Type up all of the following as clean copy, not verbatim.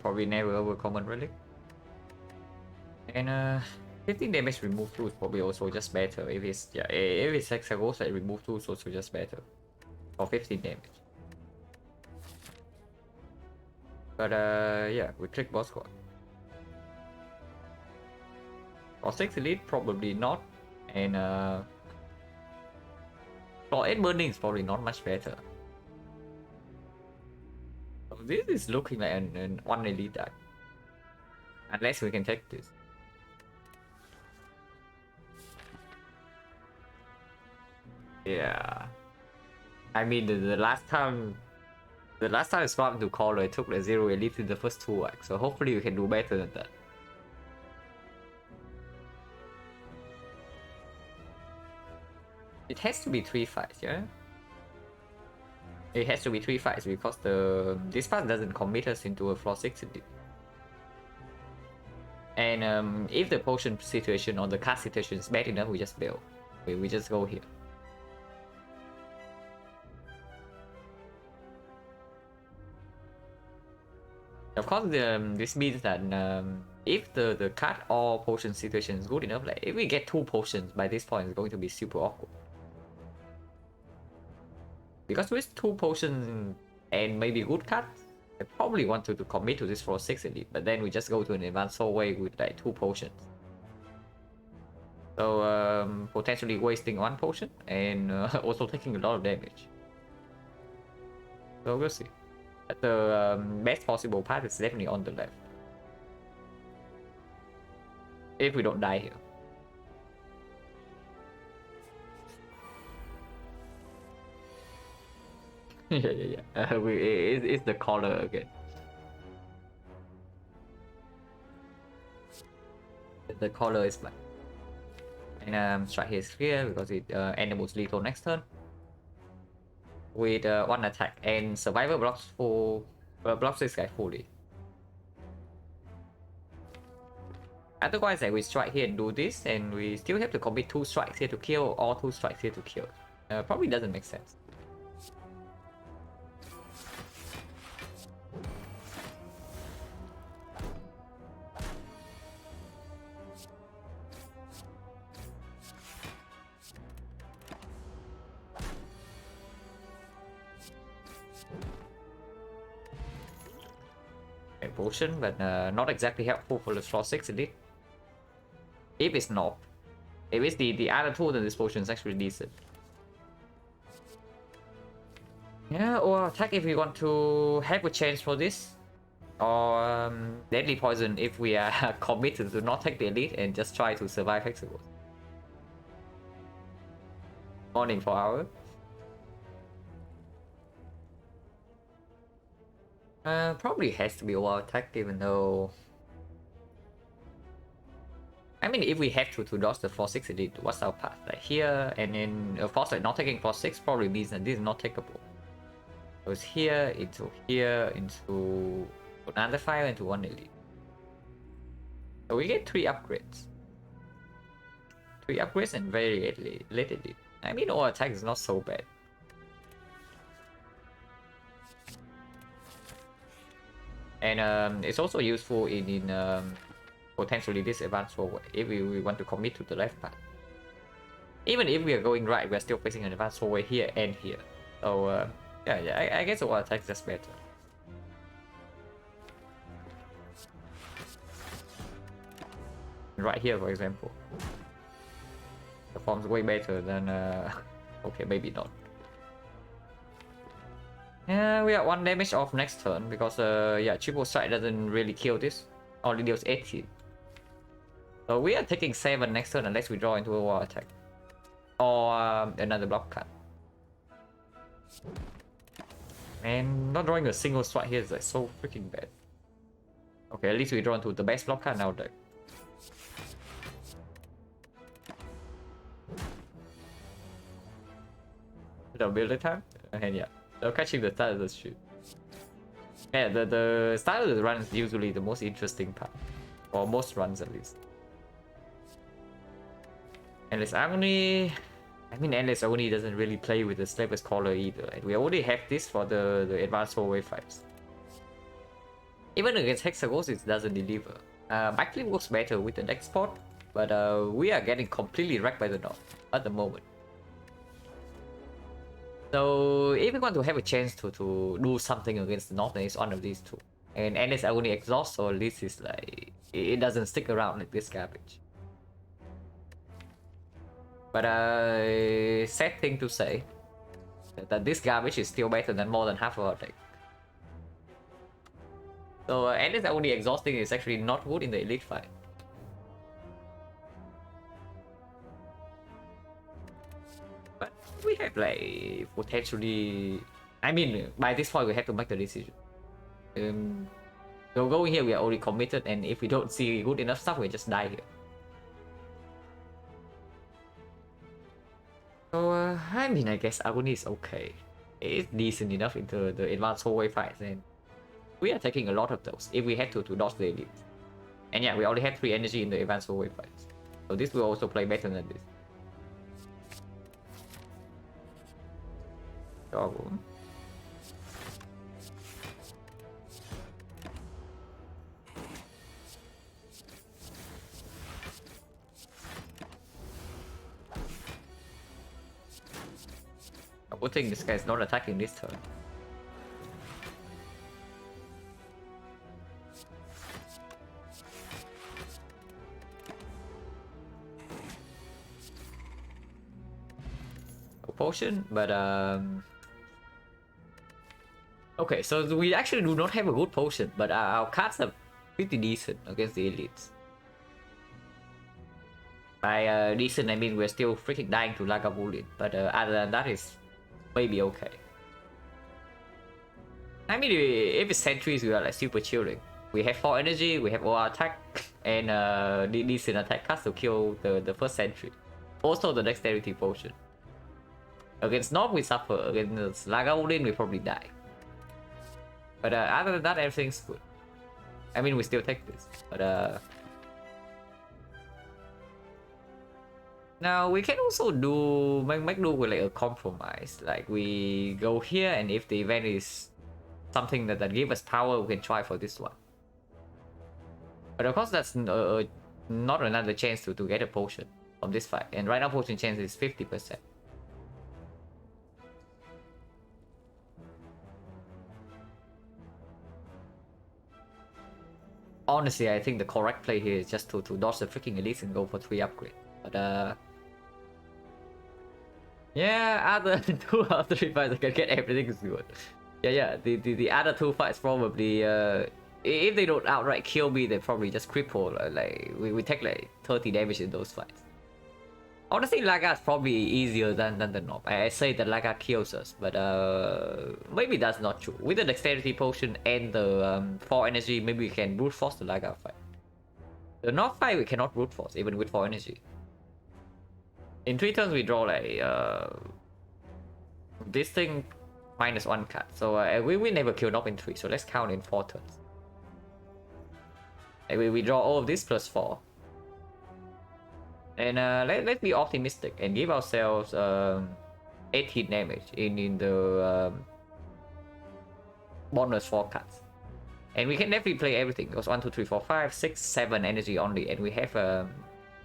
probably never ever common relic. And 15 damage remove 2 is probably also just better. If it's if it's Hexaghost, remove 2 is also just better. For 15 damage. But yeah, we click boss squad. For 6 elite, probably not. And for 8 burning is probably not much better. So this is looking like an 1 elite deck. Unless we can take this. Yeah. I mean the last time I swapped to Collar, I took the 0 elite in the first 2 acts, so hopefully we can do better than that. It has to be 3 fights, yeah? It has to be 3 fights because this part doesn't commit us into a floor 6 elite. And if the potion situation or the card situation is bad enough, we just bail. We just go here. Of course, this means that if the card or potion situation is good enough, like if we get 2 potions by this point, it's going to be super awkward. Because with 2 potions and maybe good cards, I probably want to commit to this for 6 elite, but then we just go to an advanced hallway with like 2 potions. So potentially wasting 1 potion and also taking a lot of damage. So we'll see. But the best possible path is definitely on the left. If we don't die here. yeah. It's the collar again. The collar is black. And strike here is clear because it enables lethal next turn. With 1 attack, and survivor blocks blocks this guy fully. Otherwise, we strike here and do this, and we still have to commit 2 strikes here to kill, or 2 strikes here to kill. Probably doesn't make sense. Potion, but not exactly helpful for the floor 6 elite. If it's not. If it's the other 2, then this potion is actually decent. Yeah, or attack if we want to have a chance for this. Or deadly poison if we are committed to not take the elite and just try to survive Hexaghost. Morning for hour. Probably has to be over attack, even though... I mean, if we have to dodge the 4-6 elite, what's our path? Like here, and then of course, like not taking 4-6 probably means that this is not takeable. So it's here, into another 5, into 1 elite. So we get 3 upgrades. 3 upgrades and very late elite. I mean, all attack is not so bad. And it's also useful in potentially this advanced forward if we want to commit to the left path. Even if we are going right, we are still facing an advanced forward here and here. So yeah, I guess all attacks just better. Right here, for example, performs way better than okay, maybe not. Yeah, we are 1 damage off next turn because yeah, triple strike doesn't really kill this. Only deals 18. So we are taking 7 next turn unless we draw into a war attack. Or another block card. And not drawing a single strike here is like so freaking bad. Okay, at least we draw into the best block card now deck. The build time? And yeah. Catching the start of the shoot. Yeah, the start of the run is usually the most interesting part. Or most runs at least. Endless Agony... I mean, Endless Agony doesn't really play with the Slaver's Collar either. We already have this for the advanced hallway fights. even against Hexagons it doesn't deliver. Actually works better with the deck spot, but we are getting completely wrecked by the North at the moment. So if we want to have a chance to do something against the North, then it's one of these two. And it's only exhaust, so this is like it doesn't stick around like this garbage. But sad thing to say that this garbage is still better than more than half of our deck. So it's only exhausting is actually not good in the elite fight. But we have like potentially, I mean, by this point we have to make the decision. So going here we are already committed, and if we don't see good enough stuff, we just die here. So I mean, I guess Agony is okay. It's decent enough into the advanced hallway fights, and we are taking a lot of those if we had to dodge the elite. And yeah, we already have 3 energy in the advanced hallway fights, so this will also play better than this. Oh. Good thing this guy is not attacking this turn. A potion, but okay, so we actually do not have a good potion, but our cards are pretty decent against the elites. By decent, I mean we're still freaking dying to Lagavulin, but other than that, is maybe okay. I mean, if it's sentries, we are like super chilling. We have 4 energy, we have OR attack, and decent attack cards to kill the first sentry. Also the dexterity potion. Against North we suffer, against Lagavulin we probably die. But other than that, everything's good. I mean, we still take this, but now we can also do make do with like a compromise. Like we go here, and if the event is something that give us power, we can try for this one. But of course, that's not another chance to get a potion from this fight. And right now, potion chance is 50%. Honestly, I think the correct play here is just to dodge the freaking elites and go for 3 upgrade. But yeah, other 2 or 3 fights I can get everything is good. Yeah, the other 2 fights probably if they don't outright kill me, they probably just cripple. Like we take like 30 damage in those fights. Honestly, Laga is probably easier than the Nob. I say that Laga kills us, but maybe that's not true. With the dexterity potion and the 4 energy, maybe we can brute force the Laga fight. The Nob fight we cannot brute force even with 4 energy. In 3 turns we draw like this thing -1 card, so we never kill Nob in 3, so let's count in 4 turns. Like we draw all of this plus 4. And let's be optimistic and give ourselves 18 damage in the bonus 4 cards. And we can definitely play everything. It goes 1, 2, 3, 4, 5, 6, 7 energy only, and we have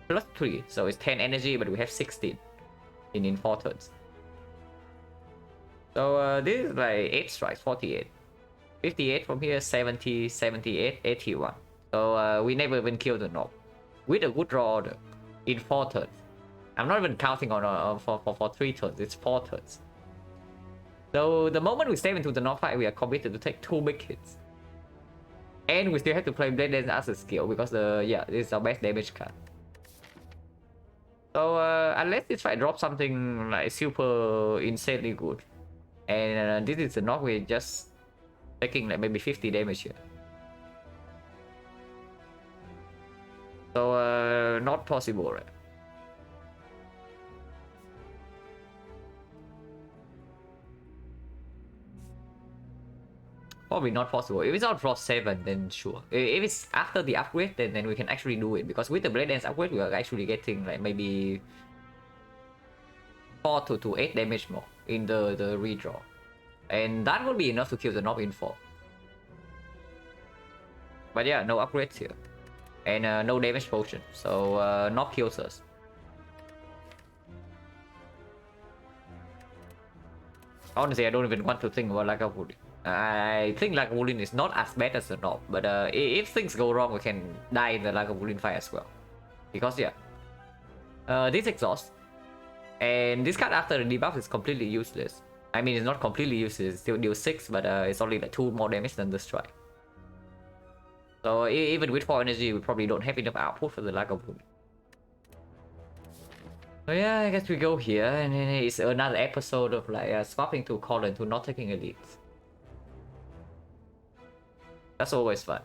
plus 3, so it's 10 energy, but we have 16 in 4 turns. So this is like 8 strikes, 48. 58 from here, 70, 78, 81. So we never even killed the Nob. With a good draw order. In 4 turns. I'm not even counting on for 3 turns, it's 4 turns. So the moment we step into the North fight, we are committed to take 2 big hits. And we still have to play Blade Dance as a skill because this is our best damage card. So unless this fight drops something like super insanely good, and this is the North, we're just taking like maybe 50 damage here. So not possible, right? Probably not possible. If it's on Frost 7, then sure. If it's after the upgrade, then we can actually do it. Because with the Blade Dance upgrade, we are actually getting like maybe 4 to 8 damage more in the redraw. And that will be enough to kill the Nob in 4. But yeah, no upgrades here. And no damage potion. So not kills us. Honestly, I don't even want to think about Lagavulin. I think Lagavulin is not as bad as the Knob, but if things go wrong, we can die in the Lagavulin fight as well. Because yeah, this exhaust, and this card after the debuff is completely useless. I mean, it's not completely useless, it still deals 6, but it's only like 2 more damage than the strike. So even with 4 energy, we probably don't have enough output for the Lagavulin. So yeah, I guess we go here, and then it's another episode of like swapping to Colin to not taking elites. That's always fun.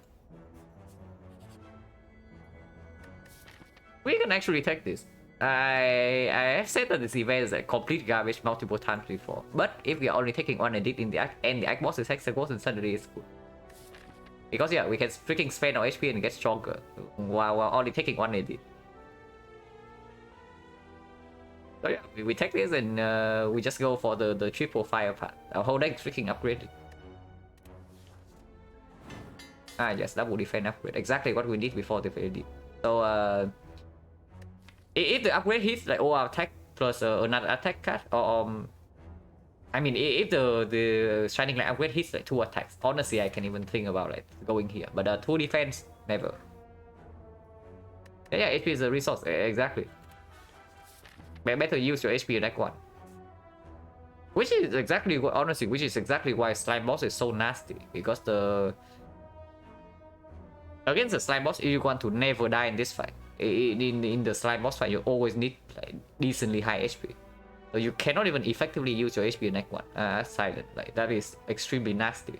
We can actually take this. I have said that this event is a complete garbage multiple times before, but if we are only taking one edit in the act and the act boss is hexagons, then suddenly it's good. Because yeah, we can freaking spend our HP and get stronger while we're only taking one edit. So yeah, we take this and we just go for the triple fire path. Our whole deck is freaking upgraded. Ah yes, double defense upgrade. Exactly what we did before the edit. So if the upgrade hits like all our attack plus another attack card, or I mean if the shining light upgrade hits like 2 attacks, honestly I can even think about it going here. But 2 defense, never. Yeah, HP is a resource, exactly. Better use your HP in deck 1. Which is exactly what, honestly, which is exactly why slime boss is so nasty, because against the slime boss, you want to never die in this fight. In the slime boss fight, you always need like decently high HP. So you cannot even effectively use your HP in deck 1. Silent, like that is extremely nasty.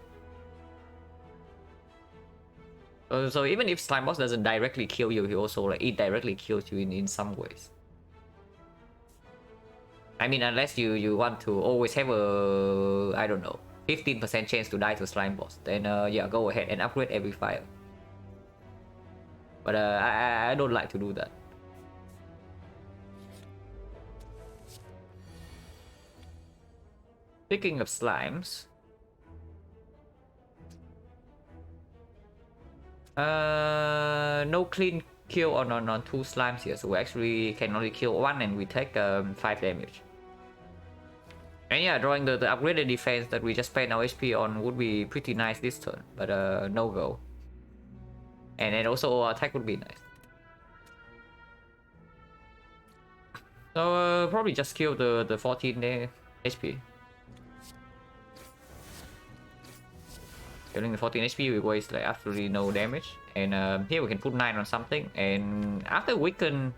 So even if slime boss doesn't directly kill you, he also like indirectly kills you in some ways. I mean, unless you want to always have a, I don't know, 15% chance to die to slime boss, then yeah, go ahead and upgrade every fire. But I don't like to do that. Speaking of slimes, no clean kill on 2 slimes here, so we actually can only kill 1 and we take 5 damage. And yeah, drawing the upgraded defense that we just spent our HP on would be pretty nice this turn, but no go. And then also our attack would be nice. So probably just kill the 14 HP. Killing the 14 HP, we waste like absolutely no damage. And here we can put 9 on something. And after weaken,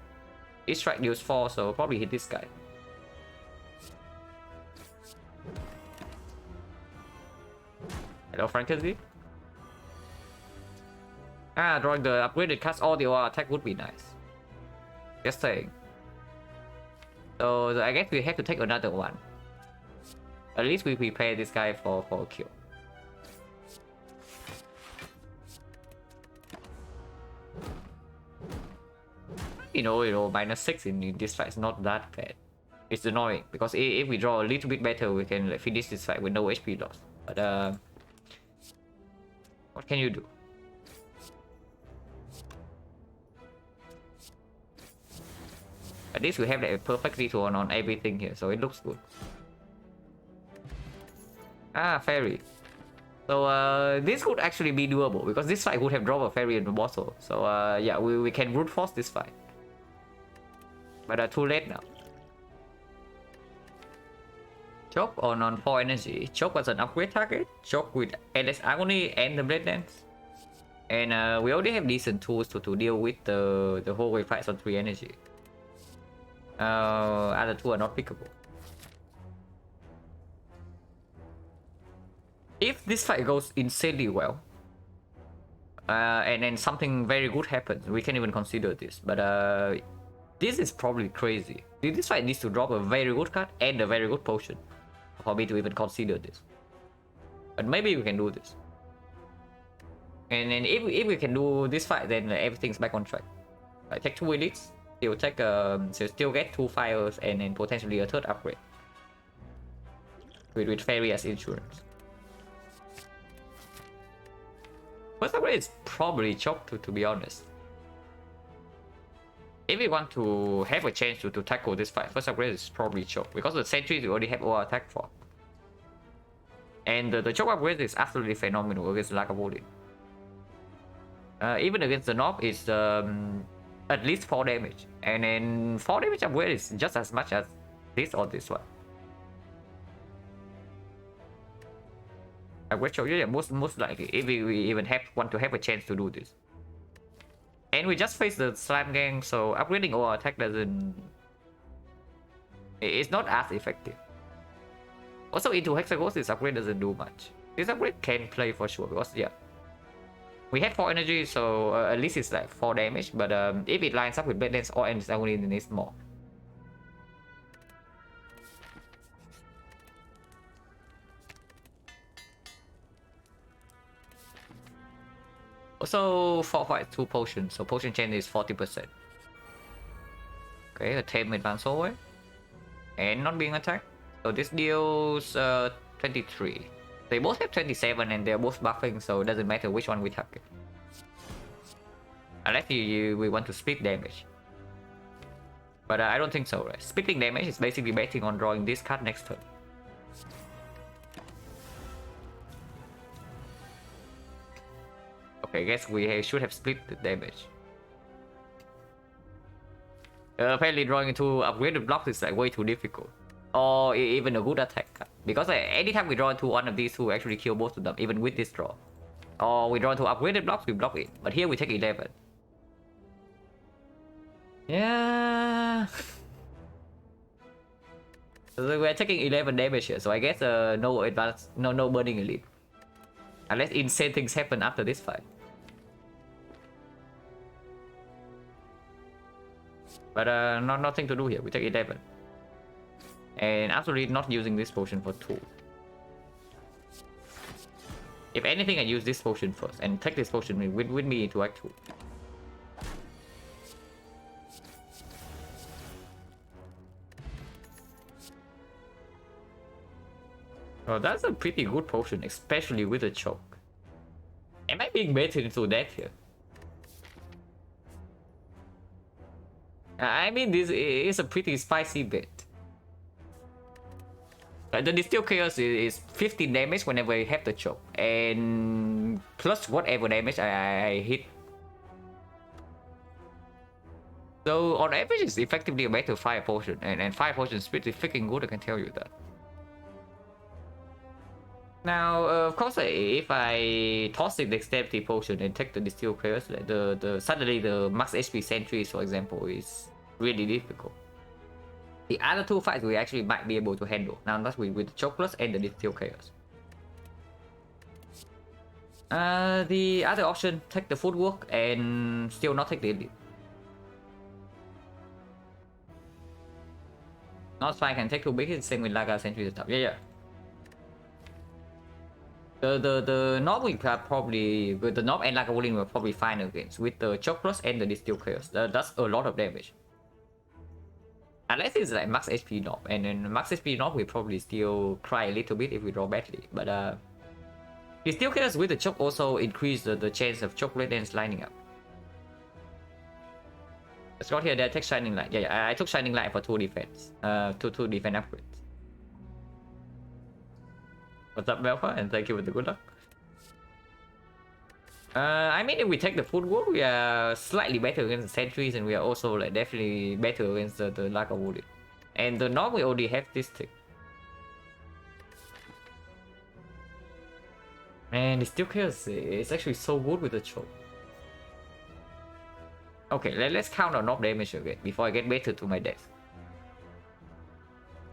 each strike deals 4, so probably hit this guy. Hello, Frankenstein. Drawing the upgraded cards, all the attack would be nice. Just saying. So I guess we have to take another one. At least we prepare this guy for a kill. You know, -6 in this fight is not that bad. It's annoying because if we draw a little bit better, we can like, finish this fight with no HP loss. But what can you do? At least we have like, a perfect return on everything here, so it looks good. Fairy. So this could actually be doable because this fight would have dropped a fairy in the bottle. So yeah, we can brute force this fight. But too late now. Choke on 4 energy. Choke was an upgrade target. Choke with endless agony and the blade dance. And we already have decent tools to deal with the whole wave fights on 3 energy. Other 2 are not pickable. If this fight goes insanely well, and then something very good happens, we can even consider this. But this is probably crazy. This fight needs to drop a very good card and a very good potion for me to even consider this. But maybe we can do this. And then if we can do this fight, then everything's back on track. I take 2 elites, still take still get 2 fires, and then potentially a 3rd upgrade with fairy as insurance. First upgrade is probably choke, to be honest. If we want to have a chance to tackle this fight, first upgrade is probably choke, because the sentries we already have all attack for. And the choke upgrade is absolutely phenomenal against Lagavulin. Even against the Nob, it's at least 4 damage. And then 4 damage upgrade is just as much as this or this one. Upgrade choke, yeah, most likely, if we even want to have a chance to do this. And we just face the slime gang, so upgrading our attack doesn't... It's not as effective. Also, into Hexagons, this upgrade doesn't do much. This upgrade can play for sure, because yeah, we have 4 energy, so at least it's like 4 damage, but if it lines up with Bedlands or Ends, I only need more. Also, 4 fights, 2 potions, so potion chain is 40%. Okay, a tame advance away. And not being attacked. So this deals 23. They both have 27 and they're both buffing, so it doesn't matter which one we target. Unless we want to split damage. But I don't think so, right? Splitting damage is basically betting on drawing this card next turn. Okay, I guess we should have split the damage. Apparently drawing into upgraded blocks is like way too difficult. Or even a good attack card. Because anytime we draw into one of these two, we actually kill both of them, even with this draw. Or we draw into upgraded blocks, we block it. But here we take 11. Yeah. So we're taking 11 damage here, so I guess no advance, no burning elite. Unless insane things happen after this fight. But nothing to do here, we take 11. And absolutely not using this potion for 2. If anything, I use this potion first and take this potion with me into Act 2. Oh, that's a pretty good potion, especially with a choke. Am I being baited into death here? I mean, this is a pretty spicy bait. The Distill Chaos is 15 damage whenever I have the choke, and plus whatever damage I hit. So on average, it's effectively a better fire potion, and fire potion is pretty freaking good, I can tell you that. Now, of course, if I toss the Dexterity potion and take the Distill Chaos, suddenly the max HP sentries, for example, is really difficult. The other 2 fights we actually might be able to handle. Now that's with the Choke Plus and the Distill Chaos. The other option, take the Footwork and still not take the Elite. Not fine, can take 2 big hits, same with Laga Sentry and stuff. Yeah. The Nob will probably, with the Nob and Lagavulin will probably fine against with the Choke Plus and the Distill Chaos. That's a lot of damage. Unless it's like max HP Nob, and then max HP Nob will probably still cry a little bit if we draw badly. But Distill Chaos with the Choke also increase the chance of Choke Radiance lining up. Let's go here, they take Shining Light. Yeah, I took Shining Light for 2 defense. 2 defense upgrades. What's up, Belfa? And thank you for the good luck. I mean, if we take the Footwork, we are slightly better against the sentries, and we are also like definitely better against the Lagavulin. And the Nob, we already have this thing. Man, the Steel Chaos is actually so good with the choke. Okay, let's count on Nob damage again before I get better to my death.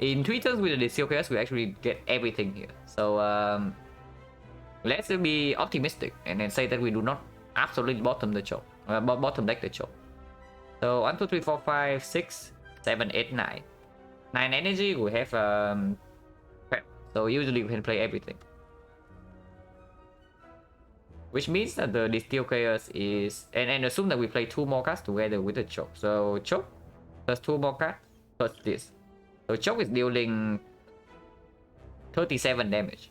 In 3 turns with the Steel Chaos, we actually get everything here. So let's be optimistic and then say that we do not absolutely bottom the choke, bottom deck the choke. So 1, 2, 3, 4, 5, 6, 7, 8, 9. 9 energy, we have prep. So usually we can play everything. Which means that the Distill Chaos is, and assume that we play 2 more cards together with the choke. So choke plus 2 more cards plus this. So choke is dealing 37 damage.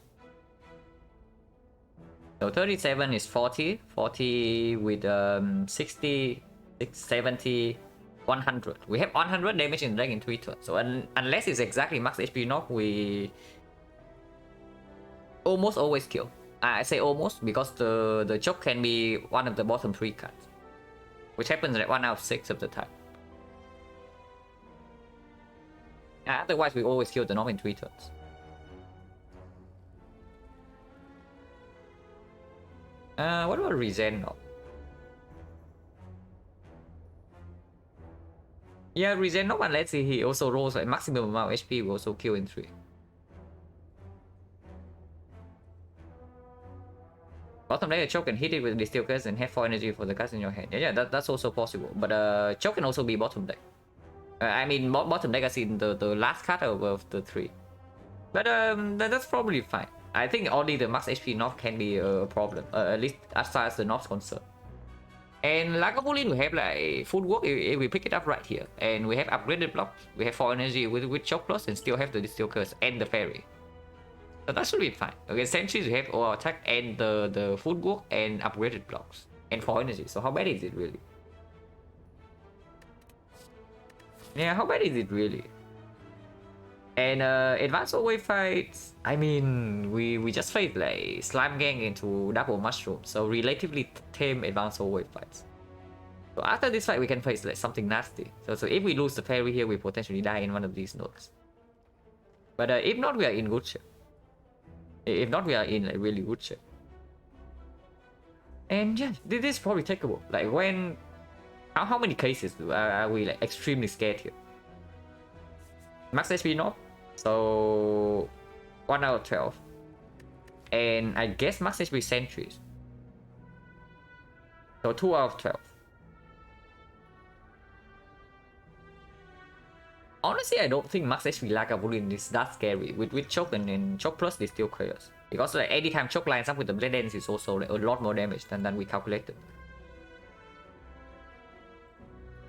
So 37 is 40, 40 with 60, 70, 100. We have 100 damage in the deck in 3 turns. So unless it's exactly max HP knock, we almost always kill. I say almost because the choke can be one of the bottom 3 cards, which happens like 1 out of 6 of the time. Otherwise, we always kill the knock in 3 turns. What about Regen knock? Yeah, Regen knock, and let's see, he also rolls a maximum amount of HP, we also kill in 3. Bottom layer choke and hit it with the steel curse and have 4 energy for the cards in your hand. Yeah, that's also possible. But choke can also be bottom deck. I mean, bottom deck as in the last card of the 3. But that's probably fine. I think only the max HP knock can be a problem, at least as far as the knock's concerned. And Lagavulin, we have like footwork if we pick it up right here. And we have upgraded blocks. We have 4 energy with choke plus and still have the steel curse and the fairy. So that should be fine. Okay, sentries we have all attack and the footwork and upgraded blocks and 4 energy. So how bad is it really? Yeah, how bad is it really? And advanced away fights, I mean, we just faced like slime gang into double mushroom, so relatively tame advanced away fights. So after this fight, we can face like something nasty. So if we lose the fairy here, we potentially die in one of these nodes. But if not, we are in good shape. If not, we are in like really good shape. And yeah, this is probably takeable. Like when, how many cases are we like extremely scared here? Max HP knock, so 1 out of 12. And I guess max HP sentries, so 2 out of 12. Honestly, I don't think max HP Lagavulin is that scary with choke and choke plus they still chaos. Because like anytime choke lines up with the blade dance is also like a lot more damage than we calculated.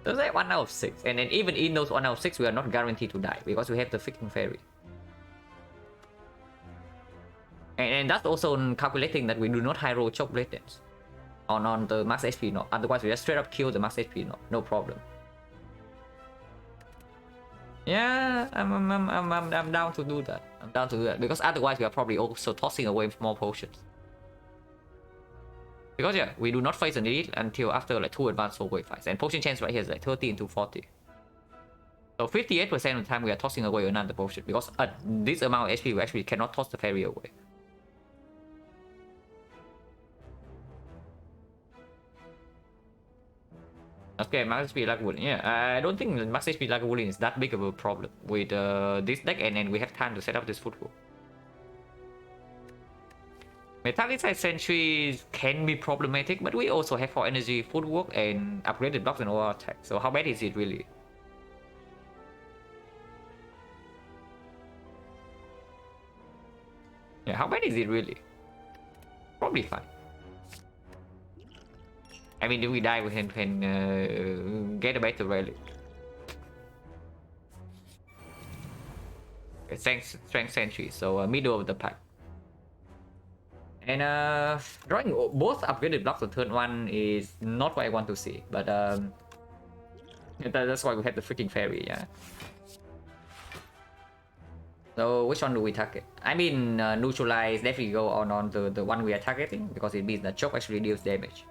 So it's like 1 out of 6. And then even in those 1 out of 6, we are not guaranteed to die because we have the freaking fairy. And that's also calculating that we do not high roll choke blade dance on the max HP knock. Otherwise, we just straight up kill the max HP knock, no problem. Yeah, I'm down to do that. I'm down to do that because otherwise we are probably also tossing away more potions. Because yeah, we do not face an elite until after like 2 advanced soul wave fights, and potion chance right here is like 30 into 40. So 58% of the time we are tossing away another potion because at this amount of HP we actually cannot toss the fairy away. Okay, max HP Lagavulin. Yeah, I don't think max HP Lagavulin is that big of a problem with this deck, and then we have time to set up this footwork. Metallic side sentries can be problematic, but we also have 4 energy, footwork, and upgraded blocks and overall attack. So how bad is it really? Yeah, how bad is it really? Probably fine. I mean, if we die, we can get a better relic. Strength sentry, so middle of the pack. And drawing both upgraded blocks on turn 1 is not what I want to see, but that's why we have the freaking fairy, yeah. So which one do we target? I mean, neutralize definitely go on the one we are targeting because it means that choke actually deals damage.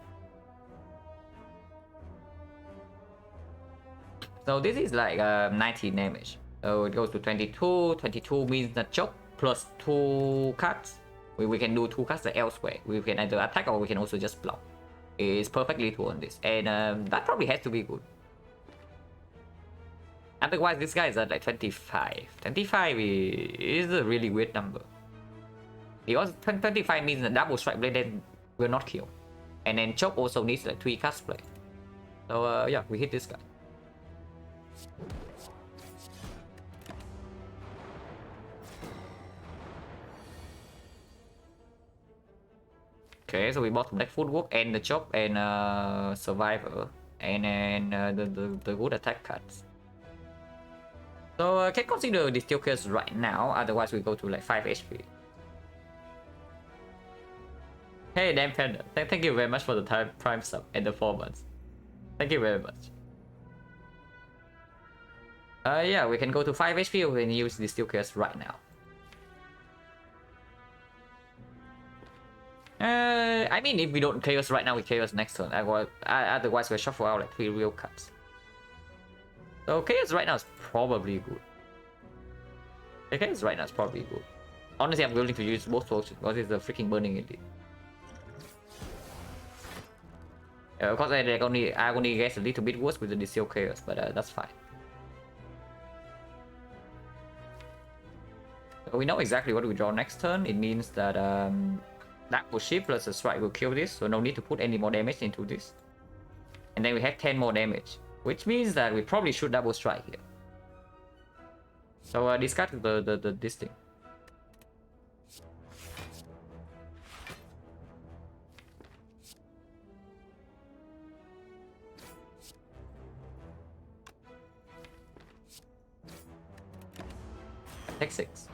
So this is like 19 damage. So it goes to 22. 22 means that choke plus 2 cards. We can do 2 cards elsewhere. We can either attack or we can also just block. It's perfectly to on this. And that probably has to be good. Otherwise, this guy is at like 25. 25 is a really weird number. Because 25 means that double strike blade then will not kill. And then choke also needs like 3 cards play. So yeah, we hit this guy. Okay, so we bought black footwork and the choke and survivor and then the good attack cards. So can consider the steel curse right now, otherwise we go to like 5 HP. Hey, damn panda. Thank you very much for the prime sub and the 4 months. Thank you very much. Yeah, we can go to 5 HP. We can use the steel chaos right now. I mean, if we don't chaos right now, we chaos next turn. Otherwise, we shuffle out like 3 real cards. So chaos right now is probably good. The chaos right now is probably good. Honestly, I'm willing to use both potions because it's a freaking burning elite. Of course, I only guess a little bit worse with the steel chaos, but that's fine. So we know exactly what we draw next turn. It means that double shift plus a strike will kill this, so no need to put any more damage into this. And then we have 10 more damage, which means that we probably should double strike here. So discard this thing. Take 6.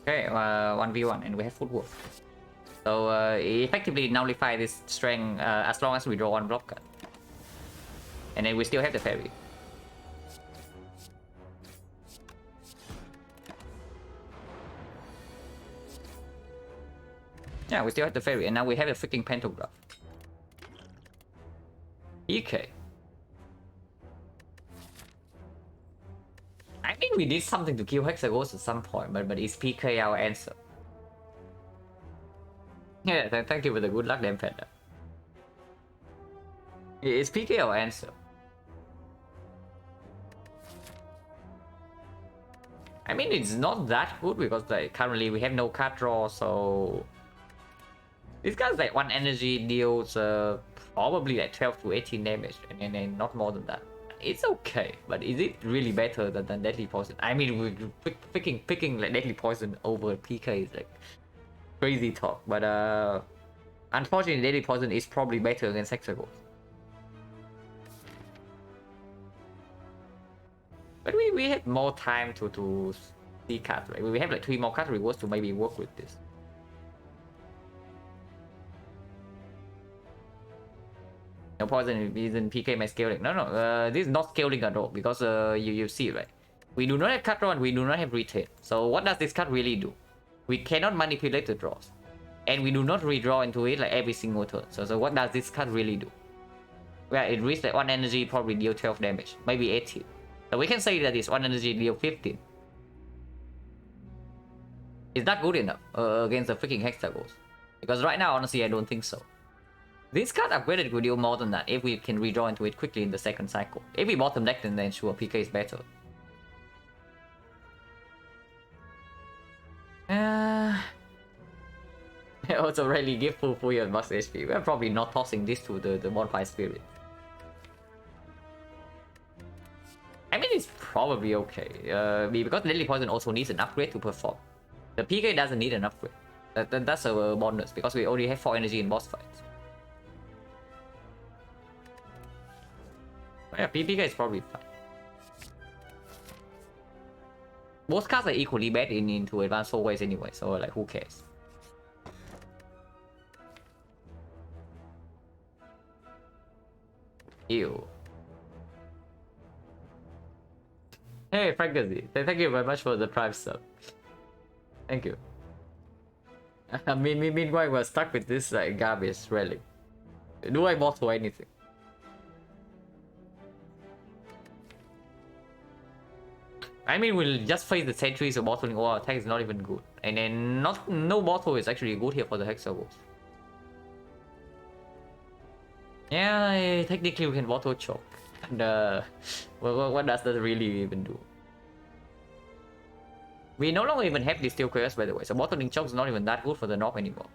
Okay, 1v1, and we have footwork. So effectively nullify this strength as long as we draw 1 block card. And then we still have the fairy. Yeah, we still have the fairy, and now we have a freaking pantograph. PK. I think we did something to kill Hexagons at some point, but is PK our answer? Yeah, thank you for the good luck, damn panda. Is PK our answer? I mean, it's not that good because like, currently we have no card draw, so... This guy's like 1 energy deals probably like 12 to 18 damage, and then not more than that. It's okay, but is it really better than Deadly Poison? I mean, we're picking like Deadly Poison over PK is like crazy talk, but unfortunately Deadly Poison is probably better against Hexagons. But we have more time to see cards, right? We have like 3 more card rewards to maybe work with this. No poison isn't PK my scaling. No, this is not scaling at all because you see, right? We do not have card draw and we do not have retain. So what does this card really do? We cannot manipulate the draws, and we do not redraw into it like every single turn. So what does this card really do? Well, it reads like 1 energy, probably deal 12 damage, maybe 18. So we can say that it's 1 energy deal 15. It's not good enough against the freaking Hexagons, because right now, honestly, I don't think so. This card upgraded could deal more than that if we can redraw into it quickly in the second cycle. If we bottom deck, then sure, PK is better. Also rarely give full your max HP. We're probably not tossing this to the Bonfire Spirit. I mean, it's probably okay. Because Deadly Poison also needs an upgrade to perform. The PK doesn't need an upgrade. That's a bonus because we already have 4 energy in boss fights. Yeah, PK is probably fine. Both cards are equally bad into advanced hallways anyway, so like who cares? Ew. Hey Frankazi, thank you very much for the prime sub. Thank you. Meanwhile, we're stuck with this like garbage relic. Do I bottle anything? I mean, we'll just face the sentries of bottling. Oh, attack is not even good. And then no bottle is actually good here for the Hexagons. Yeah, technically we can bottle choke. And what does that really even do? We no longer even have the steel chaos, by the way, so bottling choke is not even that good for the knob anymore.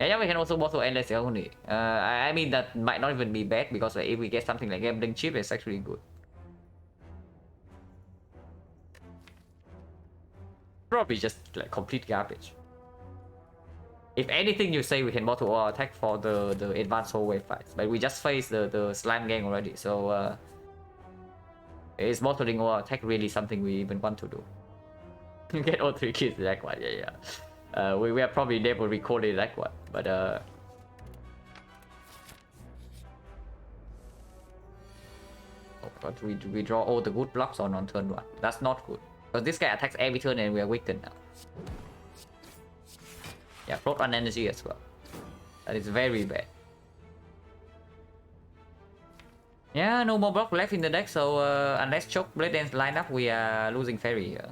Yeah, we can also bottle endless only. I mean, that might not even be bad because if we get something like gambling chip, it's actually good. Probably just like complete garbage. If anything, you say we can bottle or attack for the advanced hallway fights, but we just faced the slime gang already, so is bottling or attack really something we even want to do? Get all 3 kills that one, yeah. We are probably never recorded that one, but oh god, we draw all the good blocks on turn 1. That's not good, because this guy attacks every turn and we are weakened now. Yeah, float on energy as well. That is very bad. Yeah, no more block left in the deck, so unless Choke Blade Dance line up, we are losing Fairy here.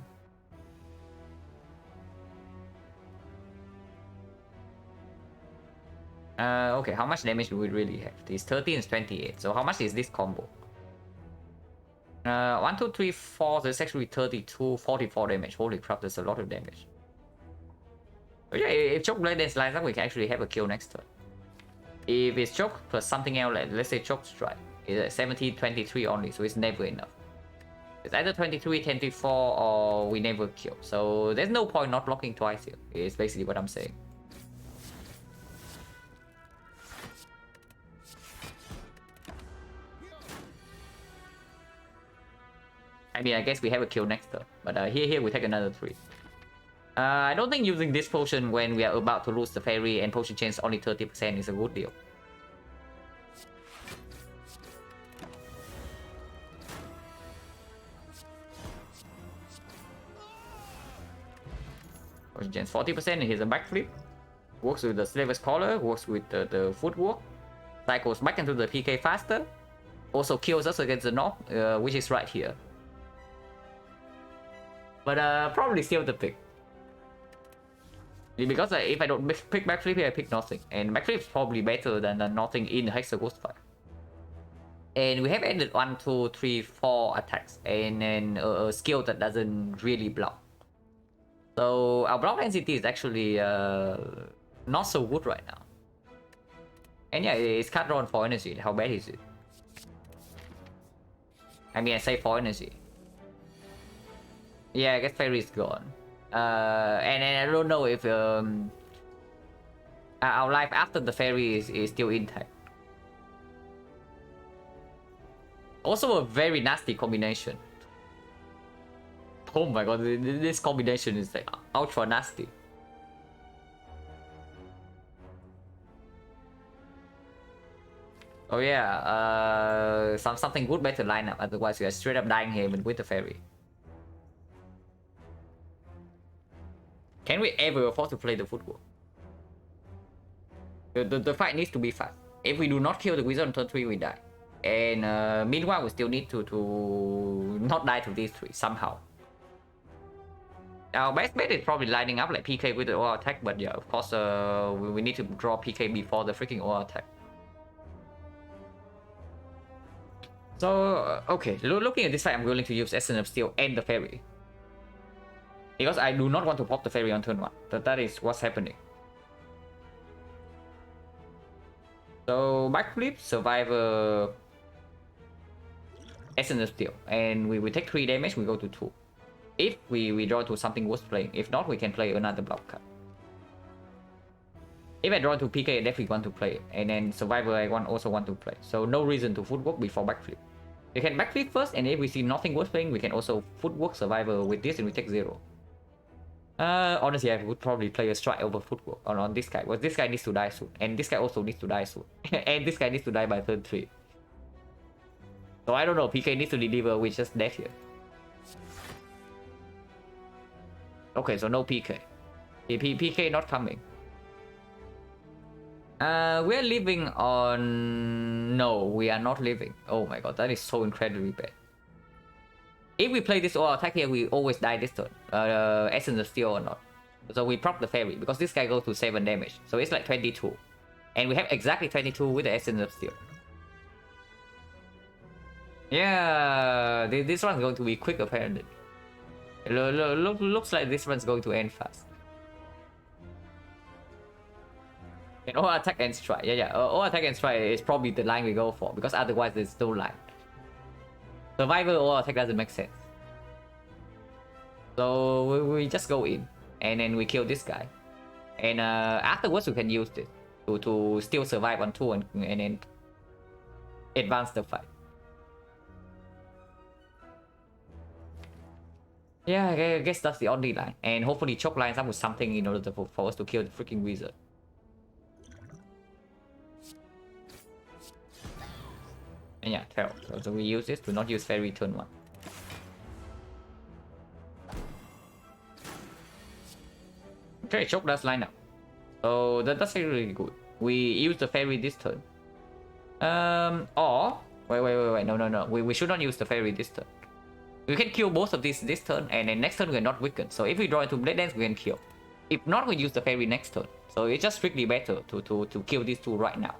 Okay, how much damage do we really have? This 13 is 28, so how much is this combo? 1, 2, 3, 4, so it's actually 32, 44 damage. Holy crap, that's a lot of damage. But yeah, if Choke Blade Dance lines up, we can actually have a kill next turn. If it's Choke plus something else, like, let's say Choke Strike, it's 17, 23 only, so it's never enough. It's either 23, 24, or we never kill. So there's no point not blocking twice here, is basically what I'm saying. I mean, I guess we have a kill next turn, but here we take another 3. I don't think using this potion when we are about to lose the Fairy and potion change only 30% is a good deal. Potion change 40% and here's a backflip. Works with the Slaver's Collar, works with the footwork. Cycles back into the PK faster. Also kills us against the knock, which is right here. But probably still the pick. Because if I don't pick backflip here, I pick nothing. And backflip is probably better than nothing in the Hexa Ghost Fire. And we have ended 1, 2, 3, 4 attacks. And then a skill that doesn't really block. So our block density is actually not so good right now. And yeah, it's cut down for energy. How bad is it? I mean, I say for energy. Yeah, I guess Fairy is gone. And I don't know if our life after the Fairy is still intact. Also a very nasty combination. Oh my god, this combination is like ultra nasty. Oh yeah, something good better lineup, otherwise we are straight up dying here with the Fairy. Can we ever afford to play the football? The fight needs to be fast. If we do not kill the wizard on turn 3, we die. And meanwhile, we still need to not die to these 3 somehow. Our best bet is probably lining up like PK with the OR attack, but yeah, of course, we need to draw PK before the freaking OR attack. So, okay, looking at this fight, I'm willing to use Essence of Steel and the Fairy. Because I do not want to pop the Fairy on turn 1. That is what's happening. So, backflip, Survivor, Essence of Steel. And we take 3 damage, we go to 2. If we draw to something worth playing. If not, we can play another block card. If I draw to PK, I definitely want to play it. And then Survivor, I also want to play. So, no reason to footwork before backflip. We can backflip first, and if we see nothing worth playing, we can also footwork Survivor with this and we take 0. Honestly, I would probably play a strike over footwork on this guy. But this guy needs to die soon. And this guy also needs to die soon. And this guy needs to die by turn 3. So I don't know, PK needs to deliver with just death here. Okay, so no PK. PK not coming. We're living on... No, we are not living. Oh my god, that is so incredibly bad. If we play this all attack here, we always die this turn. Essence of Steel or not. So we prop the Fairy, because this guy goes to 7 damage. So it's like 22. And we have exactly 22 with the Essence of Steel. Yeah, this one's going to be quick apparently. Looks like this one's going to end fast. And all attack and strike. Yeah. All attack and strike is probably the line we go for, because otherwise there's no line. Survivor or attack doesn't make sense. So we just go in, and then we kill this guy. And afterwards we can use this to still survive on 2 and then advance the fight. Yeah, I guess that's the only line. And hopefully choke lines up with something in order for us to kill the freaking wizard. And yeah, tell. So we use this to not use fairy turn 1. Okay, choke does line up. So that's actually really good. We use the fairy this turn. Or wait, no. We should not use the fairy this turn. We can kill both of these this turn, and then next turn we're not weakened. So if we draw into Blade Dance, we can kill. If not, we use the fairy next turn. So it's just strictly better to kill these two right now.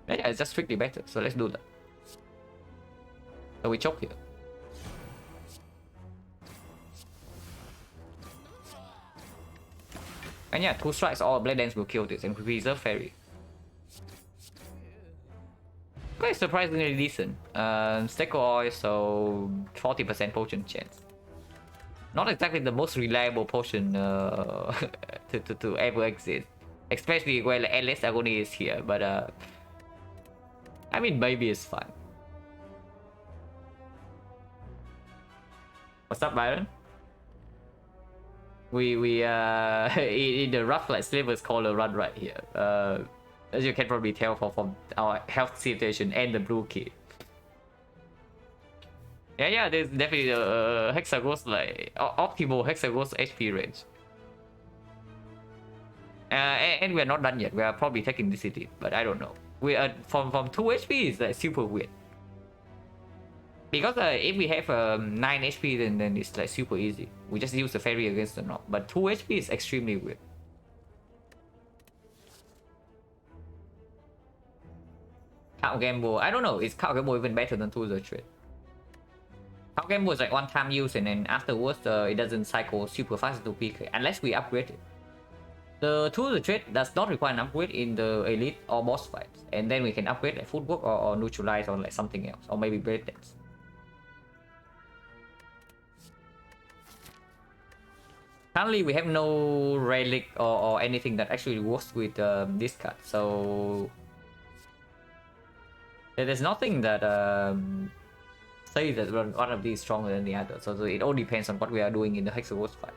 Yeah, it's just strictly better. So let's do that. So we choke here. And yeah, 2 strikes or Blade Dance will kill this, and we preserve fairy. Quite surprisingly decent. Stack oil, so 40% potion chance. Not exactly the most reliable potion to ever exist, especially when Endless Agony is here. But I mean, maybe it's fine. What's up, Byron? We in the rough like Sliver's Collar run right here. As you can probably tell from our health situation and the blue key. Yeah, there's definitely a Hexagos like optimal Hexagos HP range. And we're not done yet. We are probably taking the city, but I don't know. We are from 2 HP is like super weird. Because if we have 9 HP, then it's like super easy. We just use the fairy against the knob. But 2 HP is extremely weird. Count Gamble, I don't know. Is Count Gamble even better than Tools of Trade? Count Gamble is like one-time use, and then afterwards it doesn't cycle super fast to PK unless we upgrade it. The Tools of Trade does not require an upgrade in the elite or boss fights, and then we can upgrade like footwork or neutralize or like something else, or maybe Blade Dance. Currently, we have no relic or anything that actually works with this card, so there's nothing that says that one of these is stronger than the other. So it all depends on what we are doing in the Hexagos fight.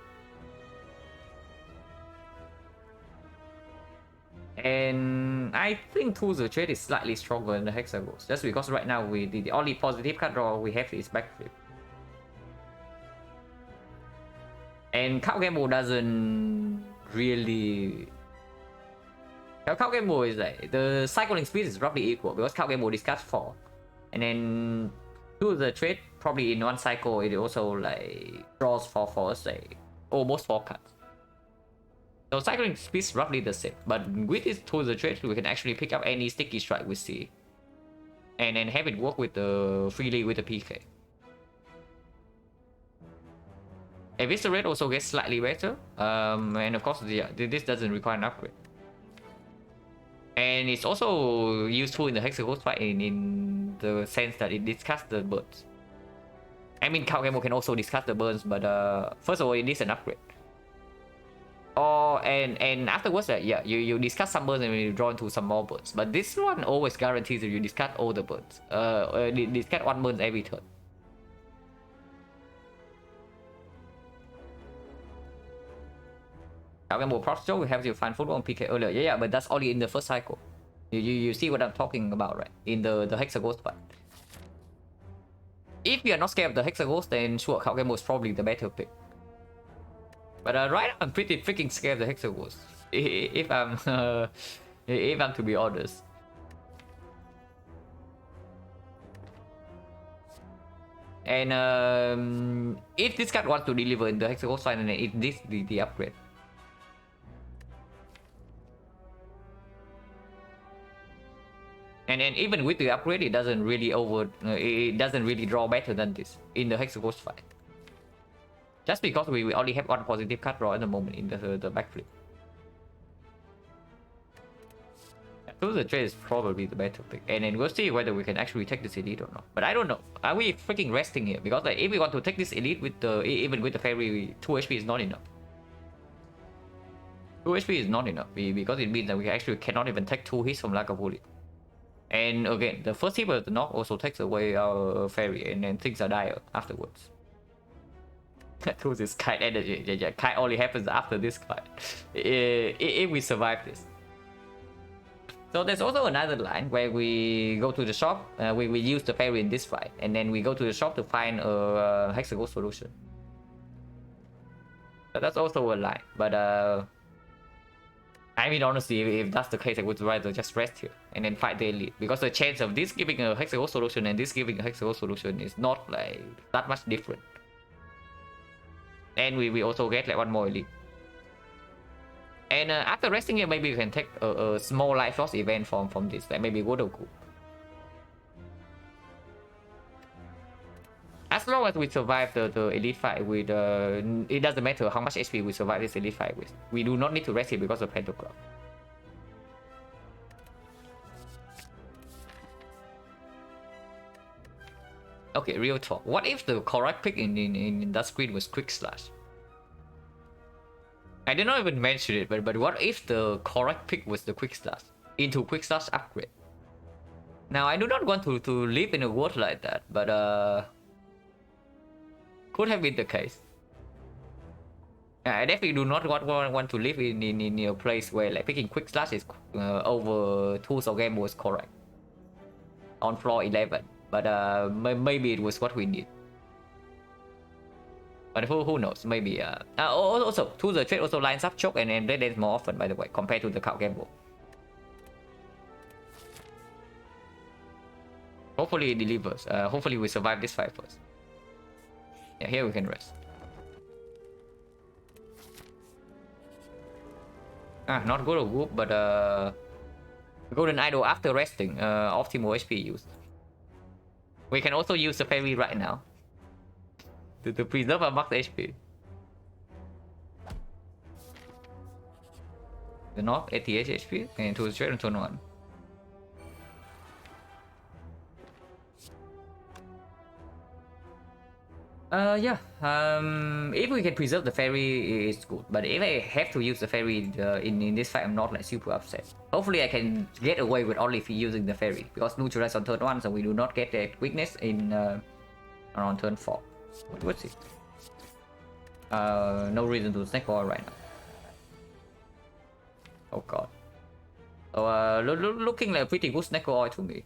And I think Tools of Trade is slightly stronger than the Hexagos, just because right now the only positive card draw we have is Backflip. And Count Gamble doesn't really... Count Gamble is like, the cycling speed is roughly equal, because Count Gamble discards 4. And then Tools of Trade, probably in one cycle, it also like draws for us like almost 4 cards. So cycling speed is roughly the same, but with this Tools of Trade, we can actually pick up any sticky strike we see, and then have it work with the freely with the PK. Eviscerate also gets slightly better, and of course, this doesn't require an upgrade. And it's also useful in the Hexagos fight in the sense that it discards the burns. I mean, Count Gamble can also discard the burns, but first of all, it needs an upgrade. And afterwards, yeah, you discard some burns and you draw into some more burns. But this one always guarantees that you discard all the burns. Discard 1 burn every turn. Count Gamble Proc we have to find football on PK earlier. Yeah, but that's only in the first cycle. You see what I'm talking about, right? In the Hexagos part. If you are not scared of the Hexagos, then sure, Count Gamble is probably the better pick. But right now, I'm pretty freaking scared of the Hexagos. If I'm to be honest. And if this card wants to deliver in the Hexagos fight, then it this the upgrade. And even with the upgrade, it doesn't really draw better than this in the Hexagos fight. Just because we only have 1 positive card draw at the moment in the backflip. Tools of Trade is probably the better pick, and then we'll see whether we can actually take this elite or not. But I don't know. Are we freaking resting here? Because like, if we want to take this elite with even with the fairy, 2 HP is not enough. 2 HP is not enough because it means that we actually cannot even take 2 hits from Lagavulin. And again, the first hit of the knock also takes away our fairy, and then things are dire afterwards. Tools is kite energy. Yeah, kite only happens after this fight. If we survive this. So there's also another line where we go to the shop, we use the fairy in this fight, and then we go to the shop to find a hexagon solution. So that's also a line, but I mean honestly, if that's the case, I would rather just rest here and then fight the elite, because the chance of this giving a hexagon solution and this giving a hexagon solution is not like that much different. And we also get like one more elite. And after resting here, maybe we can take a small life loss event from this, like maybe Godoku. As long as we survive the elite fight with, it doesn't matter how much HP we survive this elite fight with. We do not need to rest here because of Pentagram. Okay, real talk. What if the correct pick in that screen was Quick Slash? I did not even mention it, but what if the correct pick was the Quick Slash into Quick Slash upgrade? Now I do not want to live in a world like that, but could have been the case. I definitely do not want to live in a place where like picking Quick Slash is over tools or game was correct on floor 11, but maybe it was what we need. But who knows? Maybe. Also, to the trade also lines up choke and red dance more often, by the way, compared to the cow gamble. Hopefully it delivers. Hopefully we survive this fight first. Yeah, here we can rest. Not good or good, but Golden Idol after resting, optimal HP use. We can also use the fairy right now to preserve our max HP. The knock 80 HP and to straight on turn 1. Yeah. If we can preserve the fairy, it's good. But if I have to use the fairy in this fight, I'm not like super upset. Hopefully, I can get away with only using the fairy because neutralize on turn 1, so we do not get that weakness in around turn 4. What's it? No reason to snake oil right now. Oh god. So looking like a pretty good snake oil to me.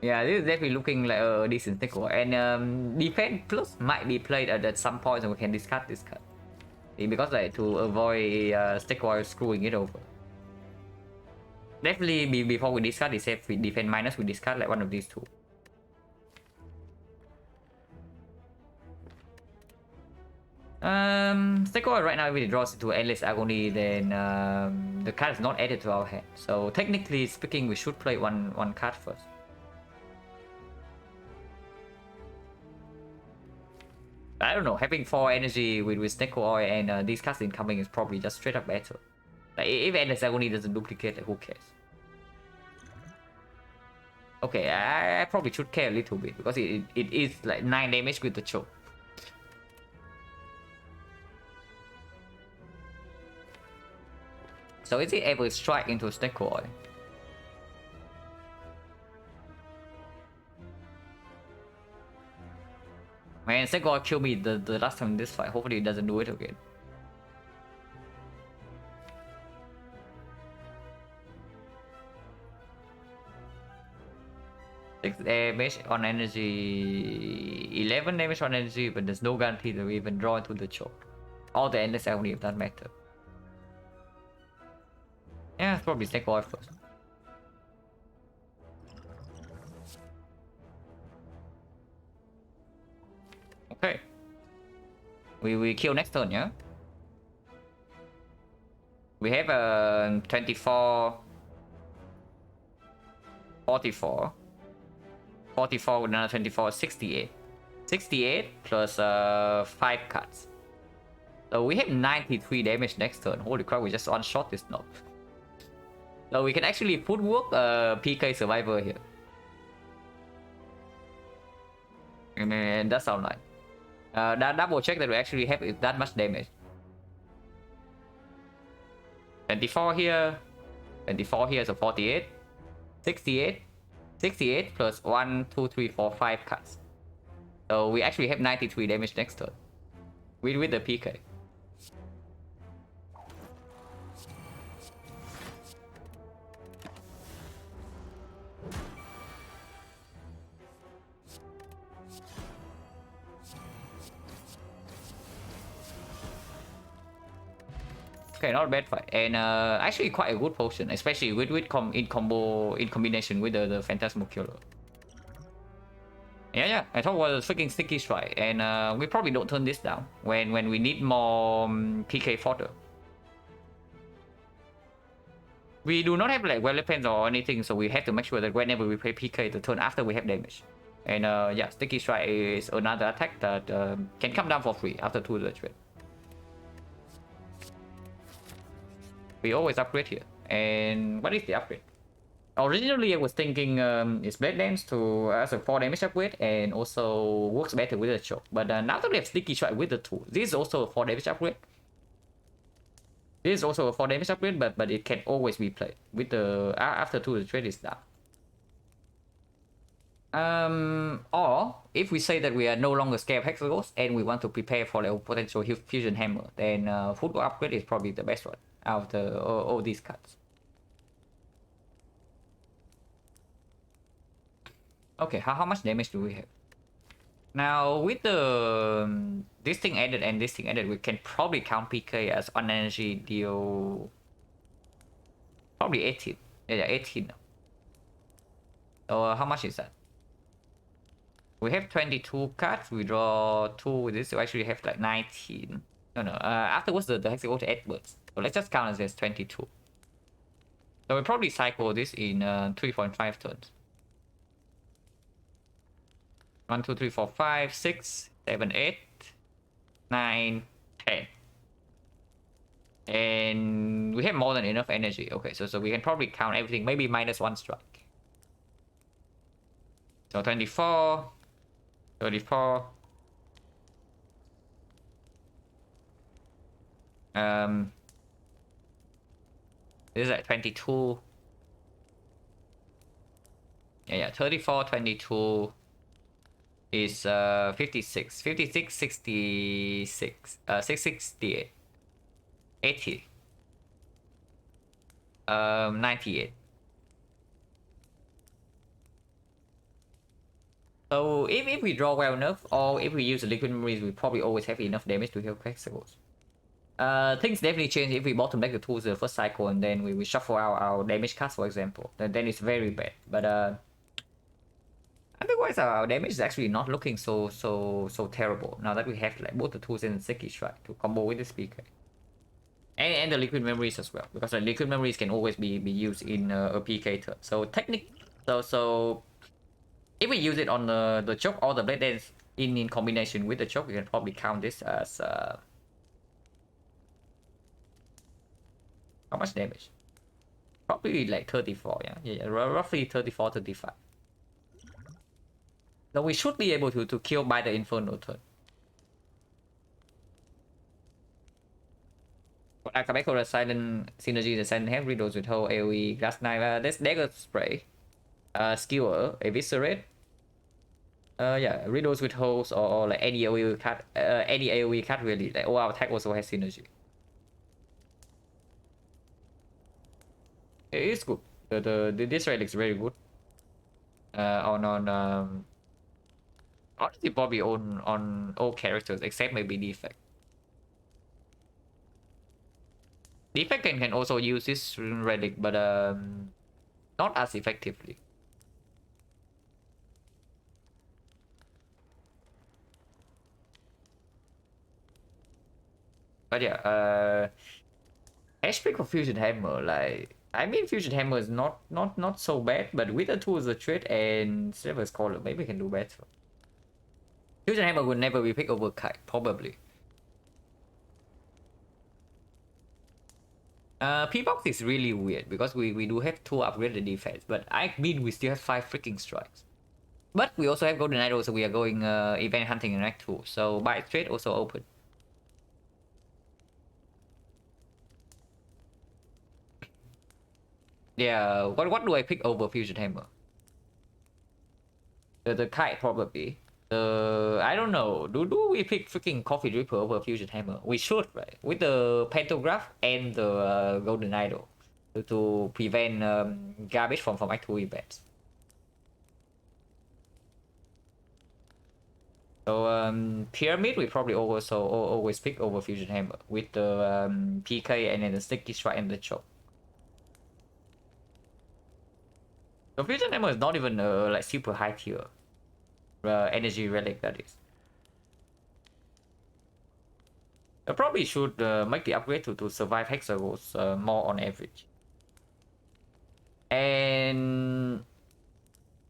Yeah, this is definitely looking like a decent snake oil. And defense plus might be played at some point, and we can discard this card. Because like to avoid snake oil screwing it over. Definitely before we discard this, if we defend minus, we discard like one of these two. Snake oil right now, if it draws into endless agony, then the card is not added to our hand. So technically speaking, we should play one card first. I don't know, having 4 energy with snake oil and these cards incoming is probably just straight up better. Like, if endless agony doesn't duplicate, who cares? Okay, I probably should care a little bit because it is like 9 damage with the choke. So is it able to strike into snake oil? Man, snake oil killed me the last time in this fight. Hopefully it doesn't do it again. Damage on energy, 11 damage on energy, but there's no guarantee that we even draw into the choke. All the endless agony if that matter. Yeah, it's probably snake oil first. Okay. We kill next turn, yeah? We have a 24, 44. 44 with another 24, 68. 68 plus 5 cards. So we have 93 damage next turn. Holy crap, we just one-shot this knob. So we can actually footwork PK Survivor here. And that's our line. Double check that we actually have that much damage. 24 here, 24 here, so 48, 68, 68 plus 1, 2, 3, 4, 5 cuts. So we actually have 93 damage next turn with the PK. Okay, not a bad fight, and actually quite a good potion, especially with in combination with the Phantasmal Killer. Yeah, I thought it was a freaking sticky strike, and we probably don't turn this down when we need more PK fodder. We do not have like weapons or anything, so we have to make sure that whenever we play PK, the turn after we have damage. And yeah, sticky strike is another attack that can come down for free after 2 the trade. We always upgrade here. And what is the upgrade? Originally, I was thinking it's Blade Dance to as a 4 damage upgrade and also works better with the choke. But now that we have Sticky Strike with the 2, this is also a 4 damage upgrade. This is also a 4 damage upgrade, but it can always be played with the after 2 the trade is down. Or if we say that we are no longer scared of Hexagons and we want to prepare for a potential Fusion Hammer, then Football upgrade is probably the best one out of all these cards. Okay, how much damage do we have? Now with the this thing added and this thing added, we can probably count PK as on energy deal probably 18. Yeah, 18 now. So how much is that? We have 22 cards. We draw 2 with this. So actually have like 19. No. Afterwards the hexagon to 8 birds. So let's just count as 22. So we probably cycle this in 3.5 turns. 1, 2, 3, 4, 5, 6, 7, 8, 9, 10. And we have more than enough energy. Okay, so we can probably count everything. Maybe minus 1 strike. So 24, 34. This is like 22. Yeah, 34, 22 is 56, 56, 66, 668, 80, 98. So if we draw well enough, or if we use the liquid memories, we probably always have enough damage to heal hexagons. Things definitely change if we bottom deck the tools the first cycle and then we shuffle out our damage cards, for example. Then it's very bad. But otherwise, our damage is actually not looking so terrible now that we have like both the tools and the sticky strike to combo with the speaker, and the liquid memories as well, because the liquid memories can always be used in a PK turn. So so if we use it on the choke or the blade dance in combination with the choke, we can probably count this as how much damage? Probably like 34. Yeah, roughly 34, 35. So we should be able to kill by the Inferno turn. I come back to the Silent Synergy, the Silent Head, Riddles with Hole, AoE, Glass Knife, this Dagger Spray, Skewer, Eviscerate, yeah, Riddles with Holes, or like any AoE card really, like all our attack also has synergy. It is good. This relic is very good. Honestly, probably on all characters except maybe Defect. Defect can also use this relic, but not as effectively. But yeah, HP for Fusion Hammer, like I mean Fusion Hammer is not so bad, but with the tools the trade and Silver Scholar, maybe we can do better. Fusion Hammer will never be picked over Kite, probably. Pbox is really weird because we do have 2 upgraded defense, but I mean we still have 5 freaking strikes. But we also have golden idol, so we are going event hunting in Act 2. So buy trade also open. Yeah, what do I pick over Fusion Hammer? The kite probably. I don't know. Do we pick freaking Coffee Dripper over Fusion Hammer? We should, right? With the Pantograph and the Golden Idol to prevent garbage from Act 2 events. So Pyramid we probably also always pick over Fusion Hammer with the PK and then the Sticky Strike and the Choke. So Fusion Hammer is not even like super high tier energy relic, that is. I probably should make the upgrade to survive hexagons more on average. And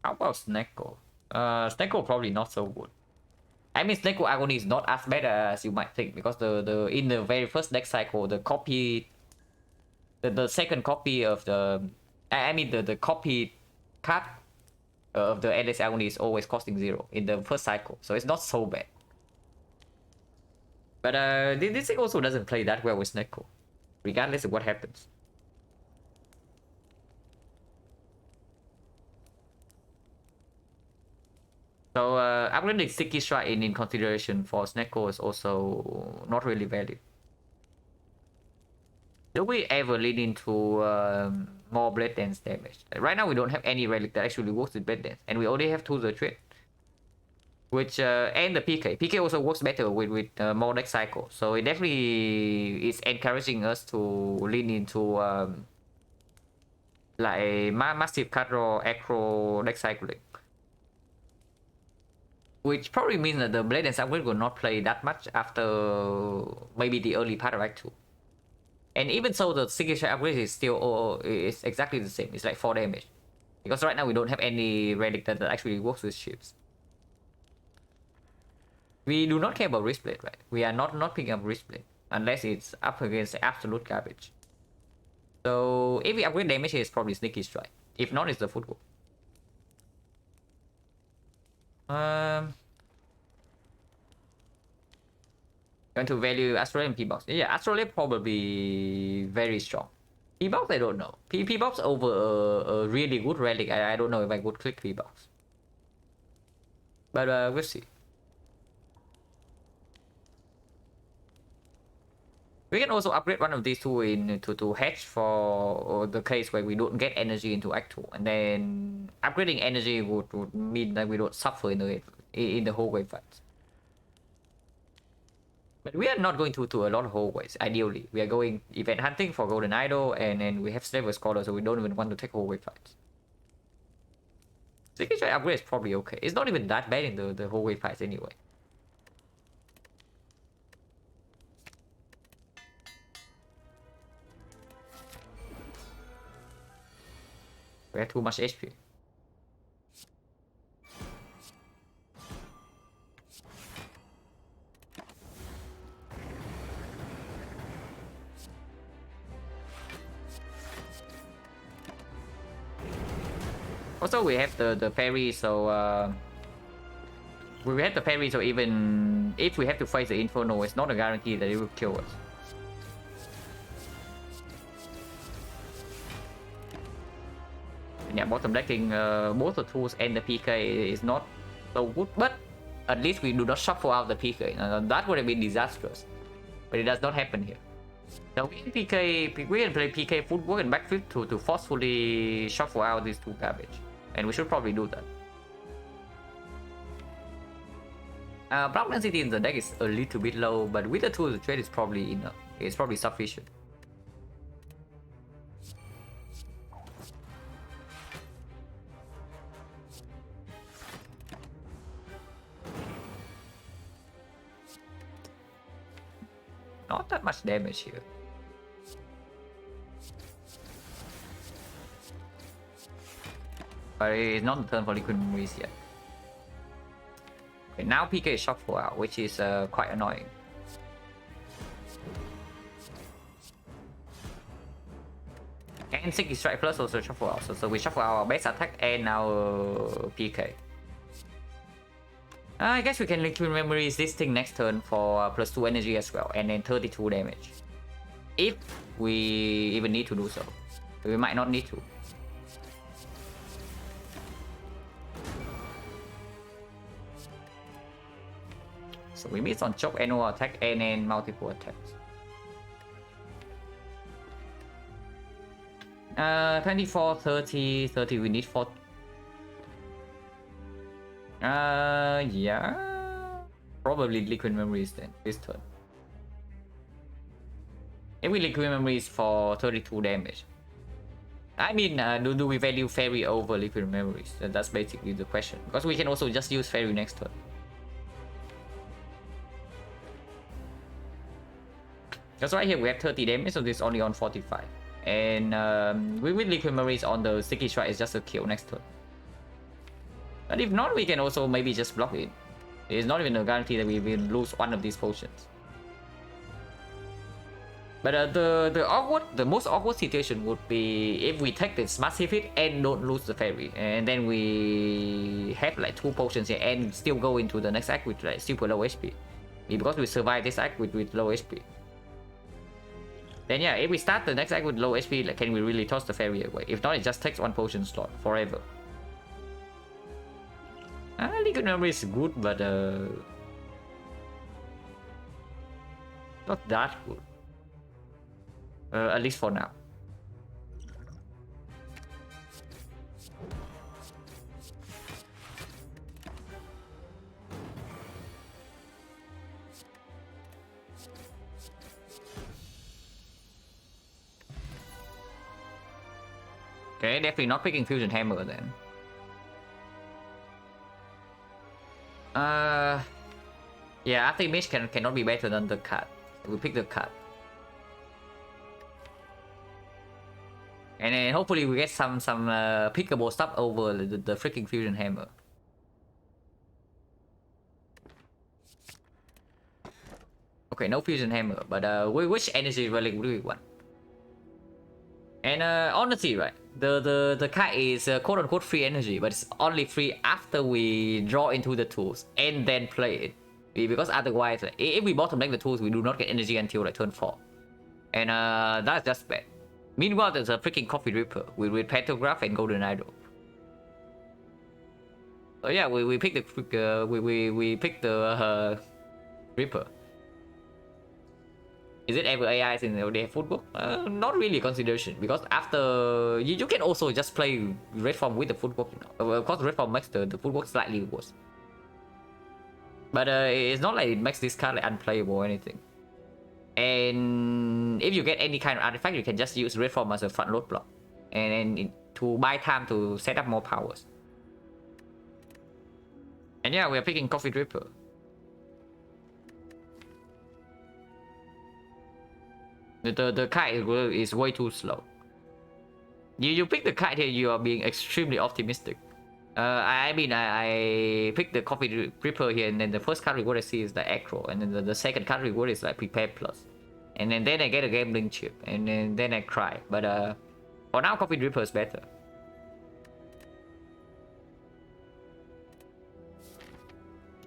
how about Snecko? Snecko probably not so good. I mean, Snecko Agony is not as bad as you might think, because the in the very first deck cycle, the copy, the second copy of the, I mean the copy card of the Endless Agony is always costing 0 in the first cycle, so it's not so bad. But this thing also doesn't play that well with Snecko, regardless of what happens. So upgrading Sticky Strike in consideration for Snecko is also not really valid. Do we ever lead into more Blade Dance damage? Right now we don't have any relic that actually works with Blade Dance, and we only have 2 the trade. Which and the PK. PK also works better with more deck cycle. So it definitely is encouraging us to lean into like massive card draw acro deck cycling. Which probably means that the Blade and Upgrade will not play that much after maybe the early part of Act 2. And even so, the signature upgrade is still is exactly the same. It's like 4 damage. Because right now we don't have any relic that actually works with ships. We do not care about Wristblade, right? We are not picking up Wristblade unless it's up against absolute garbage. So if we upgrade damage, it's probably Sneaky Strike. If not, it's the football. Going to value Astrolabe and Pbox. Yeah, Astrolabe probably very strong. Pbox, I don't know. Pbox over a really good relic. I don't know if I would click Pbox. But we'll see. We can also upgrade one of these two to hedge for the case where we don't get energy into Act 2. And then upgrading energy would mean that we don't suffer in the hallway fights. But we are not going to a lot of hallways, ideally. We are going event hunting for Golden Idol, and then we have Slaver Scholar, so we don't even want to take hallway fights. Signature upgrade is probably okay. It's not even that bad in the hallway fights anyway. We have too much HP. Also, we have the ferry, so we have the ferry, so even if we have to face the Inferno, it's not a guarantee that it will kill us. Yeah, bottom decking both the tools and the PK is not so good, but at least we do not shuffle out the PK. That would have been disastrous, but it does not happen here. So we can play PK footwork and backflip to forcefully shuffle out these two garbage, and we should probably do that. Block density in the deck is a little bit low, but with the tools, the trade is probably enough. It's probably sufficient. Not that much damage here. But it's not the turn for Liquid Memories yet. Okay, now PK is shuffle out, which is quite annoying. And Sticky Strike Plus also shuffle out, so we shuffle our base attack and our PK. I guess we can liquid memories this thing next turn for +2 energy as well, and then 32 damage. If we even need to do so. We might not need to. So we miss on choke, annual attack, and then multiple attacks. 24, 30, 30, we need 4. Yeah. Probably liquid memories then, this turn. If we liquid memories for 32 damage. I mean, do we value fairy over liquid memories? That's basically the question. Because we can also just use fairy next turn. Because right here we have 30 damage, so this is only on 45. And with liquid memories on the sticky strike is just a kill next turn. But if not, we can also maybe just block it. It's not even a guarantee that we will lose one of these potions. But the most awkward situation would be if we take this massive hit and don't lose the fairy, and then we have like 2 potions here and still go into the next act with like super low HP, because we survive this act with low HP. Then yeah, if we start the next act with low HP, like, can we really toss the fairy away? If not, it just takes 1 potion slot forever. Liquid memory is good, but not that good. At least for now. Okay, definitely not picking Fusion Hammer then. Yeah, after image cannot be better than the card. We pick the card. And then hopefully we get some pickable stuff over the freaking Fusion Hammer. Okay, no Fusion Hammer, but which energy relic do we want? And honestly, right, the card is quote unquote free energy, but it's only free after we draw into the tools and then play it. Because otherwise, like, if we bottom deck the tools, we do not get energy until like turn 4. And that's just bad. Meanwhile, there's a freaking Coffee Ripper with Pantograph and Golden Idol. So yeah, we pick the we pick the Ripper. Is it ever AIs in the LDF footbook? Not really a consideration, because after you can also just play red form with the footbook. You know? Of course, red form makes the footbook slightly worse, but it's not like it makes this card like unplayable or anything. And if you get any kind of artifact, you can just use red form as a front load block, and then to buy time to set up more powers. And yeah, we are picking Coffee Dripper. The kite is way too slow. You pick the kite here, you are being extremely optimistic. I mean, I picked the Coffee Ripper here, and then the first card reward I see is the Acro, and then the second card reward is like Prepare Plus. And then I get a Gambling Chip, and then I cry. But for now, Coffee Ripper is better.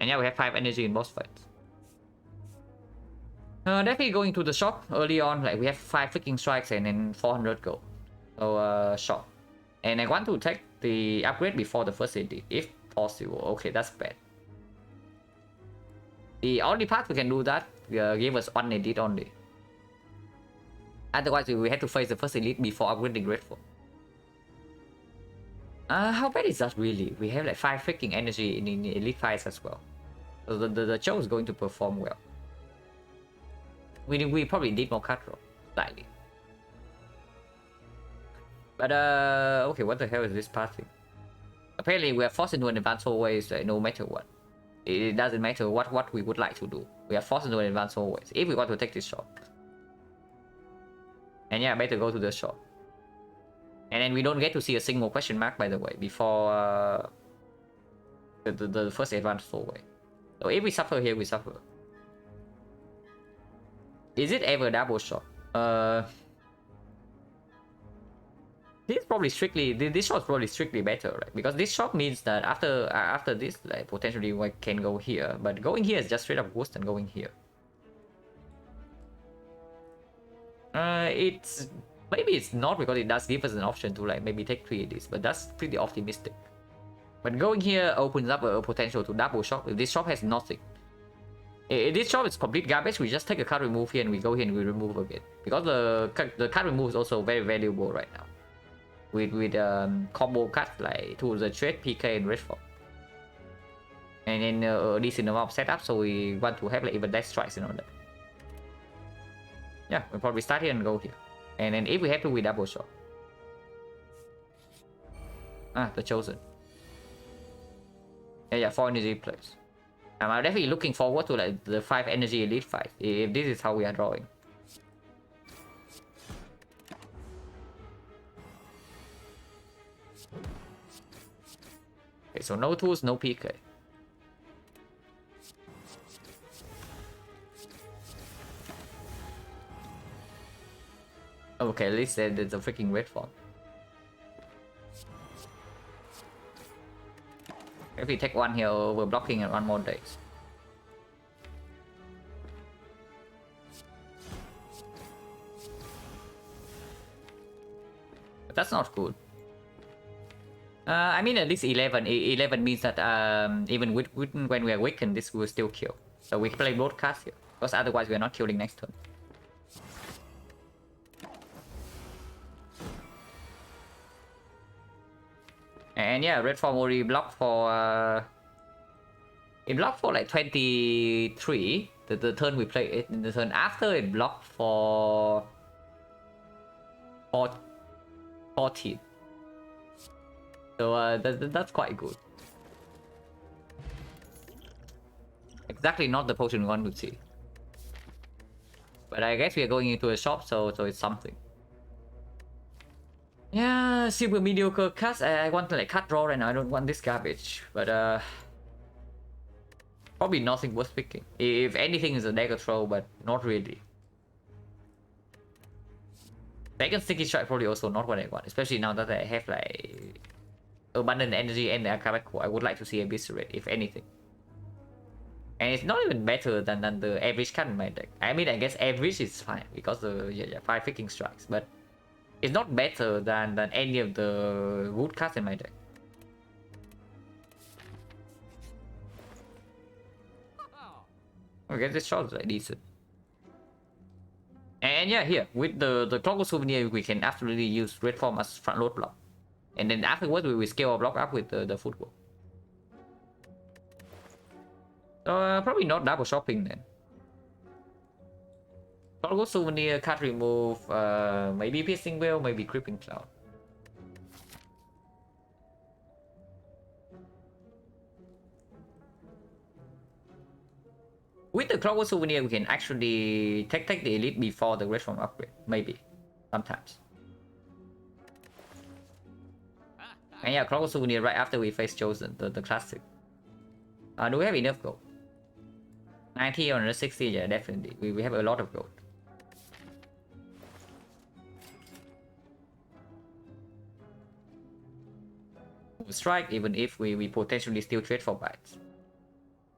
And yeah, we have 5 energy in boss fights. Definitely going to the shop early on, like we have 5 freaking strikes and then 400 gold. So shop. And I want to take the upgrade before the first edit, if possible. Okay, that's bad. The only part we can do that give us 1 edit only. Otherwise we have to face the first elite before upgrading Grateful. How bad is that really? We have like 5 freaking energy in elite fights as well. So the show is going to perform well. We probably need more card draw, slightly. But okay, what the hell is this party? Apparently we are forced into an advanced hallways no matter what. It doesn't matter what we would like to do. We are forced into an advanced hallways if we want to take this shop. And yeah, better go to the shop. And then we don't get to see a single question mark, by the way, before the first advanced hallway. So if we suffer here, we suffer. Is it ever double shot? This is probably strictly, this shot is probably strictly better, right? Because this shot means that after this, like potentially we can go here, but going here is just straight up worse than going here. It's maybe it's not, because it does give us an option to like maybe take 3 of these, but that's pretty optimistic. But going here opens up a potential to double shop. If this shop has nothing, if this shop is complete garbage, we just take a card remove here and we go here and we remove again, because the card remove is also very valuable right now with combo cuts like to the trade PK and red form, and then a decent amount of setup, so we want to have like even less strikes and all that. Yeah, we'll probably start here and go here, and then if we have to, we double shot. The chosen. Yeah, 4 energy plays. I'm definitely looking forward to like the 5 energy elite fight, if this is how we are drawing. Okay, so no tools, no PK. Okay, at least there's a freaking red form. If we take 1 here, we're blocking it 1 more days. But that's not good. I mean, at least 11. 11 means that even when we are weakened, this will still kill. So we can play both cards here, because otherwise we are not killing next turn. And yeah, red form already blocked for it blocked for like 23 the turn we played it. In the turn after, it blocked for 14. So that's quite good. Exactly not the potion we want to see. But I guess we are going into a shop, so it's something. Yeah, super mediocre cuts. I want to like cut draw right now. I don't want this garbage. But probably nothing worth picking. If anything is a dagger throw, but not really. Second sticky strike probably also not what I want, especially now that I have like abundant energy and the Akabeko. I would like to see eviscerate, if anything. And it's not even better than the average card in my deck. I mean, I guess average is fine because the 5 freaking strikes, but it's not better than any of the good cards in my deck. Okay, this shot is like decent. And yeah, here with the Clockwork Souvenir, we can absolutely use red form as front load block, and then afterwards we will scale our block up with the footwork. So probably not double shopping then. Clockwork Souvenir, card remove, maybe Piercing Veil, maybe Creeping Cloud. With the Clockwork Souvenir, we can actually take the elite before the red form upgrade, maybe, sometimes. And yeah, Clockwork Souvenir right after we face Chosen, the classic. Do we have enough gold? 90 or 60, yeah, definitely. We have a lot of gold. Strike, even if we potentially still trade for bites.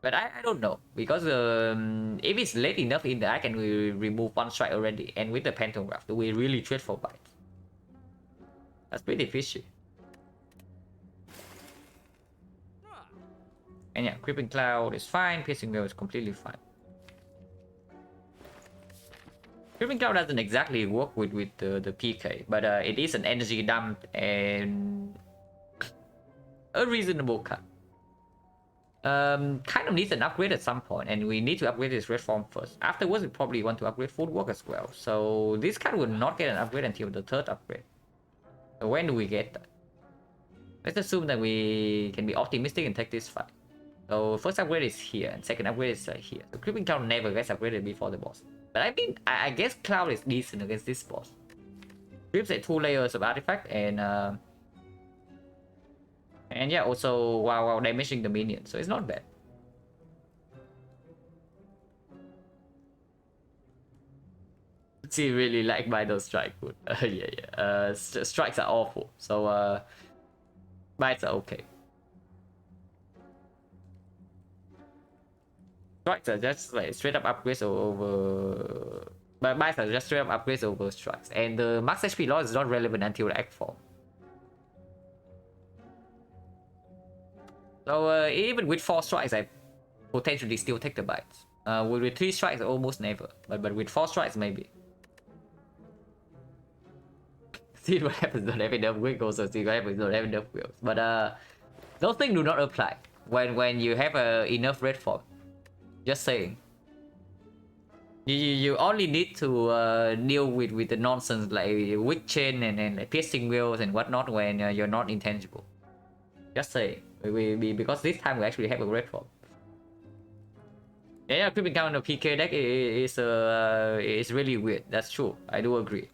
But I don't know, because if it's late enough in the act and we remove 1 strike already, and with the Pantograph, do we really trade for bites? That's pretty fishy. And yeah, Creeping Cloud is fine, Piercing Veil is completely fine. Creeping Cloud doesn't exactly work with the PK, but it is an energy dump and a reasonable cut. Kind of needs an upgrade at some point, and we need to upgrade this red form first. Afterwards, we probably want to upgrade footwork as well. So this card will not get an upgrade until the 3rd upgrade. So when do we get that? Let's assume that we can be optimistic and take this fight. So first upgrade is here, and second upgrade is here. So Creeping Cloud never gets upgraded before the boss. But I mean, I guess Cloud is decent against this boss. Creeps at 2 layers of artifact, and yeah, also while damaging the minion, so it's not bad. See, really like by those strike food. Yeah, yeah. Strikes are awful. So bites are okay. Strikes are just like straight up upgrades over. But bites are just straight up upgrades over strikes. And the max HP loss is not relevant until Act 4. So even with 4 strikes, I potentially still take the bites. With 3 strikes, almost never. But with 4 strikes, maybe. See what happens, don't have enough wiggles, or see what happens, don't have enough wheels. But those things do not apply when you have enough red form. Just saying. You only need to deal with the nonsense like weak chain and like piercing wheels and whatnot when you're not intangible. Just saying. Because this time we actually have a red form. Yeah, creeping down the PK deck is really weird. That's true. I do agree.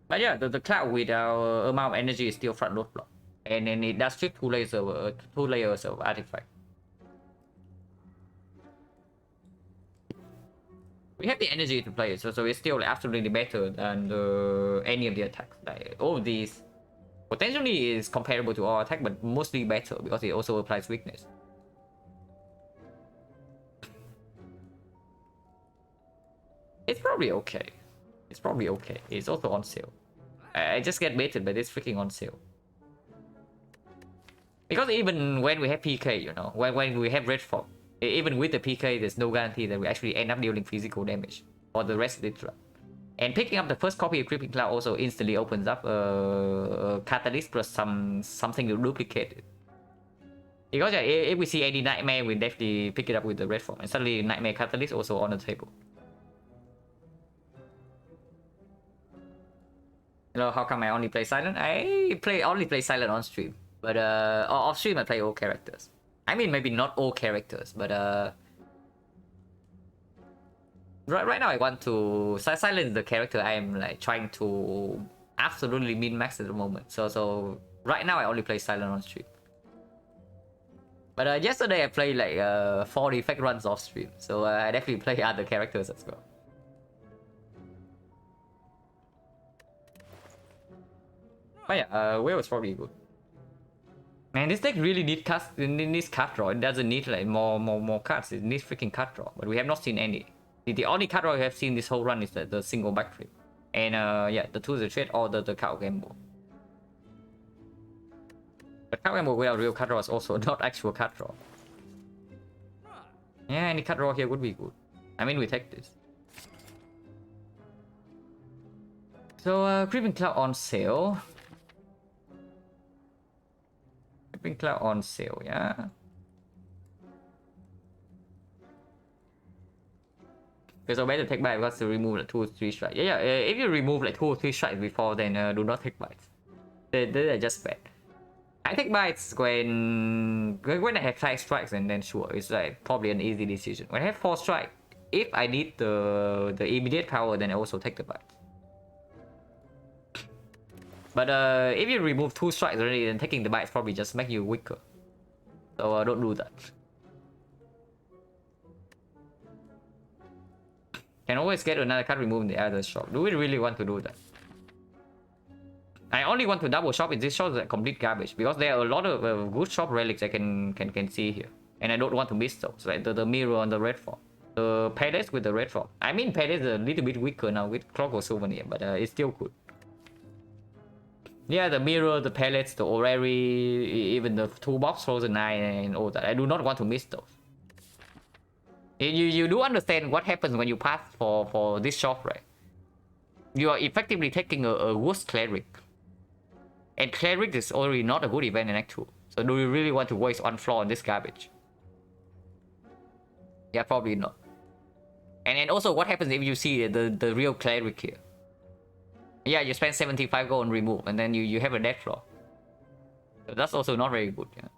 But yeah, the cloud with our amount of energy is still front load block, and then it does strip 2 layers of artifact. We have the energy to play it, so it's still like, absolutely better than any of the attacks. Like all of these potentially is comparable to our attack, but mostly better because it also applies weakness. It's probably okay. It's probably okay. It's also on sale. I just get baited, but it's freaking on sale. Because even when we have PK, you know, when we have red form, even with the PK, there's no guarantee that we actually end up dealing physical damage for the rest of the trap. And picking up the first copy of Creeping Cloud also instantly opens up a catalyst plus something to duplicate it. Because yeah, if we see any nightmare, we definitely pick it up with the red form, and suddenly nightmare catalyst also on the table. You know, how come I only play silent? I only play silent on stream, but off stream I play all characters. I mean, maybe not all characters, but right now I want to silent is the character I am like trying to absolutely min max at the moment. So right now I only play silent on stream. But yesterday I played like 4 effect runs off stream, so I definitely play other characters as well. But yeah, Whale is probably good. Man, this deck really needs card draw. It doesn't need like more cards. It needs freaking card draw. But we have not seen any. The only card draw we have seen this whole run is the single backflip. And yeah, the 2 is a trade or the card gamble. But card gamble without real card draw is also not actual card draw. Yeah, any card draw here would be good. I mean, we take this. So Creeping Cloud on sale. Creeping Cloud on sale, yeah. Okay, so better take bite because to remove like 2 or 3 strikes. Yeah, if you remove like 2 or 3 strikes before, then do not take bites. They're just bad. I take bites when I have 5 strikes, and then sure, it's like probably an easy decision. When I have 4 strikes, if I need the immediate power, then I also take the bites. But if you remove 2 strikes already, then taking the bites probably just make you weaker. So don't do that. Can always get another card removed in the other shop. Do we really want to do that? I only want to double shop in this shop is like complete garbage, because there are a lot of good shop relics I can see here, and I don't want to miss those. Like the mirror on the red form, the palace with the red form. I mean, palace is a little bit weaker now with Clockwork Souvenir, but it's still good. Yeah, the mirror, the pellets, the orrery, even the toolbox, frozen eye, and all that. I do not want to miss those. You do understand what happens when you pass for this shop, right? You are effectively taking a worse cleric. And cleric is already not a good event in Act 2. So do you really want to waste 1 floor on this garbage? Yeah, probably not. And also, what happens if you see the real cleric here? Yeah, you spend 75 gold on remove, and then you have a death floor. So that's also not very good, yeah.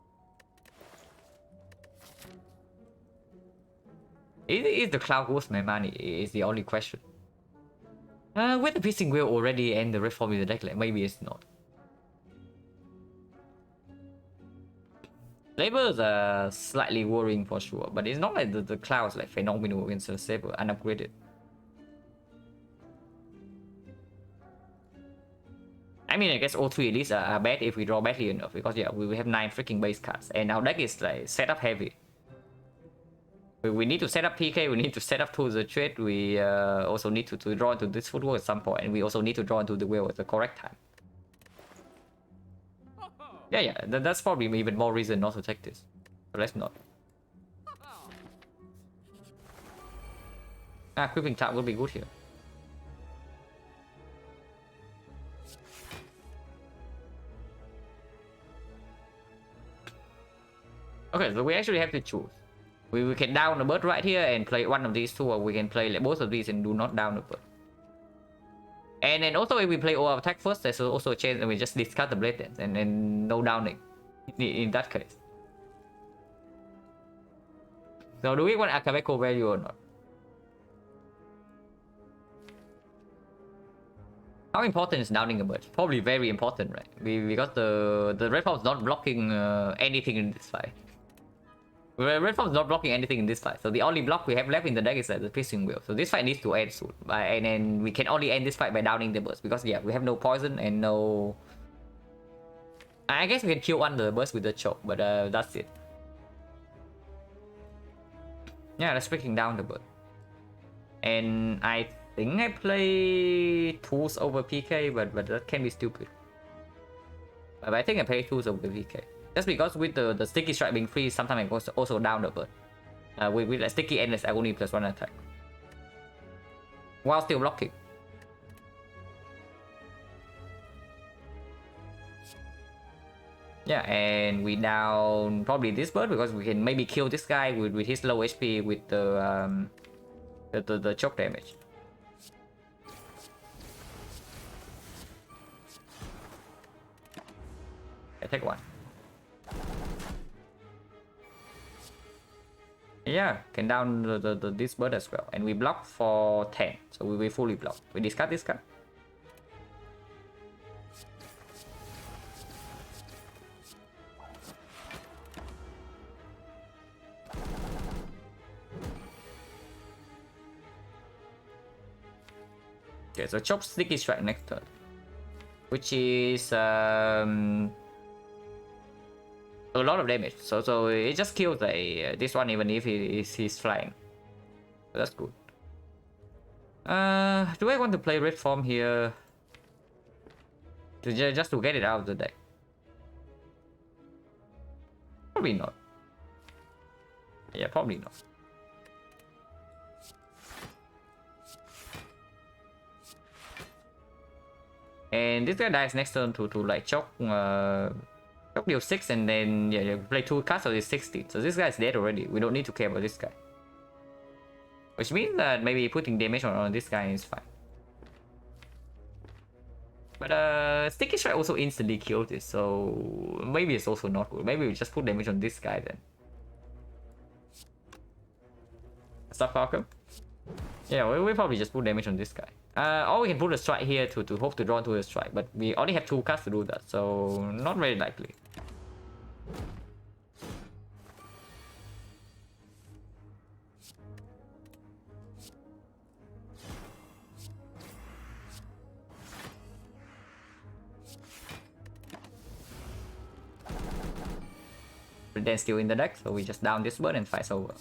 Is the cloud worth my money? Is the only question. With the piercing wheel already and the reform in the deck, like maybe it's not. Labels are slightly worrying for sure, but it's not like the clouds like phenomenal against the saber unupgraded. I mean, I guess all three elites are bad if we draw badly enough, because yeah, we have 9 freaking base cards, and our deck is like setup heavy. We need to set up PK, we need to set up tools of trade, we also need to draw into this footwork at some point, and we also need to draw into the wheel at the correct time. Yeah, that's probably even more reason not to take this. But let's not. Creeping tap will be good here. Okay, so we actually have to choose. We can down the bird right here and play one of these two, or we can play like both of these and do not down the bird. And then also if we play all attack first, there's also a chance that we just discard the blade dance and then no downing in that case. So do we want Akaveco value or not? How important is downing a bird? Probably very important, right? Because the red farm is not blocking anything in this fight. Red farm is not blocking anything in this fight, so the only block we have left in the deck is the piercing wheel. So this fight needs to end soon, and then we can only end this fight by downing the burst, because yeah, we have no poison and no. I guess we can kill one of the burst with the choke, but that's it. Yeah, let's freaking down the burst. And I think I play tools over PK, but that can be stupid. But I think I play tools over PK. Just because with the sticky strike being free, sometimes I also down the bird. With a sticky endless agony plus 1 attack. While still blocking. Yeah, and we down probably this bird because we can maybe kill this guy with his low HP with the choke damage. I take one. Yeah, can down this bird as well, and we block for 10, so we fully block. We discard this card. Okay, so chop sticky strike next turn, which is a lot of damage, so it just kills this one even if he's flying. So that's good. Do I want to play red form here just to get it out of the deck? Probably not. Yeah, probably not. And this guy dies next turn to like choke deal 6, and then yeah, you play 2 cards, so it's 16. So this guy's dead already. We don't need to care about this guy. Which means that maybe putting damage on this guy is fine. But sticky strike also instantly killed this, so maybe it's also not good. Maybe we just put damage on this guy then. Stop Falcon? Yeah, we probably just put damage on this guy. Or we can put a strike here to hope to draw to a strike, but we only have 2 cards to do that, so not very likely. But then still in the deck, so we just down this bird and fight's over.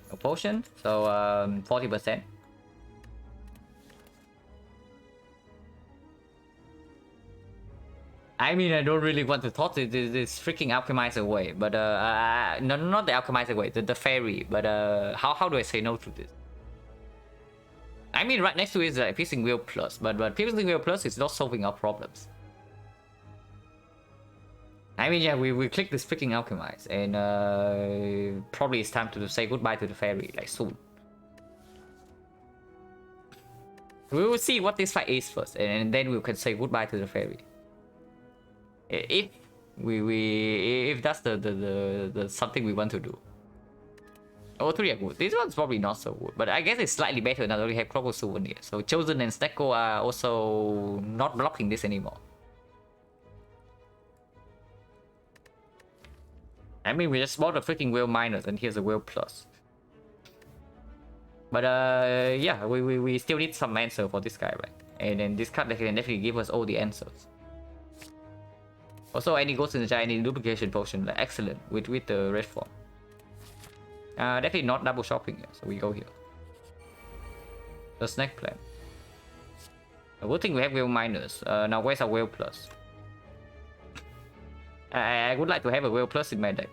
A potion, so 40%. I mean, I don't really want to toss this freaking alchemize away, but no, not the alchemize away, the fairy. But how do I say no to this? I mean, right next to it is piercing wheel plus, but piercing wheel plus is not solving our problems. I mean, yeah, we click this freaking alchemize, and probably it's time to say goodbye to the fairy, like soon. We will see what this fight is first, and then we can say goodbye to the fairy. If that's the something we want to do. All 3 are good. This one's probably not so good, but I guess it's slightly better now that we have Crocodile Souvenir. So Chosen and Snecko are also not blocking this anymore. I mean, we just bought a freaking whale minus, and here's a whale plus. But yeah, we still need some answer for this guy, right? And then this card can definitely give us all the answers. Also, any ghost in the giant, any duplication potion, like excellent with the red form. Definitely not double shopping here, so we go here. The snack plan. A good thing we have whale minus. Now where's our whale plus? I would like to have a whale plus in my deck.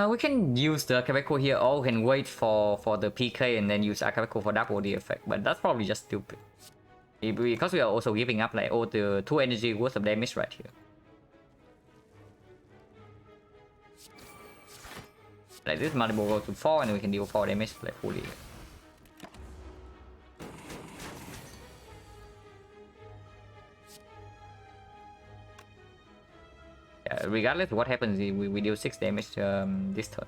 We can use the Akabeko here, or we can wait for the PK and then use Akabeko for double the effect, but that's probably just stupid. Because we are also giving up like all the 2 energy worth of damage right here. Like this multiple go to 4 and we can deal 4 damage like fully. Regardless of what happens, we deal 6 damage this turn.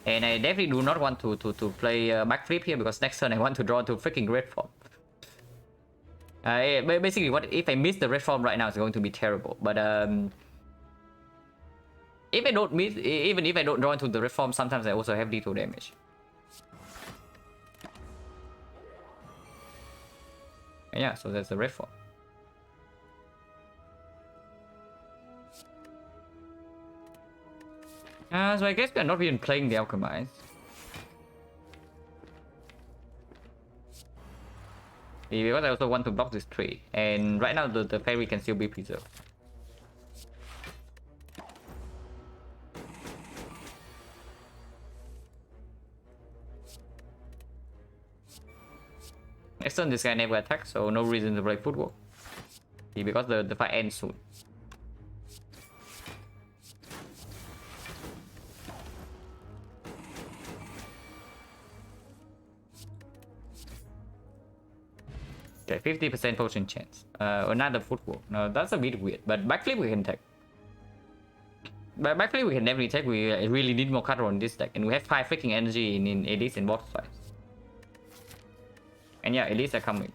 And I definitely do not want to play backflip here, because next turn I want to draw to freaking red form. Basically, what if I miss the red form right now? It's going to be terrible. But if I don't miss, even if I don't draw into the red form, sometimes I also have lethal damage. And yeah, so that's the red form. So I guess we are not even playing the Alchemize. Because I also want to block this tree. And right now the fairy can still be preserved. Next turn this guy never attacks, so no reason to play footwork. Because the fight ends soon. Okay, 50% potion chance. Another footwork. No, that's a bit weird. But backflip we can take. But backflip we can definitely take. We really need more cutter on this deck. And we have 5 freaking energy in elites and boss fights. And yeah, elites are coming.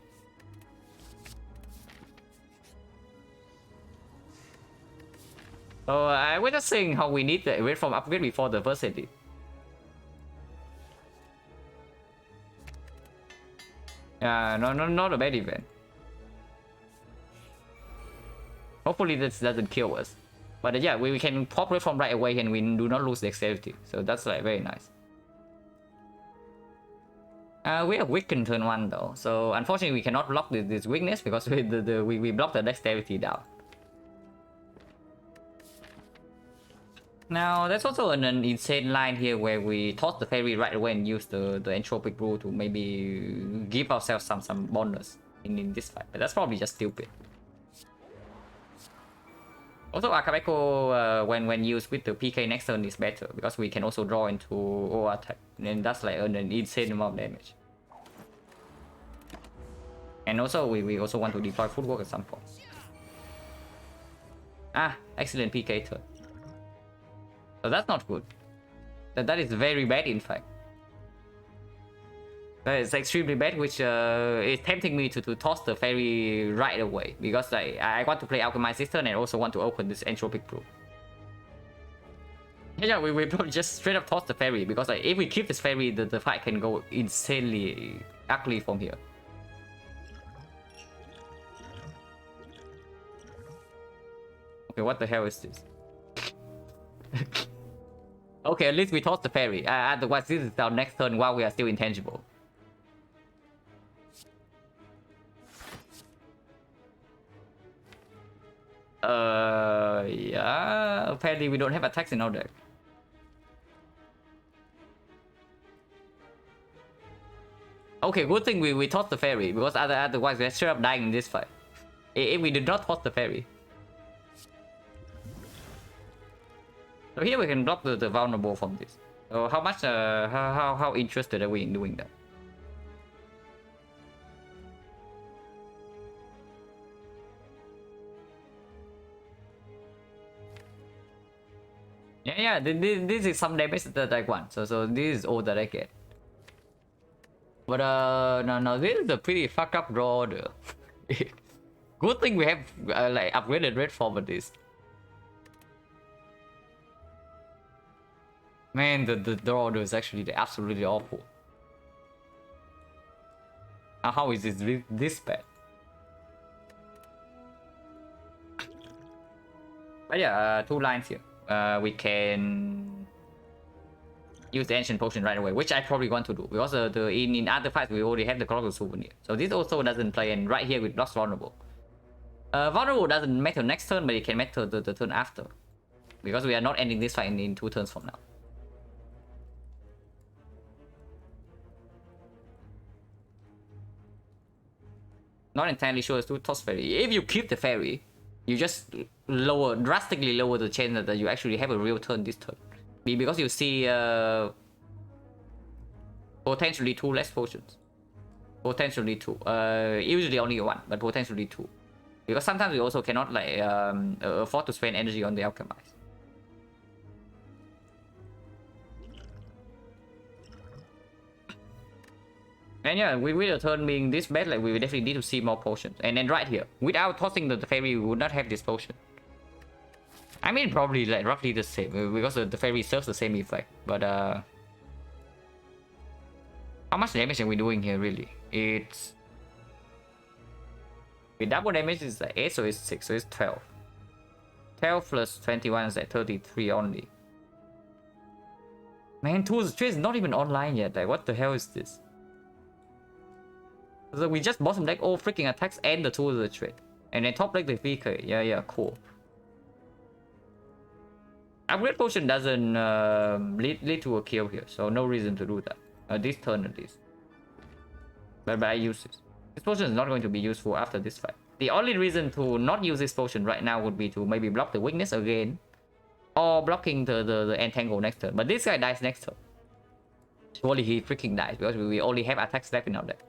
So I was just saying how we need the red form upgrade before the first elite. No, not a bad event. Hopefully this doesn't kill us. But yeah, we can pop red form right away and we do not lose dexterity. So that's like very nice. We are weak in turn 1 though. So unfortunately we cannot block this weakness because we blocked the dexterity down. Now, there's also an insane line here where we toss the fairy right away and use the entropic brew to maybe give ourselves some bonus in this fight. But that's probably just stupid. Also, Akabeko, when used with the PK next turn, is better because we can also draw into O attack. And that's like an insane amount of damage. And also, we also want to deploy footwork at some point. Excellent PK turn. So that's not good. That is very bad, in fact. That is extremely bad, which is tempting me to toss the fairy right away. Because I want to play Alchemize this turn and also want to open this Entropic Brew. Yeah, we probably just straight up toss the fairy. Because if we keep this fairy, the fight can go insanely ugly from here. Okay, what the hell is this? Okay, at least we tossed the fairy. Otherwise, this is our next turn while we are still intangible. Yeah. Apparently, we don't have attacks in our deck. Okay, good thing we tossed the fairy because otherwise we're straight up dying in this fight. If we did not toss the fairy. So here we can block the vulnerable from this. So how much how interested are we in doing that? Yeah, this is some damage that I want. So this is all that I get. But no, this is a pretty fucked up draw. Good thing we have like upgraded red forward this. Man, the draw is actually absolutely awful. How is this bad? But yeah, 2 lines here. We can use the ancient potion right away, which I probably want to do because in other fights we already have the colossal souvenir. So this also doesn't play, and right here with lost vulnerable. Vulnerable doesn't matter next turn, but it can matter the turn after, because we are not ending this fight in 2 turns from now. Not entirely sure as to toss fairy. If you keep the fairy, you just drastically lower the chance that you actually have a real turn this turn. Because you see potentially 2 less potions. Potentially 2. Usually only 1, but potentially 2. Because sometimes we also cannot like afford to spend energy on the alchemize. And yeah, with the turn being this bad, like we definitely need to see more potions. And then right here, without tossing the fairy, we would not have this potion. I mean, probably like roughly the same, because the fairy serves the same effect. But how much damage are we doing here really? It's with double damage is like 8, so it's 6, so it's 12. 12 plus 21 is like 33 only. Man, Tools Trade is not even online yet. Like, what the hell is this? So we just bottom deck all freaking attacks and the Tools of the Trade. And then top deck the VK. Yeah, cool. Upgrade potion doesn't lead to a kill here, so no reason to do that. This turn at least. But I use this. This potion is not going to be useful after this fight. The only reason to not use this potion right now would be to maybe block the weakness again, or blocking the entangle next turn. But this guy dies next turn. Surely he freaking dies because we only have attacks left in our deck.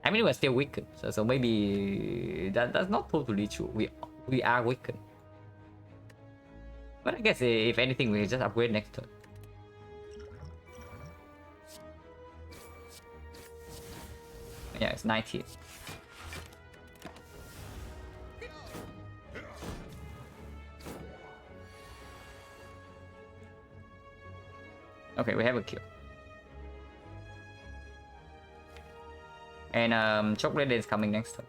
I mean, we're still weakened, so maybe that's not totally true. We are weakened. But I guess if anything, we just upgrade next turn. Yeah, it's 19. Okay, we have a kill. And choke blade dance coming next turn.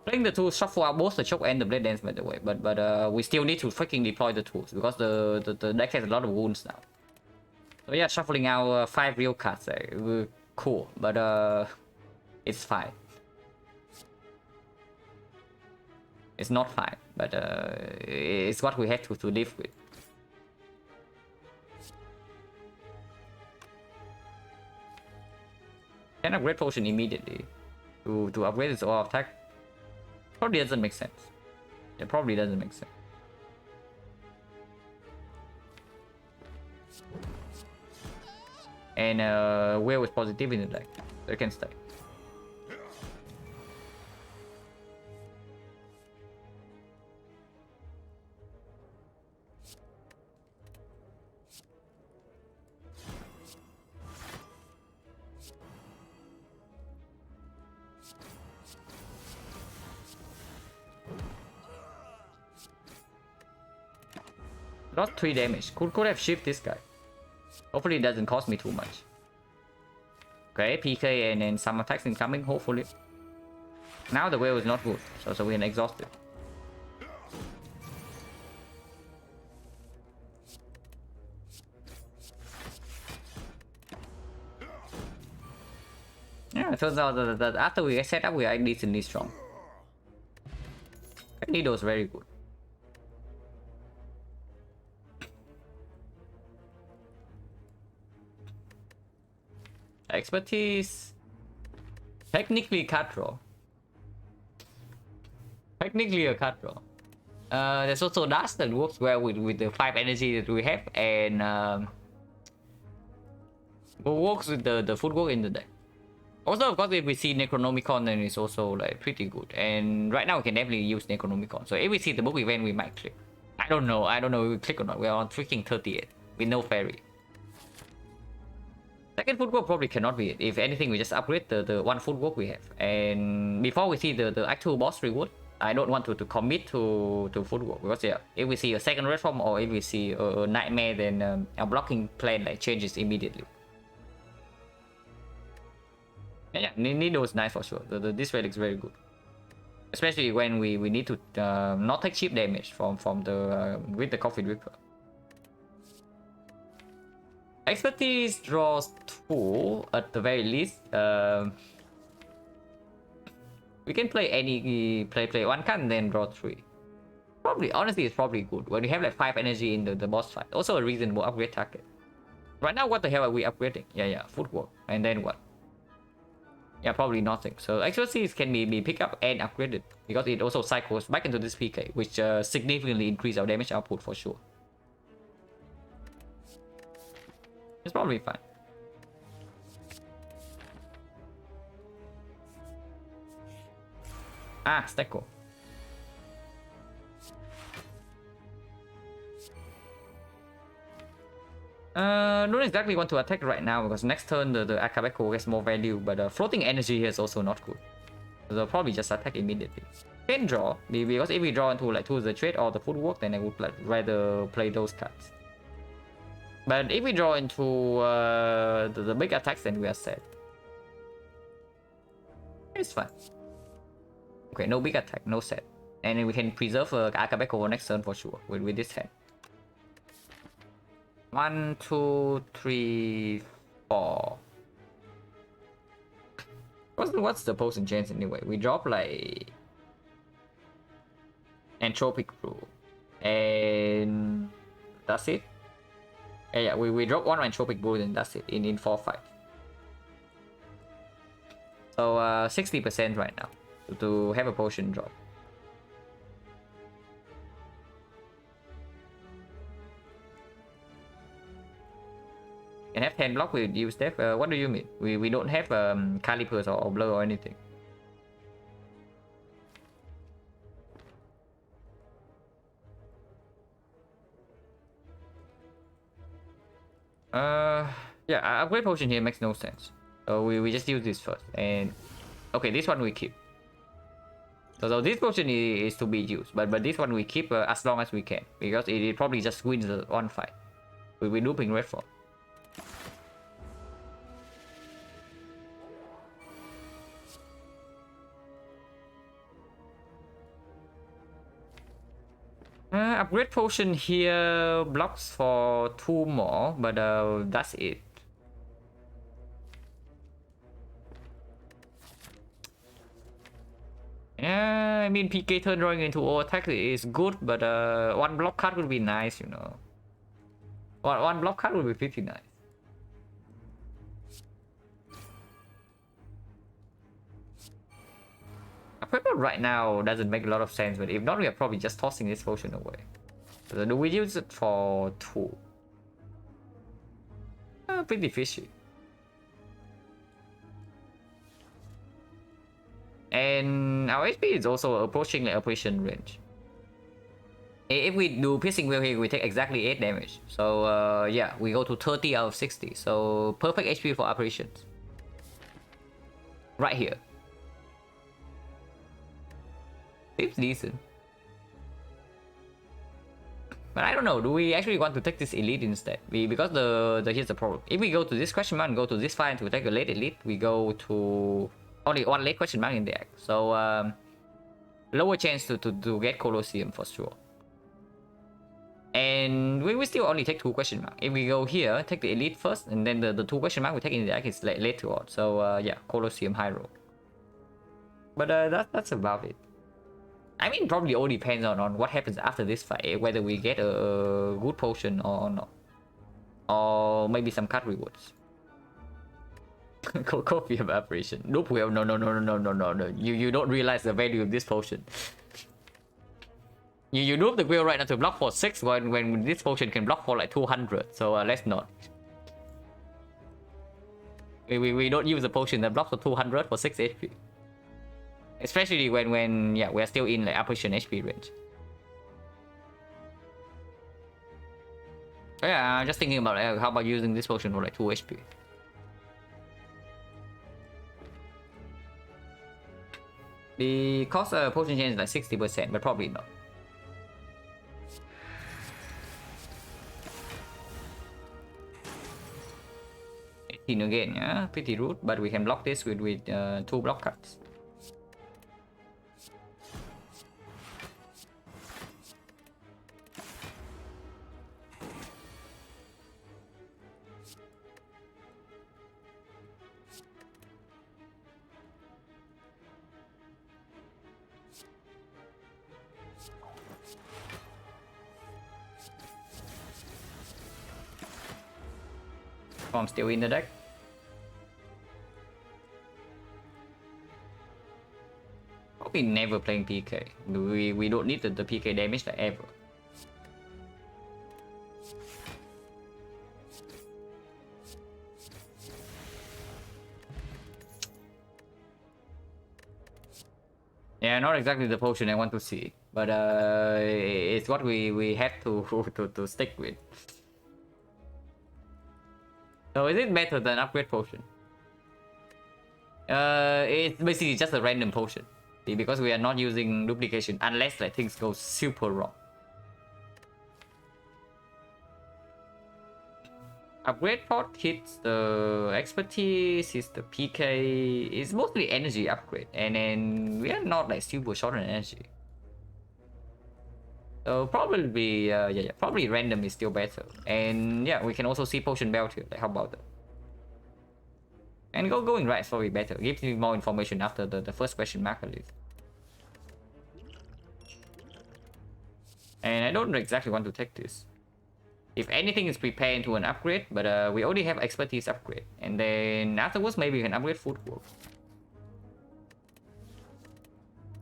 Playing the tools shuffle out both the choke and the blade dance, by the way. But we still need to freaking deploy the tools because the deck has a lot of wounds now. So yeah, shuffling out 5 real cards, cool, but it's fine. It's not fine, but it's what we have to live with. Can upgrade potion immediately to upgrade its all attack. Probably doesn't make sense. It probably doesn't make sense. And Will is positive in the deck, so it can stay. Not 3 damage. Could have shift this guy. Hopefully it doesn't cost me too much. Okay, PK and then some attacks incoming, hopefully. Now the whale is not good, so we can exhaust it. Yeah, it turns out that after we set up, we are decently strong. Magneto is very good. Expertise. Technically card draw. Technically a card draw. There's also dust that works well with the 5 energy that we have, and works with the footwork in the deck. Also, of course, if we see Necronomicon, then it's also like pretty good. And right now we can definitely use Necronomicon. So if we see the book event, we might click. I don't know. We click or not. We're on freaking 38 with no fairy. Second footwork probably cannot be it. If anything, we just upgrade the one footwork we have. And before we see the actual boss reward, I don't want to commit to footwork, because yeah, if we see a second red form or if we see a nightmare, then our blocking plan like changes immediately. Yeah, Nido is nice for sure. This relic is very good, especially when we need to not take cheap damage from the with the Coffee Ripper. Expertise draws 2 at the very least. We can play any play one card and then draw 3. Probably, honestly, it's probably good when you have like 5 energy in the boss fight. Also a reasonable upgrade target. Right now, what the hell are we upgrading? Yeah, footwork. And then what? Yeah, probably nothing. So expertise can be picked up and upgraded, because it also cycles back into this PK, which significantly increase our damage output for sure. It's probably fine. Stecco. Don't exactly want to attack right now, because next turn the Akabeko gets more value, but floating energy here is also not good. So they'll probably just attack immediately. Can draw, because if we draw into like the trade or the footwork, then I would rather play those cards. But if we draw into the big attacks, then we are set. It's fine. Okay, no big attack, no set. And then we can preserve Akabeko next turn for sure with this hand. 1, 2, 3, 4. What's the potion chance anyway? We drop like Entropic Brew, and that's it. Yeah, we drop 1 Entropic Brew and that's it in 4-5. So 60% right now to have a potion drop. Can have 10 block with use death. What do you mean? We don't have calipers or blur or anything. Yeah, upgrade potion here makes no sense. So we just use this first. And okay, this one we keep. So this potion is to be used, but this one we keep as long as we can, because it probably just wins the one fight. We'll be looping red form. Upgrade potion here blocks for 2 more, but that's it. Yeah, I mean PK turn drawing into all attack is good, but 1 block card would be nice, you know. One block card would be pretty nice. Purple right now doesn't make a lot of sense, but if not, we are probably just tossing this potion away. So do we use it for 2? Pretty fishy. And our HP is also approaching the operation range. If we do piercing wheel here, we take exactly 8 damage. So yeah, we go to 30 out of 60. So perfect HP for operations. Right here. Seems decent. But I don't know, do we actually want to take this elite instead? Because here's the problem. If we go to this question mark and go to this file to take a late elite, we go to only 1 late question mark in the act. So lower chance to get Colosseum for sure. And we still only take 2 question mark. If we go here, take the elite first, and then the 2 question mark we take in the act is late to odd. So yeah, Colosseum high roll. But that's about it. I mean, probably all depends on what happens after this fight, whether we get a good potion or not. Or maybe some card rewards. Coffee evaporation. Nope, well, no. You don't realize the value of this potion. You noob the wheel right now to block for 6 when this potion can block for like 200. So let's not. We don't use a potion that blocks for 200 for 6 HP. Especially when yeah, we are still in like operation HP range. So yeah, just thinking about how about using this potion for like 2 HP. The cost of potion change is like 60%, but probably not. Again, yeah, pretty rude, but we can block this with 2 block cards. I'm still in the deck. Probably never playing PK. We don't need the PK damage like ever. Yeah, not exactly the potion I want to see, but it's what we have to stick with. So is it better than upgrade potion? It's basically just a random potion, because we are not using duplication unless like things go super wrong. Upgrade pot hits the expertise, hits the PK. It's mostly energy upgrade, and then we are not like super short on energy. So probably probably random is still better. And yeah, we can also see potion belt here. Like how about that? And going right is probably better. Gives me more information after the first question mark at least. And I don't exactly want to take this. If anything is prepared into an upgrade, but we already have expertise upgrade. And then afterwards maybe we can upgrade footwork.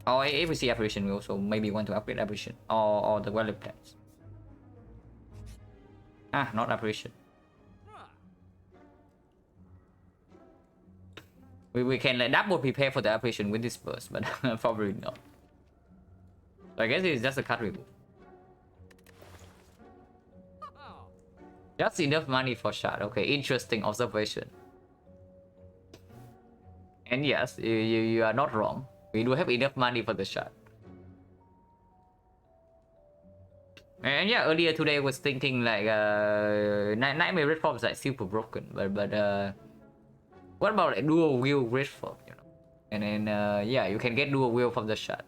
Or if we see apparition, we also maybe want to upgrade apparition or the weather plans. Ah, not apparition. We can like double prepare for the apparition with this burst, but probably not. So I guess it's just a card remove. Just enough money for shard. Okay, interesting observation. And yes, you are not wrong. We do have enough money for the shard. And yeah, earlier today I was thinking like Nightmare Red Form is like super broken, but what about like dual wheel Red Form, you know? And then yeah, you can get dual wheel from the shard.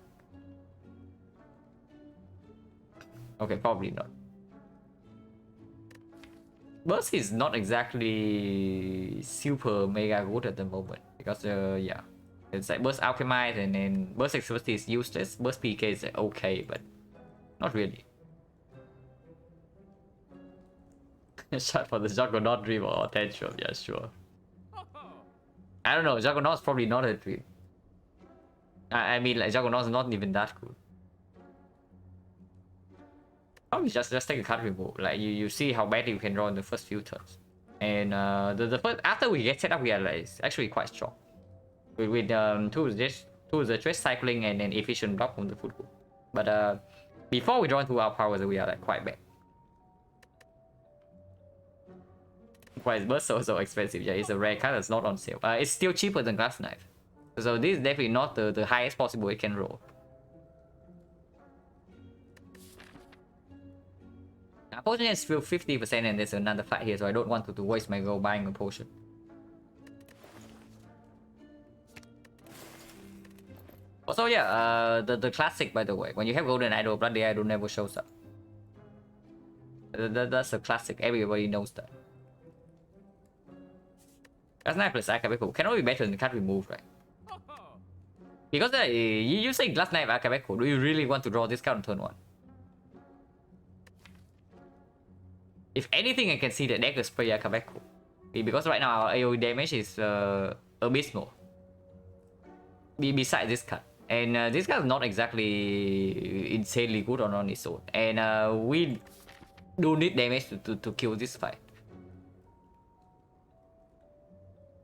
Okay, probably not. Burst is not exactly super mega good at the moment because yeah, it's like Burst Alchemize and then Burst Expertise is useless. Burst PK is like, okay, but not really. Shot for the Juggernaut dream or Tantrum, yeah, sure. I don't know, Juggernaut's probably not a dream. I mean, like, Juggernaut's not even that good. Probably just take a card remove. Like, you see how badly you can draw in the first few turns. And the first, after we get set up, we are like, actually quite strong. With two the stress cycling and an efficient block from the football. But before we draw into our powers, we are like quite bad. Why is burst so expensive? Yeah, it's a rare card that's not on sale. It's still cheaper than Glass Knife. So this is definitely not the highest possible it can roll. Potion is still 50% and there's another fight here, so I don't want to waste my gold buying a potion. Also, yeah, the classic, by the way, when you have Golden Idol, Bloody Idol never shows up. That's a classic, everybody knows that. Glass Knife plus Akabeku cannot be better than the card remove, right? Because you say Glass Knife Akabeku, do you really want to draw this card on turn 1? If anything, I can see the deck is spray Akabeku. Because right now our AoE damage is abysmal. Besides this card. And this card is not exactly insanely good on its own. And we do need damage to kill this fight.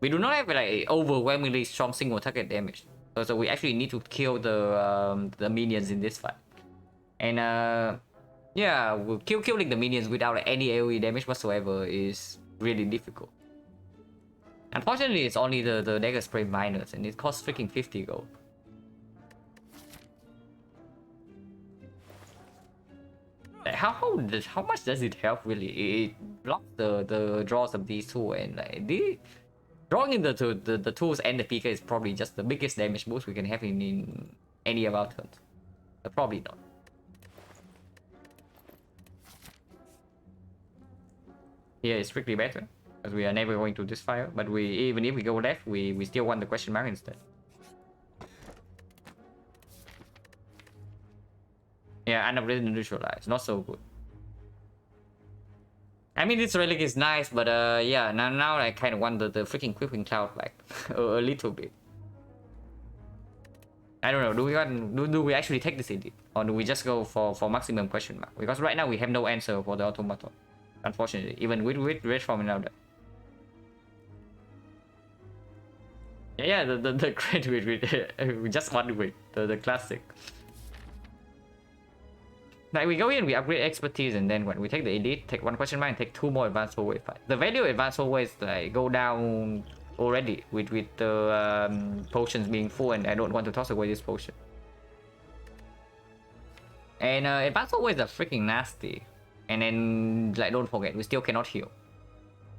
We do not have like overwhelmingly strong single target damage. So we actually need to kill the minions in this fight. And Yeah, killing the minions without any AoE damage whatsoever is really difficult. Unfortunately, it's only the dagger spray minors, and it costs freaking 50 gold. Like, how much does it help really? It blocks the draws of these two, and like drawing in the tools and the PK is probably just the biggest damage boost we can have in any of our turns. But probably not. Here is strictly better, because we are never going to this fire, but even if we go left, we still want the question mark instead. Yeah, unupgraded and neutralized, not so good. I mean, this relic is nice, but yeah, now I kind of want the freaking Quivering Cloud back a little bit. I don't know. Do we actually take this edit, or do we just go for maximum question mark? Because right now we have no answer for the automaton, unfortunately, even with red form now. Yeah, the great with just one with the classic. Like we go in, we upgrade expertise, and then when we take the elite, take one question mark, and take 2 more advanced hallway fight. The value of advanced hallways like go down already with the potions being full, and I don't want to toss away this potion. And advanced hallways are freaking nasty. And then like don't forget, we still cannot heal.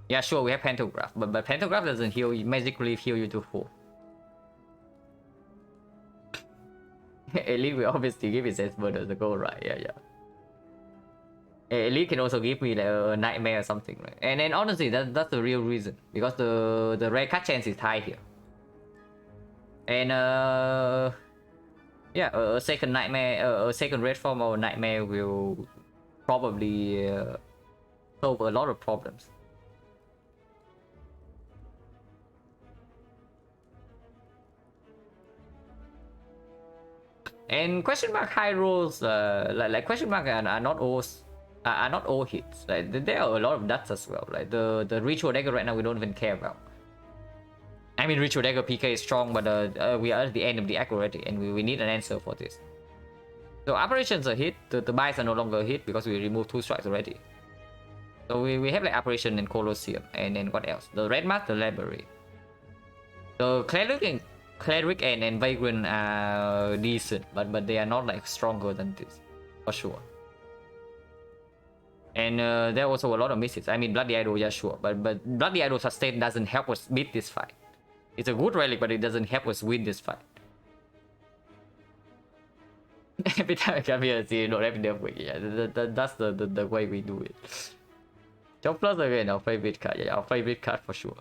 Yeah, sure, we have pantograph, but pantograph doesn't heal, magically heal you to full. Elite will obviously give his sense murder the goal, right? Yeah. Elite can also give me like a nightmare or something, right? And then honestly, that's the real reason, because the rare cut chance is high here. And yeah, a second nightmare, a second red form or nightmare will probably solve a lot of problems. And question mark high rolls, like question mark are not all hits. Like there are a lot of dots as well. Like the ritual dagger right now we don't even care about. I mean, ritual dagger PK is strong, but we are at the end of the act already, and we need an answer for this. So operations are hit. The buys are no longer a hit because we removed 2 strikes already. So we have like operation and Colosseum, and then what else? The red mask, the library. The cleric and vagrant are decent, but they are not like stronger than this, for sure. And there are also a lot of misses. I mean, Bloody Idol, yeah, sure, but Bloody Idol sustain doesn't help us beat this fight. It's a good relic, but it doesn't help us win this fight. Every time I come here, see, not every damn way. Yeah, that's the way we do it. Jump plus again, our favorite card. Yeah, our favorite card for sure.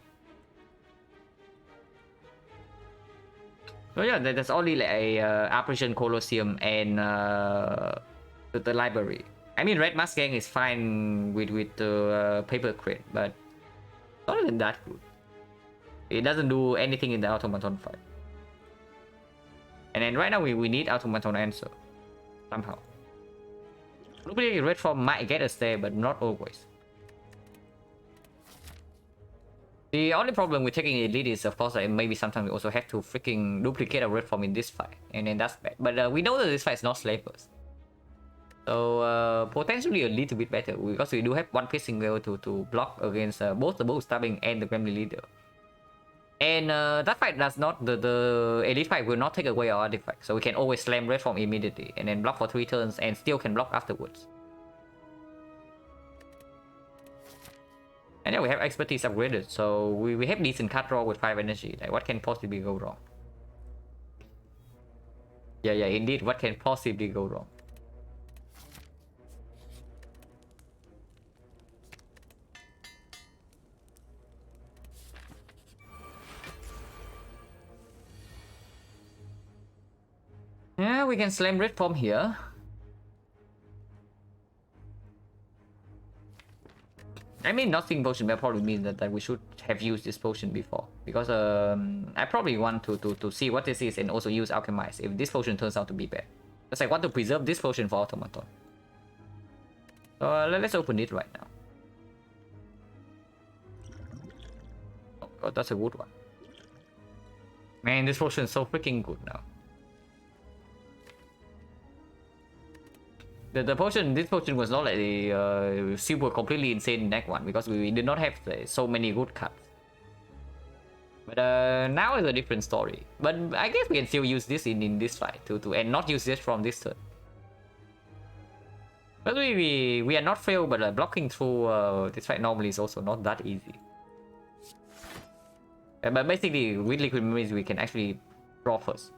So yeah, there's only like a Operation Colosseum and the library. I mean, Red Mask Gang is fine with the paper crate, but not even that good. It doesn't do anything in the automaton fight. And then right now we need automaton answer somehow. Probably red form might get us there, but not always. The only problem with taking elite is, of course, like maybe sometimes we also have to freaking duplicate a red form in this fight, and then that's bad. But we know that this fight is not slavers, so potentially a little bit better, because we do have one piercing well to block against both the bow stabbing and the gremlin leader. And that fight does not, the elite fight will not take away our artifact, so we can always slam red form immediately and then block for 3 turns and still can block afterwards. And yeah, we have expertise upgraded, so we have decent card draw with 5 energy. Like, what can possibly go wrong? Yeah, indeed, what can possibly go wrong? Yeah, we can slam red form here. I mean, nothing potion will probably mean that we should have used this potion before, because I probably want to see what this is and also use alchemize if this potion turns out to be bad, because I want to preserve this potion for automaton. So let's open it right now. Oh, that's a good one. Man, this potion is so freaking good now. The potion, this potion was not like the super completely insane deck one because we did not have so many good cards. But now is a different story. But I guess we can still use this in this fight to and not use this from this turn. But we are not failed, but blocking through this fight normally is also not that easy. But basically, with liquid memories, we can actually draw first.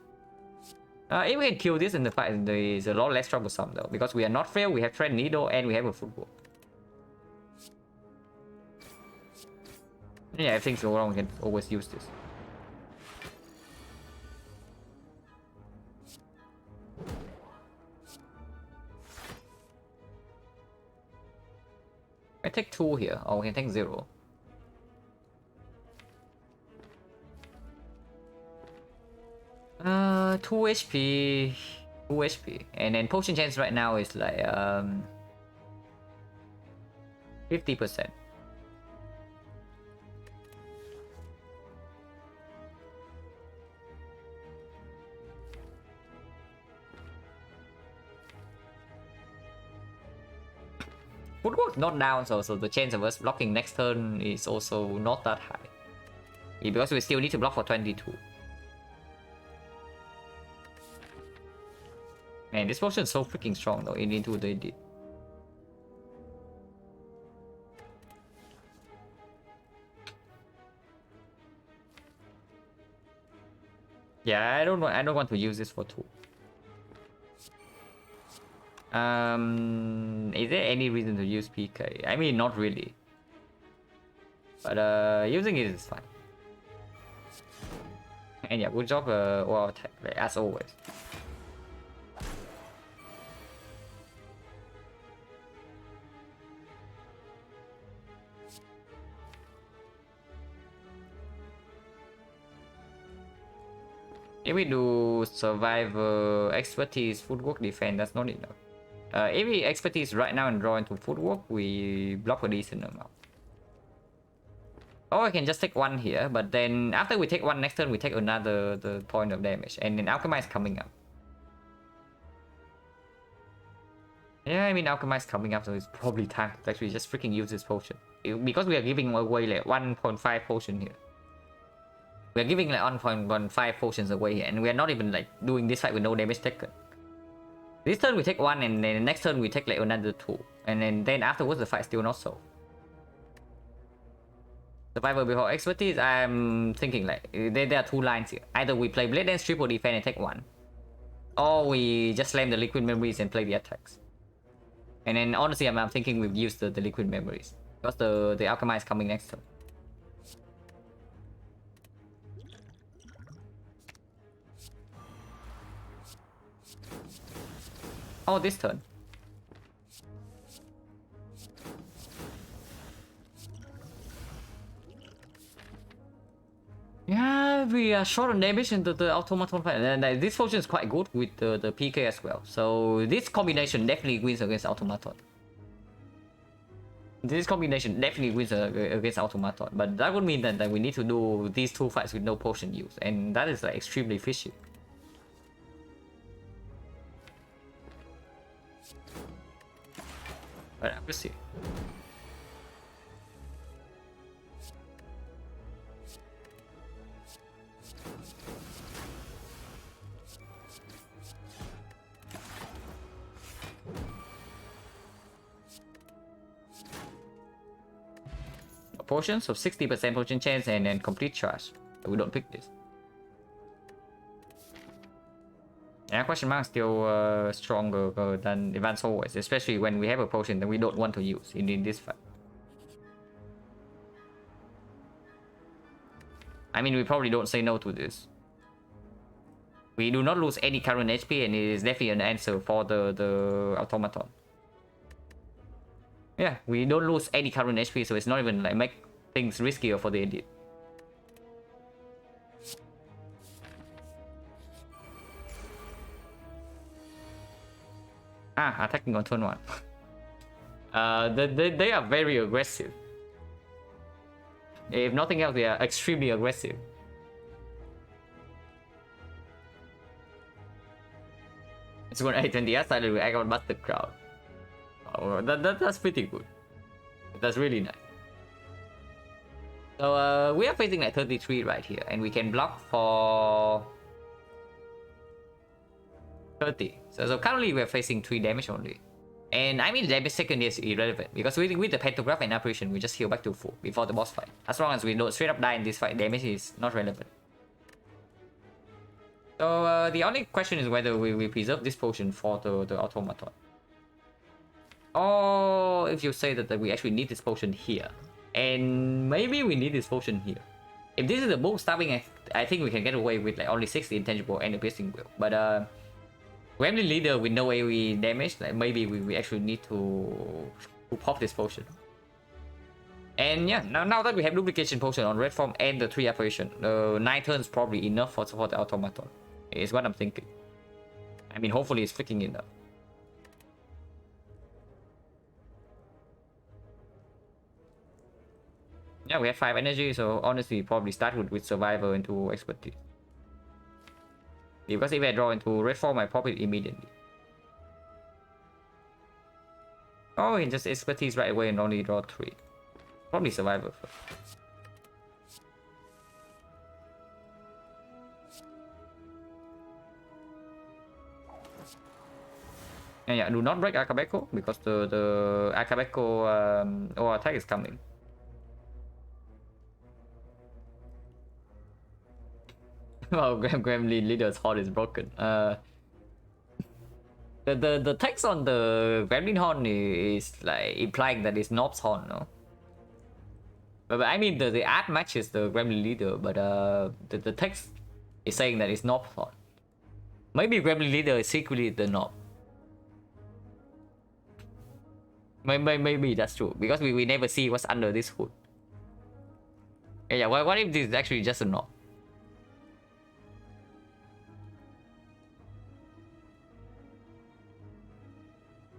If we can kill this in the fight, there is a lot less troublesome though, because we are not failed, we have Thread Needle, and we have a footwork. Yeah, if things go wrong, we can always use this. I take 2 here, or we can take 0. Uh, 2 HP, 2 HP, and then potion chance right now is like 50%. Footwork not down, so the chance of us blocking next turn is also not that high. Yeah, because we still need to block for 22. Man, this potion is so freaking strong though, into the edit. Yeah, I don't want to use this for 2. Is there any reason to use PK? I mean, not really. But using it is fine. And yeah, good job, or attack, as always. If we do survivor, expertise, footwork, defense, that's not enough. If we expertise right now and draw into footwork, we block a decent amount. Or I can just take 1 here, but then after we take 1 next turn, we take another point of damage, and then Alchemy is coming up. Yeah, I mean Alchemy is coming up, so it's probably time to actually just freaking use this potion. Because we are giving away like 1.5 potion here. We are giving like 1.5 potions away here, and we are not even like doing this fight with no damage taken. This turn we take 1, and then next turn we take like another 2, and then afterwards the fight still not solved. Survivor before expertise, I'm thinking like there are 2 lines here. Either we play Blade Dance, triple defense and take 1, or we just slam the liquid memories and play the attacks. And then honestly, I'm thinking we've used the liquid memories because the alchemy is coming next turn. Oh, this turn. Yeah, we are short on damage into the automaton fight, and this potion is quite good with the PK as well. So this combination definitely wins against automaton. This combination definitely wins against automaton, but that would mean that we need to do these 2 fights with no potion use, and that is like extremely fishy. But we'll see. Potions of 60% potion chance and then complete charge. We don't pick this. Yeah, question mark still stronger than advanced always, especially when we have a potion that we don't want to use in this fight. I mean, we probably don't say no to this. We do not lose any current HP, and it is definitely an answer for the automaton. Yeah, we don't lose any current HP, so it's not even like make things riskier for the edit. Attacking on turn 1. They are very aggressive. If nothing else, they are extremely aggressive. It's going A20H Silent Boss Swaps, Buster Crowd. Oh, that's pretty good. That's really nice. So we are facing like 33 right here, and we can block for 30. So currently we're facing 3 damage only. And I mean damage second is irrelevant, because with the pantograph and apparition, we just heal back to full before the boss fight. As long as we don't straight up die in this fight, damage is not relevant. So the only question is whether we preserve this potion for the automaton. Or if you say that we actually need this potion here. And maybe we need this potion here. If this is the book stabbing, I think we can get away with like only 60 intangible and a piercing will. But Gremlin Leader with no AoE damage, like maybe we actually need to pop this potion. And yeah, now that we have duplication potion on red form and the 3 apparition, 9 turns probably enough for the automaton. Is what I'm thinking. I mean, hopefully it's freaking enough. Yeah, we have 5 energy, so honestly probably start with survivor into expertise. Because if I draw into red form, I pop it immediately. Oh, he just expertise right away and only draw 3. Probably survivor first. And yeah, do not break Akabeko because the Akabeko or attack is coming. Oh, Gremlin Leader's heart is broken. The text on the Gremlin horn is like implying that it's Nob's horn, no? But I mean the art matches the Gremlin Leader, but the text is saying that it's Nob's horn. Maybe Gremlin Leader is secretly the Nob. Maybe that's true, because we never see what's under this hood. Yeah, what if this is actually just a Nob?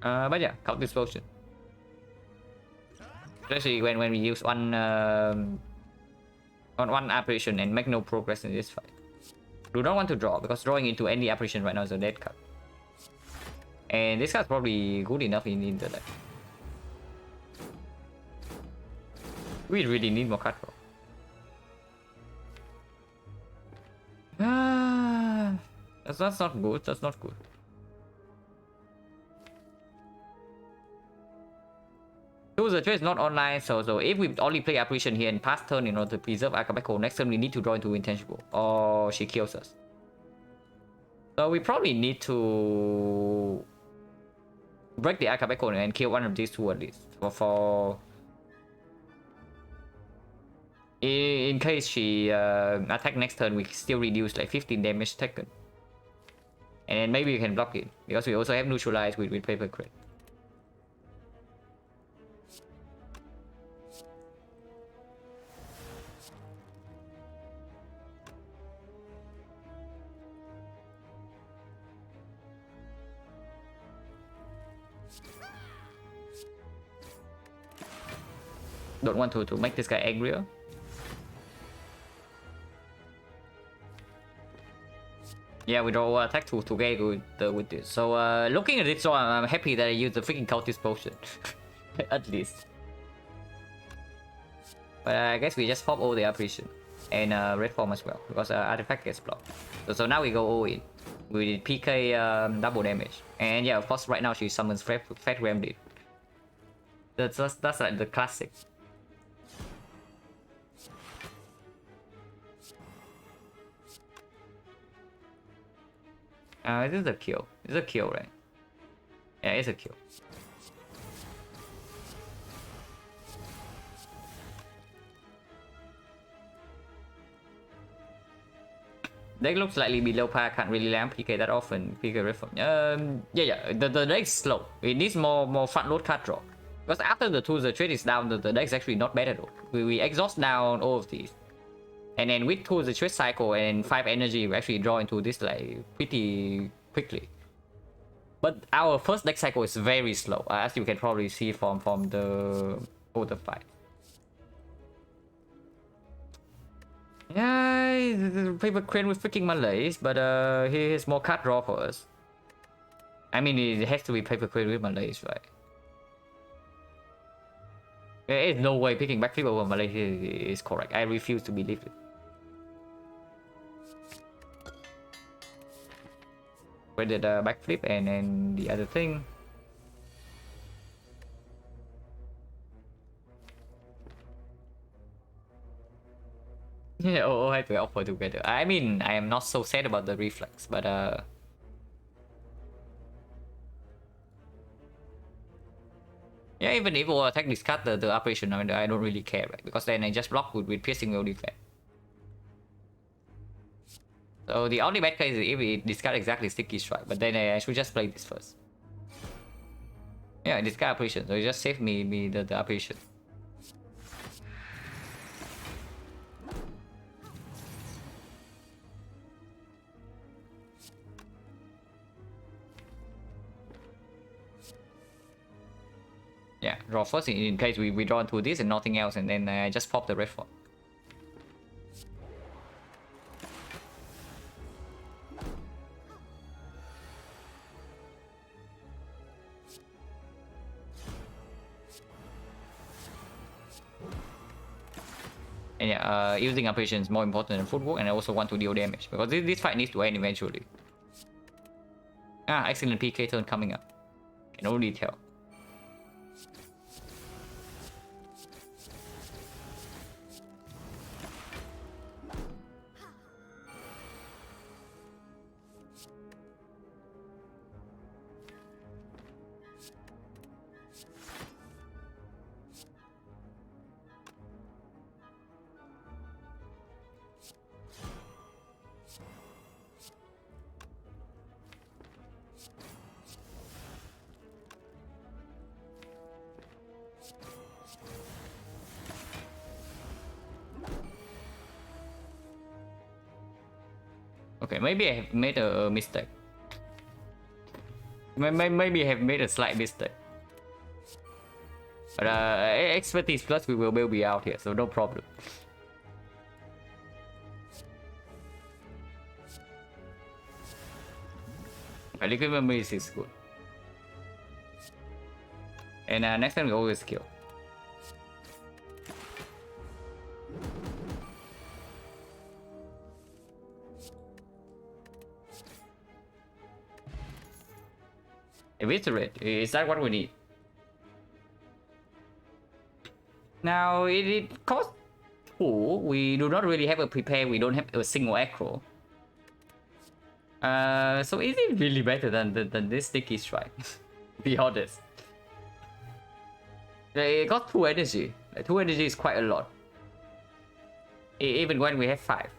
But yeah, count this potion. Especially when we use one apparition and make no progress in this fight. Do not want to draw, because drawing into any apparition right now is a dead card. And this card's probably good enough in the deck. We really need more card draw. That's not good. That's not good. So the trade is not online, so if we only play apparition here and pass turn in order to preserve Akabeko, next turn we need to draw into intangible, or she kills us. So we probably need to break the Akabeko and kill one of these 2 at least. For in case she attack next turn, we still reduce like 15 damage taken. And maybe we can block it, because we also have neutralize with paper crate. Don't want to make this guy angrier. Yeah, we draw attack to get with this. So looking at it, so I'm happy that I used the freaking cultist potion. At least. But I guess we just pop all the apparition. And red form as well, because artifact gets blocked. So now we go all in. We PK double damage. And yeah, of course right now she summons Fat Remedy. That's like the classic. This is a kill. It's a kill, right? Yeah, it's a kill. Deck looks slightly below par, can't really land PK that often. PK reform. Yeah. The deck's slow. It needs more front load card draw. Because after the tools, the trade is down, the deck's actually not bad at all. We exhaust down all of these. And then with tools, the trade cycle and 5 energy, we actually draw into this like pretty quickly. But our first deck cycle is very slow, as you can probably see from the older fight. Yeah, paper crane with freaking Malays, but he has more card draw for us. I mean, it has to be paper crane with Malays, right? There is no way picking backflip over Malaysia is correct. I refuse to believe it. Where did the backflip and then the other thing? Yeah, oh, I have to offer together. I mean, I am not so sad about the reflex, but yeah, even if I attack discard the operation, I mean, I don't really care, right? Because then I just block with piercing will defend. So the only bad case is if it discard exactly sticky strike, but then I should just play this first. Yeah, discard operation, so it just save me the operation. Yeah, draw first in case we draw into this and nothing else, and then I just pop the red fort. And yeah, using operation is more important than footwork, and I also want to deal damage because this fight needs to end eventually. Ah, excellent PK turn coming up. Can only tell. Okay, maybe I have made a mistake. Maybe I have made a slight mistake. But expertise plus we will be out here, so no problem. Liquid memory is good. And next time we always kill. Eviscerate, is that what we need? Now it costs 2. We do not really have a prepare, we don't have a single acro. So is it really better than this sticky strike? Be honest. It got 2 energy. Like 2 energy is quite a lot. Even when we have 5.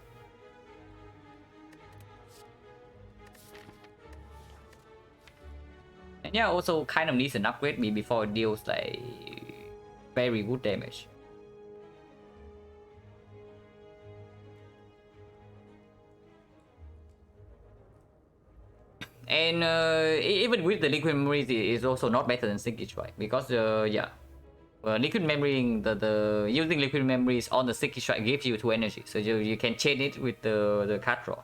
And yeah, also kind of needs an upgrade me before it deals like very good damage. And even with the liquid memory, it is also not better than sticky strike because yeah, liquid memory, the using liquid memories on the sticky strike gives you 2 energy, so you can chain it with the card draw.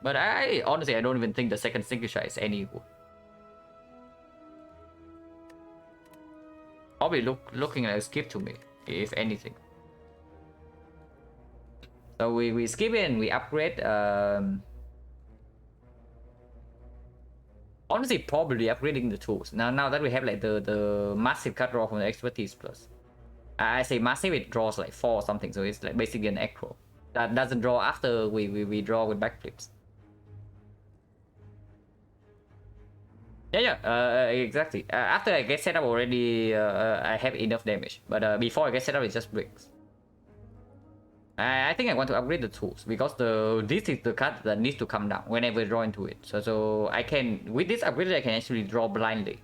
But I honestly I don't even think the second sticky strike is any good. Probably looking like a skip to me, if anything. So we skip it and we upgrade. Honestly, probably upgrading the tools. Now that we have like the massive cut draw from the expertise plus. I say massive, it draws like 4 or something, so it's like basically an acro. That doesn't draw after we draw with backflips. Yeah, exactly. After I get set up already, I have enough damage. But before I get set up, it just breaks. I think I want to upgrade the tools because this is the card that needs to come down whenever I draw into it. So I can, with this upgrade, I can actually draw blindly.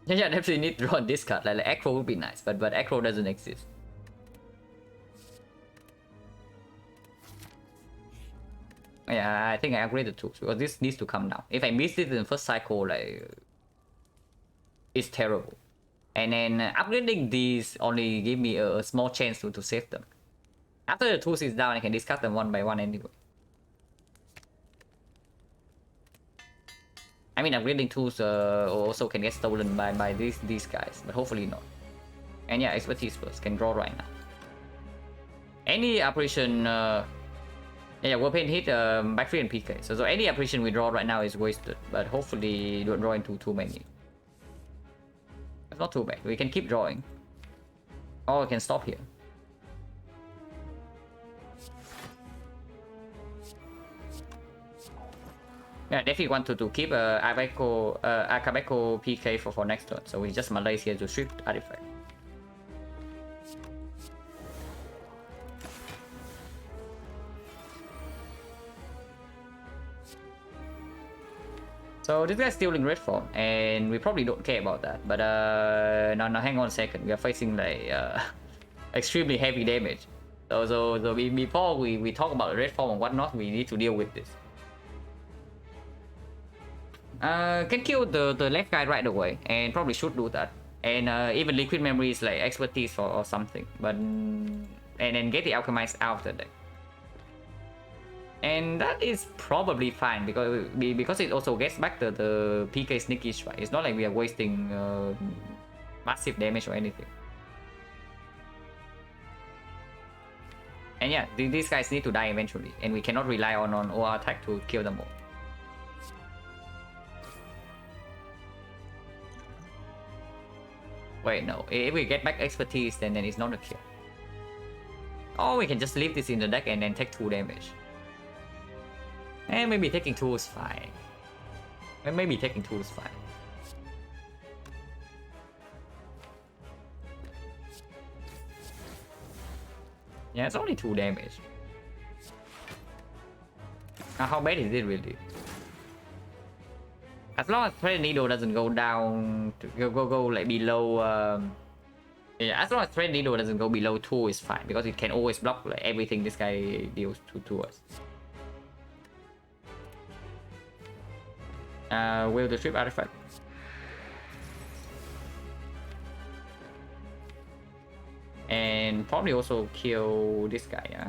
Yeah, definitely need to draw this card. Like acro would be nice, but acro doesn't exist. Yeah, I think I upgrade the tools because this needs to come down. If I miss it in the first cycle, like it's terrible. And then upgrading these only give me a small chance to save them. After the tools is down, I can discard them one by one anyway. I mean, upgrading tools also can get stolen by these guys, but hopefully not. And yeah, expertise first, can draw right now. Any operation, yeah, weapon hit, back 3 and PK. So any operation we draw right now is wasted, but hopefully don't draw into too many. It's not too bad, we can keep drawing. Or we can stop here. Yeah, definitely want to keep Akabeko PK for next turn. So we just Malays here to strip artifact. So this guy's stealing red form, and we probably don't care about that. But now hang on a second. We are facing like extremely heavy damage. So before we talk about red form and whatnot, we need to deal with this. Can kill the left guy right away, and probably should do that. And even liquid memory is like expertise or something. But and then get the alchemist out of the deck. And that is probably fine because it also gets back the PK sneakish, right? It's not like we are wasting massive damage or anything. And yeah, these guys need to die eventually, and we cannot rely on OR attack to kill them all. Wait, no. If we get back expertise, then it's not a kill. Or we can just leave this in the deck and then take 2 damage. And maybe taking 2 is fine. And maybe taking 2 is fine. Yeah, it's only 2 damage. Now, how bad is it really? As long as Thread Needle doesn't go down, go like below. Yeah, as long as Thread Needle doesn't go below 2 is fine, because it can always block like everything this guy deals to us. Will the strip artifact? And probably also kill this guy, yeah?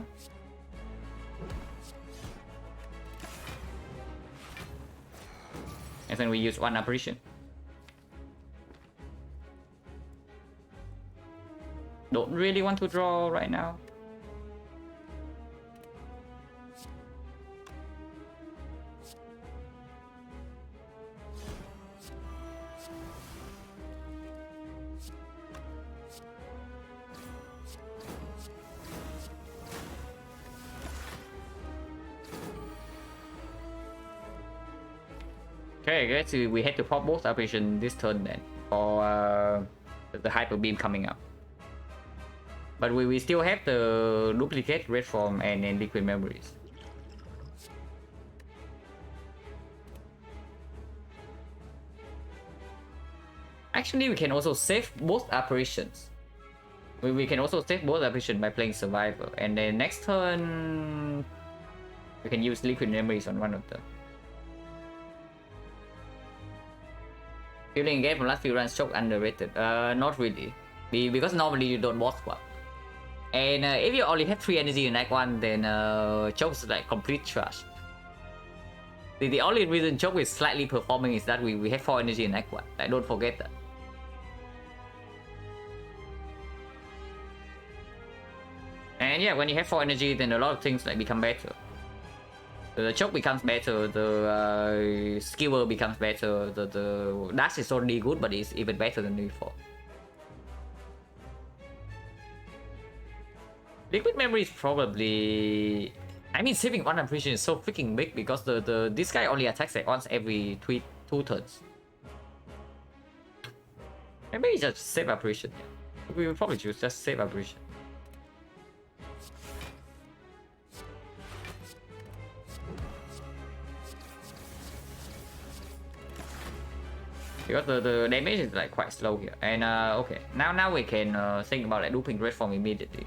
And then we use 1 apparition. Don't really want to draw right now. Okay, I guess we had to pop both operation this turn then, for the hyper beam coming up. But we still have the duplicate red form and liquid memories. Actually, we can also save both operations. We can also save both operations by playing survivor, and then next turn we can use liquid memories on one of them. Feeling again from last few runs, choke underrated. Not really, because normally you don't boss swap. And if you only have 3 energy in Act 1, then choke's like complete trash. The only reason choke is slightly performing is that we have 4 energy in Act 1. Like, don't forget that. And yeah, when you have 4 energy, then a lot of things like become better. The choke becomes better, the skewer becomes better, the dash is already good, but it's even better than before. Liquid memory is probably... I mean, saving 1 apparition is so freaking big because this guy only attacks like once every 2 turns. Maybe just save apparition. We will probably choose just save apparition. Because the damage is like quite slow here. And okay, now we can think about like looping red form immediately.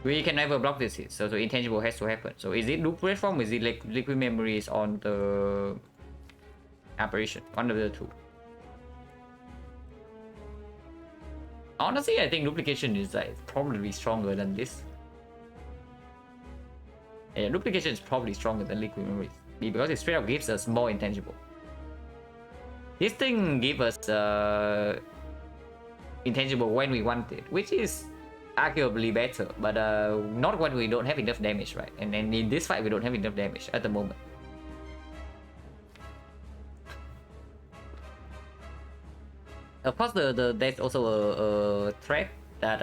We can never block this hit, so the intangible has to happen. So is it loop red form or is it like liquid memories on the apparition? One of the 2. Honestly, I think duplication is like probably stronger than this. Yeah, duplication is probably stronger than liquid memories. because it straight up gives us more intangible. This thing gives us intangible when we want it, which is arguably better, but not when we don't have enough damage, right? And in this fight we don't have enough damage at the moment. Of course, there's also a threat that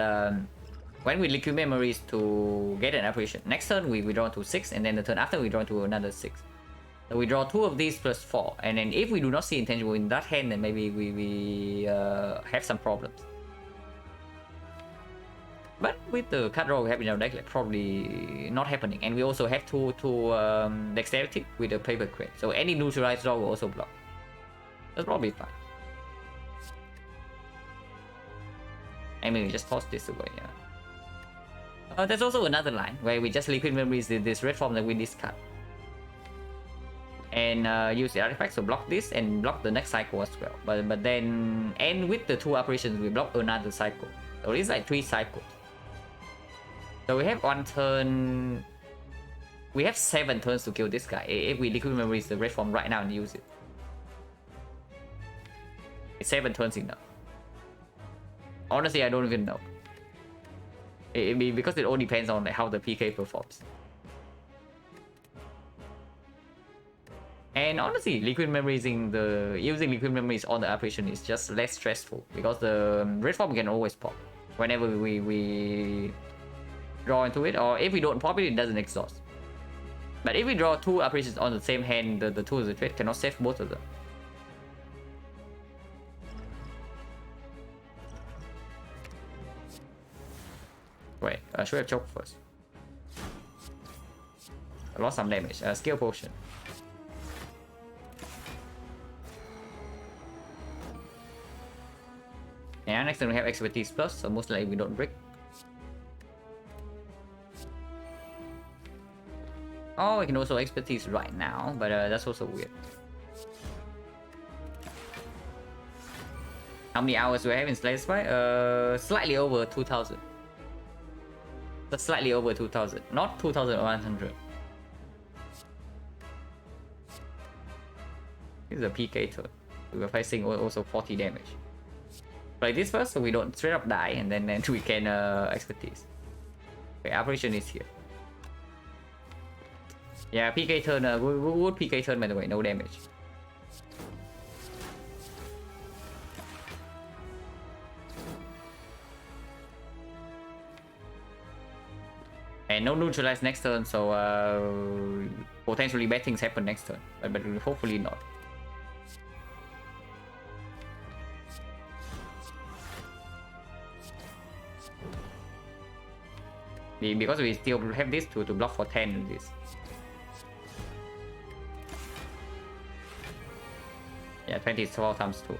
when we liquid memories to get an apparition, next turn we draw to 6, and then the turn after we draw to another 6. So we draw 2 of these plus 4, and then if we do not see intangible in that hand, then maybe we have some problems. But with the card draw we have in our deck, like, probably not happening. And we also have two dexterity with the paper crane, so any neutralized draw will also block. That's probably fine. I mean, we just toss this away, yeah. There's also another line where we just liquid memories this red form that we discard. And use the artifact to block this and block the next cycle as well. But then, and with the 2 apparitions, we block another cycle. So it's like 3 cycles. So we have 1 turn. We have 7 turns to kill this guy if we liquid memories the red form right now and use it. It's 7 turns enough. Honestly, I don't even know. Because it all depends on, like, how the PK performs. And honestly, liquid memories using liquid memories on the apparition is just less stressful, because the red form can always pop whenever we draw into it, or if we don't pop it, it doesn't exhaust. But if we draw 2 apparitions on the same hand, the tools of trade cannot save both of them. Wait, should we have choke first? I lost some damage. Skill potion. And next time we have expertise plus, so most likely we don't break. Oh, we can also expertise right now, but that's also weird. How many hours do I have in Slay Spy? Slightly over 2,000. That's slightly over 2,000, not 2,100. This is a PK turn. We were facing also 40 damage. Play this first so we don't straight up die, and then we can expertise. Okay, apparition is here. Yeah, PK turn, good PK turn by the way, no damage. And no neutralize next turn, so potentially bad things happen next turn, but hopefully not. Because we still have this to block for 10 in this. Yeah, 20 is 12 times 2.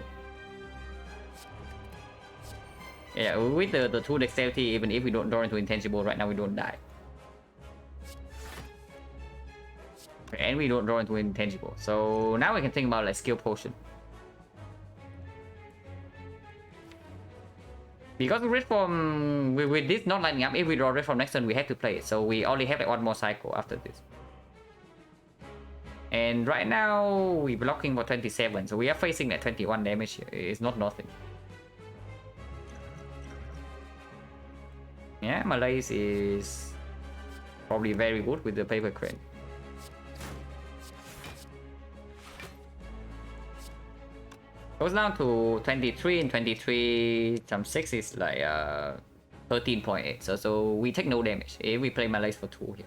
Yeah, with the 2 dexterity, even if we don't draw into intangible right now, we don't die. And we don't draw into intangible. So now we can think about, like, skill potion. Because red form, with this not lining up, if we draw red form next turn, we have to play it. So we only have, like, 1 more cycle after this. And right now, we're blocking for 27. So we are facing that 21 damage here. It's not nothing. Yeah, Malaise is probably very good with the paper crane. Goes down to 23, and 23 times 6 is like 13.8. So we take no damage if we play Malaise for 2 here.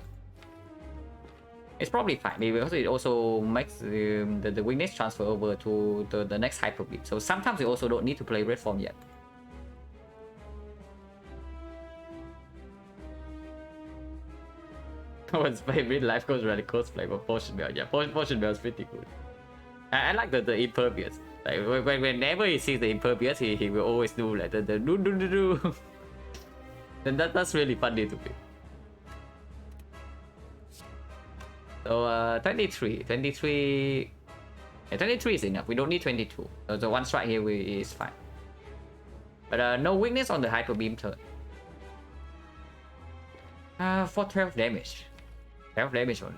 It's probably fine because it also makes the weakness transfer over to the next hyper beat. So sometimes we also don't need to play red form yet. One's favorite life goes really cosplay, but Potion Bell, yeah, Potion Bell is pretty good. I like the impervious. Like whenever he sees the impervious, he will always do like the do. Then that's really funny to me. So 23 is enough. We don't need 22. So the 1 strike here is fine. But no weakness on the hyper beam turn. For 12 damage. 12 damage only.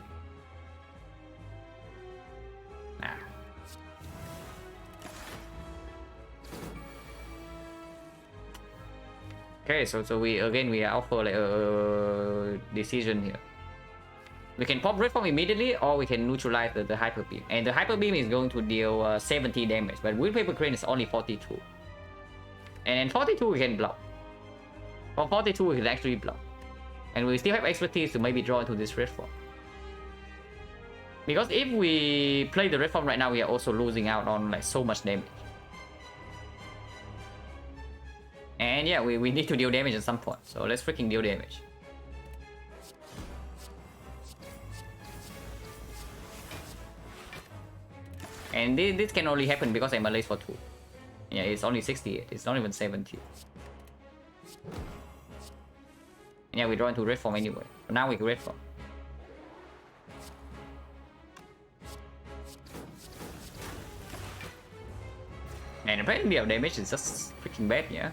Okay, so we are out for like a decision here. We can pop red form immediately, or we can neutralize the hyper beam, and the hyper beam is going to deal 70 damage, but with paper crane is only 42, and 42 we can block. For 42 we can actually block, and we still have expertise to maybe draw into this red form. Because if we play the red form right now, we are also losing out on like so much damage. And yeah, we need to deal damage at some point, so let's freaking deal damage. And this can only happen because I'm late for 2. Yeah, it's only 68, it's not even 70. Yeah, we draw into red form anyway. But now we can red form. And apparently our damage is just freaking bad, yeah.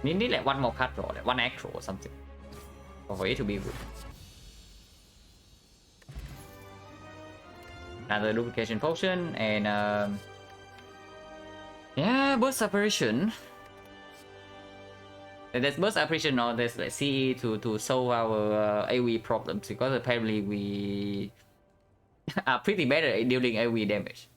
We need like one more card draw, like one act draw or something, for it to be good. Another duplication potion, and yeah, burst apparition. There's burst apparition, or there's like CE to solve our AoE problems, because apparently we are pretty bad at dealing AoE damage.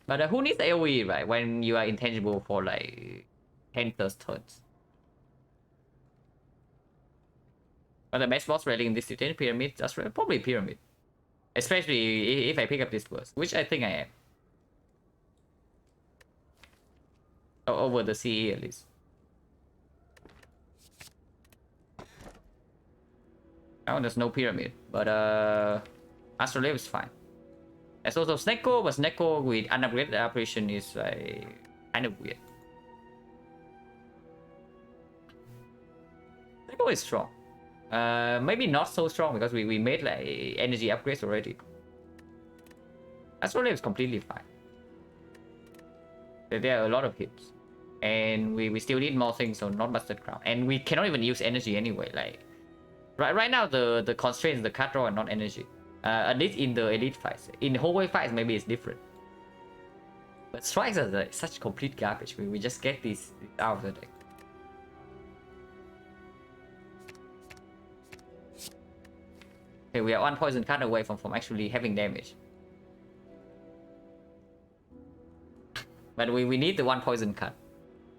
But who needs AoE, right, when you are intangible for like 10 plus turns? But the best boss rally in this Titan pyramid, that's probably pyramid. Especially if I pick up this burst, which I think I am. Over the CE at least. Oh, there's no pyramid, but Astrolabe is fine. There's also Snecko, but Snecko with unupgraded apparition is kind of weird. Snecko is strong. Maybe not so strong because we made like energy upgrades already. Astrolabe is completely fine. There are a lot of hits, and we still need more things, so not busted crown, and we cannot even use energy anyway. Like right now, the constraints, the card draw, are not energy. At least in the elite fights. In hallway fights, maybe it's different. But strikes are like such complete garbage. We just get these out of the deck. Okay, we are one poison card away from actually having damage. But we need the one poison card.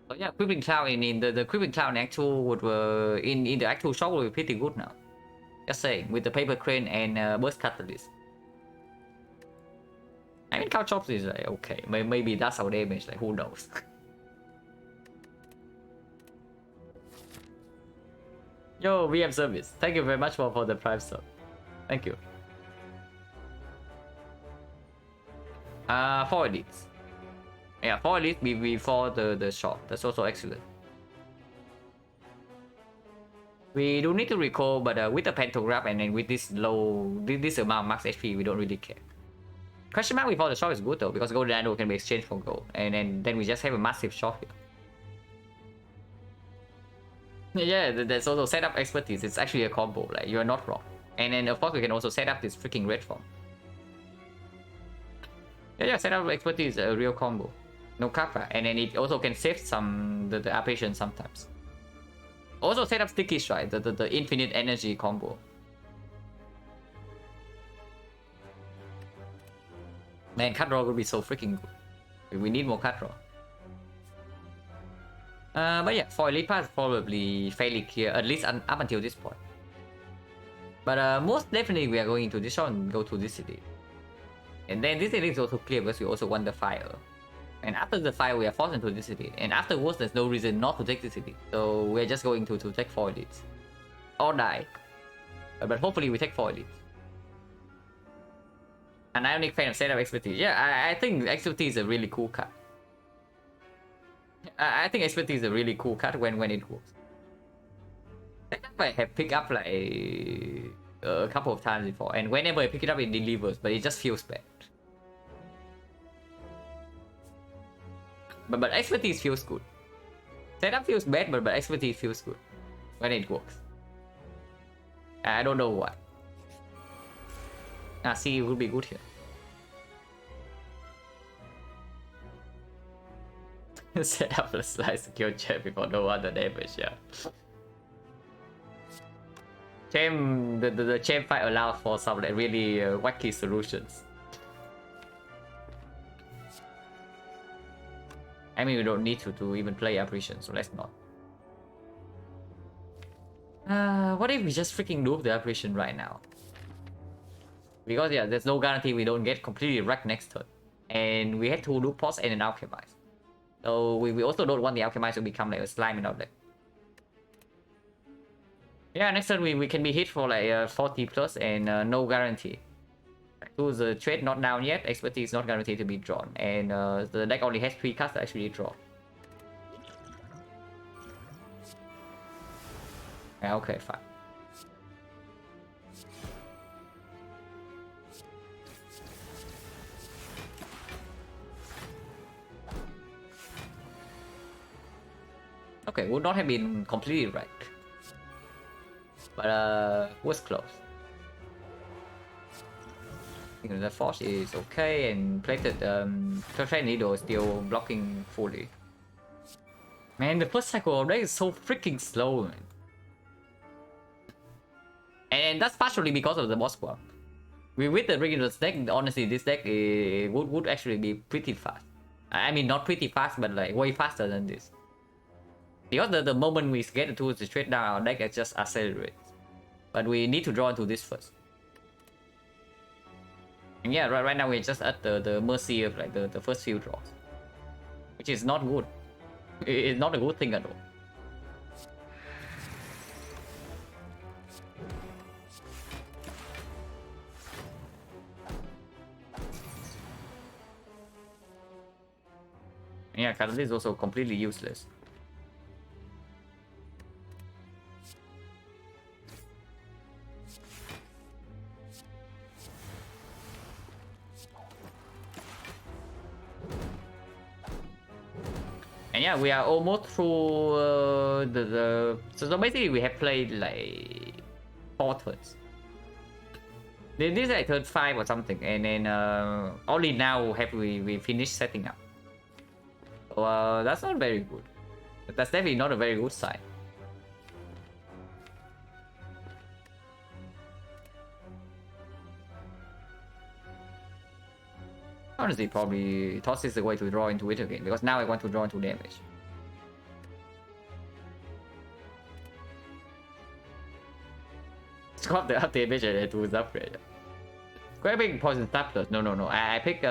So yeah, Creeping Cloud in the Creeping Cloud in actual would in the actual shop will be pretty good now. Just saying, with the paper crane and burst catalyst. I mean, Cow Chops is like okay, maybe that's our damage. Like who knows? Yo, VM service. Thank you very much for the Prime sub. Thank you. 4 elites. Yeah, 4 elites before the shop. That's also excellent. We do need to recall, but with the pantograph and then with this this amount of max HP, we don't really care. Question mark before the shop is good though, because gold nano can be exchanged for gold, and then we just have a massive shop here. Yeah, there's also setup expertise. It's actually a combo. Like you're not wrong. And then of course we can also set up this freaking red form. Yeah, setup expertise is a real combo. No kappa, and then it also can save some the apparition sometimes. Also set up sticky strike, the infinite energy combo. Man, card draw would be so freaking good. We need more card draw. But yeah, for elite pass probably fairly clear, at least up until this point. But most definitely we are going into this shop and go to this city. And then this city is also clear because we also won the fire. And after the fire we are forced into this city. And afterwards there's no reason not to take the city. So we're just going to take 4 elites. Or die. But hopefully we take 4 elites. An Ionic fan of setup expertise. Yeah, I think expertise is a really cool card. I think expertise is a really cool card when it works. I have picked up like a couple of times before, and whenever I pick it up it delivers, but it just feels bad. But expertise feels good. Setup feels bad, but expertise feels good when it works. I don't know why. See, it would be good here. Set up a slice secure check before no other damage, yeah. The chain fight allows for some like really wacky solutions. I mean, we don't need to even play apparition, so let's not. What if we just freaking loop the apparition right now? Because yeah, there's no guarantee we don't get completely wrecked next turn. And we had to loop pause and then alchemize. So we also don't want the alchemize to become like a slime in our deck. Yeah, next turn we can be hit for like 40 plus and no guarantee. So the trade not down yet, expertise not guaranteed to be drawn, and the deck only has 3 cards to actually draw. Yeah, okay, fine. Okay, would not have been completely right, but was close. The force is okay, and plated Perfect Needle is still blocking fully. Man, the first cycle of deck is so freaking slow, man. And that's partially because of the boss swap. With the regular deck, honestly, this deck would actually be pretty fast. I mean, not pretty fast, but like way faster than this. Because the moment we get the tools to trade down, our deck just accelerates. But we need to draw into this first. And yeah, right now we're just at the mercy of like the first few draws, which is not good. It's not a good thing at all. And yeah, Catalyst is also completely useless. And yeah, we are almost through so basically we have played like 4 turns. This is like turn 5 or something, and then only now have we finished setting up. So that's not very good. That's definitely not a very good sign. Honestly, probably toss is the way to draw into it again, because now I want to draw into damage. Swap the up damage and to his upgrade. Grabbing poison stapler. No. I pick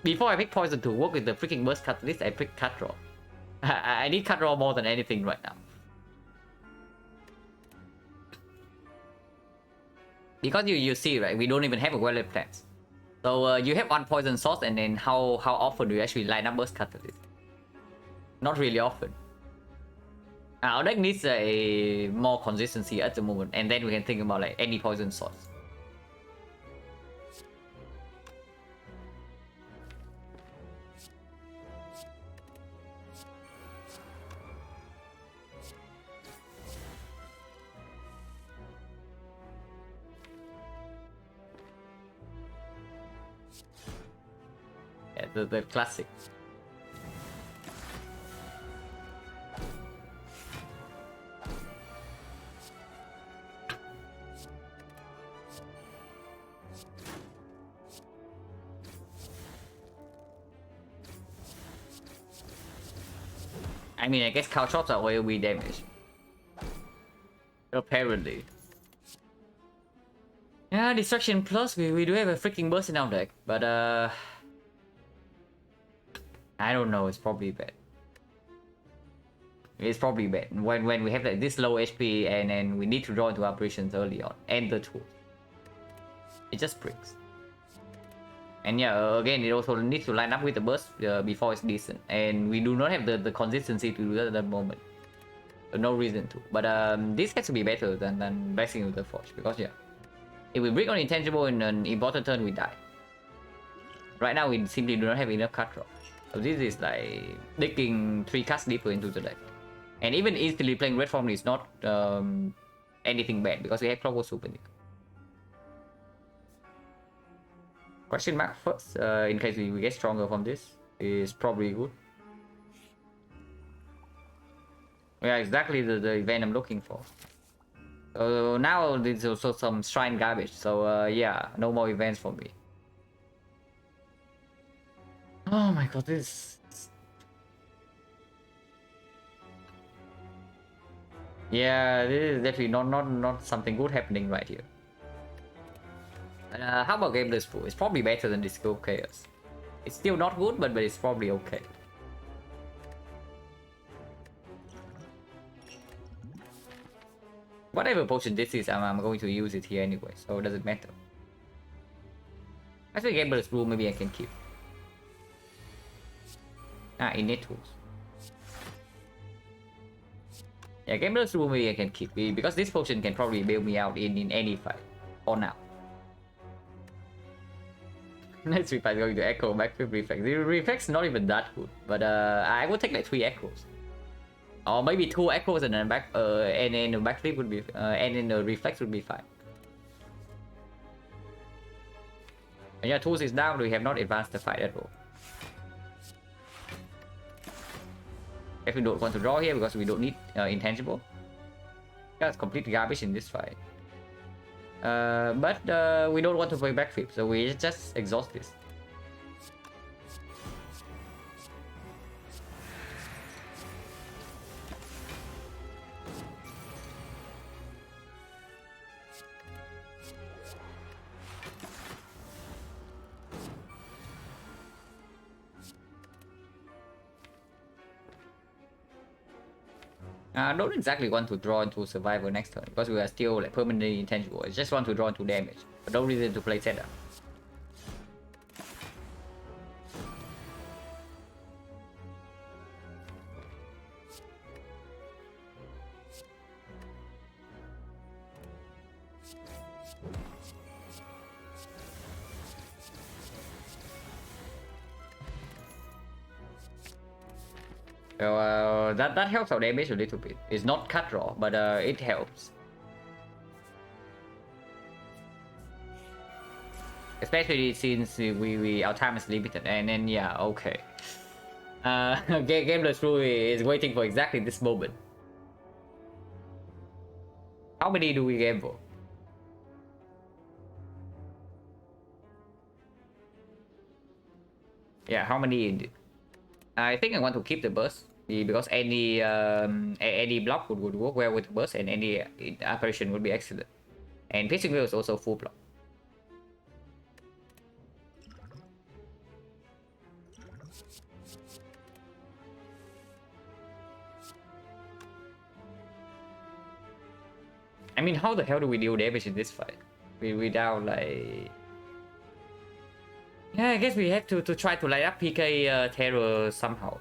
before I pick poison to work with the freaking burst catalyst, I pick cut draw. I need cut draw more than anything right now. Because you see, right, we don't even have a well-laid plans. So you have one poison source, and then how often do you actually line up burst catalyst? Not really often. Our deck needs a more consistency at the moment, and then we can think about like any poison source. Yeah, the classic. I mean, I guess cow chops are AoE damage. Apparently. Yeah, Destruction Plus, we do have a freaking burst in our deck, but I don't know, it's probably bad. It's probably bad. When we have like this low HP and then we need to draw into operations early on, and the tools. It just breaks. And yeah, again, it also needs to line up with the burst before it's decent. And we do not have the consistency to do that at that moment. So no reason to. But this has to be better than Blessing with the Forge. Because yeah, if we break on Intangible in an important turn, we die. Right now, we simply do not have enough cut draw. So this is like digging 3 cards deeper into the deck. And even easily playing red form is not anything bad, because we have Clockwork Souvenir. Question mark first, in case we get stronger from this, is probably good. Yeah, exactly the event I'm looking for. Now there's also some shrine garbage, so yeah, no more events for me. Oh my god, this... Yeah, this is definitely not something good happening right here. How about Gameless Fool? It's probably better than Disco Chaos. It's still not good, but it's probably okay. Whatever potion this is, I'm going to use it here anyway, so it doesn't matter. Actually, Gameless Fool maybe I can keep. Innate tools. Yeah, Gameless Fool maybe I can keep, because this potion can probably bail me out in any fight. For now. Next week I'm going to echo backflip reflex. The reflex not even that good, but I will take like 3 echoes. Or maybe 2 echoes and then and then the backflip would be and then the reflex would be fine. And yeah, tools is down, we have not advanced the fight at all. If we don't want to draw here because we don't need intangible. That's complete garbage in this fight. But we don't want to play backflip, so we just exhaust this. I don't exactly want to draw into survival next turn because we are still like permanently intangible. I just want to draw into damage, but no reason to play setup. So that helps our damage a little bit. It's not cut draw, but it helps. Especially since our time is limited, and then yeah, okay. Gameless Rule is waiting for exactly this moment. How many do we gamble? Yeah, how many? I think I want to keep the burst because any block would work well with the burst, and any apparition would be excellent. And Piercing Wheel is also full block. I mean, how the hell do we deal damage in this fight? Without like... Yeah, I guess we have to try to light up PK Terror somehow.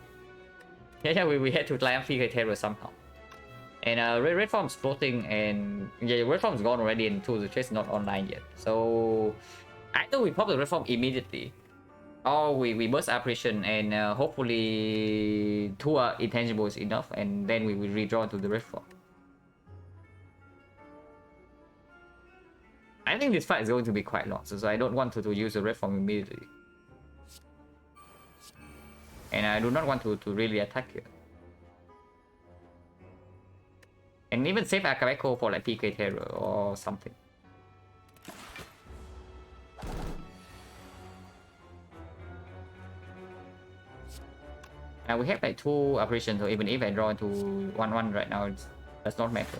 Yeah, we had to light up PK Terror somehow. And Red Form's floating, and yeah, Red Form's gone already, and Tools of Trade is not online yet. So either we pop the Red Form immediately, or we burst Apparition, and hopefully 2 intangibles enough, and then we will redraw to the Red Form. I think this fight is going to be quite long, so I don't want to use the Red Form immediately. And I do not want to really attack here. And even save Akabeko for like PK Terror or something. Now we have like 2 apparitions, so even if I draw into 1-1 right now, it does not matter.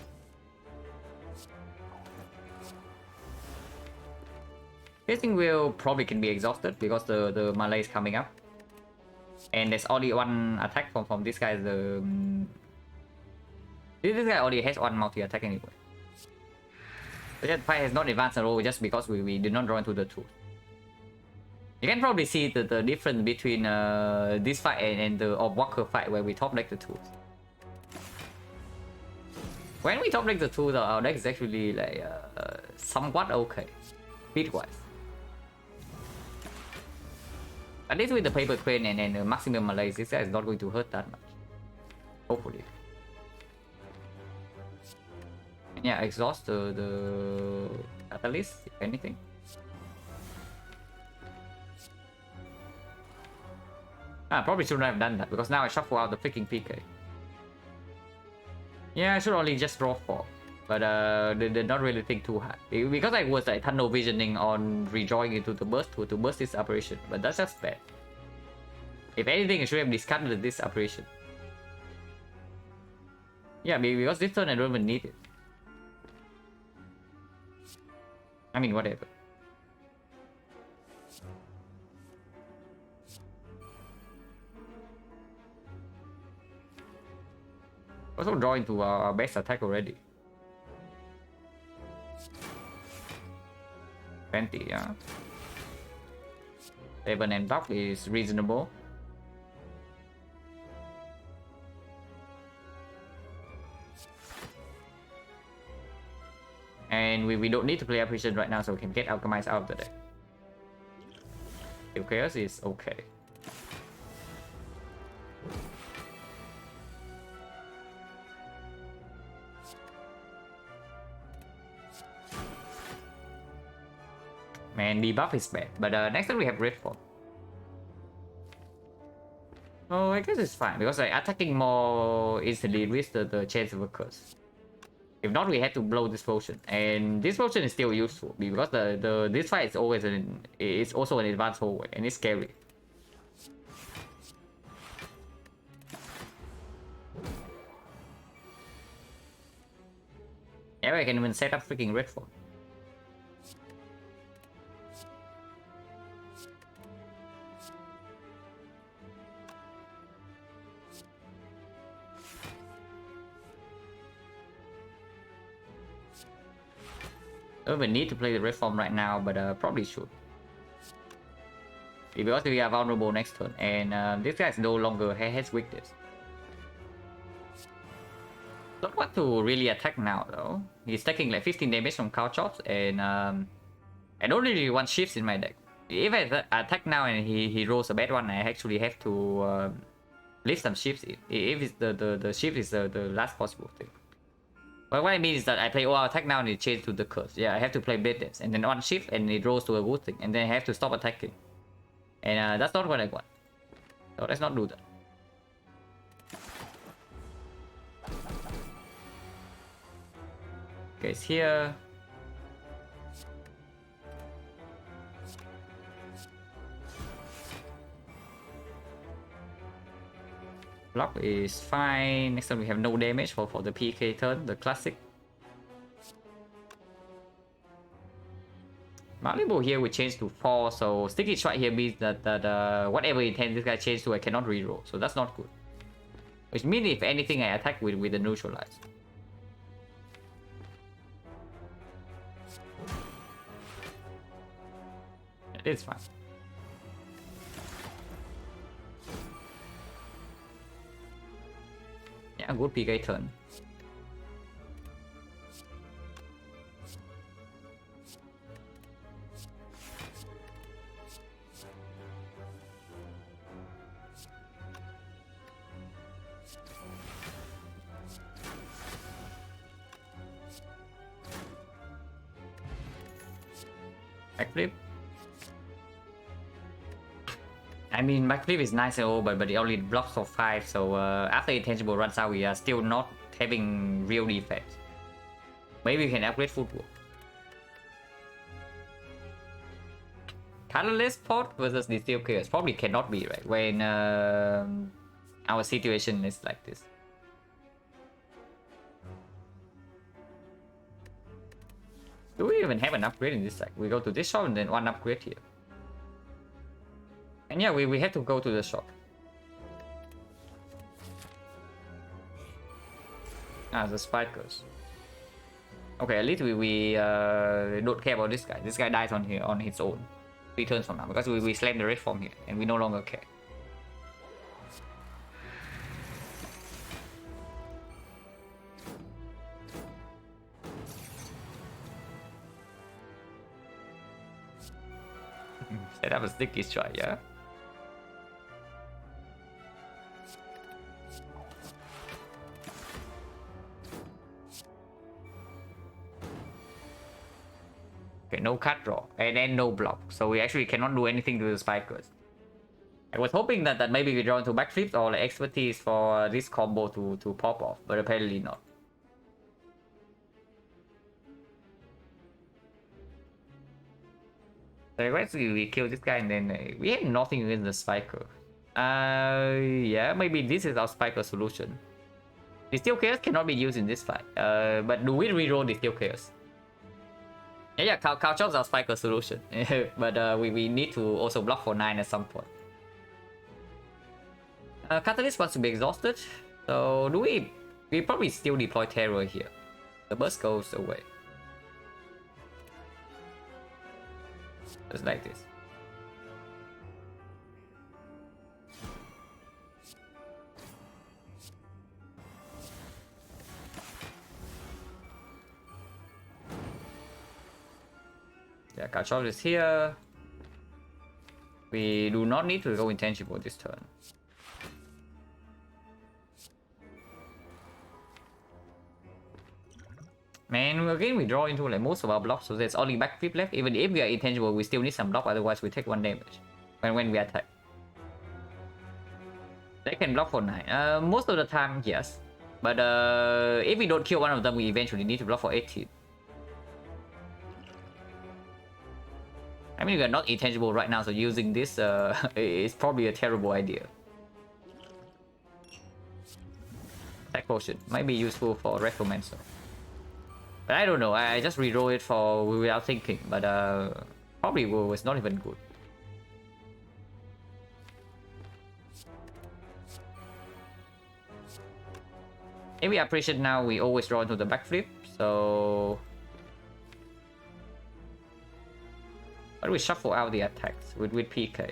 Piercing Wheel probably can be exhausted because the melee is coming up. And there's only 1 attack from this guy. This guy already has 1 multi-attack anyway. So that fight has not advanced at all just because we did not draw into the tools. You can probably see the difference between this fight and the Walker fight where we top deck the tools. When we top deck the tools, our deck is actually like somewhat okay, speed-wise. At least with the Paper Crane and the maximum melee, this guy is not going to hurt that much. Hopefully. And yeah, exhaust the Catalyst, if anything. Probably shouldn't have done that because now I shuffle out the freaking PK. Yeah, I should only just draw 4. But did not really think too hard. Because I was like tunnel visioning on redrawing into the burst to burst this operation. But that's just bad. If anything, I should have discarded this operation. Yeah, because this turn I don't even need it. I mean, whatever. Also draw into our best attack already. 20, yeah. 7 and block is reasonable. And we don't need to play Apparition right now, so we can get Alchemized out of the deck. If Chaos is okay. Man, debuff is bad, but next time we have Red Form. Oh, I guess it's fine, because like, attacking more instantly risks the chance of a curse. If not, we had to blow this potion, and this potion is still useful because this fight is always it's also an advanced hallway, and it's scary. Yeah, I can even set up freaking Red Form. I don't even need to play the Red Form right now, but probably should. Because we are vulnerable next turn, and this guy no longer has weakness. Don't want to really attack now though. He's taking like 15 damage from cow chops, and I don't really want shifts in my deck. If I attack now and he rolls a bad one, I actually have to leave some shifts in. If it's the shift is the last possible thing. But what I mean is that I play attack now and it changes to the curse. Yeah, I have to play Blade Dance and then one shift and it rolls to a good thing, and then I have to stop attacking. And that's not what I want. So let's not do that. Okay, it's here. Block is fine. Next time we have no damage for the PK turn, the classic. Malibu here we change to 4, so Sticky Strike here means that whatever intent this guy changed to, I cannot reroll, so that's not good. Which means if anything I attack with the neutralize. It's fine. Yeah, good PK turn. Backflip. I mean, backflip is nice and all, but it only blocks for 5, so after intangible runs out, we are still not having real defense. Maybe we can upgrade footwork. Colorless pot versus Distill Chaos probably cannot be, right? When our situation is like this. Do we even have an upgrade in this deck? We go to this shop and then one upgrade here. And yeah, we have to go to the shop. Ah, the spikers. Okay, at least we don't care about this guy. This guy dies on here on his own. 3 turns from now, because we slam the red form here and we no longer care. Set up a sticky strike, yeah? Okay, no cut draw, and then no block, so we actually cannot do anything to the spikers. I was hoping that maybe we draw into backflips or like expertise for this combo to pop off, but apparently not. So once we kill this guy and then we have nothing against the spiker. Yeah, maybe this is our spiker solution. The Steel Chaos cannot be used in this fight. But do we reroll the Steel Chaos? Yeah, Cow Chop's our spiker solution. But we need to also block for 9 at some point. Catalyst wants to be exhausted. So do we? We probably still deploy Terror here. The burst goes away. Just like this. Yeah, Kachov is here. We do not need to go intangible this turn. Man, again we draw into like most of our blocks, so there's only backflip left. Even if we are intangible, we still need some block, otherwise we take 1 damage when we attack. They can block for 9. Most of the time, yes. But if we don't kill one of them, we eventually need to block for 18. I mean, we are not intangible right now, so using this is probably a terrible idea. Attack potion might be useful for Recromancer. But I don't know, I just reroll it for without thinking, but probably was not even good. If we appreciate now, we always draw into the backflip, so... But we shuffle out the attacks with PK.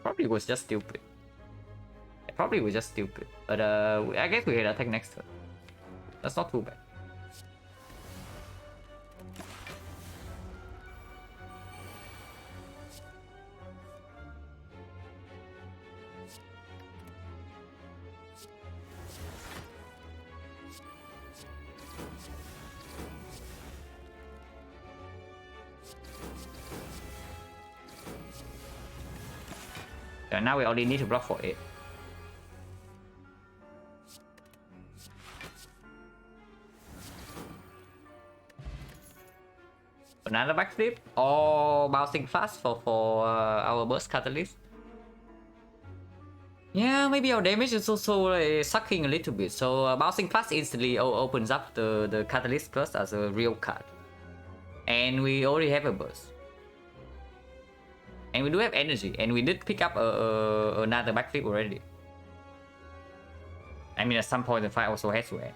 Probably was just stupid. Probably was just stupid. But I guess we can attack next turn. That's not too bad. Yeah, now we only need to block for 8. Another backflip or bouncing fast for our burst catalyst. Yeah, maybe our damage is also sucking a little bit. So bouncing fast instantly opens up the catalyst plus as a real card, and we already have a burst, and we do have energy, and we did pick up another backflip already. I mean, at some point the fight also has to end.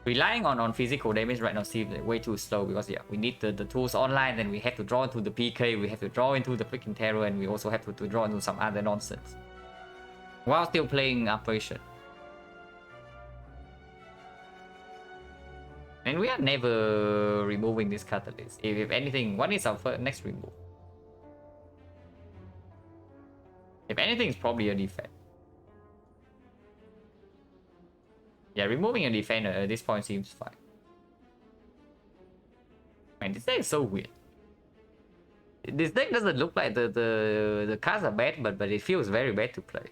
Relying on physical damage right now seems way too slow because yeah, we need the tools online, then we have to draw into the PK, we have to draw into the freaking terror, and we also have to draw into some other nonsense while still playing Operation. And we are never removing this catalyst. If anything, what is our next remove? If anything, it's probably a defense. Yeah, removing a defender at this point seems fine. Man, this deck is so weird. This deck doesn't look like the cards are bad, but it feels very bad to play.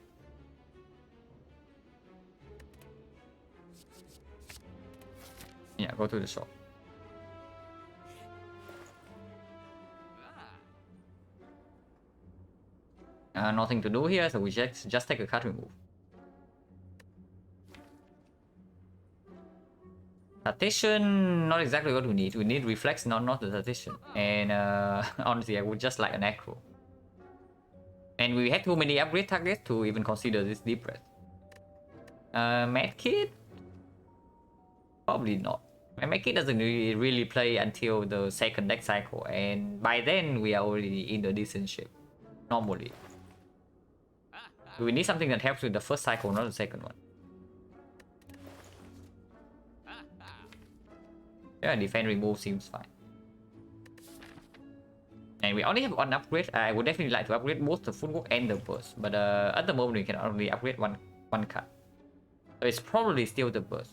Yeah, go to the shop. Nothing to do here, so we just take a card remove. Tactician, not exactly what we need. We need reflex, not the tactician. And honestly, I would just like an acro. And we had too many upgrade targets to even consider this deep breath. Medkit? Probably not. Medkit doesn't really play until the second deck cycle, and by then we are already in a decent shape. Normally. We need something that helps with the first cycle, not the second one. Yeah, defense remove seems fine. And we only have 1 upgrade. I would definitely like to upgrade both the footwork and the burst, but at the moment we can only upgrade one card. So it's probably still the burst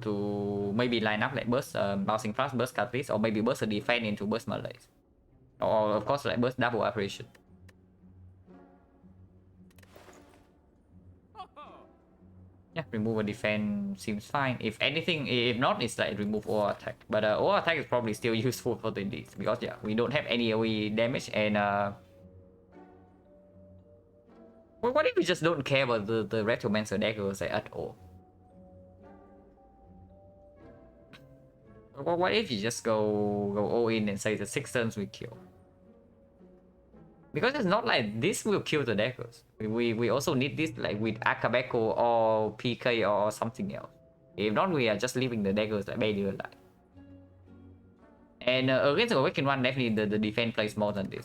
to maybe line up like burst bouncing fast, burst catalyst, or maybe burst a defense into burst melee, or of course like burst double operation. Yeah, remove a defense seems fine. If anything, if not, it's like remove all attack. But all attack is probably still useful for the leads because yeah, we don't have any AoE damage and well, what if we just don't care about the Retromancer daggers at all? Well, what if you just go all in and say the 6 turns we kill? Because it's not like this will kill the daggers. We also need this like with Akabeko or PK or something else. If not, we are just leaving the daggers like barely alive. And against the Awakened one, definitely the defense plays more than this.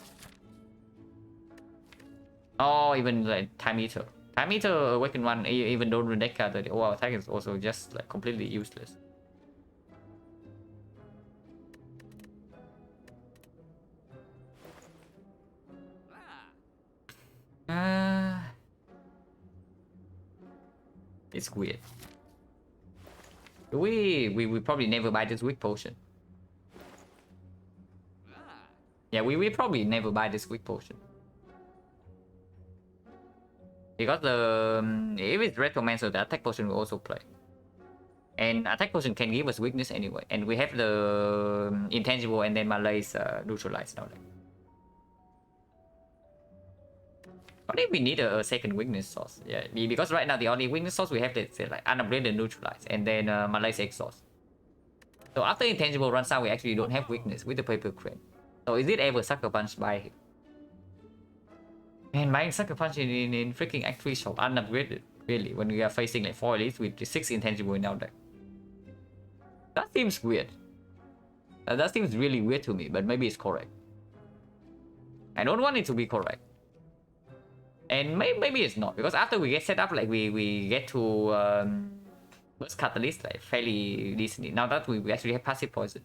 Or even like Time Eater. Time Eater Awakened one, even though Reneka, the overall attack is also just like completely useless. It's weird. We probably never buy this weak potion. Yeah, we probably never buy this weak potion. Because the if it's Retromancer, the attack potion will also play. And attack potion can give us weakness anyway. And we have the intangible and then Malay's neutralize now. What if we need a second weakness source? Yeah, because right now the only weakness source we have is like unupgraded neutralize and then Malay's exhaust. So after intangible runs out, we actually don't have weakness with the paper crane. So is it ever sucker punch by him? And buying sucker punch in freaking Act 3 shop unupgraded, really, when we are facing like 4 elites with 6 intangible in our deck. That seems weird. That seems really weird to me, but maybe it's correct. I don't want it to be correct. And maybe it's not, because after we get set up, like we get to burst catalyst like fairly decently. Now that we actually have passive poison.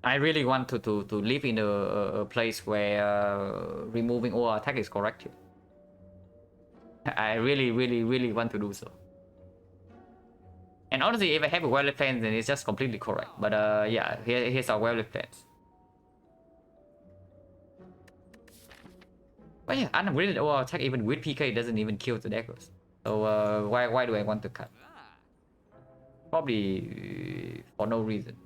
I really want to live in a place where removing all attack is correct here. I really want to do so. And honestly, if I have a well-lit plans, then it's just completely correct. But yeah, here's our well-lit plans. But yeah, unupgraded or attack even with PK doesn't even kill the daggers. So why do I want to cut? Probably for no reason.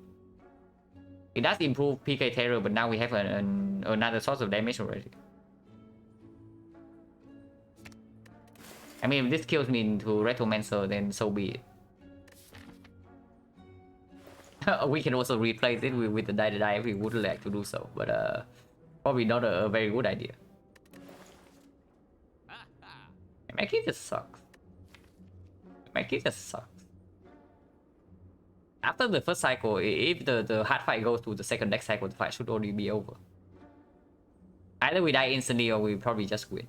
It does improve PK terror, but now we have another source of damage already. I mean, if this kills me into Retromancer, then so be it. We can also replace it with the die if we would like to do so, but probably not a very good idea. My kid just sucks. My kid just sucks. After the first cycle, if the hard fight goes to the second next cycle, the fight should already be over. Either we die instantly or we probably just win.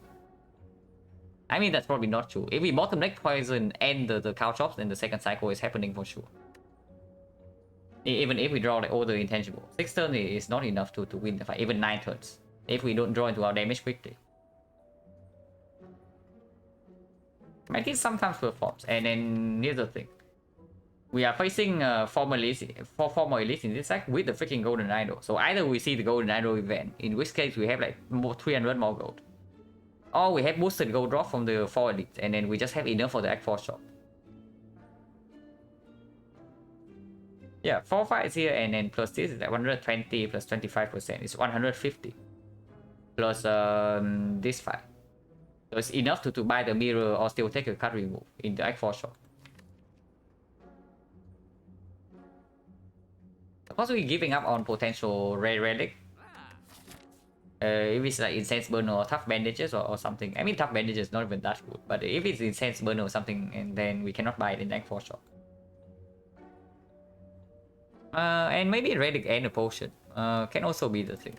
I mean, that's probably not true. If we bottom deck poison and the cow chops, then the second cycle is happening for sure. Even if we draw like all the intangible. 6 turns is not enough to win the fight, even 9 turns. If we don't draw into our damage quickly. My kid sometimes performs, and then here's the thing. We are facing four more elites in this deck with the freaking golden idol. So either we see the golden idol event, in which case we have like 300 more gold. Or we have boosted gold drop from the 4 elites, and then we just have enough for the Act 4 shop. Yeah, 4 fights here, and then plus this is like 120 plus 25%. It's 150. Plus this fight. So it's enough to buy the mirror or still take a card remove in the Act 4 shop. Possibly giving up on potential rare relic. If it's like Incense Burner or Tough Bandages or something. I mean, Tough Bandages is not even that good. But if it's Incense Burner or something, and then we cannot buy it in the Act 4 shop. And maybe relic and a potion can also be the thing.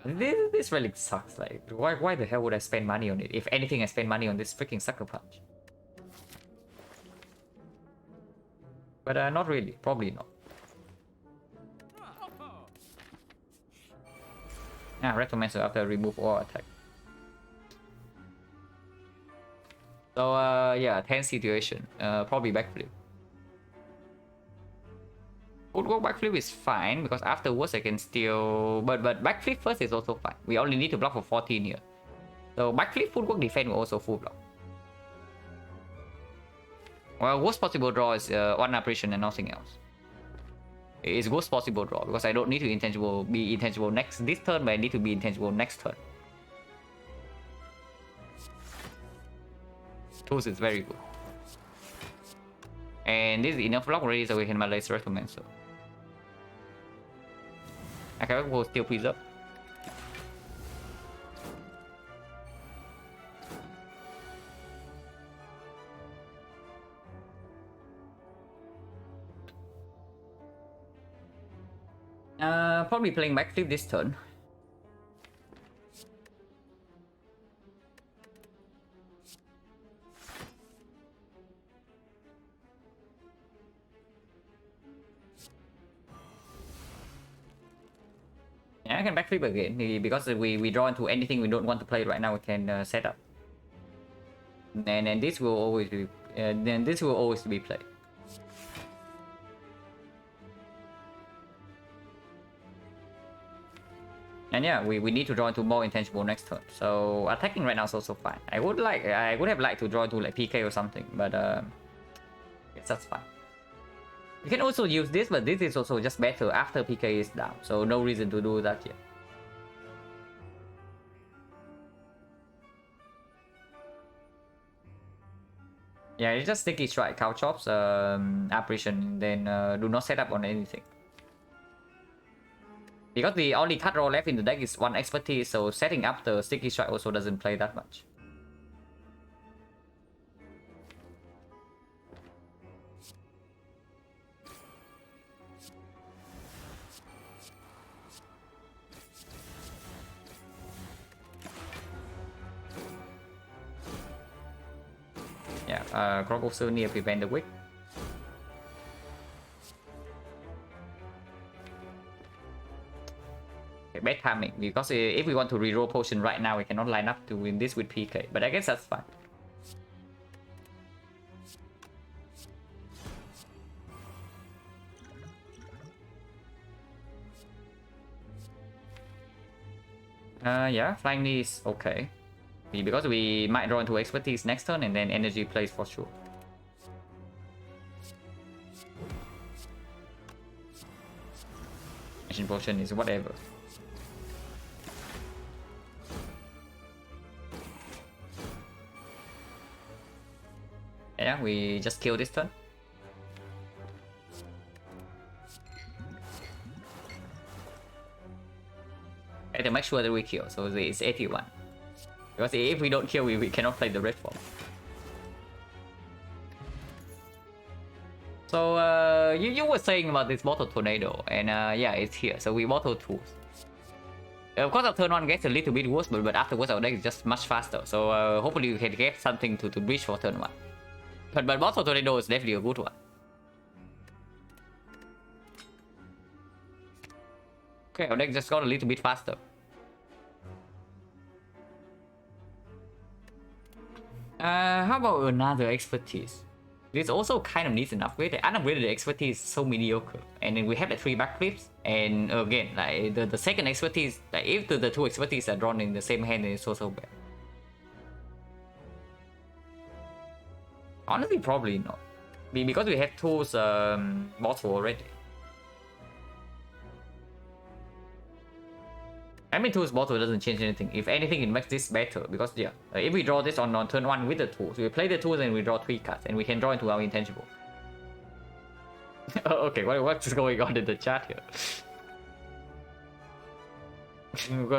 This relic sucks. Like, why the hell would I spend money on it? If anything, I spend money on this freaking sucker punch. But not really. Probably not. Retromancer after remove all attack. So yeah, tense situation. Probably backflip. footwork backflip is fine because afterwards I can still... But backflip first is also fine. We only need to block for 14 here. So backflip footwork defense will also full block. Well, worst possible draw is one apparition and nothing else. It's worst possible draw because I don't need to be intangible next this turn, but I need to be intangible next turn. Tools is very good. And this is enough block already, so we can Malay recommend so. Okay, we'll still preserve. Probably playing backflip this turn. Yeah, I can backflip again because we draw into anything we don't want to play right now. We can set up, and this will always be played. And yeah, we need to draw into more intangible next turn. So attacking right now is also fine. I would have liked to draw into like PK or something, but yes, that's fine. You can also use this, but this is also just better after PK is down. So no reason to do that yet. Yeah, you just sticky strike, cow chops, apparition, then do not set up on anything. Because the only card draw left in the deck is one expertise, so setting up the sticky strike also doesn't play that much. Yeah, Crop of Souvenir prevent the wick. Bad timing, because if we want to reroll potion right now, we cannot line up to win this with PK, but I guess that's fine. Yeah, flying knee is okay. Because we might draw into expertise next turn and then energy plays for sure. Action potion is whatever. Yeah, we just kill this turn. And to make sure that we kill, so it's 81. Because if we don't kill, we cannot play the red form. So you were saying about this bottle tornado, and yeah, it's here. So we bottle tools. Of course, our turn 1 gets a little bit worse, but afterwards our deck is just much faster. So hopefully we can get something to breach for turn 1. But bottle tornado is definitely a good one. Okay, our deck just got a little bit faster. How about another expertise? This also kind of needs an upgrade. The unupgraded expertise is so mediocre. And then we have the 3 backflips. And again, like the second expertise, like if the 2 expertise are drawn in the same hand, then it's so bad. Honestly, probably not. Because we have 2's bottle already. I mean, 2's bottle doesn't change anything. If anything, it makes this better. Because, yeah, if we draw this on turn 1 with the 2s, we play the 2s and we draw 3 cards. And we can draw into our intangible. Okay, what's going on in the chat here?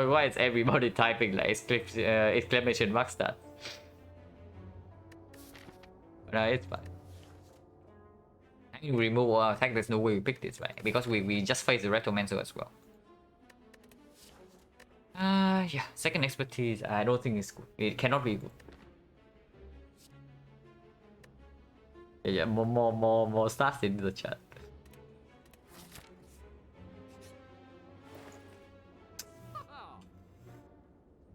Why is everybody typing like exclamation mark stats? No, it's fine. I mean, remove our attack, there's no way we pick this, right? Because we just face the Retromancer as well. Yeah, second expertise, I don't think it's good. It cannot be good. Yeah, more stats in the chat.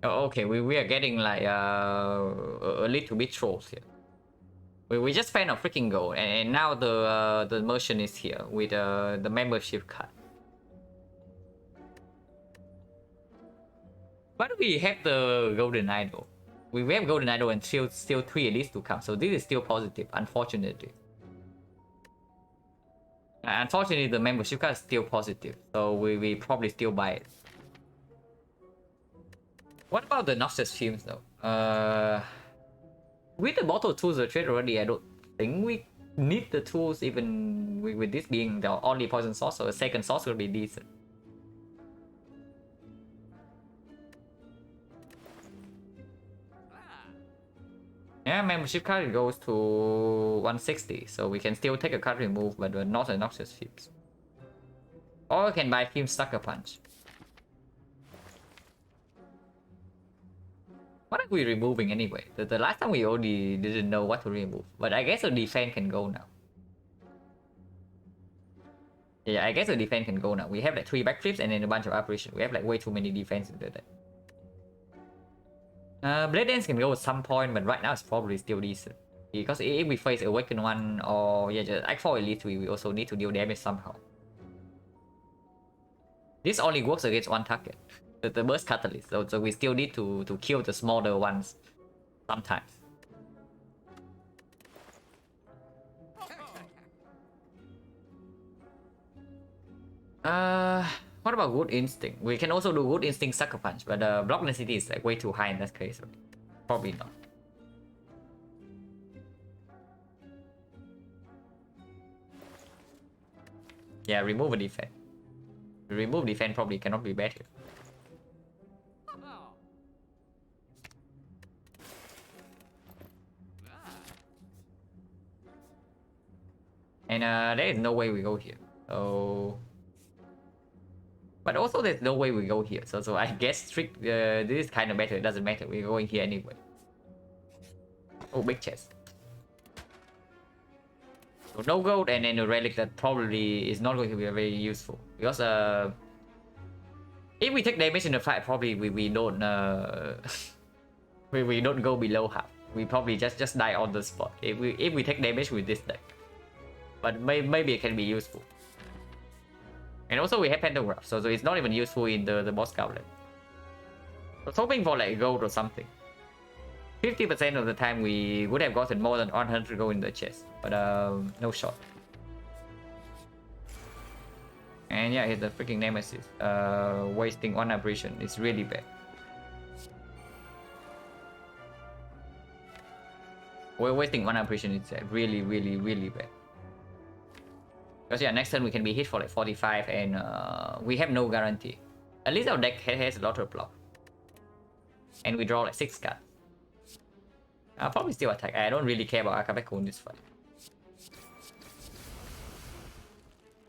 Oh, okay, we are getting like a little bit trolls here. We just spent a freaking gold, and now the merchant is here with the membership card. But we have the golden idol. We have golden idol and still 3 elites to come, so this is still positive, unfortunately. Unfortunately, the membership card is still positive, so we probably still buy it. What about the Noxious Fumes though? With the bottle tools are trade already, I don't think we need the tools even with this being the only poison source, so a second source will be decent. Yeah, membership card goes to 160, so we can still take a card remove, but not a Noxious Fumes. Or we can buy Fume Sucker Punch. What are we removing anyway? The last time we only didn't know what to remove, but I guess the defense can go now. Yeah, I guess the defense can go now. We have like 3 backflips and then a bunch of apparition. We have like way too many defense in the deck. Blade Dance can go at some point, but right now it's probably still decent. Because if we face Awaken 1 or yeah, just Act 4 Elite, we also need to deal damage somehow. This only works against one target, the burst catalyst, so we still need to kill the smaller ones sometimes. What about Good Instinct? We can also do Good Instinct Sucker Punch, but block density is like way too high in that case. Probably not. Yeah, remove a defense. Remove defense probably cannot be better. And there is no way we go here. So... But also there's no way we go here. So I guess this is kind of better. It doesn't matter. We're going here anyway. Oh, big chest. So no gold and then a relic that probably is not going to be very useful. Because if we take damage in the fight, probably we don't we don't go below half. We probably just die on the spot if we take damage with this deck. But maybe it can be useful. And also we have Pentagraph, so it's not even useful in the boss gauntlet. I was hoping for like gold or something. 50% of the time we would have gotten more than 100 gold in the chest, but no shot. And yeah, here's the freaking Nemesis. Wasting 1 apparition is really bad. We're wasting 1 apparition, it's really bad. Because yeah, next turn we can be hit for like 45 and we have no guarantee. At least our deck has a lot of block. And we draw like 6 cards. I'll probably still attack. I don't really care about Akabeku in this fight.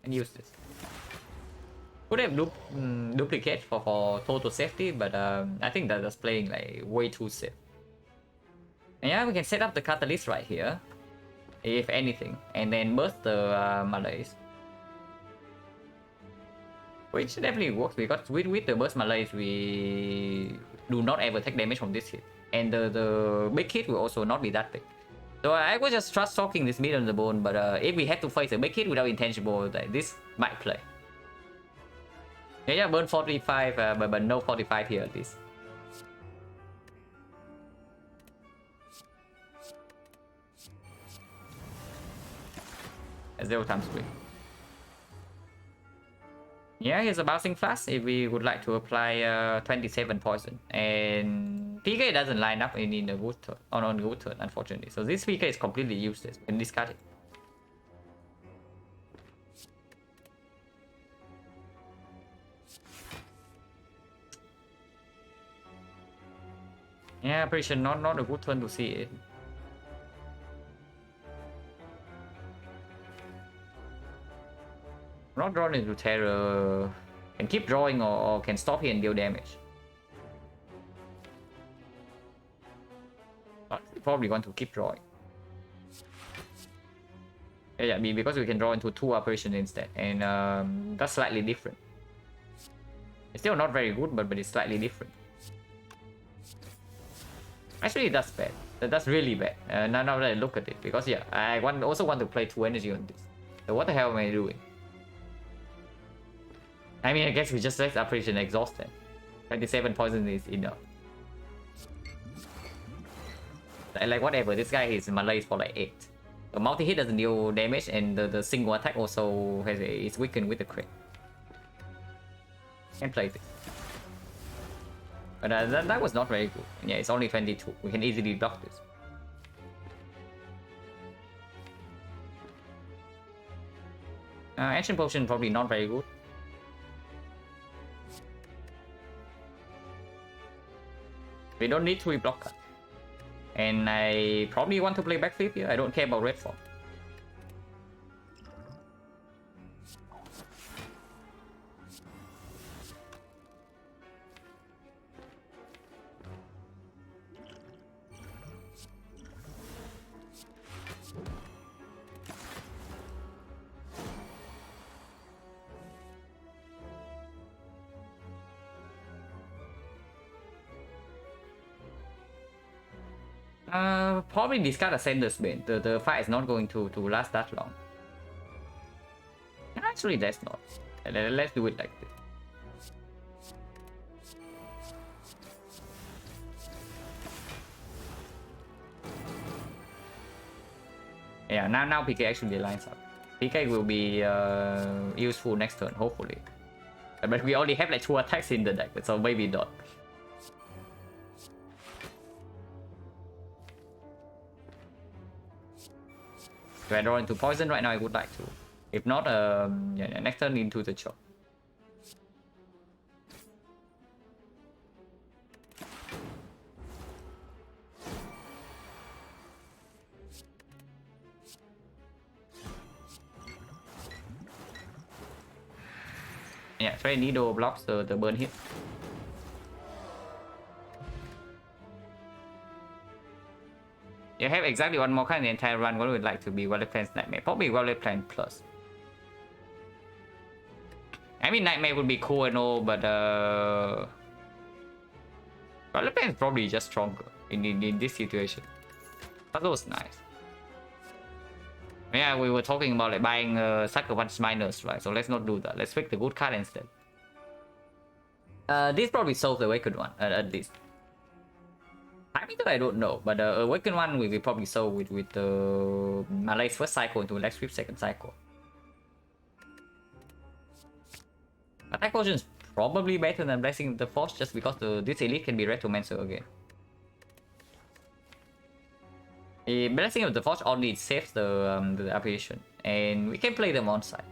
And use this. Could have duplicate for total safety, but I think that's playing like way too safe. And yeah, we can set up the catalyst right here. If anything, and then burst the Malaise, which definitely works because with the burst Malaise we do not ever take damage from this hit, and the big hit will also not be that big. So I was just trust talking this mid on the bone, but if we had to face a big hit without intangible, this might play. Yeah, burn 45, but no 45 here at least. 0 times 3. Yeah, here's a bouncing flash if we would like to apply 27 poison. And PK doesn't line up in a good turn, on good turn, unfortunately. So this PK is completely useless. We can discard it. Yeah, pretty sure not a good turn to see it. Not drawn into terror. Can keep drawing or can stop here and deal damage. But we probably want to keep drawing. Yeah, because we can draw into 2 operations instead, and that's slightly different. It's still not very good, but it's slightly different. Actually, that's bad. That's really bad. Now that I look at it, because yeah, I also want to play 2 energy on this. So what the hell am I doing? I mean, I guess we just let Apparition exhaust them. 27 poison is enough. Like whatever, this guy is Malay for like 8. The multi-hit doesn't deal damage, and the single attack also is weakened with the crit. Can play this. But that was not very good. Yeah, it's only 22. We can easily block this. Action Potion probably not very good. We don't need to reblock her. And I probably want to play backflip here. I don't care about red form. Probably discard a Sender's Bane. The fight is not going to last that long. Actually, that's not. Let's do it like this. Yeah, now PK actually lines up. PK will be useful next turn, hopefully. But we only have like 2 attacks in the deck, so maybe not. If I draw into poison right now, I would like to. If not, yeah, next turn into the choke. Yeah, Trade Needle blocks the burn hit. You have exactly 1 more card in the entire run. What would like to be Violet Plan's Nightmare? Probably Violet Plan Plus. I mean, Nightmare would be cool and all, but Violet Plan is probably just stronger in this situation. That was nice. Yeah, we were talking about like buying Sucker Punch Miners, right? So let's not do that. Let's pick the good card instead. This probably solves the Awakened one, at least. I don't know, but the Awakened one we will probably solve with the Malay's first cycle into Lex Sweep second cycle. Attack Potion is probably better than Blessing of the Force just because this elite can be Retromancer again. A Blessing of the Force only saves the Apparition, and we can play them on side.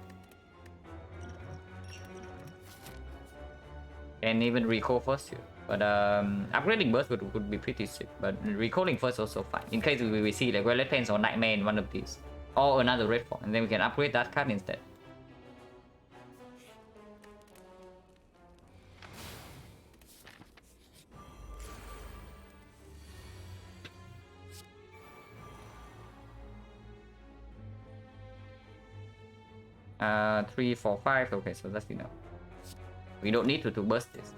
And even recall first here. But upgrading burst would be pretty sick. But recalling first also fine. In case we see like Violet Plains or Nightmare in one of these. Or another red form. And then we can upgrade that card instead. Uh, 3, 4, 5. Okay, so that's enough. We don't need to burst this.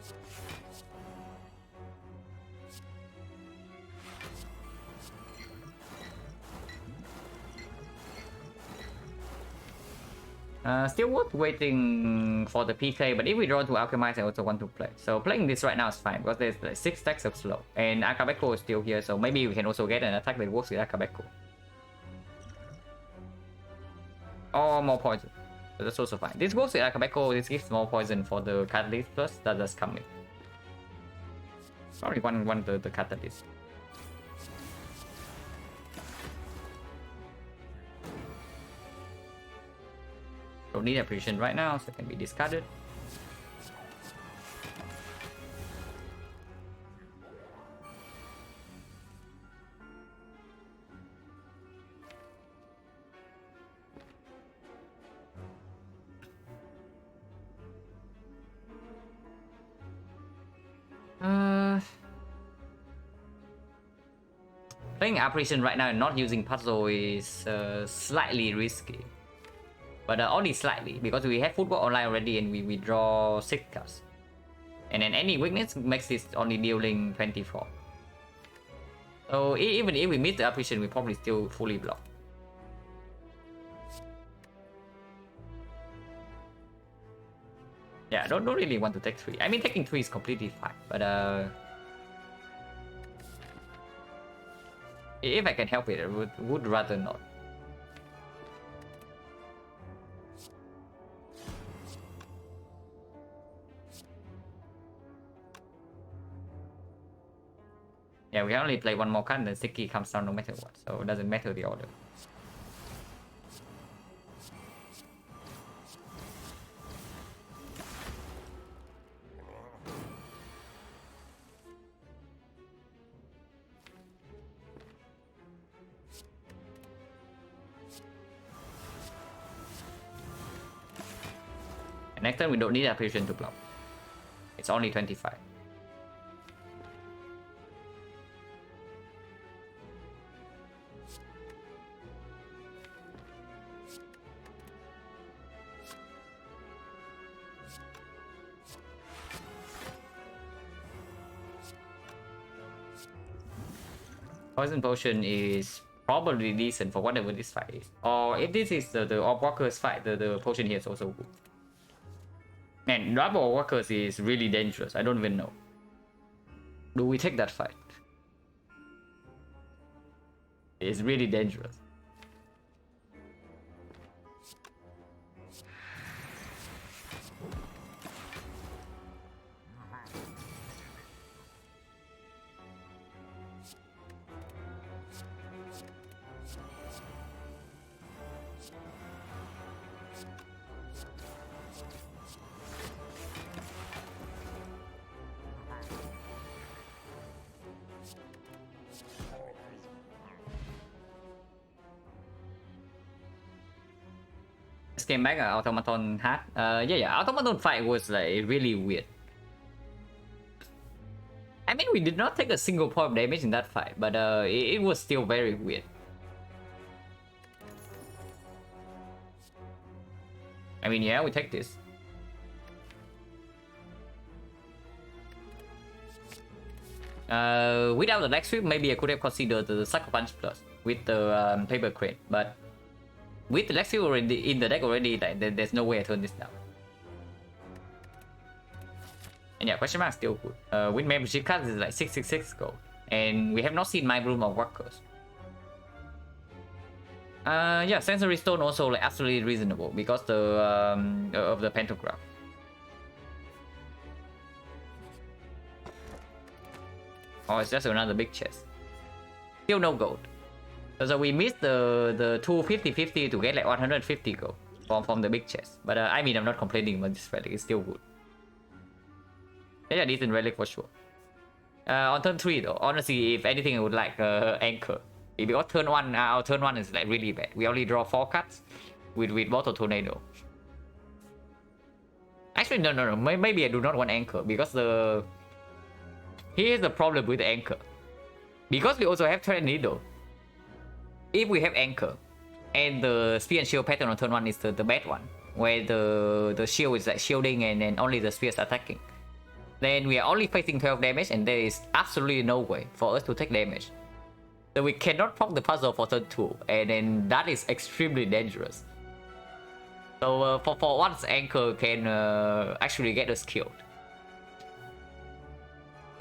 Still worth waiting for the PK, but if we draw to Alchemize, I also want to play. So playing this right now is fine, because there's like 6 stacks of slow. And Akabeko is still here, so maybe we can also get an attack that works with Akabeko. Or more poison. So that's also fine. This works with Akabeko, this gives more poison for the Catalyst plus, that does come in. Sorry, one the Catalyst. Don't need Apparition right now, so it can be discarded. Playing Apparition right now and not using Puzzle is slightly risky. But only slightly, because we have Football Online already and we draw 6 cards. And then any weakness makes this only dealing 24. So even if we miss the apparition, we probably still fully block. Yeah, I don't really want to take 3. I mean, taking 3 is completely fine, but if I can help it, I would rather not. Yeah, we can only play one more card and then Sticky comes down no matter what, so it doesn't matter the order. And next time we don't need apparition to block. It's only 25. Poison Potion is probably decent for whatever this fight is. Or if this is the Orb Walker's fight, the potion here is also good. Man, double Orb Walkers is really dangerous. I don't even know. Do we take that fight? It's really dangerous. Came back, Automaton had. Yeah, Automaton fight was like really weird. I mean, we did not take a single point of damage in that fight, but it was still very weird. I mean, yeah, we take this. Without the leg sweep, maybe I could have considered the Sucker Punch Plus with the Paper Crane, but with the leg sweep already in the deck already, like, there's no way I turn this down. And yeah, question mark still good. With membership cards is like 666 gold, and we have not seen my Broom of Workers. Yeah, Sensory Stone also like absolutely reasonable because the of the pentagram. Oh, it's just another big chest. Still no gold. So we missed the 250-50 to get like 150 gold from the big chest. But I mean, I'm not complaining about this relic. It's still good. Yeah, decent relic for sure. On turn 3 though, honestly, if anything, I would like Anchor. Because turn 1, our turn 1 is like really bad. We only draw 4 cards with Water Tornado. Actually, no. Maybe I do not want Anchor because here's the problem with Anchor. Because we also have Thread Needle. If we have Anchor and the Spear and Shield pattern on turn 1 is the bad one, where the shield is like shielding and only the spears attacking, then we are only facing 12 damage and there is absolutely no way for us to take damage. So we cannot proc the puzzle for turn 2, and then that is extremely dangerous. So for once, Anchor can actually get us killed.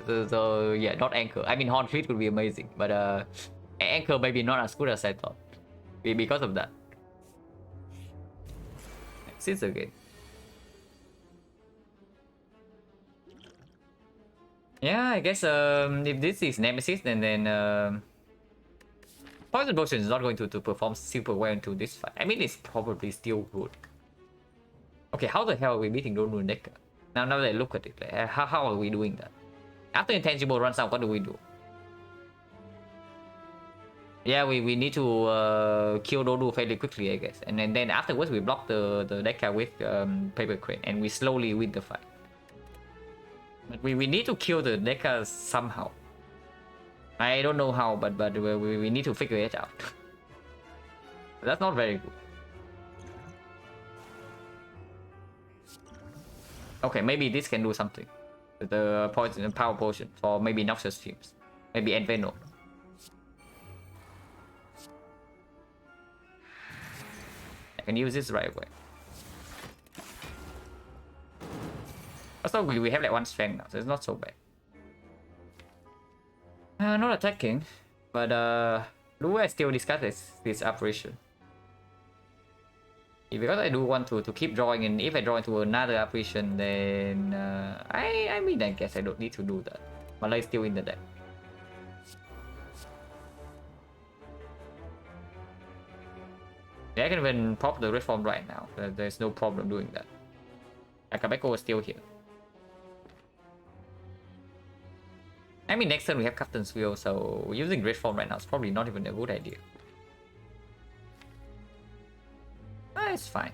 So yeah, not Anchor. I mean, Horn Fleet would be amazing, but Anchor maybe not as good as I thought because of that. Since again. Yeah, I guess if this is Nemesis, then Poison Potion is not going to perform super well into this fight. I mean, it's probably still good. Okay, how the hell are we beating Donu Necker? Now that I look at it, like, how are we doing that? After Intangible runs out, what do we do? Yeah, we need to kill Donu fairly quickly, I guess. And then afterwards, we block the Deca with Paper Crane, and we slowly win the fight. But we need to kill the Deca somehow. I don't know how, but we need to figure it out. That's not very good. Okay, maybe this can do something. The poison and power potion for maybe Noxious Fumes. Maybe Enveno. can use this right away. Also, we have like 1 strength now, so it's not so bad. Not attacking, but do I still discuss this operation? Because I do want to keep drawing, and if I draw into another operation, then I mean, I guess I don't need to do that. Malay is still in the deck. Yeah, I can even pop the red form right now. There's no problem doing that. Akabeko is still here. I mean, next turn we have Captain's Wheel, so using red form right now is probably not even a good idea. It's fine.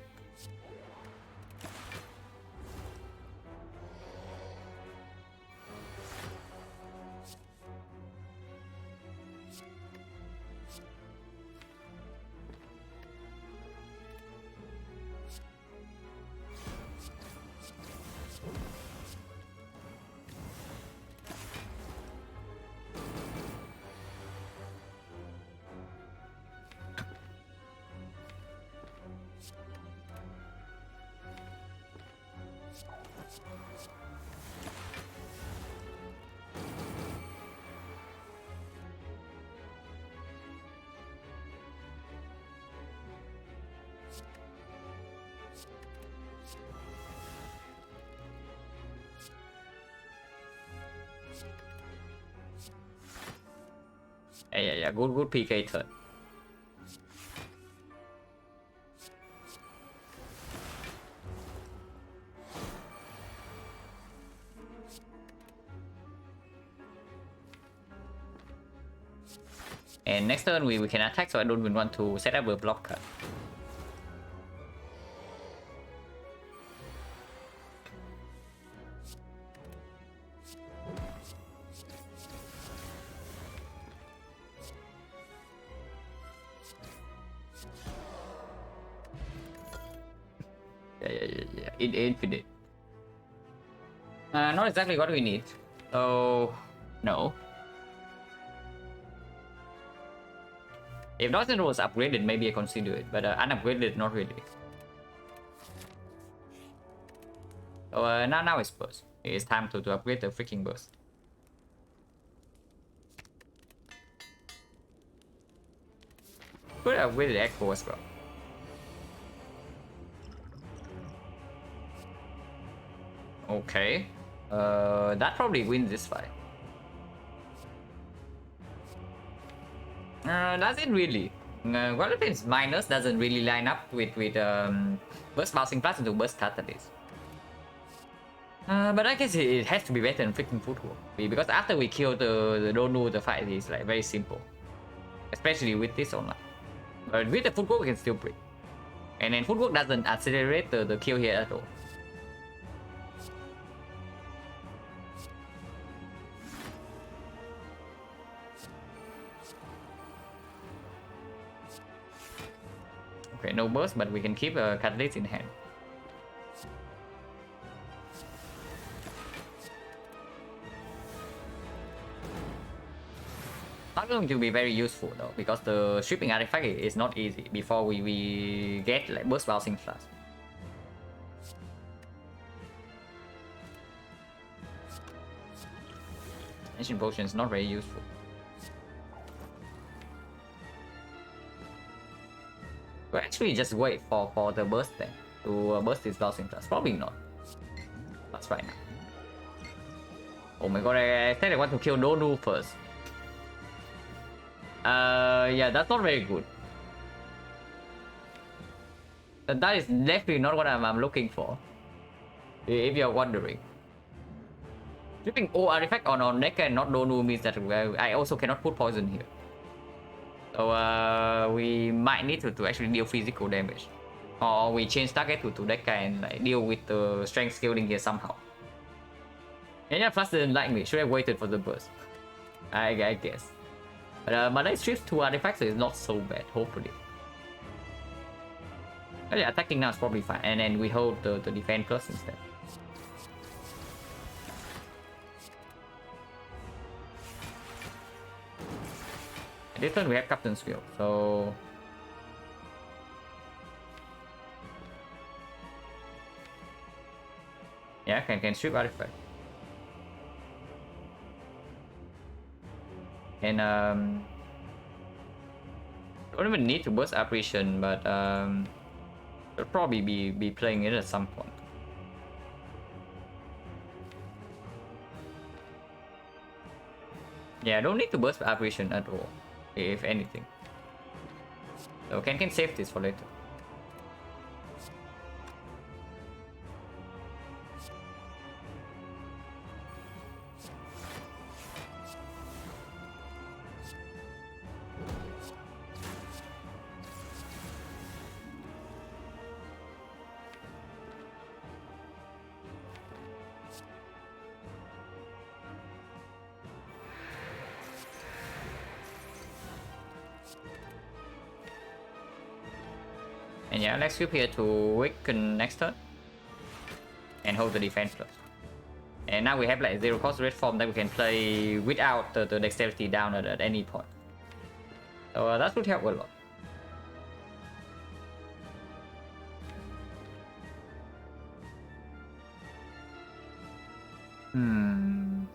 Yeah, good PK turn. And next turn we can attack, so I don't even want to set up a block card. Yeah. Infinite. Not exactly what we need. So, no. If Dawson was upgraded, maybe I consider it, but unupgraded, not really. So now it's burst. It's time to upgrade the freaking burst. Could upgrade the Echo as well. Okay. That probably wins this fight. Does it really? Guadalupe's minus doesn't really line up with burst bouncing plus into burst catalyst. But I guess it has to be better than freaking footwork, because after we kill the Donu, the fight is like very simple, especially with this online. But with the footwork we can still break, and then footwork doesn't accelerate the kill here at all. Okay, no burst, but we can keep a catalyst in hand. Not going to be very useful though, because the stripping artifact is not easy before we get like burst bouncing flash. Ancient potion is not very useful. We'll actually just wait for the burst then to burst this bouncing flash. Probably not. That's right now. Oh my god, I said I want to kill Donu first. Yeah, that's not very good. That is definitely not what I'm looking for. If you're wondering. Stripping O artifact on Neko and not Donu means that I also cannot put poison here. So we might need to actually deal physical damage. Or we change target to Neko and like, deal with the strength scaling here somehow. And yeah, Flash didn't like me. Should have waited for the burst. I guess. But Malay strips 2 artifacts, so it's not so bad, hopefully. But yeah, attacking now is probably fine. And then we hold the defense plus instead. This turn we have Captain's Wheel, so Yeah, can strip artifact. And don't even need to burst apparition, but I'll probably be playing it at some point. Yeah, I don't need to burst apparition at all, if anything. So can save this for later. And yeah, let's sweep here to weaken next turn and hold the defense plus. And now we have like 0 cost red form that we can play without the dexterity down at any point. So that would help a lot.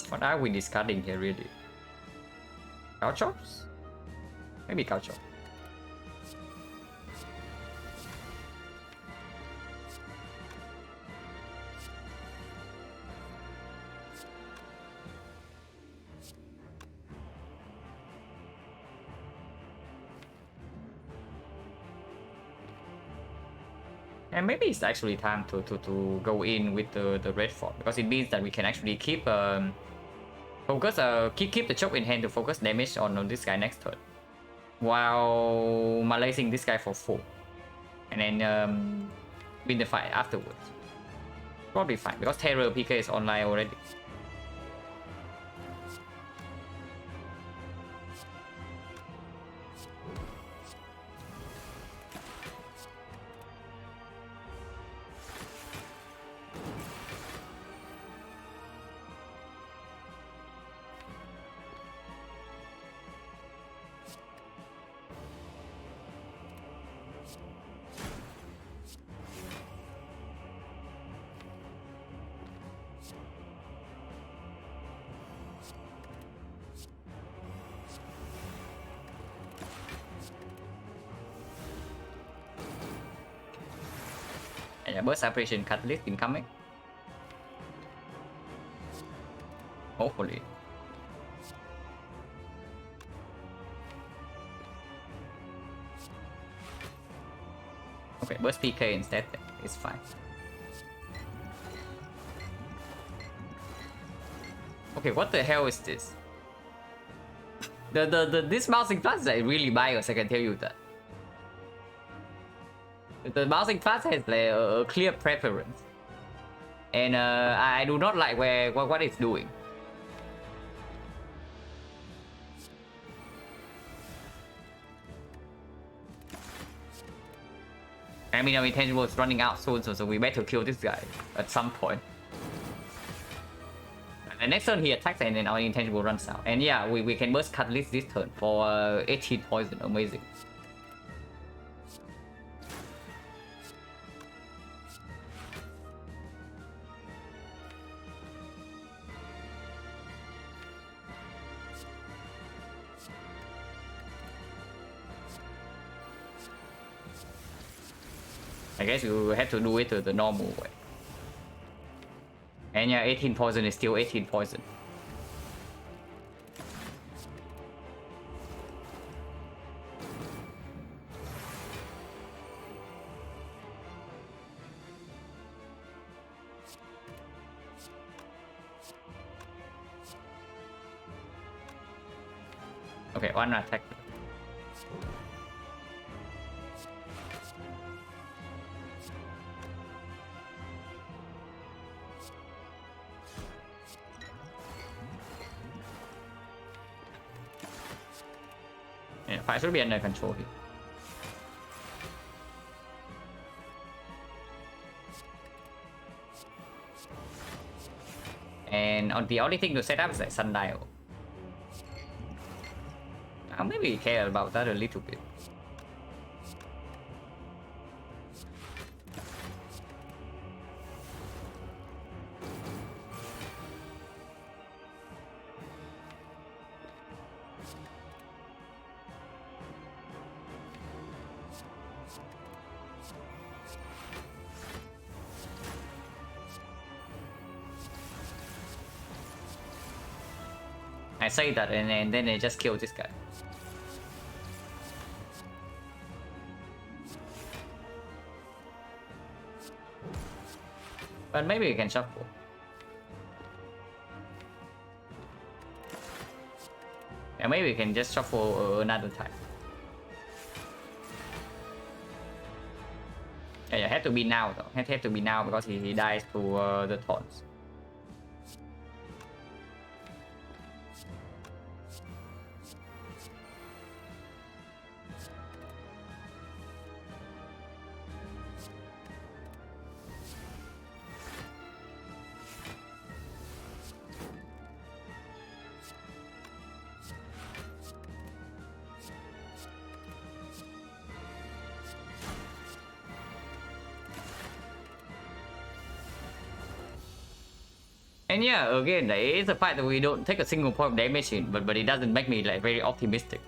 What are we discarding here really? Cow chops? Maybe cow chop. And maybe it's actually time to go in with the red fort, because it means that we can actually keep focus keep the choke in hand to focus damage on this guy next turn, while malicing this guy for 4, and then win the fight afterwards. Probably fine because Terror PK is online already. And yeah, burst apparition catalyst incoming. Hopefully. Okay, burst PK instead. It's fine. Okay, what the hell is this? This mousing class is like really biased, I can tell you that. The mousing class has like a clear preference, and I do not like what it's doing. I mean, our intangible is running out soon, so we better kill this guy at some point. And next turn he attacks and then our intangible runs out. And yeah, we can burst catalyst this turn for 18 poison. Amazing. I guess you have to do it the normal way. And yeah, 18 poison is still 18 poison. Okay, one attack. Yeah, fight should be under control here. And on the only thing to set up is like sundial. I'll maybe care about that a little bit. I say that and then they just kill this guy. But maybe we can shuffle. And maybe we can just shuffle another time. Yeah, have to be now though. Have to be now because he dies to the taunts. And yeah, again, it's a fact that we don't take a single point of damage in, but it doesn't make me like very optimistic.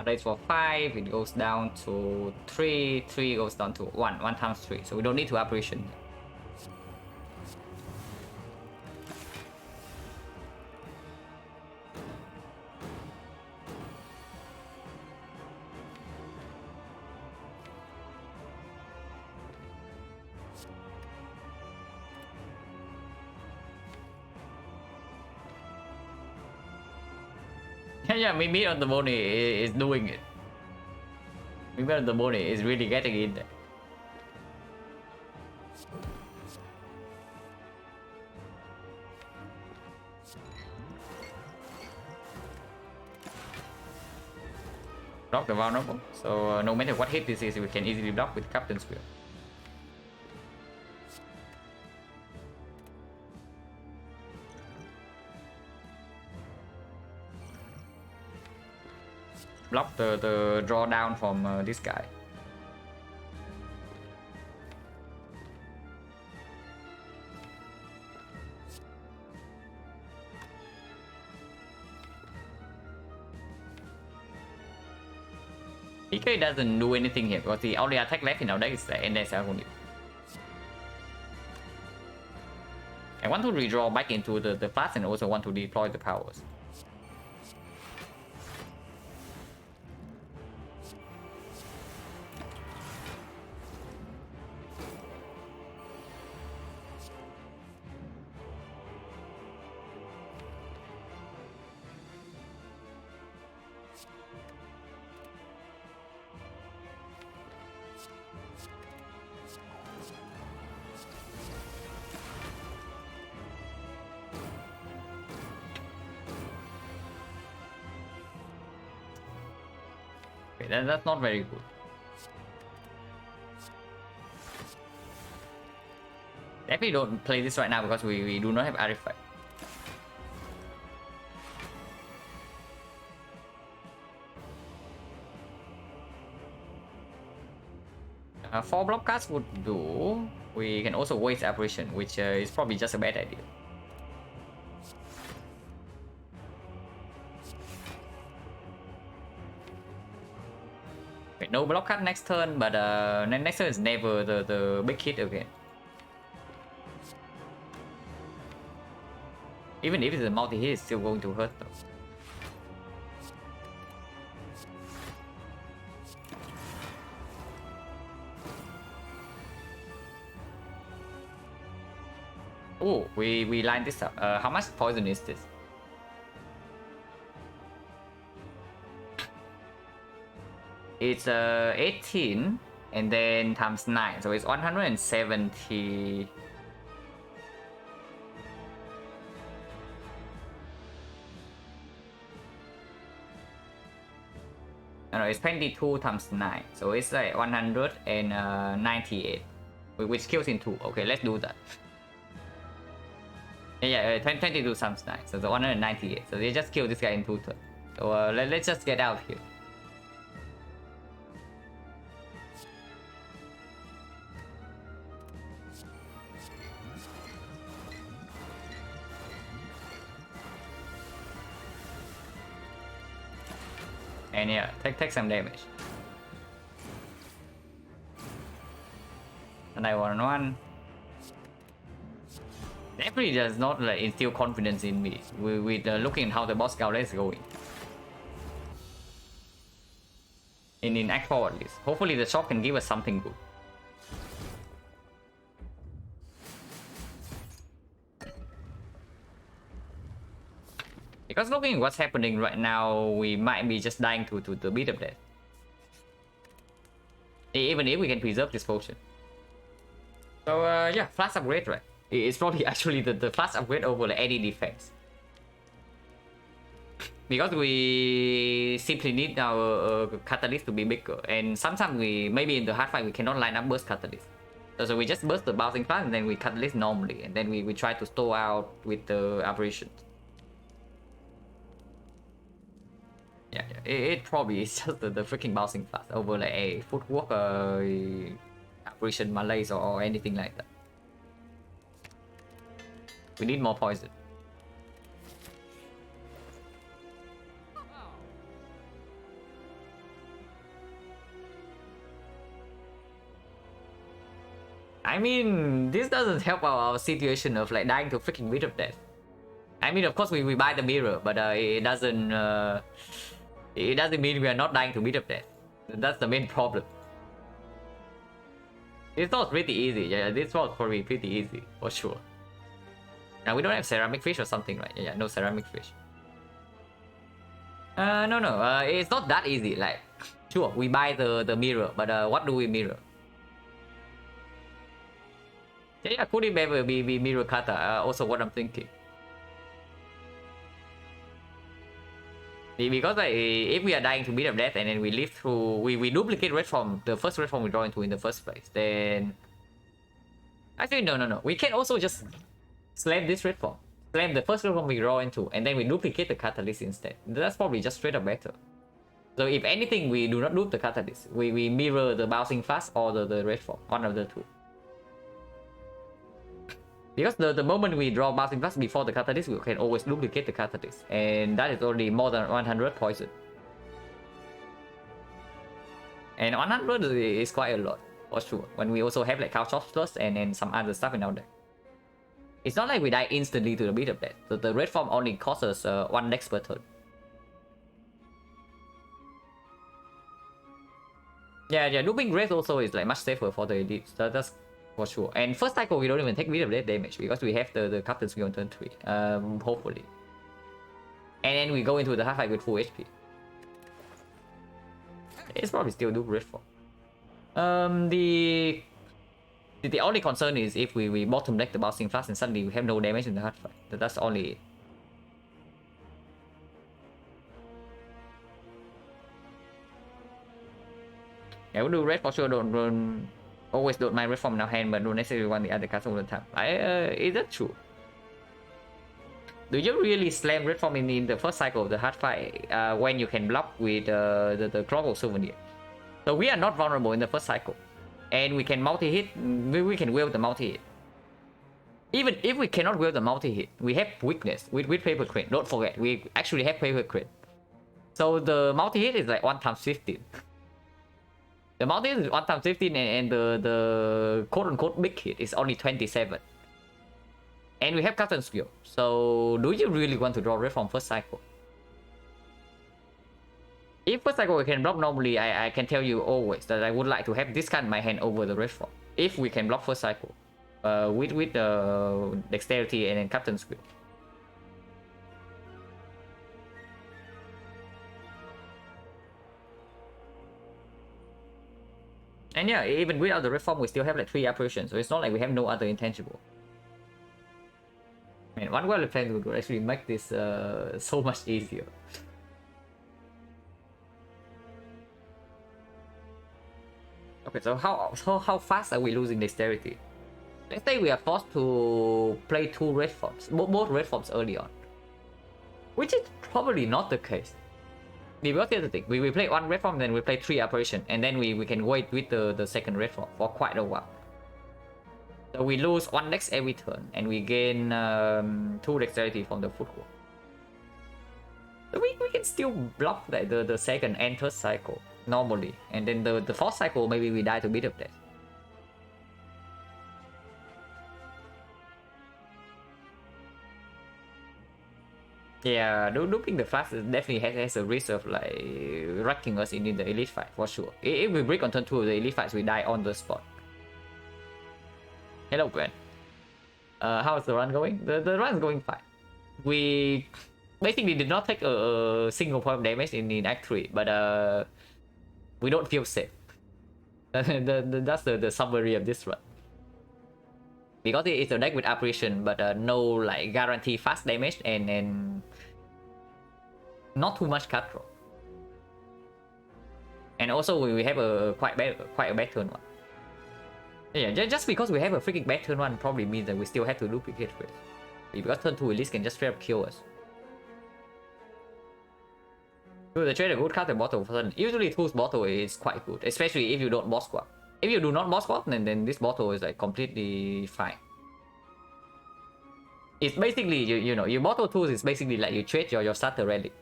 Raise for 5, it goes down to 3, 3 goes down to 1, 1 times 3, so we don't need to apparition. Yeah, Mimi on the body is doing it. Mimi on the body is really getting in there. Block the vulnerable, so no matter what hit this is, we can easily block with Captain Spear. Block the drawdown from this guy. PK doesn't do anything here because the only attack left in our deck is the NS Agony. I want to redraw back into the flash and also want to deploy the powers. That's not very good. Definitely don't play this right now because we do not have artifact. Four block cards would do. We can also waste apparition, which is probably just a bad idea. No block card next turn, but next turn is never the big hit again. Even if it's a multi-hit, it's still going to hurt though. Oh, we line this up. How much poison is this? It's 18 and then times 9, so it's 170. No, it's 22 times 9, so it's like 198, which kills in 2. Okay, let's do that. Yeah, 22 times 9, so it's 198. So they just kill this guy in 2 turns. So let's just get out here. And yeah, take some damage. 911. Definitely does not like instill confidence in me with looking at how the boss scout is going. In Act 4 at least. Hopefully the shop can give us something good. Because looking at what's happening right now, we might be just dying to the beat of death. Even if we can preserve this potion. So yeah, flash upgrade, right? It's probably actually the flash upgrade over like any defense. Because we simply need our catalyst to be bigger, and sometimes we maybe in the hard fight we cannot line up burst catalyst. So we just burst the bouncing flash and then we catalyst normally, and then we try to stall out with the aberrations. Yeah, it probably is just the freaking bouncing flash over like a footwork, aberration malaise or anything like that. We need more poison. I mean, this doesn't help our situation of like dying to freaking beat of death. I mean, of course we buy the mirror, but it doesn't mean we are not dying to beat of death. That's the main problem. This was pretty easy. Yeah, this was probably pretty easy for sure. Now we don't have ceramic fish or something, right? Yeah, no ceramic fish. No, it's not that easy. Like, sure, we buy the mirror, but what do we mirror? Yeah, could it ever be mirror kata? Also, what I'm thinking. Because like, if we are dying to beat of death and then we live through, we duplicate red form, the first red form we draw into in the first place, then actually no, we can also just slam this red form, slam the first red form we draw into, and then we duplicate the catalyst instead. That's probably just straight up better. So if anything, we do not loop the catalyst, we mirror the bouncing fast or the red form, one of the two. Because the moment we draw bouncing fast before the catalyst, we can always duplicate the catalyst, and that is already more than 100 poison. And 100 is quite a lot, for sure, when we also have like Cow Choppers and some other stuff in our deck. It's not like we die instantly to the beat of death, so the red form only costs us 1 dex per turn. Yeah, looping red also is like much safer for the elite, so that's for sure. And first cycle we don't even take beat of death damage because we have the captain skill on turn 3, hopefully. And then we go into the half fight with full HP. It's probably still do red form. The only concern is if we bottom deck the bouncing flash and suddenly we have no damage in the hard fight. That's only it. Yeah, we'll do red for sure. Always don't mind red form in our hand, but don't necessarily want the other cards all the time. Is that true? Do you really slam red form in the first cycle of the hard fight when you can block with the Clockwork Souvenir? So we are not vulnerable in the first cycle, and we can multi-hit. We can wield the multi-hit. Even if we cannot wield the multi-hit, we have weakness with Paper Crane. Don't forget, we actually have Paper Crane. So the multi-hit is like 1 times 15. The multi-hit is 1 times 15, and the quote-unquote big hit is only 27. And we have Captain Skill. So do you really want to draw red from first cycle? If first cycle we can block normally, I can tell you always that I would like to have this card in my hand over the red form. If we can block first cycle. With dexterity and then Captain Skill. And yeah, even without the red form, we still have like 3 apparitions, so it's not like we have no other intangible. Man, one well plan would actually make this so much easier. Okay, so how fast are we losing dexterity? Let's say we are forced to play 2 red forms, both red forms early on, which is probably not the case. Because here's the thing, we play 1 red form, then we play 3 apparition, and then we can wait with the second red form for quite a while. So we lose 1 dex every turn, and we gain 2 dexterity from the footwork. So we can still block like the second and third cycle normally, and then the fourth cycle maybe we die to beat of death. Yeah, looping the flash definitely has a risk of like wrecking us in the elite fight for sure. If we break on turn 2 the elite fights, we die on the spot. Hello, Gwen. How's the run going? The run is going fine. We basically did not take a single point of damage in Act 3, but we don't feel safe. That's the summary of this run. Because it's a deck with apparition, but no like guarantee fast damage and not too much card draw. And also we have a quite a bad turn one. Yeah, just because we have a freaking bad turn one probably means that we still have to duplicate first. Because turn 2 at least can just straight up kill us. So the trade a good card at bottle for sudden. Usually 2's bottle is quite good, especially if you don't boss swap. If you do not boss swap, then this bottle is like completely fine. It's basically you know your bottle tools is basically like you trade your starter relic.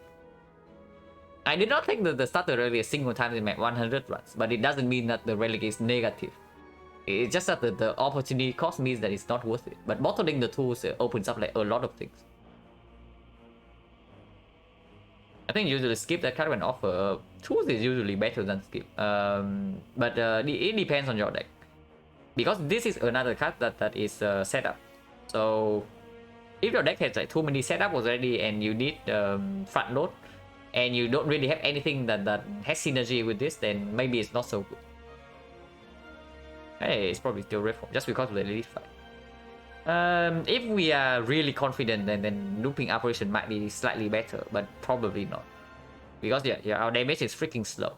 I did not take the starter relic a single time in my 100 runs, but it doesn't mean that the relic is negative. It's just that the opportunity cost means that it's not worth it. But bottling the tools opens up like a lot of things. I think usually skip that card when offer. Tools is usually better than skip. But it depends on your deck. Because this is another card that is set up. So if your deck has like too many setups already and you need front load and you don't really have anything that has synergy with this, then maybe it's not so good. Hey, it's probably still reform just because of the elite fight. If we are really confident, then looping operation might be slightly better, but probably not. Because yeah, our damage is freaking slow.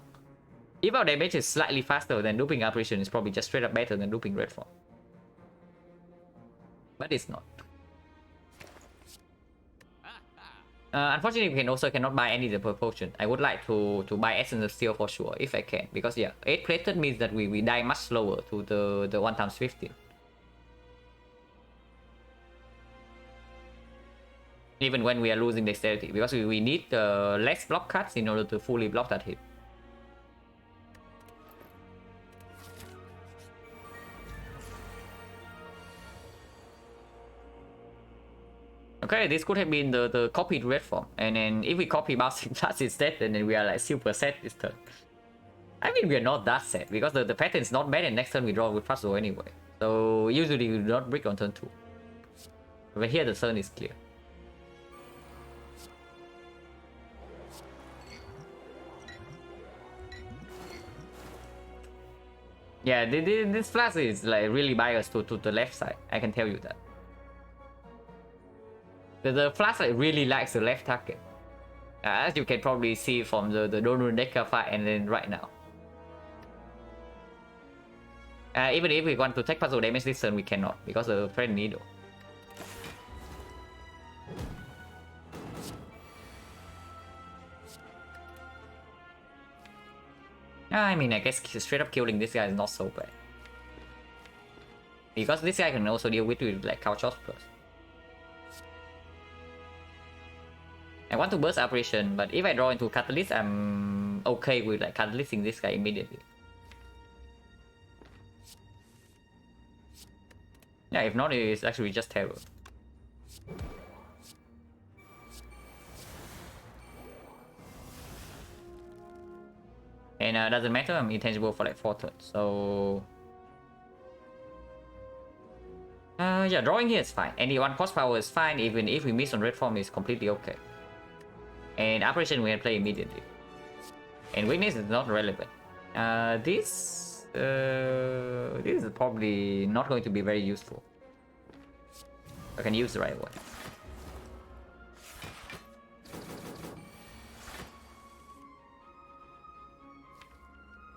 If our damage is slightly faster, then looping operation is probably just straight up better than looping red form. But it's not. Unfortunately, we cannot buy any of the purple potion. I would like to buy Essence of Steel for sure, if I can. Because yeah, 8 plated means that we die much slower to the 1 times 15. Even when we are losing dexterity, because we need less block cuts in order to fully block that hit. Okay, this could have been the copied red form, and then if we copy bouncing plus instead, then we are like super set this turn. I mean, we are not that set because the pattern is not bad, and next turn we draw with puzzle anyway. So usually we do not break on turn 2. But here the turn is clear. Yeah, this flash is like really biased to the left side. I can tell you that. The flash like really likes the left target. As you can probably see from the Donor Decker fight and then right now. Even if we want to take puzzle damage this turn, we cannot because of the friend needle. I mean, I guess straight up killing this guy is not so bad. Because this guy can also deal with like couch plus. I want to burst apparition, but if I draw into catalyst, I'm okay with like catalysting this guy immediately. Yeah, if not, it's actually just terror. And doesn't matter, I'm intangible for like 4 turns, so... yeah, drawing here is fine. Any 1 cost power is fine, even if we miss on red form is completely okay. And apparition we can play immediately. And weakness is not relevant. This is probably not going to be very useful. I can use the right one.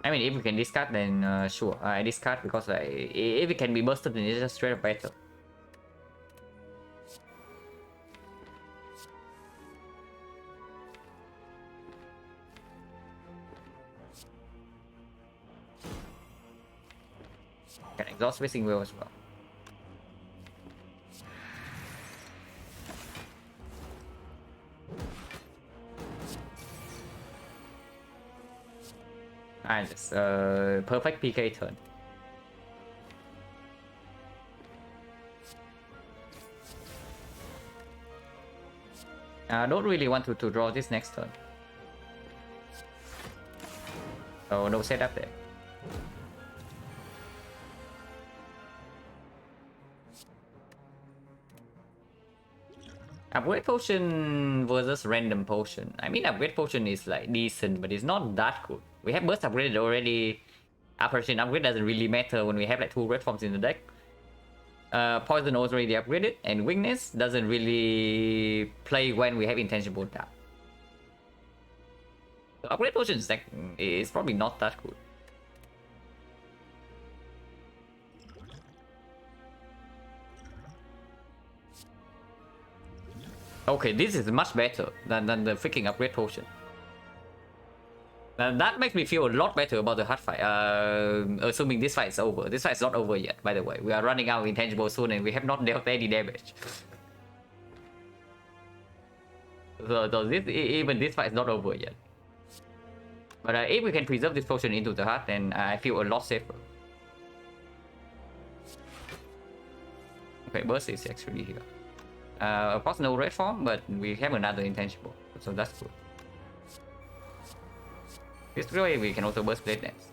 I mean, if we can discard, then sure. I discard because if it can be bursted, then it's just straight up better. Can exhaust Whizzing Wheel as well. And it's perfect PK turn. I don't really want to draw this next turn. So no setup there. Upgrade potion versus random potion. I mean, upgrade potion is like decent, but it's not that good. We have burst upgraded already. Apparition upgrade doesn't really matter when we have like 2 red forms in the deck. Poison was already upgraded, and weakness doesn't really play when we have intangible down. So upgrade potion is probably not that good. Okay, this is much better than the freaking upgrade potion. That makes me feel a lot better about the hard fight. Assuming this fight is over. This fight is not over yet, by the way. We are running out of intangible soon and we have not dealt any damage. So even this fight is not over yet. But if we can preserve this potion into the heart, then I feel a lot safer. Okay, burst is actually here. Of course, no red form, but we have another intangible, so that's good. This way we can also burst blade dance.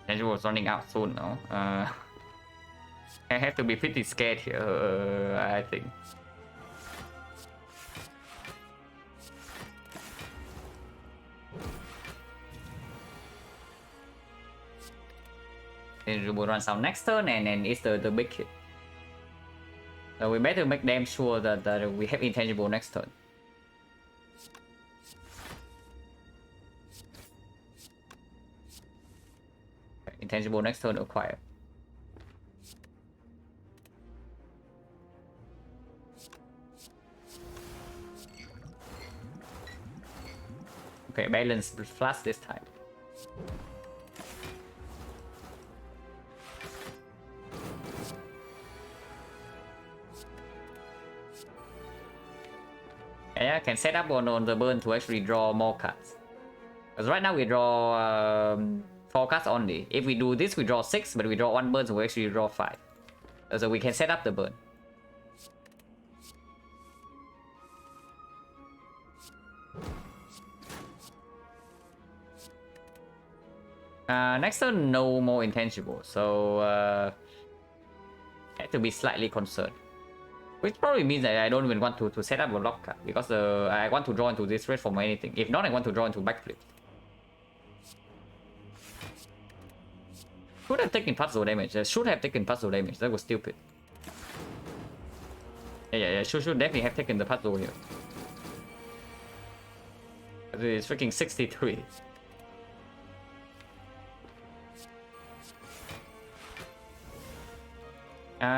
Intangible is running out soon now. I have to be pretty scared here, I think. We will run some next turn, and then it's the big hit. So we better make damn sure that we have intangible next turn. Okay, intangible next turn acquired. Okay, balance flash this time. Yeah, I can set up on the burn to actually draw more cards. Because right now we draw 4 cards only. If we do this, we draw 6, but we draw 1 burn, so we actually draw 5. So we can set up the burn. Next turn, no more intangible, so I have to be slightly concerned. Which probably means that I don't even want to set up a lock card, because I want to draw into this red form or anything. If not, I want to draw into backflip. Should have taken puzzle damage. Should have taken puzzle damage. That was stupid. Yeah. Should definitely have taken the puzzle here. It's freaking 63.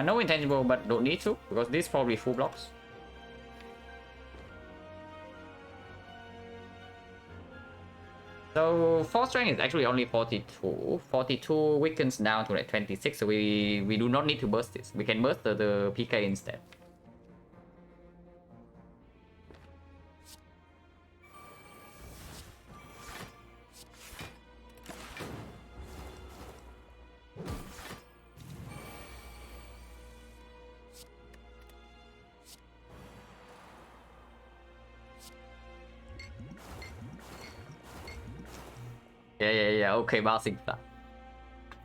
No intangible, but don't need to, because this probably full blocks. So 4 strength is actually only 42. 42 weakens down to like 26, so we do not need to burst this. We can burst the PK instead. Yeah, okay, bouncing fast.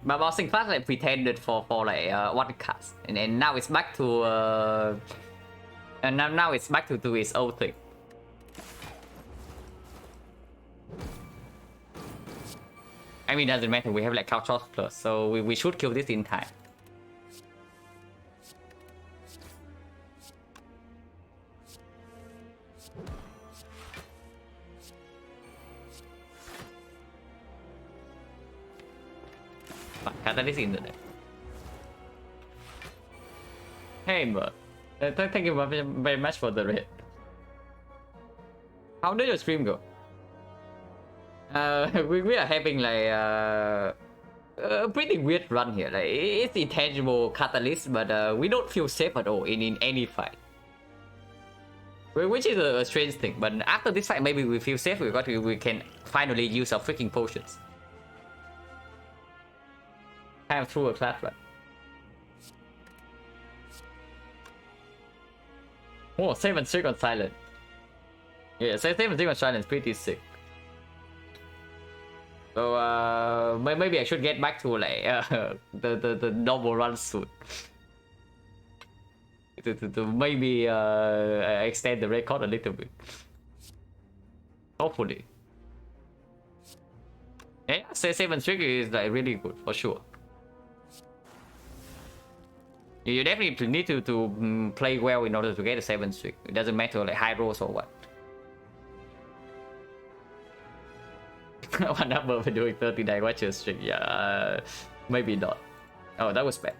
But bouncing fast like pretended for like 1 cast. And now it's back to and now it's back to do its old thing. I mean, it doesn't matter, we have like Couch Plus, so we should kill this in time. Catalyst in the deck. Hey, but thank you very much for the raid. How did your stream go? We are having like a pretty weird run here. Like, it's intangible catalyst, but we don't feel safe at all in any fight. Which is a strange thing, but after this fight, maybe we feel safe. We can finally use our freaking potions. Kind of through a class run. Oh, 7 streak on silent. Yeah, 7 streak on silent is pretty sick. So maybe I should get back to like the normal run soon. to maybe extend the record a little bit. Hopefully. Yeah, 7 streak is like really good for sure. You definitely need to play well in order to get a 7 streak. It doesn't matter like high rolls or what. One number for doing 39 watches streak. Yeah, maybe not. Oh, that was bad.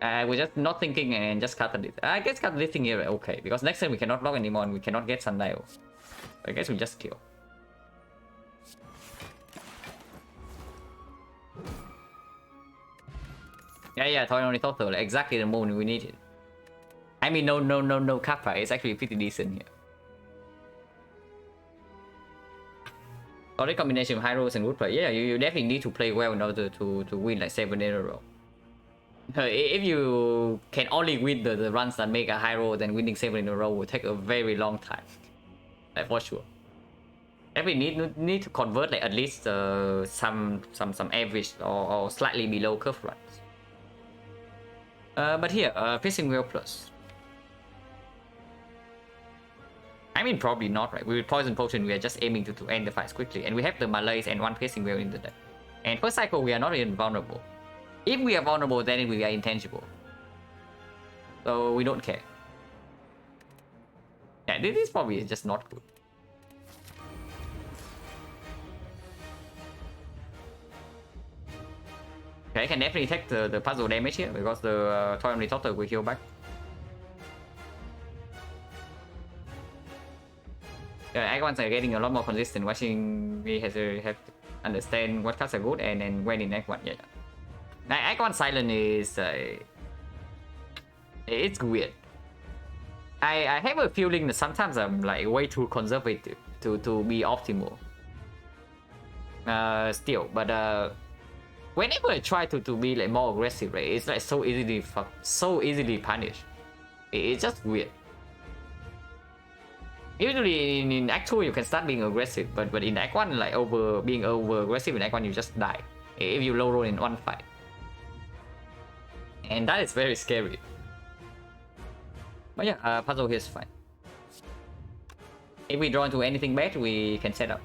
I was just not thinking and just catalyst. I guess catalyzing here okay because next time we cannot block anymore and we cannot get sundial. I guess we just kill. Yeah, Toy only thought though, like exactly the moment we need it. I mean, no kappa. It's actually pretty decent here. Solid combination of high rolls and wood play. Yeah, you definitely need to play well in order to win like 7 in a row. If you can only win the runs that make a high roll, then winning 7 in a row will take a very long time. Like for sure. Definitely need to convert like at least some average or slightly below curve runs. But here, Piercing Wheel plus. I mean, probably not, right? With Poison Potion, we are just aiming to end the fights quickly. And we have the Malaise and 1 Piercing Wheel in the deck. And first cycle, we are not even vulnerable. If we are vulnerable, then we are intangible. So we don't care. Yeah, this probably is just not good. Okay, I can definitely take the puzzle damage here because the Toy Only Totter will heal back. Icons are getting a lot more consistent. Watching we have to understand what cards are good and then when in Act 1. Yeah. Now, Icon Silent is it's weird. I have a feeling that sometimes I'm like way too conservative to be optimal. Still, but whenever I try to be like more aggressive, right, it's like so easily punished. It's just weird. Usually in Act 2 you can start being aggressive, but in Act 1 like being over aggressive in Act 1 you just die if you low roll in one fight. And that is very scary. But yeah, puzzle here is fine. If we draw into anything bad, we can set up.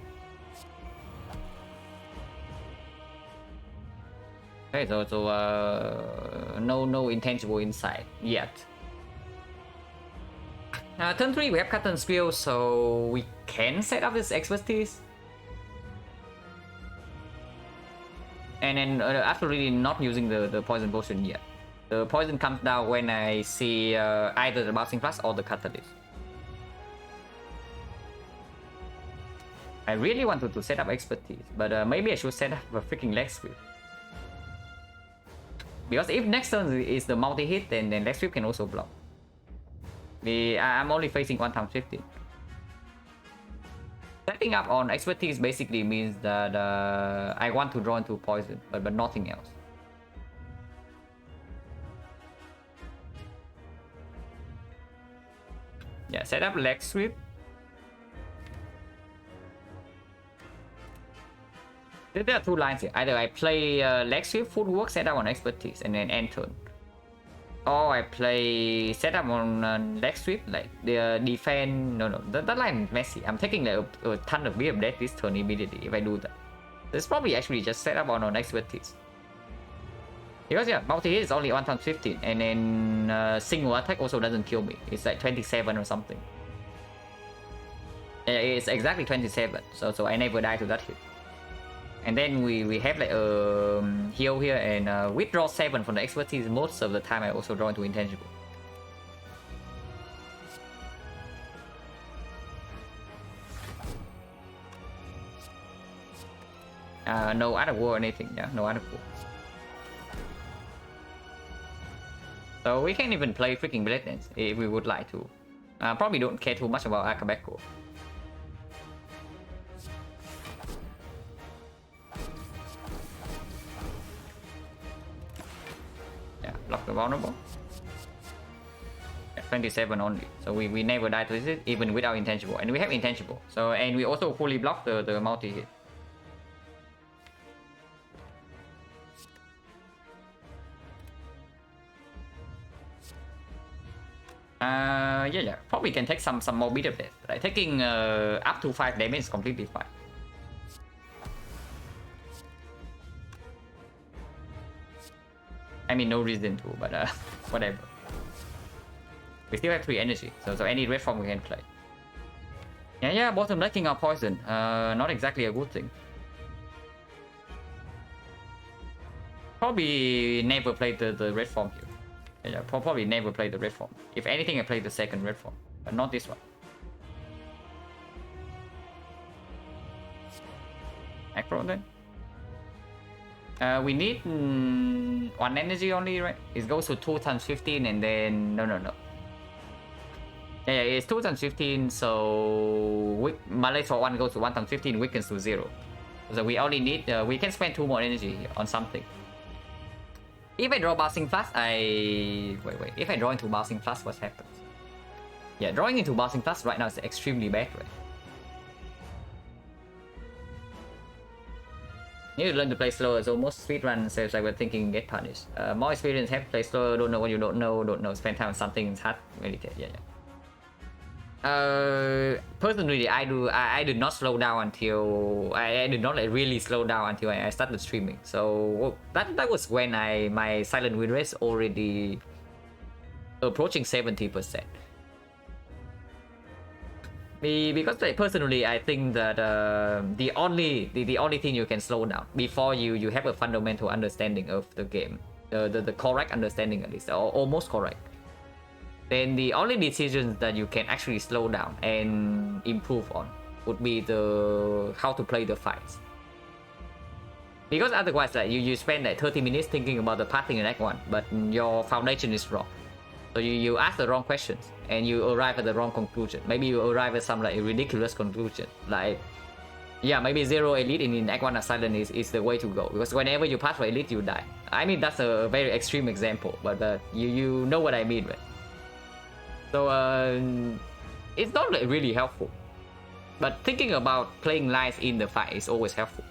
Okay, so no intangible inside yet. Turn 3 we have cut and spill, so we can set up this expertise. And then absolutely not using the poison potion yet. The poison comes down when I see either the bouncing plus or the catalyst. I really wanted to set up expertise, but maybe I should set up a freaking leg sweep. Because if next turn is the multi-hit, then leg sweep can also block. I'm only facing 1 times 15. Setting up on expertise basically means that I want to draw into poison, but nothing else. Yeah, set up leg sweep. There are 2 lines here. Either I play leg sweep, footwork, set up on expertise, and then end turn. Or I play setup on leg sweep, like the defense. No, that line is messy. I'm taking like a ton of beer of death this turn immediately if I do that. It's probably actually just set up on expertise. Because yeah, multi-hit is only 1 times 15, and then single attack also doesn't kill me. It's like 27 or something. It's exactly 27, so I never die to that hit. And then we have like a heal here and withdraw 7 from the expertise. Most of the time I also draw into intangible. No other war or anything, yeah, no other war. So we can even play freaking Blade Dance if we would like to. Probably don't care too much about Akabeko. Yeah, block the vulnerable. Yeah, 27 only. So we never die to this even without intangible. And we have intangible. So and we also fully block the multi-hit. Yeah, probably can take some more bit of it. Like taking up to 5 damage is completely fine. I mean, no reason to, but whatever. We still have 3 energy, so any red form we can play. Yeah, bottom lacking our poison. Not exactly a good thing. Probably never played the red form here. Yeah, probably never played the red form. If anything, I played the second red form, but not this one. Acro then. We need 1 energy only, right? It goes to 2 times 15 and then no. Yeah, it's 2 times 15, so Malay for 1 goes to 1 times 15, weakens to 0. So we only need we can spend 2 more energy here on something. If I draw Bouncing Flash, wait. If I draw into Bouncing Flash, what happens? Yeah, drawing into Bouncing Flash right now is extremely bad, right? You need to learn to play slower, so most speedrun saves I were thinking get punished. More experience have to play slower, don't know what you don't know, spend time on something, it's hard, meditate, yeah. Personally, I did not slow down until I did not like really slow down until I started streaming. So that was when my silent win rate already approaching 70%. Because like, personally, I think that the only thing you can slow down before you have a fundamental understanding of the game, the correct understanding at least, or almost correct. Then the only decisions that you can actually slow down and improve on would be the how to play the fights. Because otherwise, like you spend like 30 minutes thinking about the pathing in Act 1, but your foundation is wrong. So you ask the wrong questions and you arrive at the wrong conclusion. Maybe you arrive at some like ridiculous conclusion, like yeah, maybe 0 elite in Act 1 as silent is the way to go, because whenever you pass for elite, you die. I mean, that's a very extreme example, but you know what I mean, right? So it's not like really helpful, but thinking about playing lines in the fight is always helpful.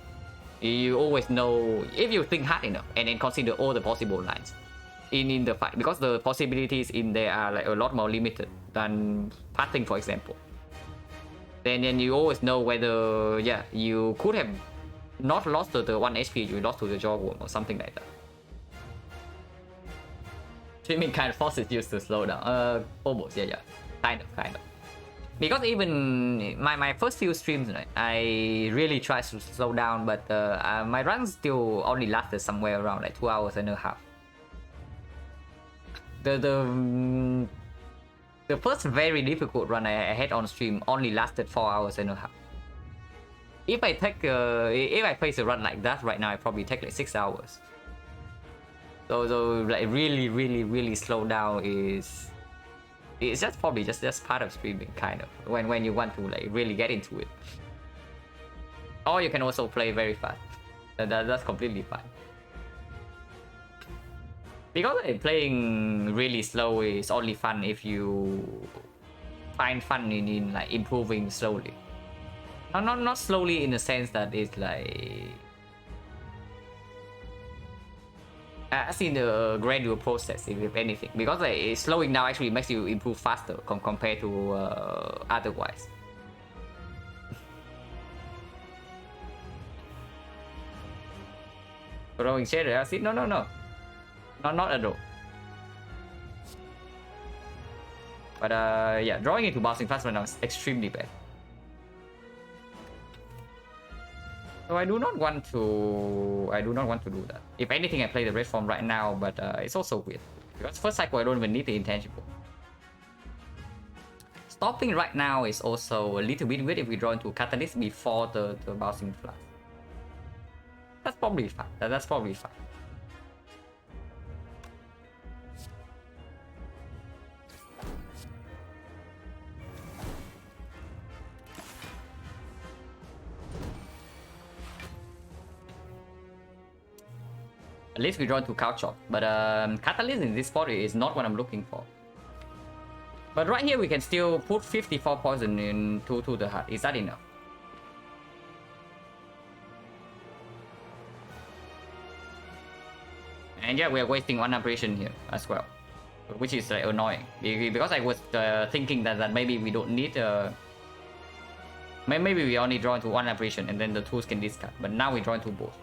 You always know if you think hard enough and then consider all the possible lines in the fight, because the possibilities in there are like a lot more limited than pathing, for example. Then you always know whether you could have not lost to the 1 HP, you lost to the jawbone or something like that. Streaming kind of forces you to slow down. Almost, yeah, kind of. Because even my first few streams, right, I really tried to slow down, but my runs still only lasted somewhere around like 2 hours and a half. The first very difficult run I had on stream only lasted 4 hours and a half. If I take if I face a run like that right now, I probably take like 6 hours. So like really slow down is it's just probably just part of streaming, kind of, when you want to like really get into it. Or you can also play very fast. That's completely fine. Because like, playing really slow is only fun if you find fun in like improving slowly. Not slowly in the sense that it's like as in the gradual process, if anything, because like, slowing down actually makes you improve faster compared to otherwise. Throwing shadow acid? No, not at all. But yeah, drawing into bouncing fast right now is extremely bad. So I do not want to do that. If anything, I play the red form right now, but it's also weird because first cycle I don't even need the intangible. Stopping right now is also a little bit weird if we draw into catalyst before the bouncing flash. That's probably fine. That's probably fine. At least we draw to couch off. But Catalyst in this spot is not what I'm looking for. But right here we can still put 54 poison into the heart. Is that enough? And yeah, we are wasting one operation here as well, which is like annoying because I was thinking that maybe we don't need maybe we only draw into one operation and then the tools can discard, but now we draw into both.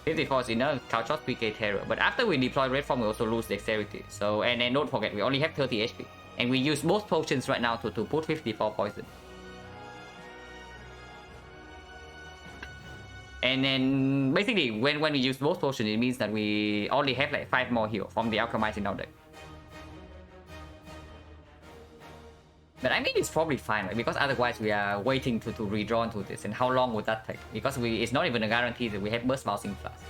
54 is enough, couch off PK terror, but after we deploy red form we also lose dexterity. So and then don't forget we only have 30 HP and we use both potions right now to put 54 poison. And then basically when we use both potions it means that we only have like 5 more heal from the alchemist in our deck. But I mean it's probably fine, right? Because otherwise we are waiting to redraw into this, and how long would that take? Because it's not even a guarantee that we have burst bouncing flash.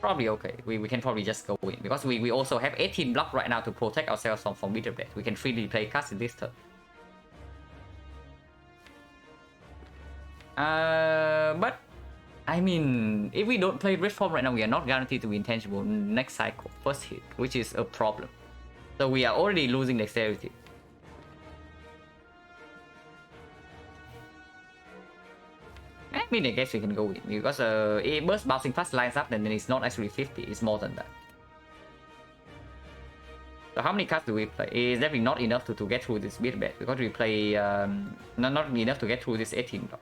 Probably okay. We can probably just go in because we also have 18 block right now to protect ourselves from bitter death. We can freely play cards in this turn. But I mean, if we don't play red form right now, we are not guaranteed to be intangible next cycle, first hit, which is a problem. So we are already losing dexterity. I mean, I guess we can go in because if burst bouncing fast lines up, then it's not actually 50, it's more than that. So how many cards do we play? It's definitely not enough to get through this bit bad because we play not enough to get through this 18 block.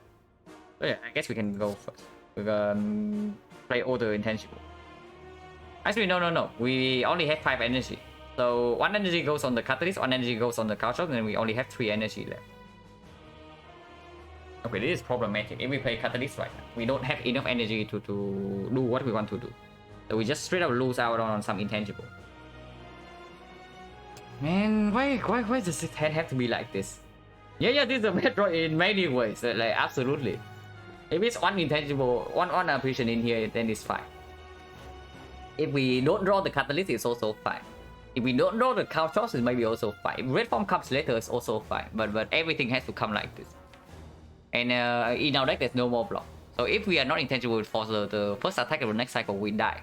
So yeah, I guess we can go first. We play all the intangible. Actually, no. We only have 5 energy. So 1 energy goes on the catalyst, 1 energy goes on the couch off, and then we only have 3 energy left. Okay, this is problematic. If we play catalyst right now, we don't have enough energy to do what we want to do. So we just straight up lose out on some intangible. Man, why does this hand have to be like this? Yeah, this is a bad draw in many ways. Like absolutely. If it's one intangible, one operation in here, then it's fine. If we don't draw the catalyst, it's also fine. If we don't draw the couch toss, it might be also fine. If red form comes later, it's also fine. But everything has to come like this. And in our deck, there's no more block. So if we are not intangible for the first attack of the next cycle, we die.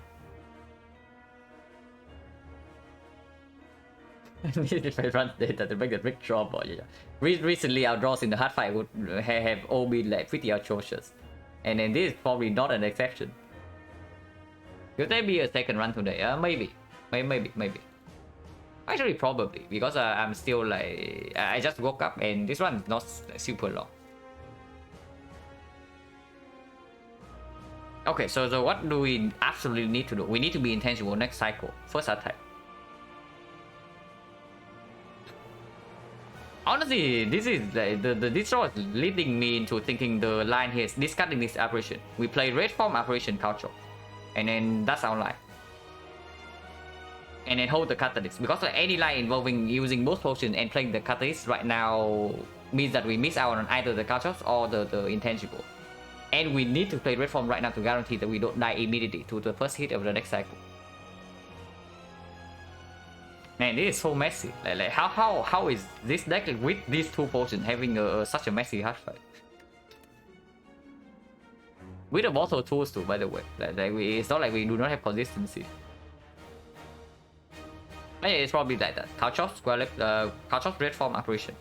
If I run data to make the big draw, but yeah. Recently, our draws in the hard fight would have all been like pretty atrocious. And then this is probably not an exception. Could there be a second run today? Maybe. Actually, probably. Because I'm still like... I just woke up and this one is not super long. Okay, so what do we absolutely need to do? We need to be intangible next cycle. First attack. Honestly, this is this draw is leading me into thinking the line here is discarding this operation. We play red form operation culture, and then that's our line. And then hold the catalyst because any line involving using both potions and playing the catalyst right now means that we miss out on either the cultures or the intangible. And we need to play red form right now to guarantee that we don't die immediately to the first hit of the next cycle. Man, this is so messy. Like how is this deck with these 2 potions having such a messy hard fight? With the bottle tools too, by the way. It's not like we do not have consistency. But yeah, it's probably like that. Couch off, square left, couch off red form operation.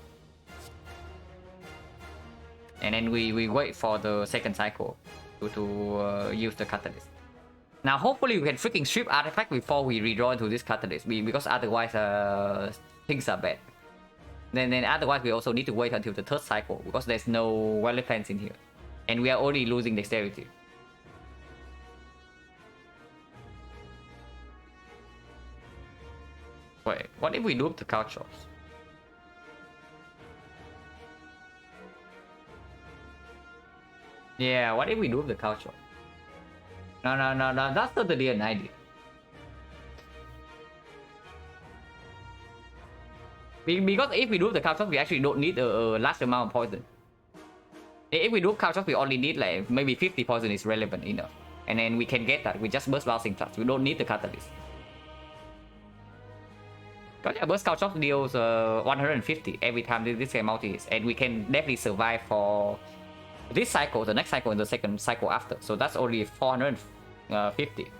And then we wait for the second cycle to use the catalyst. Now hopefully we can freaking strip artifact before we redraw into this catalyst, because otherwise things are bad. Then otherwise we also need to wait until the third cycle because there's no valid plans in here. And we are already losing dexterity. Wait, what if we loop the couch shops? Yeah, what if we loop the couch shop? No, that's totally an idea. Because if we do the couch shop, we actually don't need a large amount of poison. If we do couch shop, we only need like maybe 50 poison is relevant enough. And then we can get that. We just burst bouncing flash. We don't need the catalyst. Because yeah, burst couch deals 150 every time this game multi hits, and we can definitely survive for this cycle, the next cycle, and the second cycle after. So that's only 450.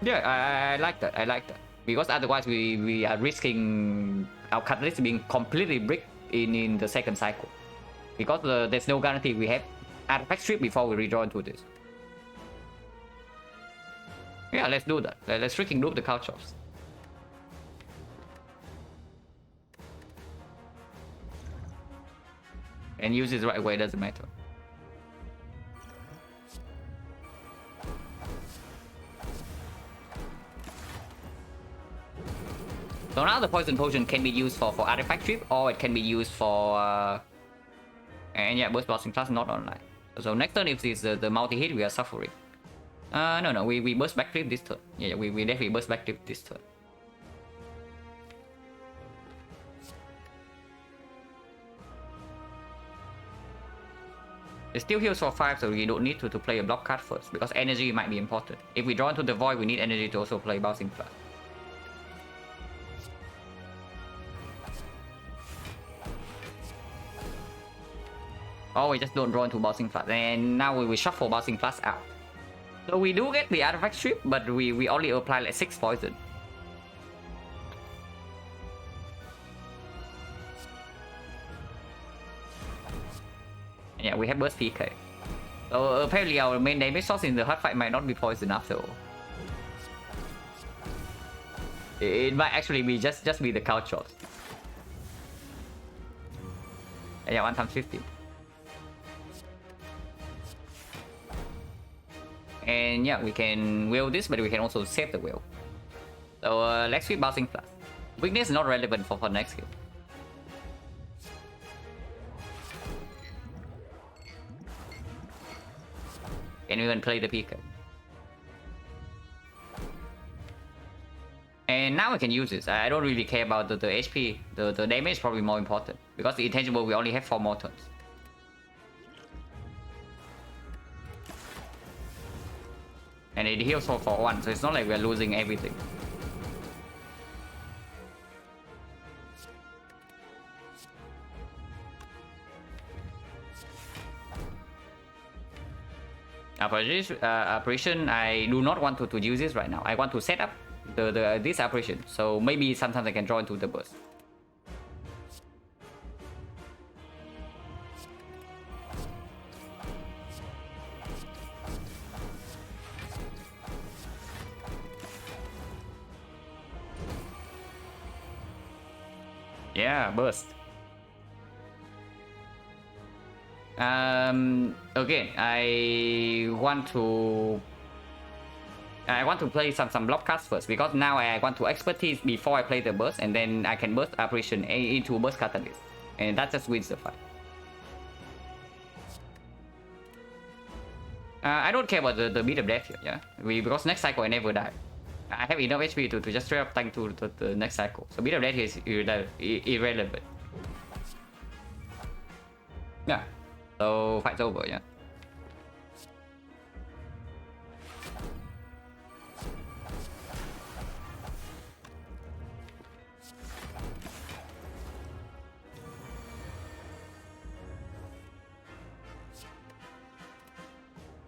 Yeah, I like that. I like that. Because otherwise we are risking our catalyst being completely bricked in the second cycle. Because there's no guarantee we have artifact strip before we redraw into this. Yeah, let's do that. Let's freaking loop the cow chops. And use it the right way, doesn't matter. So now the poison potion can be used for artifact strip, or it can be used for and yeah, burst blasting class not online. So next turn if it's the multi-hit, we are suffering. No, we burst back trip this turn. Yeah, we definitely burst back trip this turn. It still heals for 5, so we don't need to play a block card first, because energy might be important. If we draw into the void, we need energy to also play bouncing class. Or we just don't draw into bouncing class, and now we shuffle bouncing class out. So we do get the artifact strip, but we only apply like 6 poison. Yeah, we have burst PK. So apparently our main damage source in the hard fight might not be poison after all. It might actually be just be the cow chops. Yeah, 1 times 50. And yeah, we can will this, but we can also save the will. So let's sweep bouncing class. Weakness is not relevant for next skill. Can even play the PK. And now we can use this. I don't really care about the HP. The damage is probably more important. Because the intangible, we only have 4 more turns. And it heals for 1, so it's not like we're losing everything. Apparition, I do not want to use this right now. I want to set up this apparition, so maybe sometimes I can draw into the burst. Yeah, burst. Again, I want to play some block cards first, because now I want to expertise before I play the burst, and then I can burst apparition into burst catalyst, and that just wins the fight. I don't care about the beat of death here, yeah. Because next cycle I never die. I have enough HP to just straight up tank to the next cycle. So beat of death is irrelevant. Yeah. So fight's over, yeah.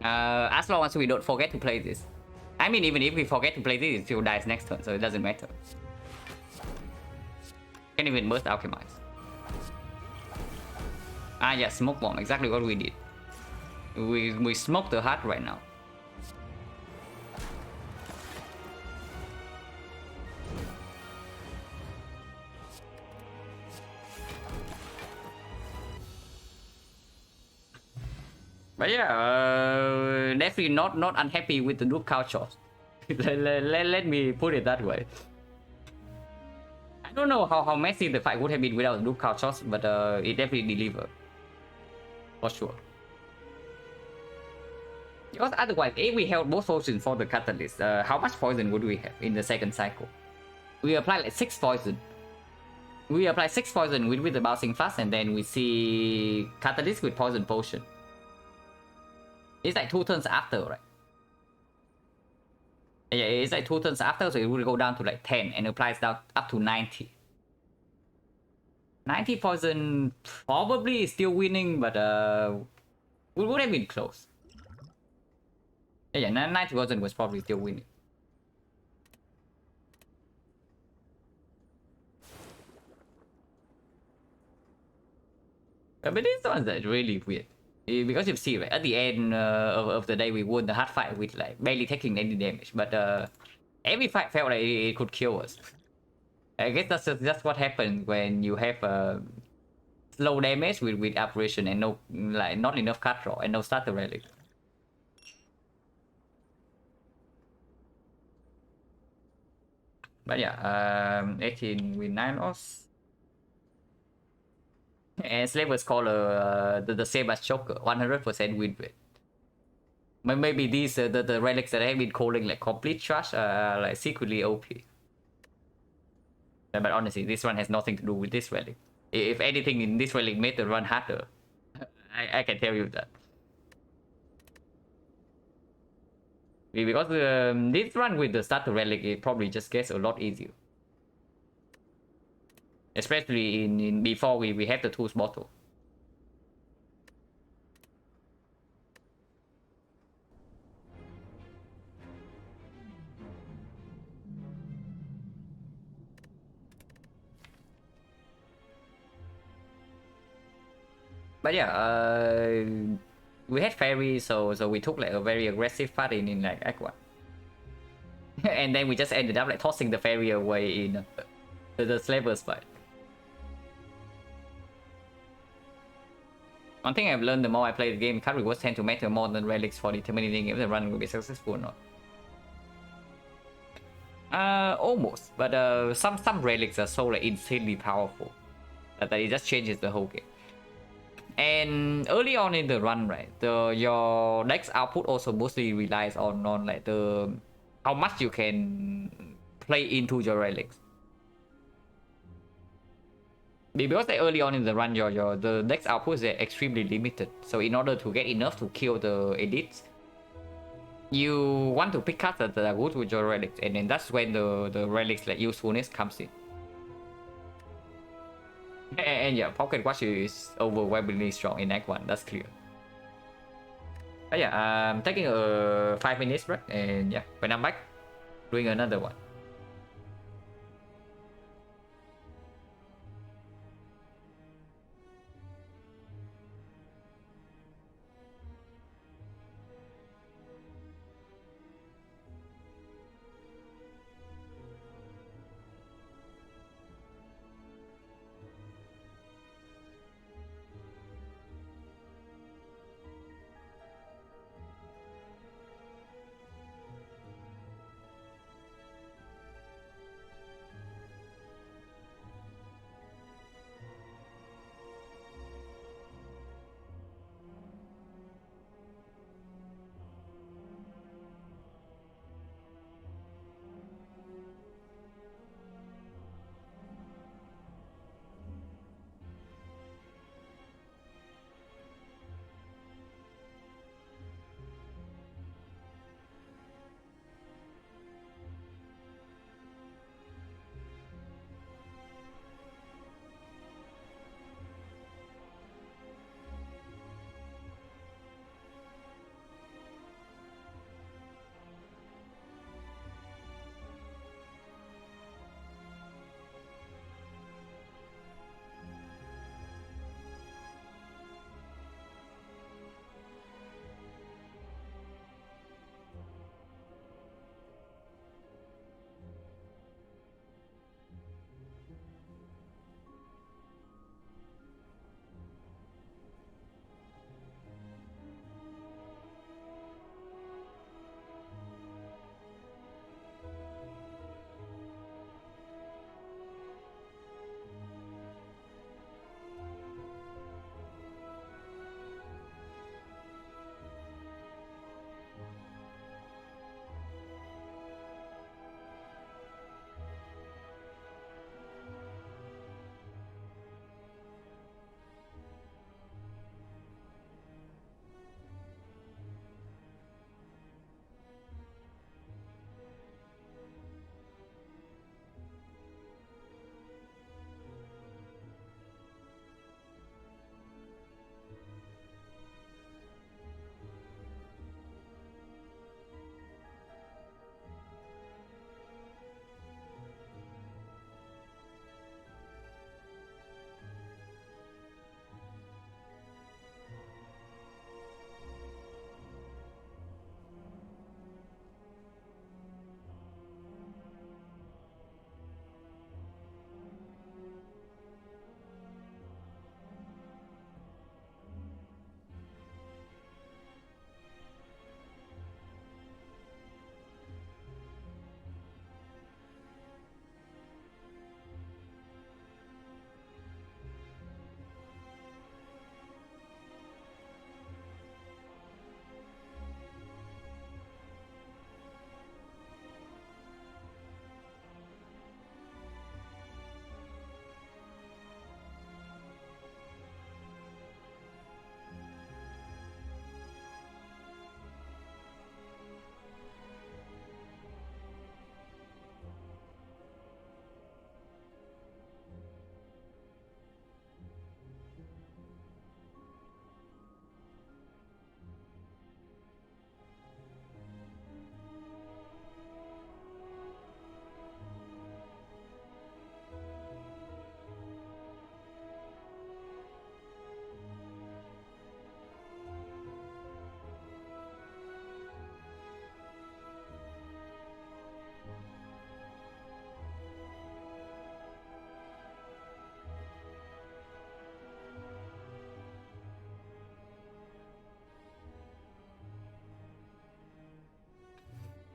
As long as we don't forget to play this. I mean, even if we forget to play this, it still dies next turn, so it doesn't matter. Can even burst alchemize. Ah yeah, smoke bomb, exactly what we did. We smoke the heart right now. But yeah, definitely not unhappy with the noob cow chops. let me put it that way. I don't know how messy the fight would have been without noob cow chops, but it definitely delivered. For sure. Because otherwise, if we held both potions for the catalyst, how much poison would we have in the second cycle? We apply like 6 poison. We apply 6 poison with the bouncing fast, and then we see catalyst with poison potion. It's like 2 turns after, right? Yeah, it's like 2 turns after, so it will go down to like 10 and applies down up to 90. 90 poison probably is still winning, but we would have been close. Yeah, 90 poison was probably still winning. But this one's really weird. Because you see, right, at the end of the day, we won the hard fight with like barely taking any damage. But every fight felt like it could kill us. I guess that's just what happens when you have slow damage with apparition and no like not enough cut draw and no starter relic. But yeah, 18 win 9 loss. And Slaver Scholar the same as Choker, 100% win rate. Maybe these the relics that I have been calling like complete trash are like secretly OP. But honestly, this one has nothing to do with this relic. If anything in this relic made the run harder, I can tell you that. Because this run with the starter relic, it probably just gets a lot easier. Especially in before we have the tools bottle. But yeah, we had fairy, so we took like a very aggressive part in like Act 1. And then we just ended up like tossing the fairy away in the Slaver's fight. One thing I've learned the more I play the game, card rewards tend to matter more than relics for determining if the run will be successful or not. Almost, but some relics are so like insanely powerful that it just changes the whole game. And early on in the run, right, your deck's output also mostly relies on like the how much you can play into your relics. Because like early on in the run, the deck's output is extremely limited. So in order to get enough to kill the elites, you want to pick cards that are good with your relics, and then that's when the relics like usefulness comes in. And yeah, Pocket Watch is overwhelmingly strong in Act 1, that's clear. But yeah, I'm taking a 5 minutes break, and yeah, when I'm back, doing another one.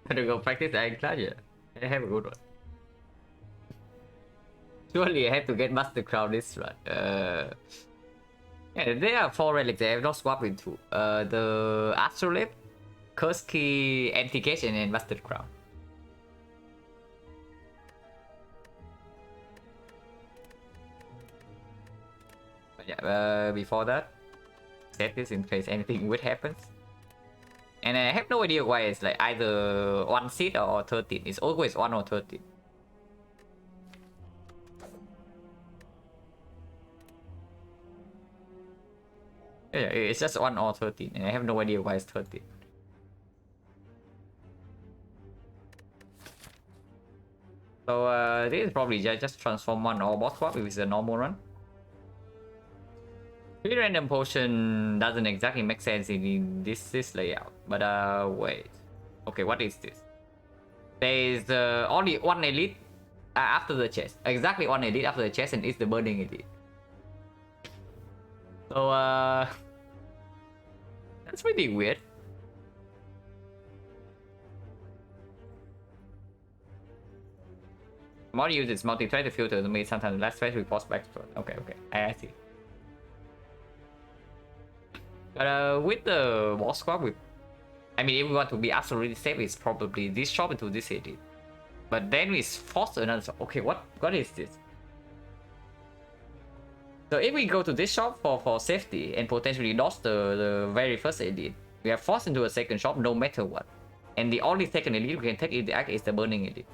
Gotta go practice the XecnaR, yeah. I have a good one. Surely I have to get Master Crown this run. Yeah, there are 4 relics I have not swapped into. The Astrolabe, Curse Key, Anti-Cage, and then Master Crown. But yeah, before that, set this in case anything weird happens. And I have no idea why it's like either 1 seed or 13. It's always 1 or 13. Yeah, it's just 1 or 13, and I have no idea why it's 13. So this is probably just transform 1 or boss swap if it's a normal run. 3 random potion doesn't exactly make sense in this layout, but wait. Okay, what is this? There is only 1 elite after the chest. Exactly 1 elite after the chest, and it's the burning elite. So that's pretty weird. Mod uses multi-thread to filter to make sometimes less thread reports back. Okay, I see. But with the boss squad, I mean, if we want to be absolutely safe, it's probably this shop into this edit. But then we force another shop. Okay, what is this? So if we go to this shop for safety and potentially lost the very first elite, we are forced into a second shop no matter what. And the only second elite we can take in the act is the burning elite.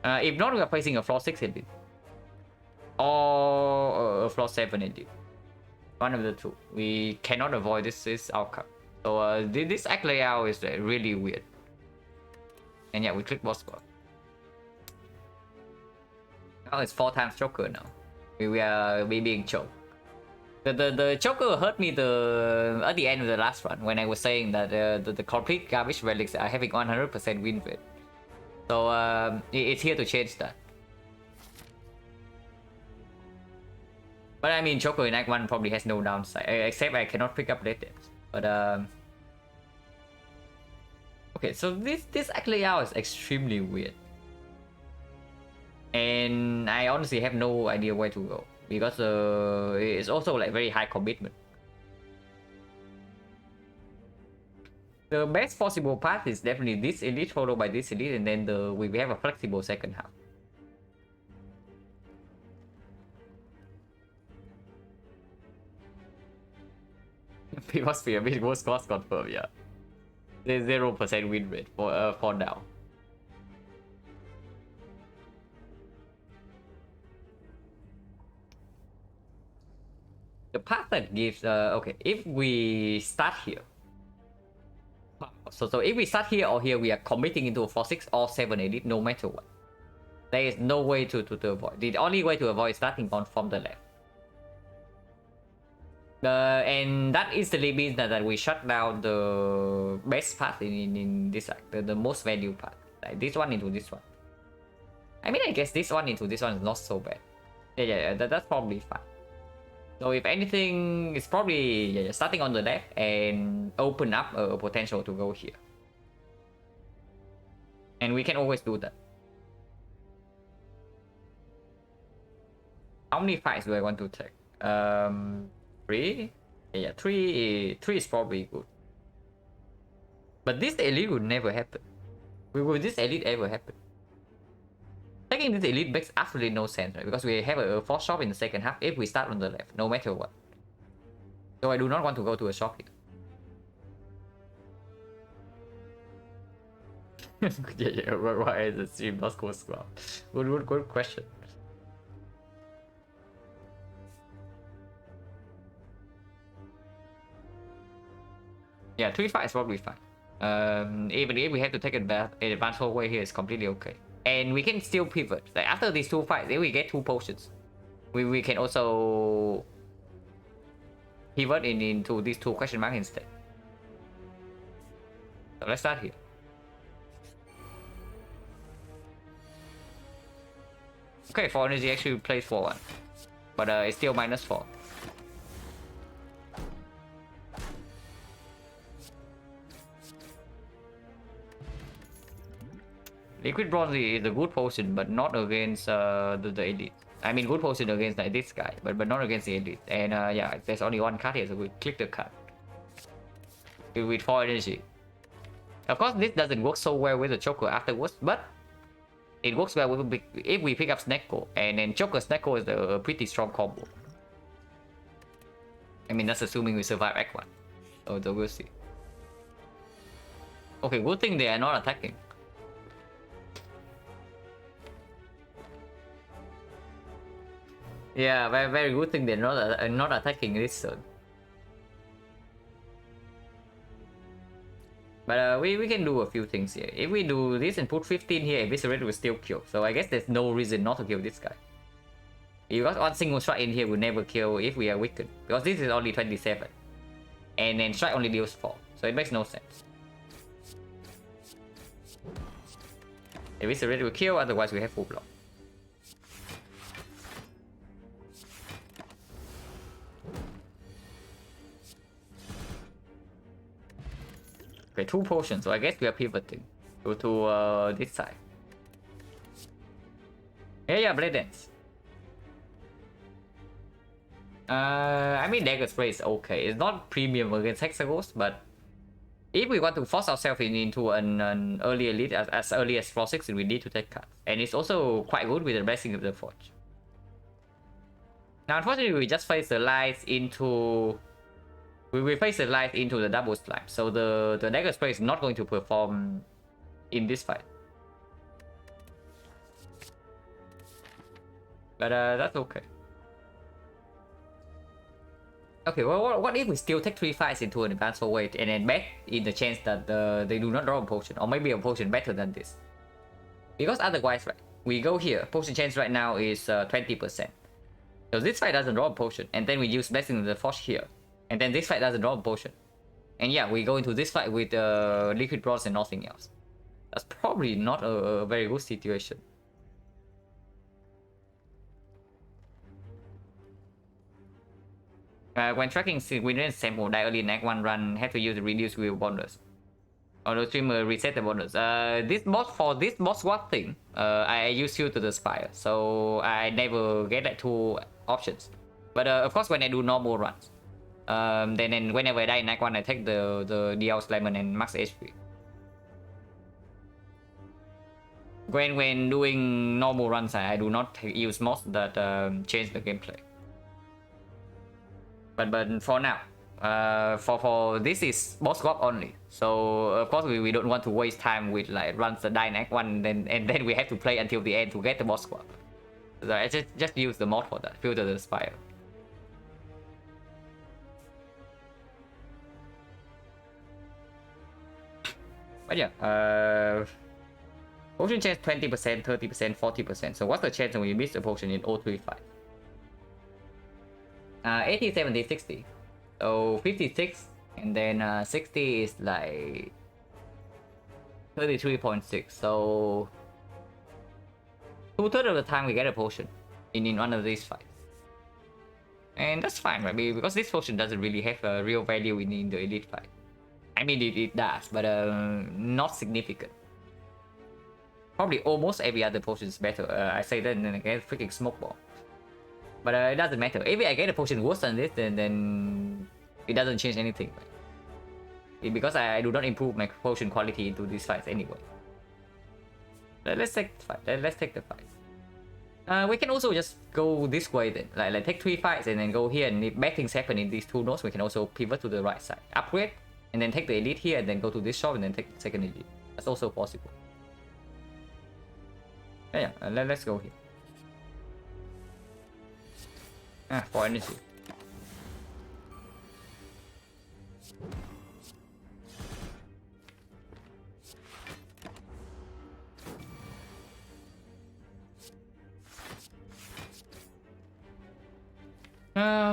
If not, we are facing a floor 6 elite. Or a floor 7 elite. One of the two. We cannot avoid this outcome. So this act layout is really weird. And yeah, we click boss squad. Now it's 4 times Joker now. We being choked. The Joker hurt me at the end of the last run when I was saying that the complete garbage relics are having 100% win rate. So it's here to change that. But I mean, Joker in Act 1 probably has no downside, except I cannot pick up red depths. But okay, so this act layout is extremely weird. And I honestly have no idea where to go. Because it's also like very high commitment. The best possible path is definitely this elite followed by this elite, and then we have a flexible second half. Pbox pyramid was cost confirmed, yeah. There's 0% win rate for now. The path that gives okay, if we start here. So if we start here or here, we are committing into a 4-6 or 7 elite no matter what. There is no way to avoid. The only way to avoid is starting on from the left. And that instantly means that we shut down the best path in this act, the most value path. Like this one into this one. I mean, I guess this one into this one is not so bad. Yeah, that's probably fine. So if anything, it's probably starting on the left and open up a potential to go here. And we can always do that. How many fights do I want to take? 3? Yeah, 3 is probably good. But this elite would never happen. Will this elite ever happen? Taking this elite makes absolutely no sense, right? Because we have a 4 shop in the second half if we start on the left, no matter what. So I do not want to go to a shop here. Yeah, why is the stream not go squad? Good question. Yeah, 3 fights is probably fine. Even if we have to take an advantage whole way here, it's completely okay. And we can still pivot. Like after these 2 fights, if we get 2 potions, we can also pivot into these 2 question marks instead. So let's start here. Okay, 4 energy actually plays 4-1. But it's still -4. Liquid Bronze is a good potion, but not against the elite. I mean, good potion against like this guy, but not against the elite. And yeah, there's only one card here, so we click the card with 4 energy. Of course, this doesn't work so well with the Joker afterwards, but it works well with if we pick up Snecko, and then Joker Snecko is a pretty strong combo. I mean, that's assuming we survive Act 1. So we'll see. Okay, good thing they are not attacking. Yeah, very good thing they're not attacking this turn. But we can do a few things here. If we do this and put 15 here, Eviscerate will still kill. So I guess there's no reason not to kill this guy. Because one single strike in here will never kill if we are weakened. Because this is only 27. And then strike only deals 4. So it makes no sense. Eviscerate will kill, otherwise we have full block. Okay, 2 potions, so I guess we are pivoting to this side. Yeah, Blade Dance. I mean, Dagger Spray is okay. It's not premium against Hexagons, but if we want to force ourselves into an early elite as early as floor 6, we need to take cards. And it's also quite good with the Blessing of the Forge. Now, unfortunately, we just face the lights into... We will face the light into the double slime, so the Dagger Spray is not going to perform in this fight. But that's okay. Okay, well, what if we still take 3 fights into an advanced weight and then bet in the chance that they do not draw a potion, or maybe a potion better than this? Because otherwise, right, we go here, potion chance right now is 20%. So this fight doesn't draw a potion, and then we use Blessing of the Forge here. And then this fight doesn't draw a potion. And yeah, we go into this fight with Liquid Bronze and nothing else. That's probably not a very good situation. When tracking within sample, die early in Act 1 run, have to use the reduce wheel bonus. Or the streamer reset the bonus. For this boss swap thing, I use Shield to the Spire, so I never get like 2 options. But of course, when I do normal runs, then whenever I die in Act 1, I take the DL Lemon and max HP. When doing normal runs, I do not use mods that change the gameplay. But for now, for this is boss swap only. So of course we don't want to waste time with like runs that die in Act 1 and then we have to play until the end to get the boss swap. So I just use the mod for that, Filter the Spire. But yeah, potion chance 20%, 30%, 40%. So what's the chance when we miss a potion in 035? 80, 70, 60. So 56, and then 60 is like 33.6. So 2/3 of the time we get a potion in one of these fights. And that's fine, right? Because this potion doesn't really have a real value in the elite fight. I mean, it does, but not significant. Probably almost every other potion is better. I say that and then I get freaking Smoke Bomb. But it doesn't matter. If I get a potion worse than this, then it doesn't change anything. Because I do not improve my potion quality into these fights anyway. Let's take the fight. Let's take the fight. We can also just go this way then. Like take 3 fights and then go here, and if bad things happen in these 2 nodes, we can also pivot to the right side. Upgrade, and then take the elite here, and then go to this shop, and then take the second elite. That's also possible. Yeah, let's go here. 4 energy.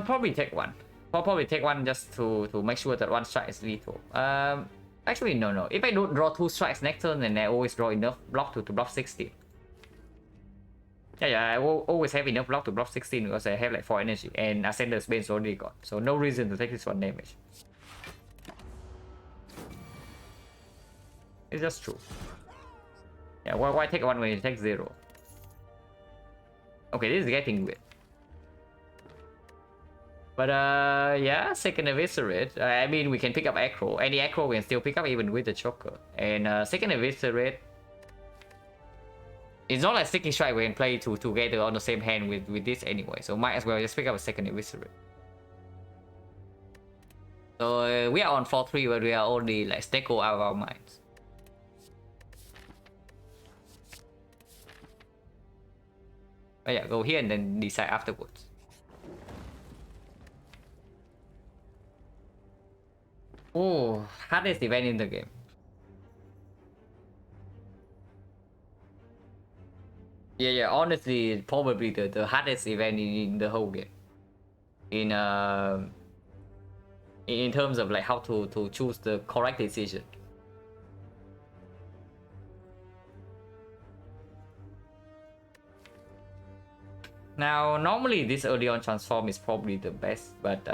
Probably take 1. Probably take 1 just to make sure that 1 strike is lethal. Actually no. If I don't draw 2 strikes next turn, then I always draw enough block to block 16. Yeah, I will always have enough block to block 16 because I have like 4 energy and Ascender's Bane's already gone. So no reason to take this 1 damage. It's just true. Yeah, why take 1 when you take 0? Okay, this is getting weird. But yeah, second eviscerate. I mean, we can pick up aggro. Any aggro we can still pick up even with the choker. And second eviscerate. It's not like Sticky Strike we can play together on the same hand with this anyway. So might as well just pick up a second eviscerate. So we are on 4-3 but we are only like Steko out of our minds. But yeah, go here and then decide afterwards. Oh, hardest event in the game. Yeah, honestly, probably the hardest event in the whole game. In terms of like how to choose the correct decision. Now, normally this early on transform is probably the best, but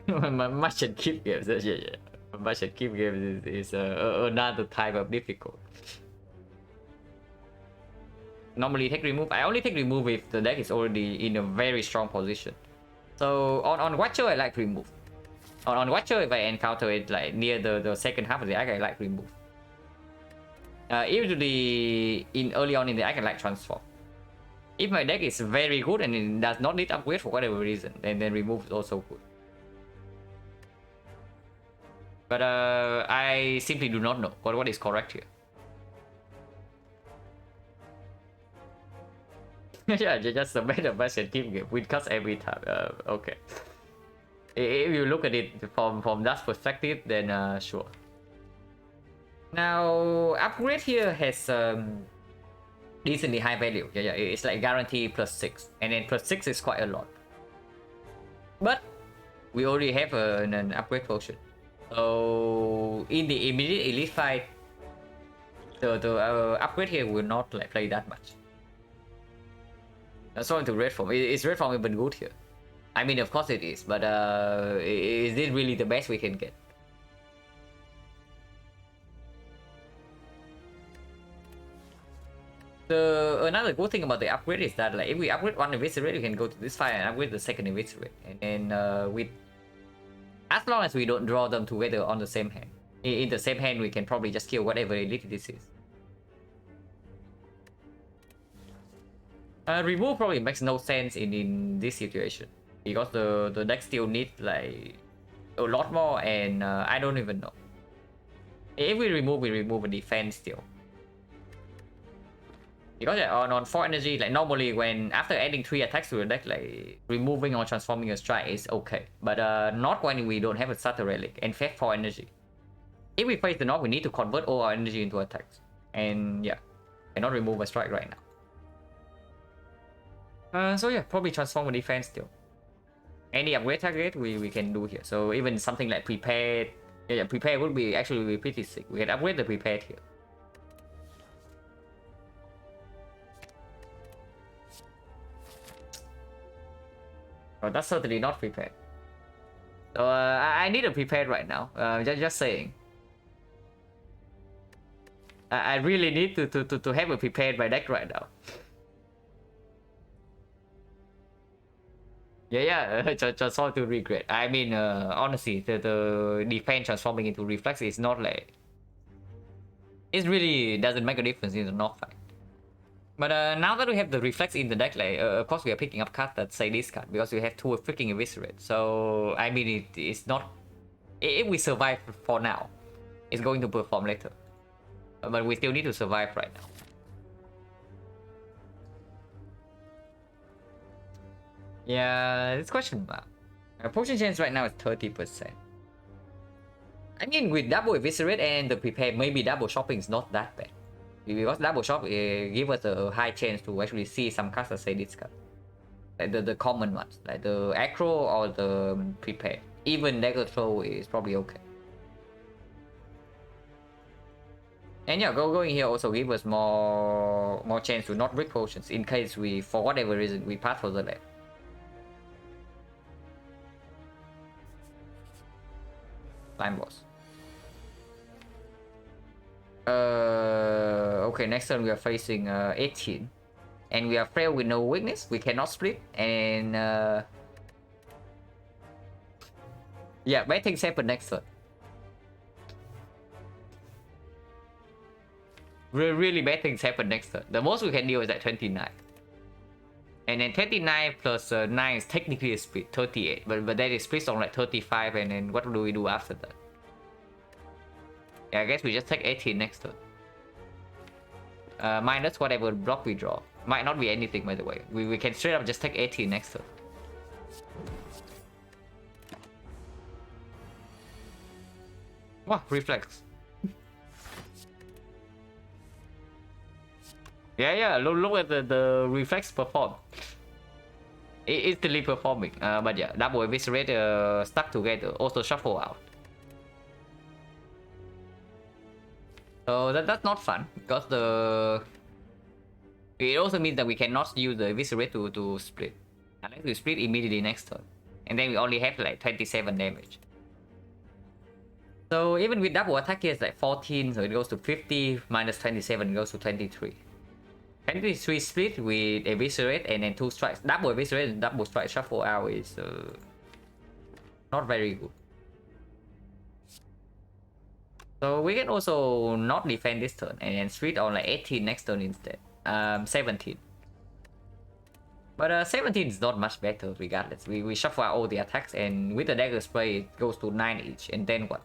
much and keep games, yeah. Much and keep games is another type of difficult. Normally take remove. I only take remove if the deck is already in a very strong position. So on Watcher I like remove. On Watcher if I encounter it like near the second half of the deck I like remove. Usually in early on in the deck I like transform. If my deck is very good and it does not need upgrade for whatever reason, then remove is also good. But I simply do not know what is correct here. Yeah, just a better version team game with cuts every time. Okay. If you look at it from that perspective, then sure. Now upgrade here has decently high value. Yeah, it's like guarantee +6, and then +6 is quite a lot. But we already have an upgrade potion. So in the immediate elite fight, the upgrade here will not like play that much. So into red form, is red form even good here? I mean, of course it is, but is it really the best we can get? Another good thing about the upgrade is that like if we upgrade one eviscerate, we can go to this fight and upgrade the second eviscerate, and then with as long as we don't draw them together on the same hand. In the same hand, we can probably just kill whatever elite this is. Remove probably makes no sense in this situation because the deck still needs like a lot more, and I don't even know. If we remove a defense still. Because on 4 energy, like normally when after adding 3 attacks to the deck, like removing or transforming a strike is okay. But not when we don't have a starter relic and fetch 4 energy. If we face the knock, we need to convert all our energy into attacks. And yeah, cannot remove a strike right now. So yeah, probably transform a defense still. Any upgrade target we can do here. So even something like prepared, yeah, prepared would be actually pretty sick. We can upgrade the prepared here. Oh, that's certainly not prepared. So I need a prepared right now. Just saying. I really need to have a prepared my deck right now. Yeah, transform to regret. I mean, honestly, the defense transforming into reflex is not like... It really doesn't make a difference in the knock fight. But now that we have the reflex in the deck, like of course we are picking up cards that say this card because we have 2 freaking eviscerate. So I mean it's not, if we survive for now, it's going to perform later. But we still need to survive right now. Yeah, it's question mark. Potion chance right now is 30%. I mean with double eviscerate and the prepare, maybe double shopping is not that bad. Because double shop give us a high chance to actually see some cards that say this card. Like the common ones, like the aggro or the prepared. Even dagger throw is probably okay. And yeah, going here also give us more chance to not break potions in case we, for whatever reason, we pass for the left. Slime boss. Okay, next turn we are facing 18. And we are frail with no weakness. We cannot split. And yeah, bad things happen next turn. Really bad things happen next turn. The most we can deal is at 29. And then 29 plus 9 is technically a split, 38. But that is split on like 35. And then what do we do after that? Yeah, I guess we just take 18 next turn. Minus whatever block we draw. Might not be anything, by the way. We can straight up just take 18 next turn. Wow, reflex. Yeah, look at the reflex perform. It's still performing. But yeah, double eviscerate stuck together. Also shuffle out. So that's not fun because it also means that we cannot use the eviscerate to split unless we split immediately next turn, and then we only have like 27 damage. So even with double attack here, it's like 14, so it goes to 50 minus 27 goes to 23. 23 split with eviscerate and then 2 strikes. Double eviscerate and double strike shuffle out is not very good. So we can also not defend this turn and then split on like 18 next turn instead. 17. But 17 is not much better regardless. We shuffle out all the attacks, and with the dagger spray it goes to 9 each, and then what?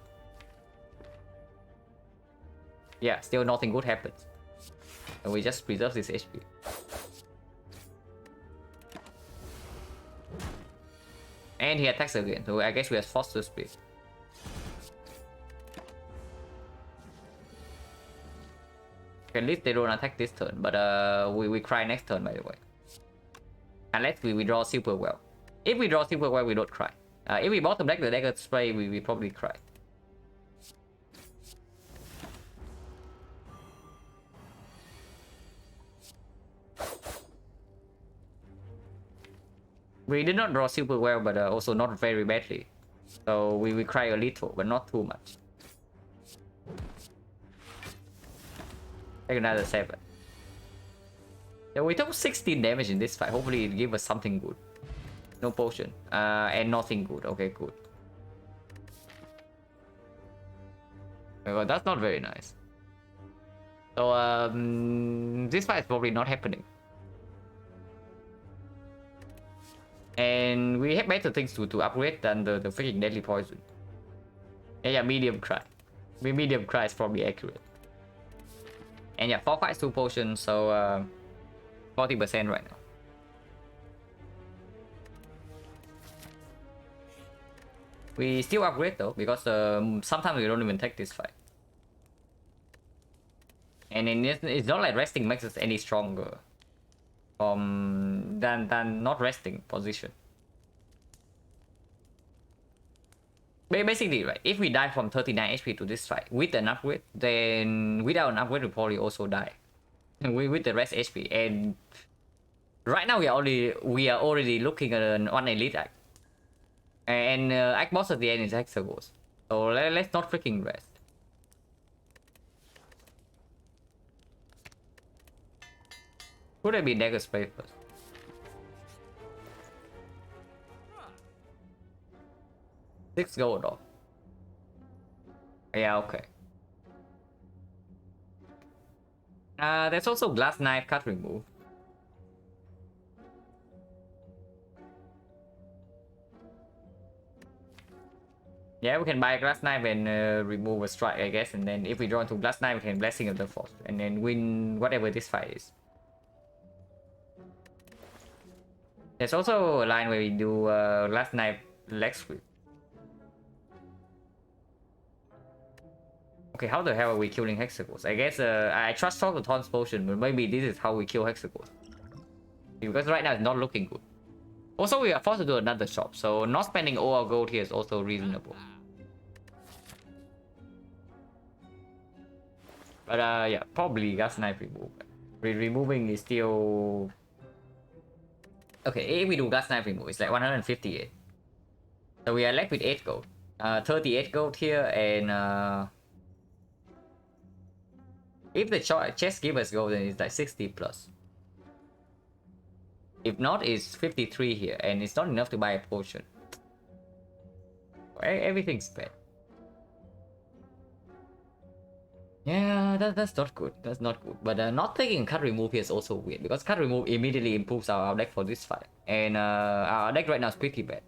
Yeah, still nothing good happens. And we just preserve this HP. And he attacks again, so I guess we are forced to split. At least they don't attack this turn, but we cry next turn, by the way. Unless we draw super well. If we draw super well, we don't cry. If we bottom deck the dagger spray, we probably cry. We did not draw super well, but also not very badly. So we cry a little, but not too much. Take another 7. Yeah, we took 16 damage in this fight. Hopefully it gives us something good. No potion. And nothing good. Okay, good. Well, that's not very nice. So this fight is probably not happening. And we have better things to upgrade than the freaking deadly poison. Yeah, medium cry. Medium cry is probably accurate. And yeah, 4 fights, 2 potions, so 40% right now. We still upgrade though, because sometimes we don't even take this fight. And it's not like resting makes us any stronger than not resting position. Basically, right, if we die from 39 HP to this fight with an upgrade, then without an upgrade we probably also die with the rest HP. And right now we are already looking at an 1 elite act, and act boss at the end is Hexagons. So let's not freaking rest. Could have been dagger spray first. $6 gold off. Yeah, okay. There's also glass knife cut remove. Yeah, we can buy a glass knife and remove a strike, I guess. And then if we draw into glass knife, we can blessing of the force and then win whatever this fight is. There's also a line where we do glass knife leg sweep. Okay, how the hell are we killing Hexagons? I guess I trust all the Taunt's potion, but maybe this is how we kill Hexagons. Because right now it's not looking good. Also, we are forced to do another shop, so not spending all our gold here is also reasonable. But yeah, probably gas knife remove. Removing is still... Okay, if we do gas knife remove, it's like 158. So we are left with 8 gold. 38 gold here and... If the chest give us gold, then it's like 60 plus. If not, it's 53 here, and it's not enough to buy a potion. Everything's bad. Yeah, that's not good. That's not good. But not taking cut remove here is also weird, because cut remove immediately improves our deck for this fight. And our deck right now is pretty bad.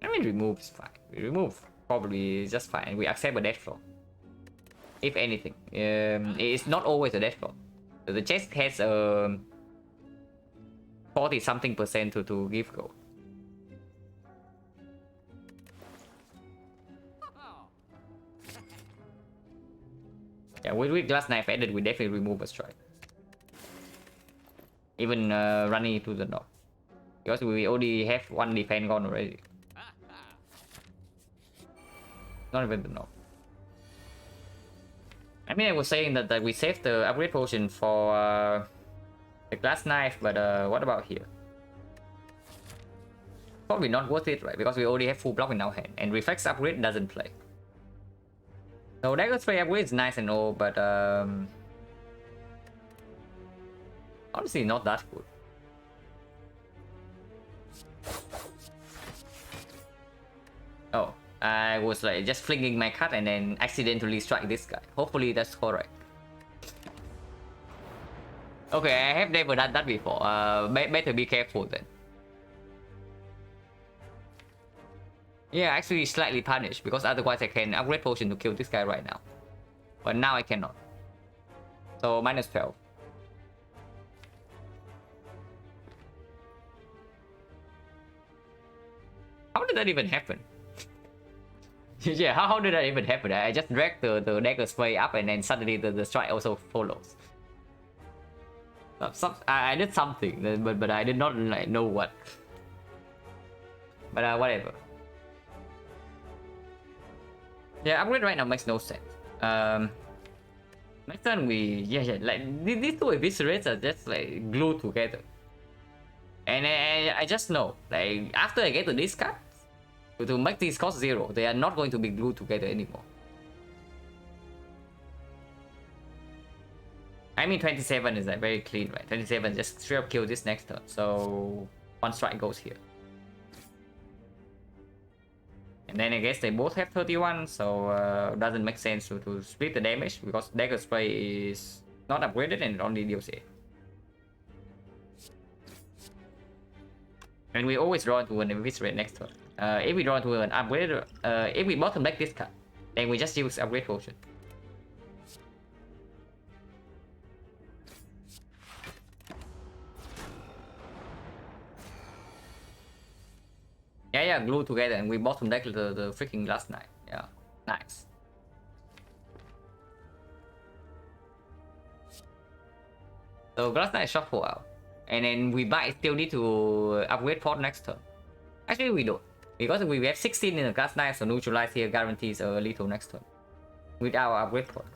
I mean, remove is fine. Remove probably is just fine. We accept a death flow. If anything, it's not always a death flow. The chest has 40 something percent to give gold. Yeah, with glass knife added, we definitely remove a strike. Even running into the knob, because we already have one defense gone already. Not even the knob. I mean, I was saying that we saved the upgrade potion for the glass knife, but what about here? Probably not worth it, right? Because we already have full block in our hand, and reflex upgrade doesn't play. So dagger spray upgrade is nice and all, but honestly not that good. Oh, I was like just flinging my cut and then accidentally strike this guy. Hopefully that's correct. Okay, I have never done that before. Better be careful then. Yeah, actually slightly punished, because otherwise I can upgrade potion to kill this guy right now. But now I cannot. So minus 12. How did that even happen? Yeah, how did that even happen? I just dragged the dagger spray up and then suddenly the strike also follows. I did something, but I did not like know what. But whatever. Yeah, upgrade right now makes no sense. Next time yeah, like these two eviscerates are just like glued together. And I just know, like after I get to this card, to make these cost 0, they are not going to be glued together anymore. I mean 27 is like very clean, right? 27 just straight up kill this next turn, so one strike goes here. And then I guess they both have 31, so doesn't make sense to split the damage, because dagger spray is not upgraded and it only deals 8. And we always draw into an eviscerate next turn. If we draw into an upgrade, if we bottom deck this card, then we just use upgrade potion. Yeah, glue together, and we bottom deck the freaking glass knife. Yeah, nice. So glass knife shot for out, and then we might still need to upgrade port next turn. Actually, we don't, because we have 16 in the glass knife, so neutralize here guarantees a lethal next turn with our upgrade port.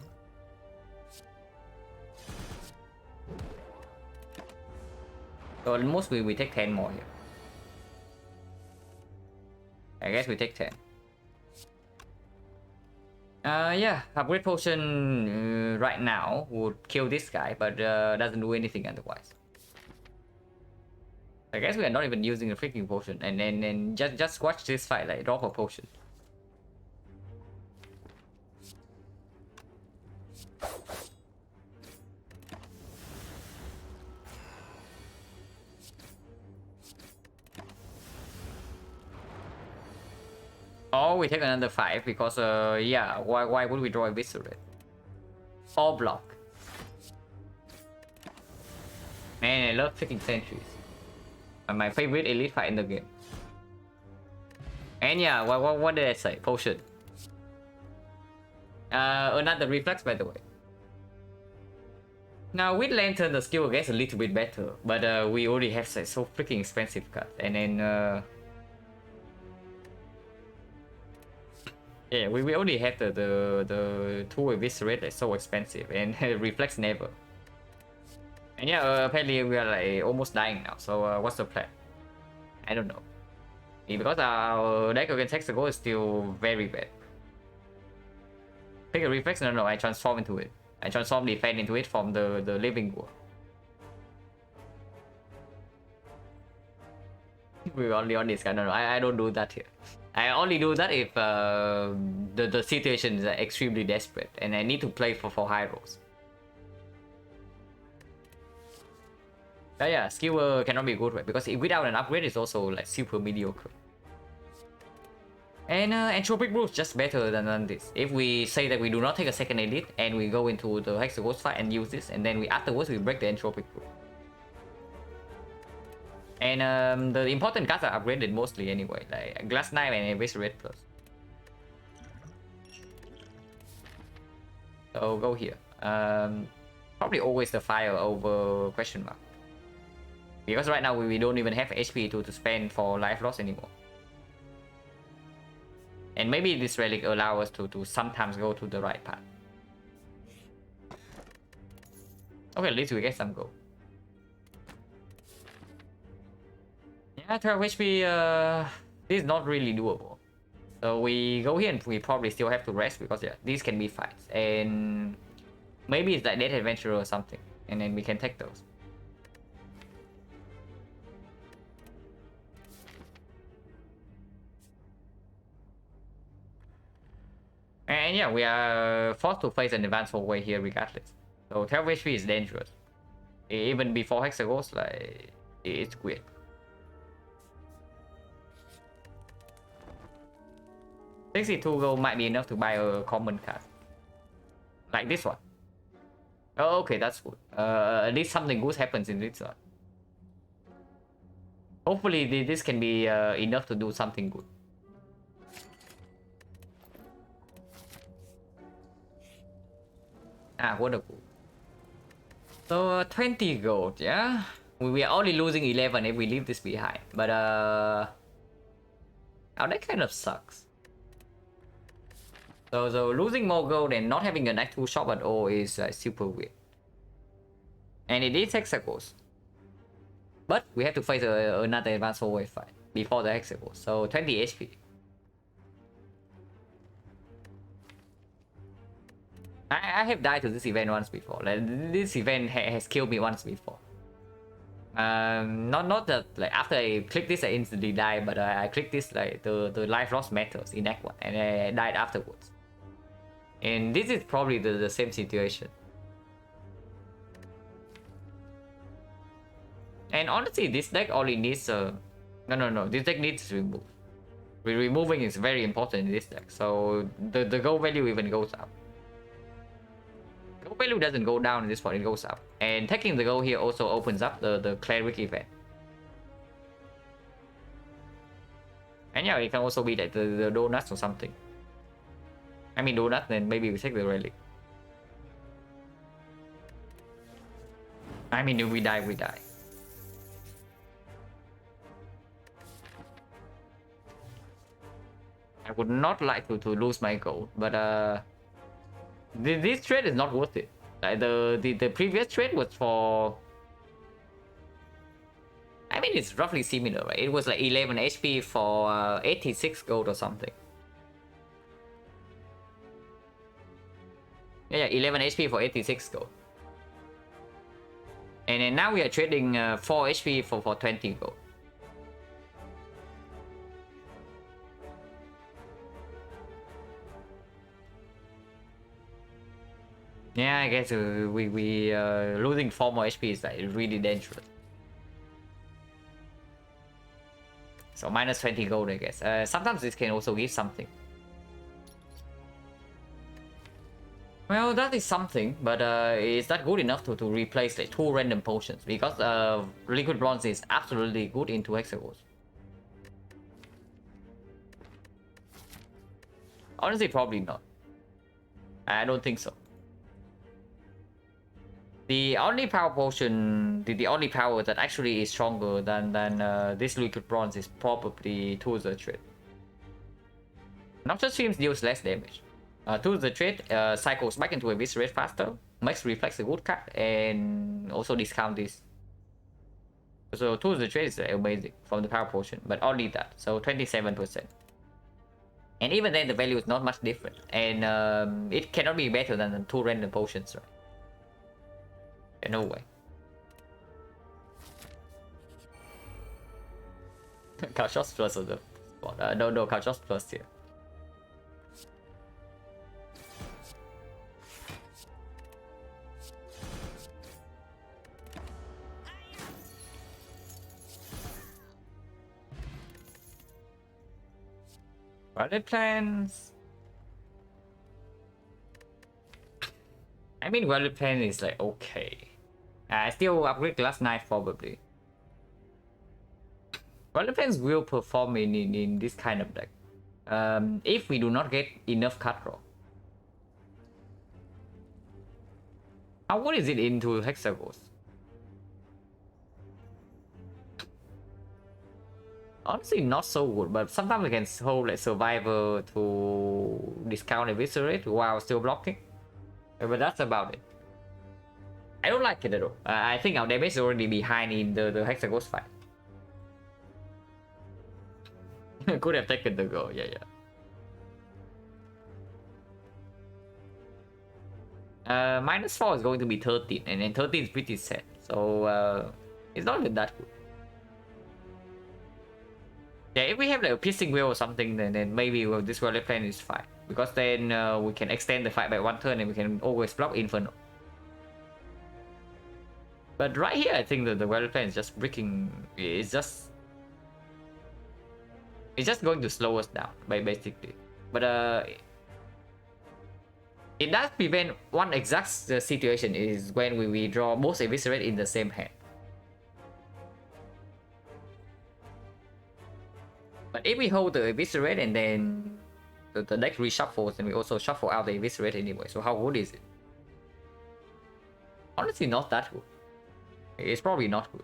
So at most we take 10 more here. I guess we take 10. Yeah, upgrade potion right now would kill this guy, but doesn't do anything otherwise. I guess we are not even using a freaking potion, and then just watch this fight, like drop a potion. Oh, we take another 5 because yeah, why would we draw a Eviscerate? Or block. Man, I love freaking sentries. My favorite elite fight in the game. And yeah, what did I say? Potion. Another reflex, by the way. Now with Lantern, the skill gets a little bit better, but we already have so freaking expensive card, and then yeah, we already have the 2 Eviscerate that's so expensive, and reflex never. And yeah, apparently we are like almost dying now. So what's the plan? I don't know. Because our deck against Hexagon is still very bad. Take a reflex? No, I transform into it. I transform defense into it from the living world. We're only on this guy. No, I don't do that here. I only do that if the situation is extremely desperate and I need to play for high rolls. But yeah, skill cannot be good, right? Because without an upgrade, it's also like super mediocre. And entropic brew is just better than this. If we say that we do not take a second edit and we go into the Hexagon fight and use this, and then afterwards we break the entropic brew. And the important cards are upgraded mostly anyway, like Glass Knife and Eviscerate Plus. So go here. Probably always the fire over question mark. Because right now we don't even have HP to spend for life loss anymore. And maybe this relic allows us to sometimes go to the right path. Okay, at least we get some gold. Yeah, 12 HP, this is not really doable. So we go here and we probably still have to rest because yeah, these can be fights. And maybe it's like Dead Adventurer or something. And then we can take those. And yeah, we are forced to face an advanced hallway here regardless. So 12 HP is dangerous. Even before Hexagons, like, it's weird. $62 gold might be enough to buy a common card. Like this one. Oh, okay, that's good. At least something good happens in this one. Hopefully this can be enough to do something good. Ah, wonderful. So 20 gold, yeah? We are only losing 11 if we leave this behind. But oh, that kind of sucks. So losing more gold and not having an actual shop at all is super weird. And it is Hexagons. But we have to face another advanced hallway fight before the Hexagons. So 20 HP. I have died to this event once before. Like, this event has killed me once before. Not that like after I click this I instantly die, but I click this like the life loss matters in Act 1 and I died afterwards. And this is probably the same situation. And honestly, this deck only needs no, this deck needs to remove. Removing is very important in this deck, so the gold value even goes up. Gold value doesn't go down in this one, it goes up. And taking the gold here also opens up the cleric event. And yeah, it can also be like the donuts or something. I mean donut, then maybe we take the relic. I mean if we die, we die. I would not like to lose my gold, but this trade is not worth it. Like the previous trade was for, I mean it's roughly similar, right? It was like 11 HP for 86 gold or something. Yeah, 11 HP for 86 gold. And then now we are trading 4 HP for 20 gold. Yeah, I guess we losing 4 more HP is like really dangerous. So minus 20 gold, I guess. Sometimes this can also give something. Well, that is something, but is that good enough to replace like 2 random potions? Because liquid bronze is absolutely good into Hexagons. Honestly, probably not. I don't think so. The only power potion, the only power that actually is stronger than this liquid bronze is probably Tools the Trade. Noxious Streams deals less damage. Tools the Trade cycles back into Eviscerate faster, makes Reflex a good card, and also discount this. So 2 the trade is amazing from the power potion, but only that. So 27%. And even then, the value is not much different, and it cannot be better than the 2 random potions, right? Yeah, no way. Couchos plus of the spot. No, Couchos plus here. Wallet plans. I mean, wallet plan is like okay. I still upgrade class 9 probably. Wallet plans will perform in this kind of deck. If we do not get enough card draw. How good is it into hexagons? Honestly, not so good, but sometimes we can hold like survivor to discount eviscerate while still blocking. But that's about it. I don't like it at all. I think our damage is already behind in the hexagons fight. Could have taken the goal, yeah. -4 is going to be 13, and then 13 is pretty sad. So it's not even that good. Yeah, if we have like a piercing wheel or something, then maybe this wallet plan is fine. Because then we can extend the fight by 1 turn and we can always block Inferno. But right here, I think that the wallet plan is just breaking. It's just going to slow us down, basically. But it does prevent one exact situation is when we draw both eviscerate in the same hand. But if we hold the eviscerate and then the deck reshuffles, and we also shuffle out the eviscerate anyway. So how good is it? Honestly, not that good. It's probably not good.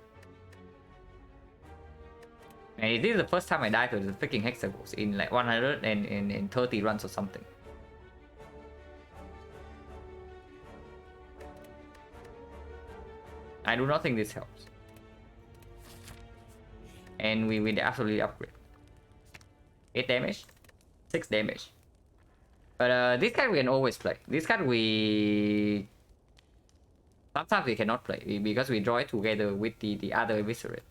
And this is the first time I died to the freaking hexagons in like 130 runs or something. I do not think this helps. And we will absolutely upgrade. 8 damage, 6 damage. But this card we can always play. This card we sometimes we cannot play because we draw it together with the other eviscerate.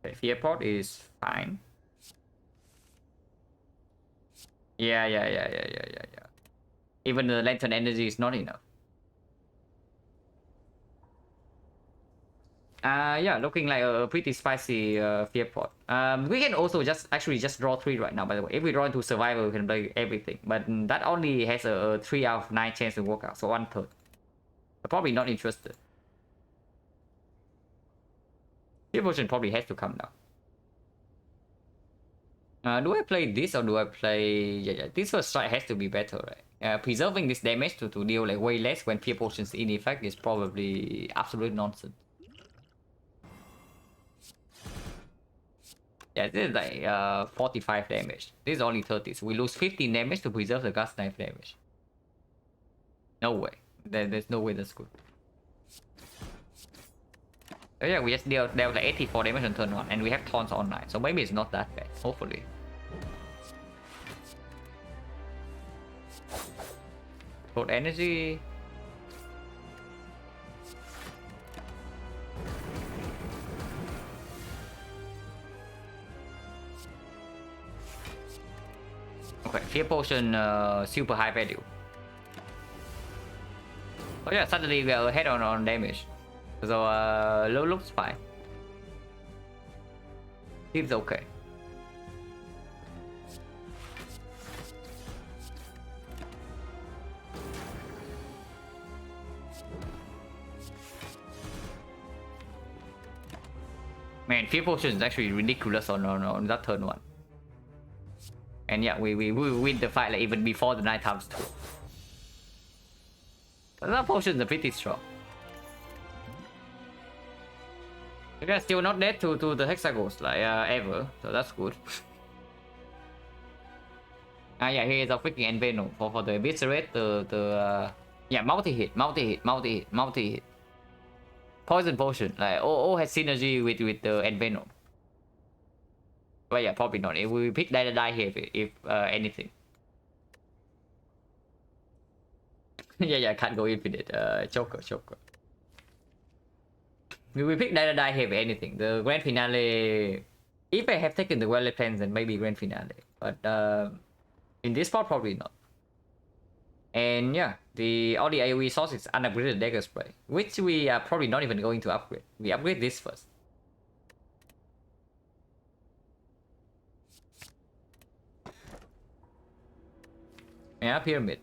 Okay, Fear Pot is fine. Yeah. Even the lantern energy is not enough. Yeah, looking like a pretty spicy Fear Pot. We can also just draw 3 right now, by the way. If we draw into survival, we can play everything. But that only has a 3 out of 9 chance to work out, so 1/3. I'm probably not interested. Fear Potion probably has to come down. Do I play this or do I play... Yeah, this first strike has to be better, right? Preserving this damage to deal like way less when Fear Potion's in effect is probably absolute nonsense. Yeah, this is like 45 damage. This is only 30, so we lose 15 damage to preserve the Gas Knife damage. No way. There's no way that's good. Oh yeah, we just dealt like 84 damage on turn 1, and we have taunts online, so maybe it's not that bad, hopefully. Code energy. Okay, Fear Potion, super high value. Oh yeah, suddenly we are ahead on damage. So low looks fine. Seems okay. Man, Fear Potion is actually ridiculous on that turn 1. And yeah, we win the fight like even before the 9 times 2. But that potion is pretty strong. You guys still not dead to the hexagons like ever, so that's good. Yeah, here's a freaking Envenom for the eviscerate, yeah, multi-hit. Poison potion, like all has synergy with the Envenom. But yeah, probably not. If we pick die here, if anything. Yeah, can't go infinite. Choker. We pick die here, if anything. The grand finale. If I have taken the Violet Plans, then maybe grand finale. But in this spot, probably not. And yeah, all the AoE source is unupgraded dagger spray, which we are probably not even going to upgrade. We upgrade this first. Yeah, pyramid.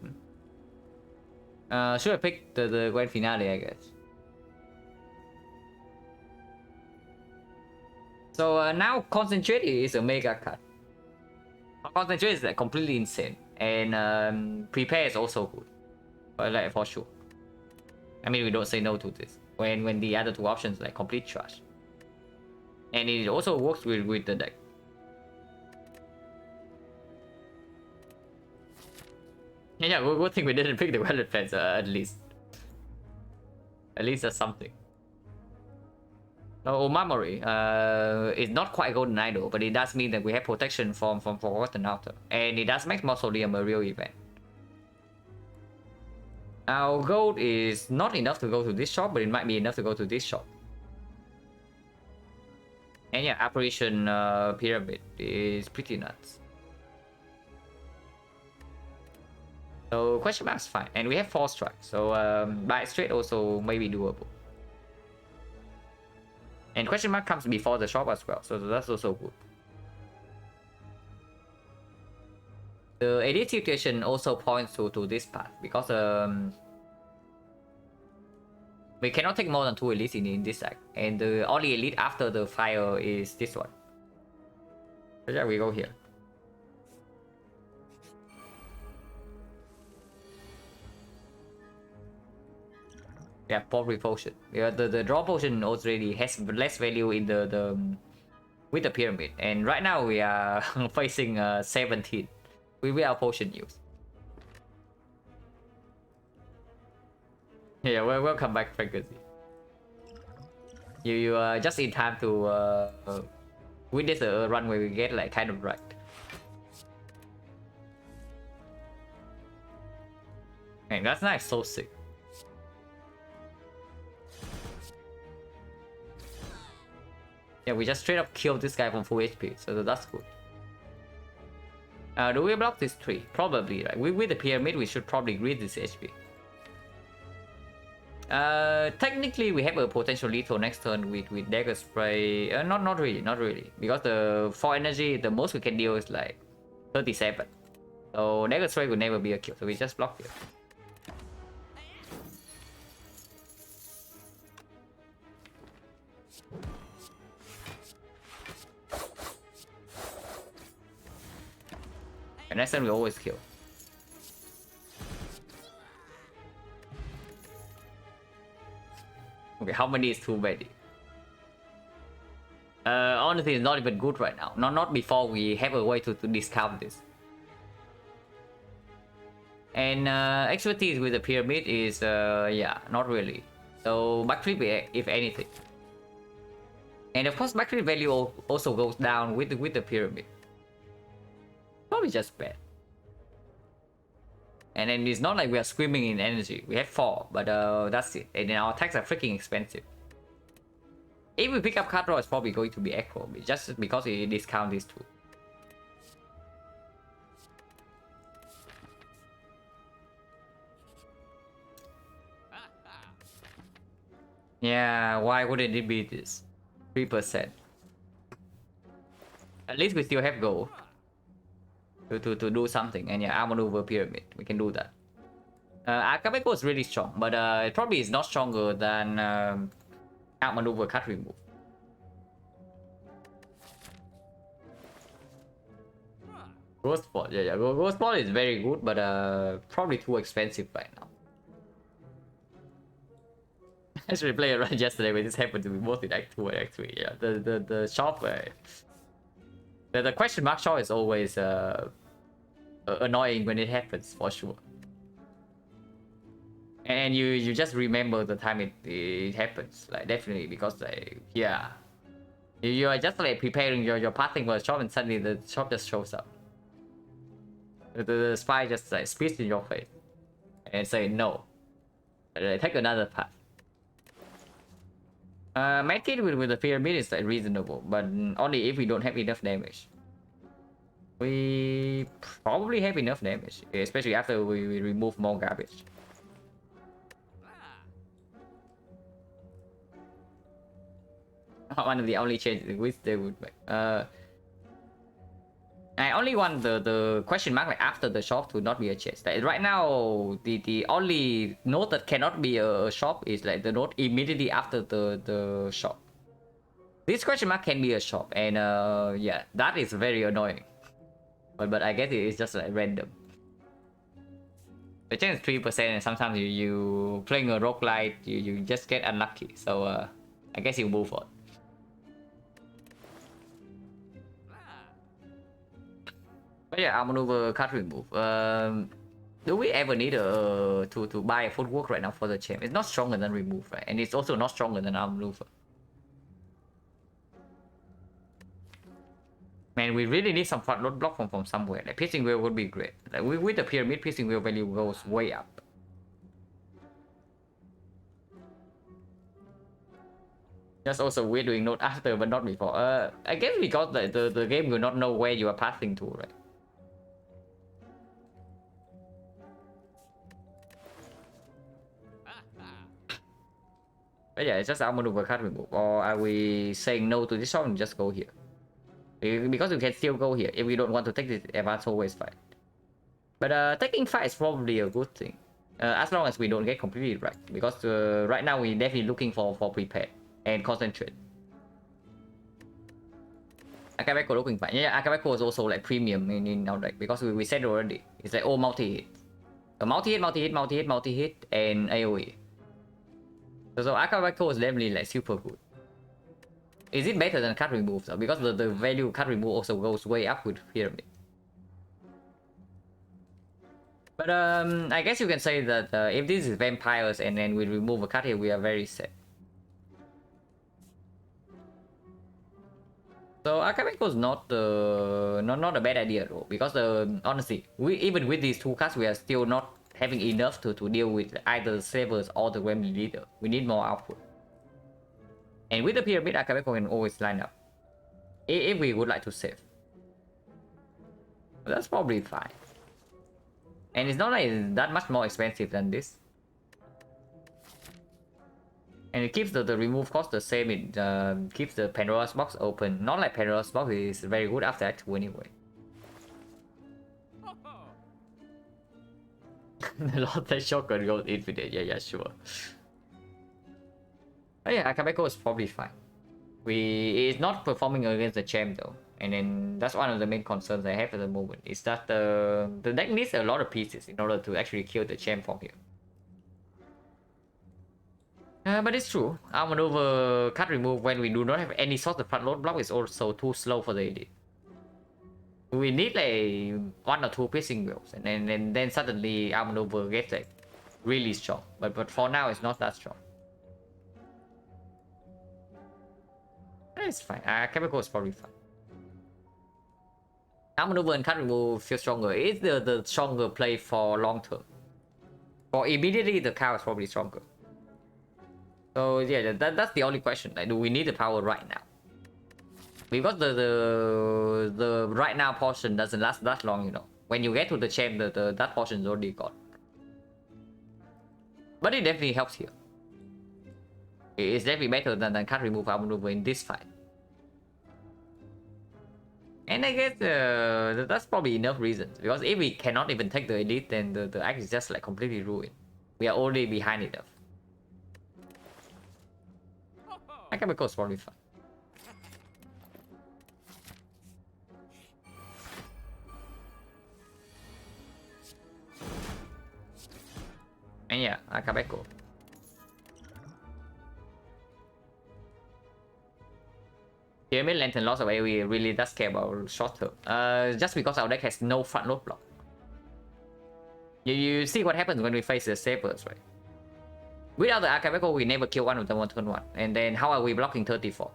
Should I pick the grand finale, I guess. So now concentrate is a mega cut. Concentrate is like completely insane, and prepare is also good, but like for sure. I mean, we don't say no to this when the other two options like complete trash, and it also works with the deck. Yeah, good thing we didn't pick the Violet Fence, at least. At least that's something. No, Omamori is not quite Golden Idol, but it does mean that we have protection from Forgotten Outer, and it does make Mausoleum a real event. Our gold is not enough to go to this shop, but it might be enough to go to this shop. And yeah, Apparition Pyramid is pretty nuts. So question mark's fine, and we have 4 strikes, so by straight also may be doable. And question mark comes before the shop as well, so that's also good. The edit situation also points to this path, because we cannot take more than 2 elites in this deck, and the only elite after the fire is this one. So yeah, we go here. Yeah, Pop Potion. Yeah, the draw potion already has less value in the with the pyramid, and right now we are facing 17 with our potion use. Yeah, welcome back, Fantasy. You just in time to witness a run where we get like kind of wrecked. Man, that's nice, so sick. Yeah, we just straight up killed this guy from full HP, so that's good. Do we block this tree? Probably, right? With the pyramid, we should probably grid this HP. Technically, we have a potential lethal next turn with Dagger Spray. Not really. Because the 4 energy, the most we can deal is like 37. So Dagger Spray will never be a kill, so we just block it. And next time we always kill. Okay, how many is too many? Honestly, it's not even good right now. Not before we have a way to discount this. And expertise with the pyramid is yeah, not really. So backtrip if anything. And of course, backtrip value also goes down with the pyramid. Probably just bad. And then it's not like we are screaming in energy. We have 4, but that's it. And then our attacks are freaking expensive. If we pick up card draw, it's probably going to be Echo, just because we discount these 2. Yeah, why wouldn't it be this? 3%. At least we still have gold. To do something, and yeah, outmaneuver pyramid, we can do that. Akabeko was really strong, but it probably is not stronger than outmaneuver cut remove. Ghost Ball, yeah, Ghost Ball is very good, but probably too expensive right now. I actually played a run yesterday when this happened to be both in Act 2 and Act 3. Yeah, the shop, the question mark shop is always annoying when it happens for sure. And you just remember the time it happens, like definitely, because like yeah, you are just like preparing your passing for a shop and suddenly the shop just shows up. The spy just like spits in your face and say no, take another path. Make it with the pyramid is like reasonable, but only if we don't have enough damage. We probably have enough damage, especially after we remove more garbage. One of the only changes which they would make. I only want the question mark like after the shop to not be a chest. Like right now, the only node that cannot be a shop is like the node immediately after the shop. This question mark can be a shop, and yeah, that is very annoying. But I guess it is just like random. The chance is 3%, and sometimes you playing a roguelite, you just get unlucky. So I guess you move on. But yeah, our maneuver card remove. Do we ever need to buy a footwork right now for the champ? It's not stronger than remove, right? And it's also not stronger than our maneuver. Man, we really need some front load block from somewhere. Like piercing wheel would be great. Like with the pyramid, piercing wheel value goes way up. Just also we're doing note after, but not before. I guess because the game will not know where you are passing to, right? But yeah, it's just our maneuver card remove. Or are we saying no to this shop and just go here? Because we can still go here if we don't want to take this advance always fight. But taking fight is probably a good thing. As long as we don't get completely right. Because right now we're definitely looking for prepared and concentrate. Akabeko looking fine. Yeah, Akabeko is also like premium in our deck because we said already. It's like all multi-hit. So multi-hit, and AoE. So Akabeko is definitely like super good. Is it better than card remove though? Because the value card remove also goes way up with pyramid. But I guess you can say that if this is vampires and then we remove a card here, we are very set. So Akabeko is not a bad idea though, because honestly, even with these two cards, we are still not having enough to deal with either the savers or the Gremlin leader. We need more output. And with the pyramid, Akabeko can always line up if we would like to save. But that's probably fine. And it's not like it's that much more expensive than this. And it keeps the remove cost the same. It keeps the Pandora's box open. Not like Pandora's box is very good after Act 2 anyway. The Lord that shotgun goes infinite. Yeah, sure. Oh yeah, Akabeko is probably fine. It's not performing against the champ though. And then that's one of the main concerns I have at the moment. Is that the deck needs a lot of pieces in order to actually kill the champ from here. But it's true. Our maneuver card remove when we do not have any sort of front load block is also too slow for the edit. We need like 1 or 2 piercing wheels, and then suddenly our maneuver gets like really strong. But for now, it's not that strong. It's fine. Chemical is probably fine. Our maneuver and card remove feel stronger. It's the stronger play for long term. For immediately, the cow is probably stronger. So yeah, that's the only question. Like, do we need the power right now? Because the right now portion doesn't last that long, you know. When you get to the champ, that portion is already gone. But it definitely helps here. It's definitely better than can't remove our maneuver in this fight. And I guess that's probably enough reasons. Because if we cannot even take the elite, then the act is just like completely ruined. We are already behind enough. Akabeko is probably fine. And yeah, Akabeko. Pyramid Lantern loss of AoE really does care about short term. Just because our deck has no front load block. You see what happens when we face the Sabers, right? Without the Archive Echo, we never kill one of them on turn 1. And then how are we blocking 34?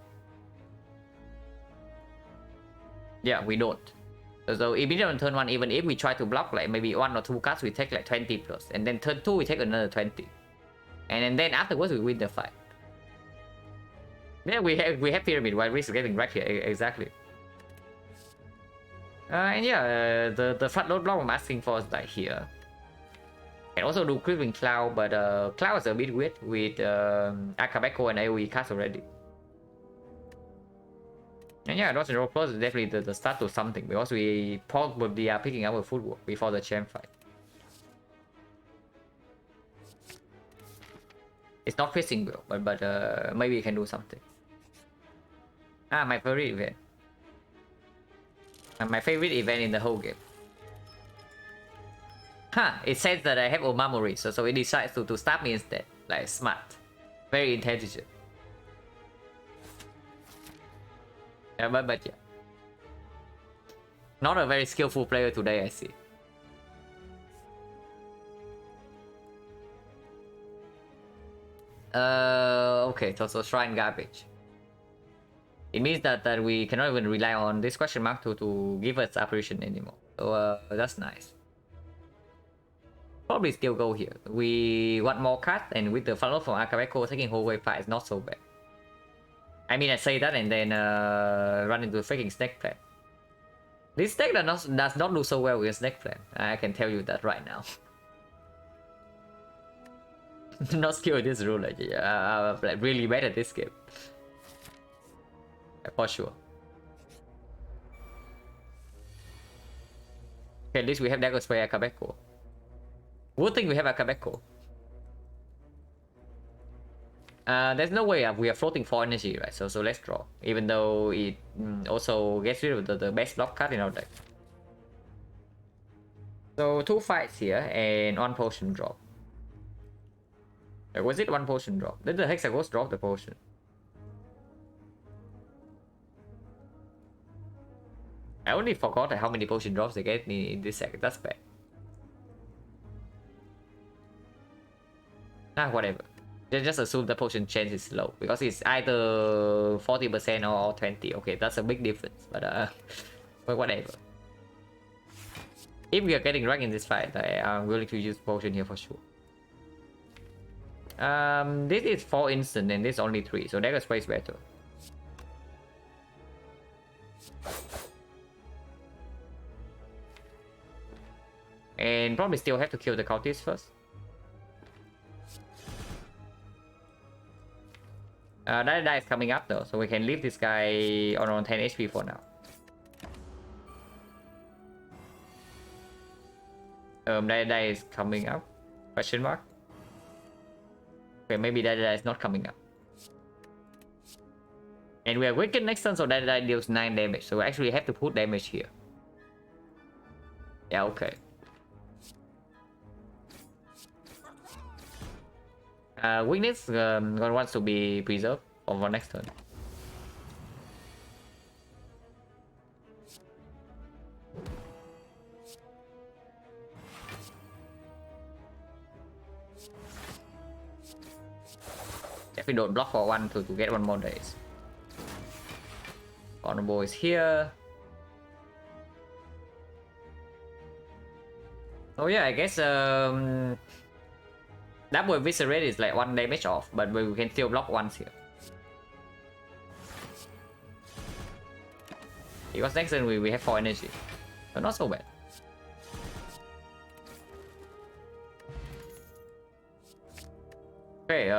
Yeah, we don't. So immediately on turn 1, even if we try to block like maybe 1 or 2 cards, we take like 20 plus. And then turn 2, we take another 20. And then afterwards, we win the fight. Yeah, we have Pyramid while risk getting wrecked here, exactly. And yeah, the front load block I'm asking for is like here. Can also do Creeping Cloud, but Cloud is a bit weird with Akabeko and AoE cards already. And yeah, Dodge and Roll Plus is definitely the start to something, because we probably are picking up a footwork before the champ fight. It's not fishing well, but maybe we can do something. Ah, my favorite event. My favorite event in the whole game. Huh, it says that I have Omamori, so it decides to stab me instead. Like, smart. Very intelligent. Yeah, but yeah. Not a very skillful player today, I see. Okay, so Shrine garbage. It means that we cannot even rely on this question mark to give us apparition anymore. So that's nice. Probably still go here. We want more cards, and with the follow from Akabeko, taking whole wave fight is not so bad. I mean, I say that and then run into a freaking snake plant. This deck does not do so well with snake plant. I can tell you that right now. Not skilled at this rule, like, really bad at this game. For sure. Okay, at least we have Dagger Spray Akabeko. Good thing we have Akabeko. There's no way we are floating 4 energy, right? So let's draw. Even though it also gets rid of the best block card in our deck. So 2 fights here and 1 potion drop. Was it 1 potion drop? Did the Hexaghost drop the potion? I only forgot how many potion drops they get me in this second. That's bad. Ah, whatever. Just assume the potion chance is low, because it's either 40% or 20. Okay, that's a big difference, but whatever. If we are getting wrecked in this fight, I'm willing to use potion here for sure. This is 4 instant and this is only 3, so Dagger Spray is better. And probably still have to kill the cultist first. That is coming up though, so we can leave this guy on 10 HP for now. That is coming up? Question mark? Okay, maybe that is not coming up. And we are weakened next turn, so that deals 9 damage. So we actually have to put damage here. Yeah, okay. Weakness gonna wants to be preserved for next turn. If we don't block for 1 to get 1 more days. Honorable is here. Oh yeah, I guess double Viscerate is like 1 damage off, but we can still block once here. Because next turn we have 4 energy. So not so bad. Okay,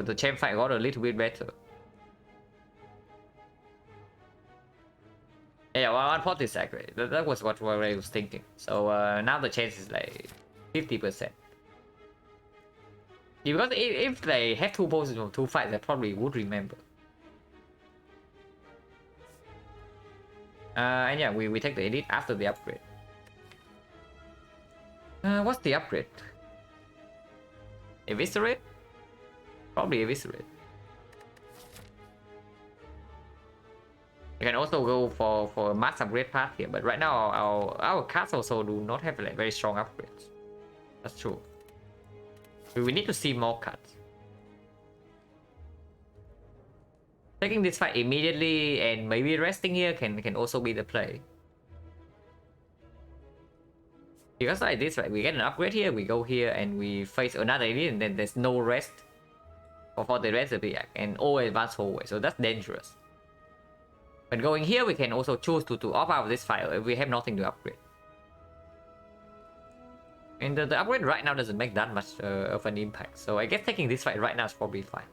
the champ fight got a little bit better. Yeah, well, 140 is accurate. That was what I was thinking. So now the chance is like 50%. Yeah, because if they had 2 poses from 2 fights, I probably would remember. And yeah, we take the elite after the upgrade. What's the upgrade? Eviscerate? Probably Eviscerate. You can also go for a max upgrade path here, but right now our cards also do not have like very strong upgrades. That's true. We need to see more cuts. Taking this fight immediately and maybe resting here can also be the play. Because like this, right? We get an upgrade here, we go here and we face another idiot, and then there's no rest for the rest of the act, and all advance forward. So that's dangerous. But going here, we can also choose to opt out of this fight if we have nothing to upgrade. And the upgrade right now doesn't make that much of an impact. So I guess taking this fight right now is probably fine.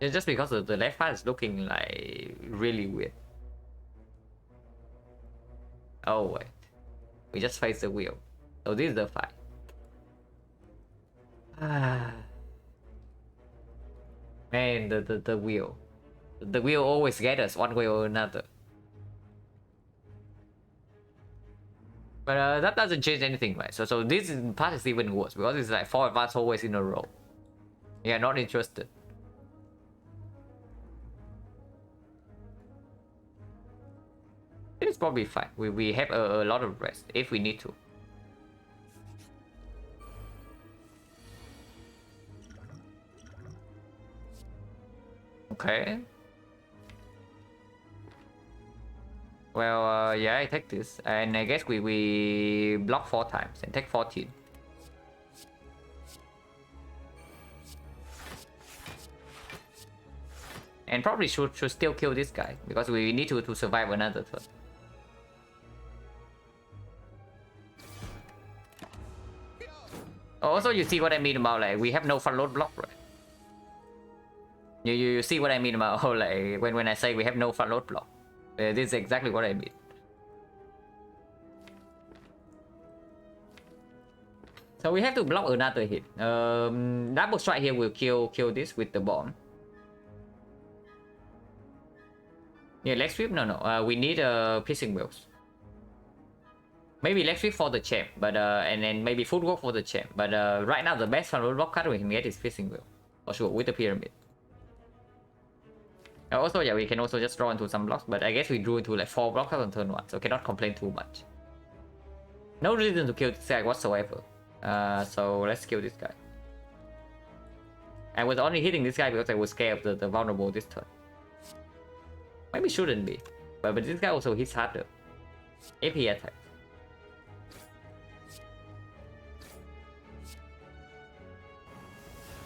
It's just because the left fight is looking like really weird. Oh wait. We just face the wheel. So this is the fight. Man, the wheel. The wheel always gets us one way or another. But that doesn't change anything, right? So this part is even worse because it's like 4 advance always in a row. Yeah, not interested. It's probably fine. We have a lot of rest if we need to. Okay. Well, yeah, I take this, and I guess we block 4 times and take 14. And probably should still kill this guy because we need to survive another turn. Also, you see what I mean about like we have no front load block, right? You see what I mean about like when I say we have no front load block. This is exactly what I mean. So we have to block another hit. Double strike here will kill this with the bomb. Yeah, leg sweep? No. We need piercing wheels. Maybe leg sweep for the champ, but and then maybe footwork for the champ. But right now the best front load block card we can get is piercing wheel, for sure, with the pyramid. Also, yeah, we can also just draw into some blocks, but I guess we drew into like 4 blocks on turn 1, so cannot complain too much. No reason to kill this guy whatsoever. So let's kill this guy. I was only hitting this guy because I was scared of the vulnerable this turn. Maybe shouldn't be, but this guy also hits harder if he attacks.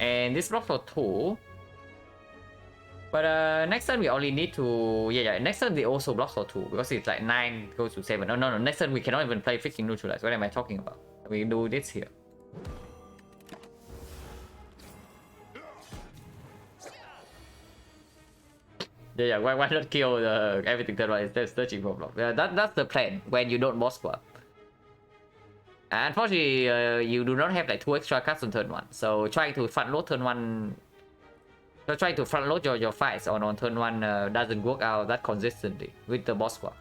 And this blocks for 2. But next turn we only need to... Yeah, next turn they also block for 2 because it's like 9 goes to 7. No, next turn we cannot even play freaking neutralize. What am I talking about? We do this here. Yeah, why not kill everything turn 1 instead of searching for block? That's the plan when you don't boss swap. Unfortunately, you do not have like 2 extra cards on turn 1. So trying to front load turn 1... So trying to front load your fights on turn 1 doesn't work out that consistently with the boss swap.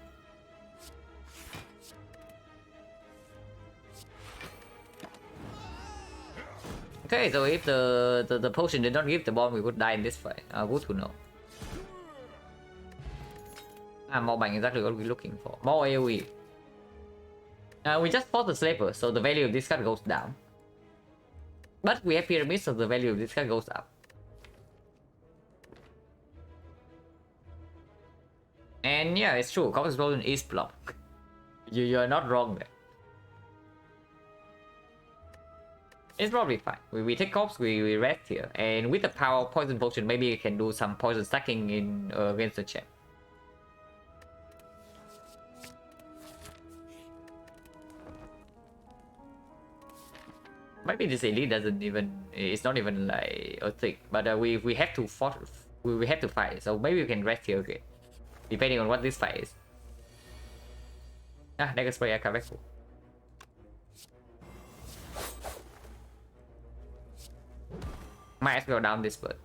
Okay, so if the potion did not give the bomb, we would die in this fight. Good to know. More bang, exactly what we're looking for. More AoE. We just fought the Slaver, so the value of this card goes down. But we have Pyramid, so the value of this card goes up. And yeah, it's true, Corpse Explosion is block. You're not wrong there. It's probably fine. We take Corpse, we rest here. And with the power Poison Potion, maybe we can do some poison stacking in against the champ. Maybe this elite doesn't even... It's not even like a thing. But we have to fight. We have to fight. So maybe we can rest here again. Depending on what this fight is. Dagger Spray, I come back. Might as well down this bird.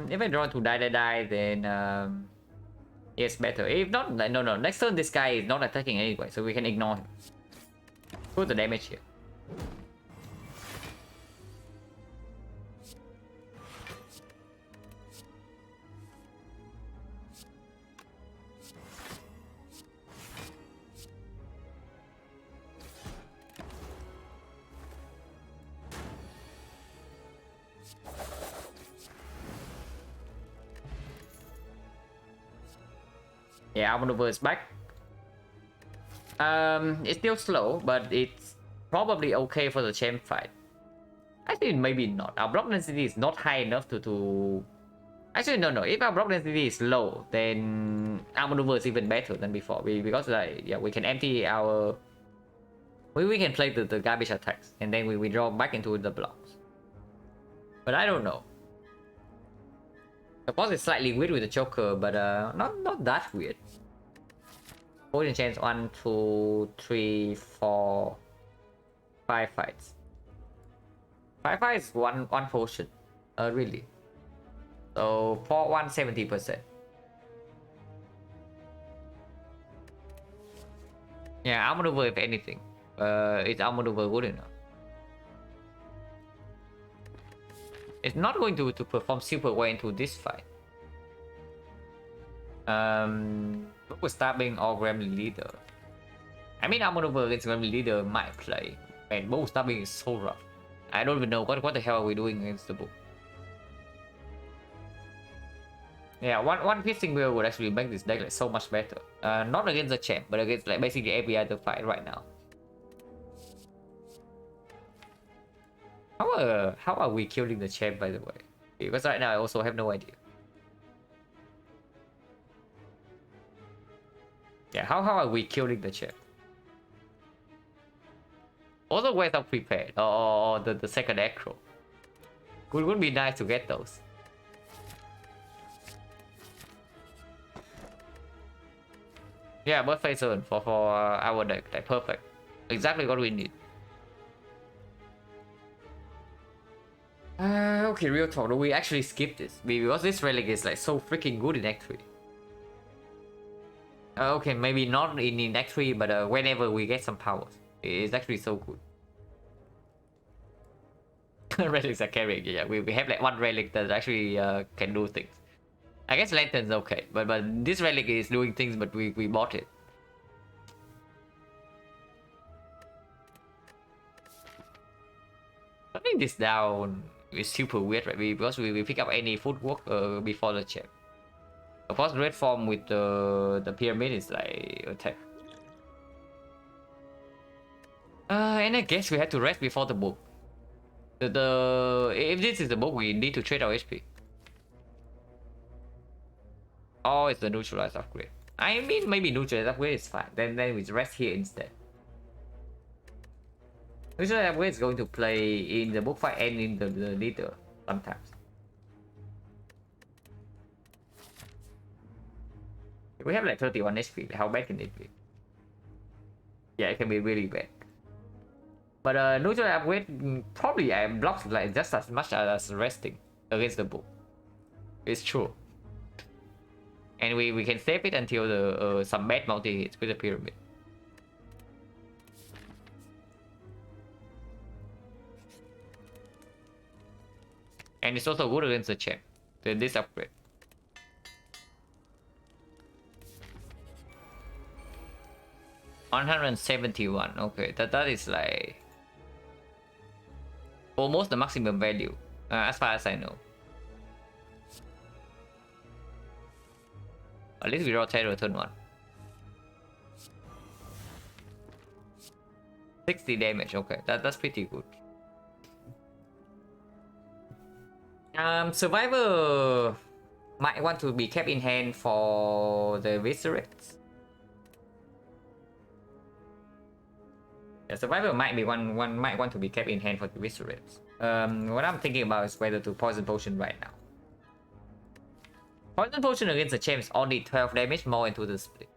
If I draw to die, then yes, better. If not, no. Next turn this guy is not attacking anyway, so we can ignore him. Put the damage here. Yeah, Outmaneuver is back. It's still slow, but it's probably okay for the champ fight. I think maybe not. Our block density is not high enough to... Actually, no. If our block density is low, then our maneuver is even better than before. Because like, yeah, we can empty our... We can play the garbage attacks, and then we draw back into the blocks. But I don't know. The boss is slightly weird with the choker, but not that weird. Potion chance 1, 2, 3, 4, 5 fights. 5 fights, one potion. Really. So for 170%. Yeah, outmaneuver if anything. It's outmaneuver good enough. It's not going to perform super well into this fight. We're stabbing or Gremlin Leader. I mean, outmaneuver against Gremlin Leader might play, and both stabbing is so rough. I don't even know what the hell are we doing against the book. Yeah, one piercing wheel would actually make this deck like so much better. Not against the champ, but against like basically every other fight right now. How are we killing the champ, by the way? Because right now I also have no idea. Yeah, how are we killing the champ? Also, where's not prepared or the second acro? Would be nice to get those. Yeah, birthday zone for our deck, like perfect, exactly what we need. Okay, real talk. Do we actually skip this? Because this relic is like so freaking good in Act 3. Okay, maybe not in Act 3, but whenever we get some powers, it's actually so good. Relics are carrying. Yeah, we have like one relic that actually can do things. I guess Lantern's okay, but this relic is doing things, but we bought it. Putting this down is super weird, right? Because we pick up any footwork before the check. Of course, red form with the pyramid is like attack. And I guess we have to rest before the book. If this is the book, we need to trade our HP. Oh, it's the neutralize upgrade. I mean, maybe neutralize upgrade is fine. Then we rest here instead. Neutralize upgrade is going to play in the book fight and in the leader sometimes. We have like 31 HP. How bad can it be? Yeah, it can be really bad. But neutral upgrade probably blocks like just as much as resting against the book. It's true. And we can save it until the some bad multi hits with the pyramid. And it's also good against the champ. This upgrade. $171. Okay, that is like almost the maximum value, as far as I know. At least we draw terror turn 1. 60 damage. Okay, that's pretty good. Survivor might want to be kept in hand for the Viscerates. Yeah, Survivor might be one might want to be kept in hand for the Viscerates. What I'm thinking about is whether to Poison Potion right now. Poison Potion against the champs only 12 damage more into the split.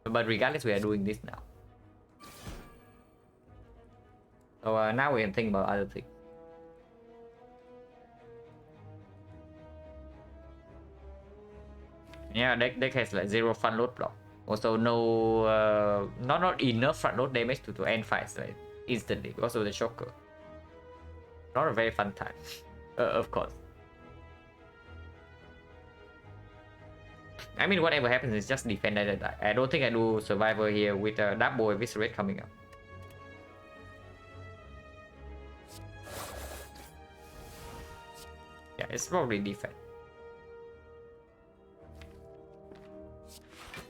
But regardless, we are doing this now. So now we can think about other things. Yeah, deck has like 0 fun load block. Also no, not enough front load damage to end fights like instantly because of the choker. Not a very fun time, of course. I mean, whatever happens is just defend and die. I don't think I do survivor here with a double eviscerate coming up. Yeah, it's probably defend.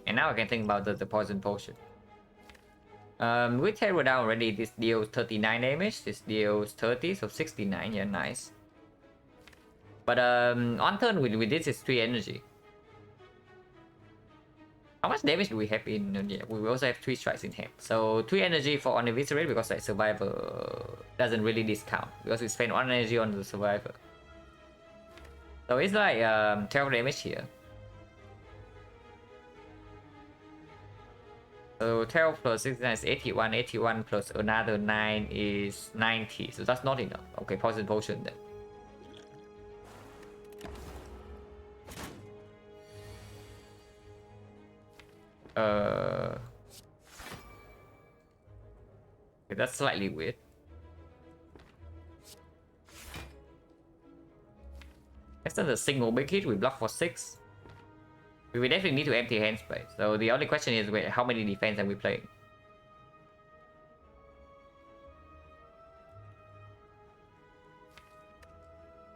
And now I can think about the poison potion. With Terror down already, this deals 39 damage, this deals 30, so 69, yeah, nice. But on turn with this is 3 energy. How much damage do we have in? Yeah, we also have 3 strikes in hand. So 3 energy for on eviscerate because like survivor doesn't really discount because we spend 1 energy on the survivor. So it's like 12 damage here. So 12 plus 69 is 81, 81 plus another 9 is 90, so that's not enough. Okay, poison potion then. Okay, that's slightly weird. That's not a single big hit, we block for 6. We definitely need to empty hand space. So the only question is, wait, how many defense are we playing?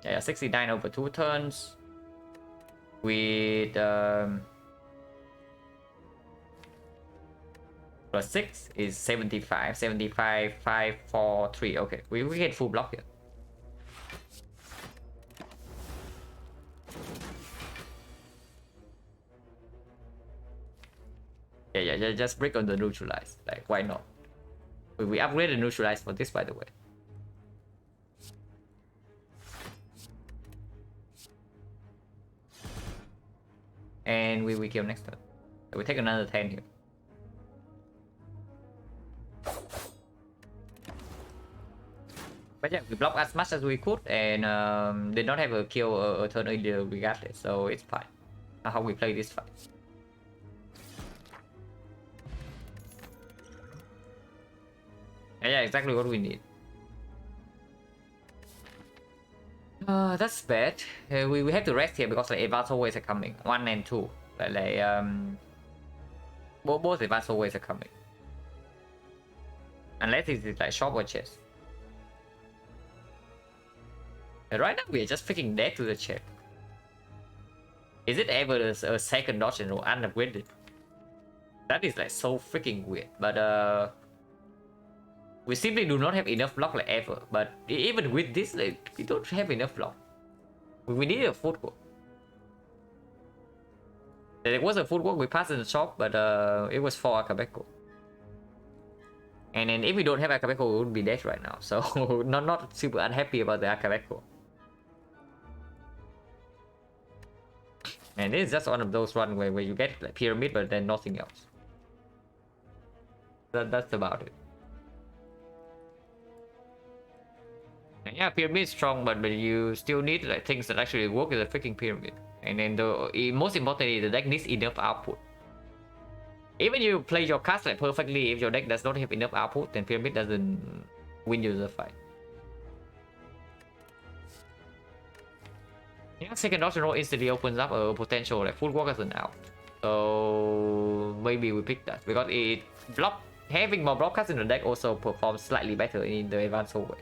Yeah, 69 over 2 turns. With plus 6 is 75. 75, 5, 4, 3. Okay, we get full block here. Yeah, just break on the neutralize. Like, why not? We upgrade the neutralize for this, by the way. And we kill next turn. So we take another 10 here. But yeah, we block as much as we could and they don't have a kill a turn earlier regardless, so it's fine. How we play this fight. Yeah, exactly what we need. That's bad. We have to rest here because like advanced always are coming. 1 and 2. Both advanced always are coming. Unless it's like shop or chest. And right now we are just freaking dead to the chest. Is it ever a second dodge and unupgraded? That is like so freaking weird. But we simply do not have enough block like ever. But even with this, like, we don't have enough block. We need a footwork. There was a footwork we passed in the shop, but it was for Akabeko. And then if we don't have Akabeko, we would be dead right now. So not super unhappy about the Akabeko. And this is just one of those runs where you get like pyramid, but then nothing else. That's about it. And yeah, pyramid is strong, but you still need like things that actually work as a freaking pyramid. And then most importantly, the deck needs enough output. Even you play your cards like perfectly, if your deck does not have enough output, then pyramid doesn't win you the fight. Yeah, second dodge roll instantly opens up a potential like footwork as an out. So maybe we pick that because having more block cards in the deck also performs slightly better in the advanced always.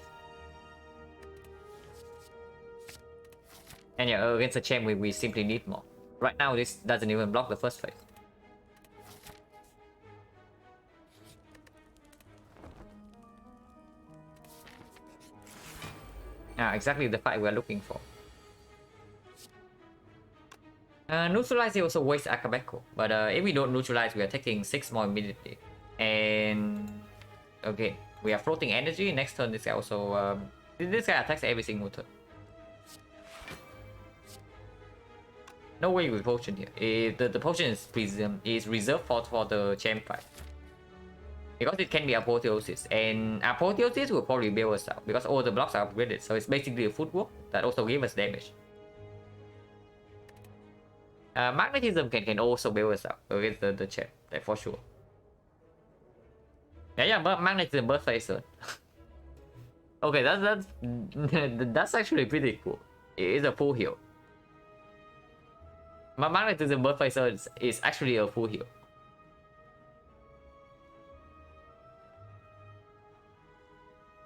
And yeah, against the champ we simply need more. Right now this doesn't even block the first phase. Exactly the fight we're looking for. Neutralize also wastes Akabeko, but if we don't neutralize, we are taking 6 more immediately. And okay, we are floating energy. Next turn, this guy also this guy attacks every single turn. No way with potion here. The potion is reserved for the champ fight because it can be apotheosis, and apotheosis will probably bail us out because all the blocks are upgraded. So it's basically a footwork that also gives us damage. Magnetism can also bail us out against the champ, like for sure. Yeah, but magnetism birthplace zone. Okay, that's actually pretty cool. It is a full heal. Magnetism birthplace zone is actually a full heal.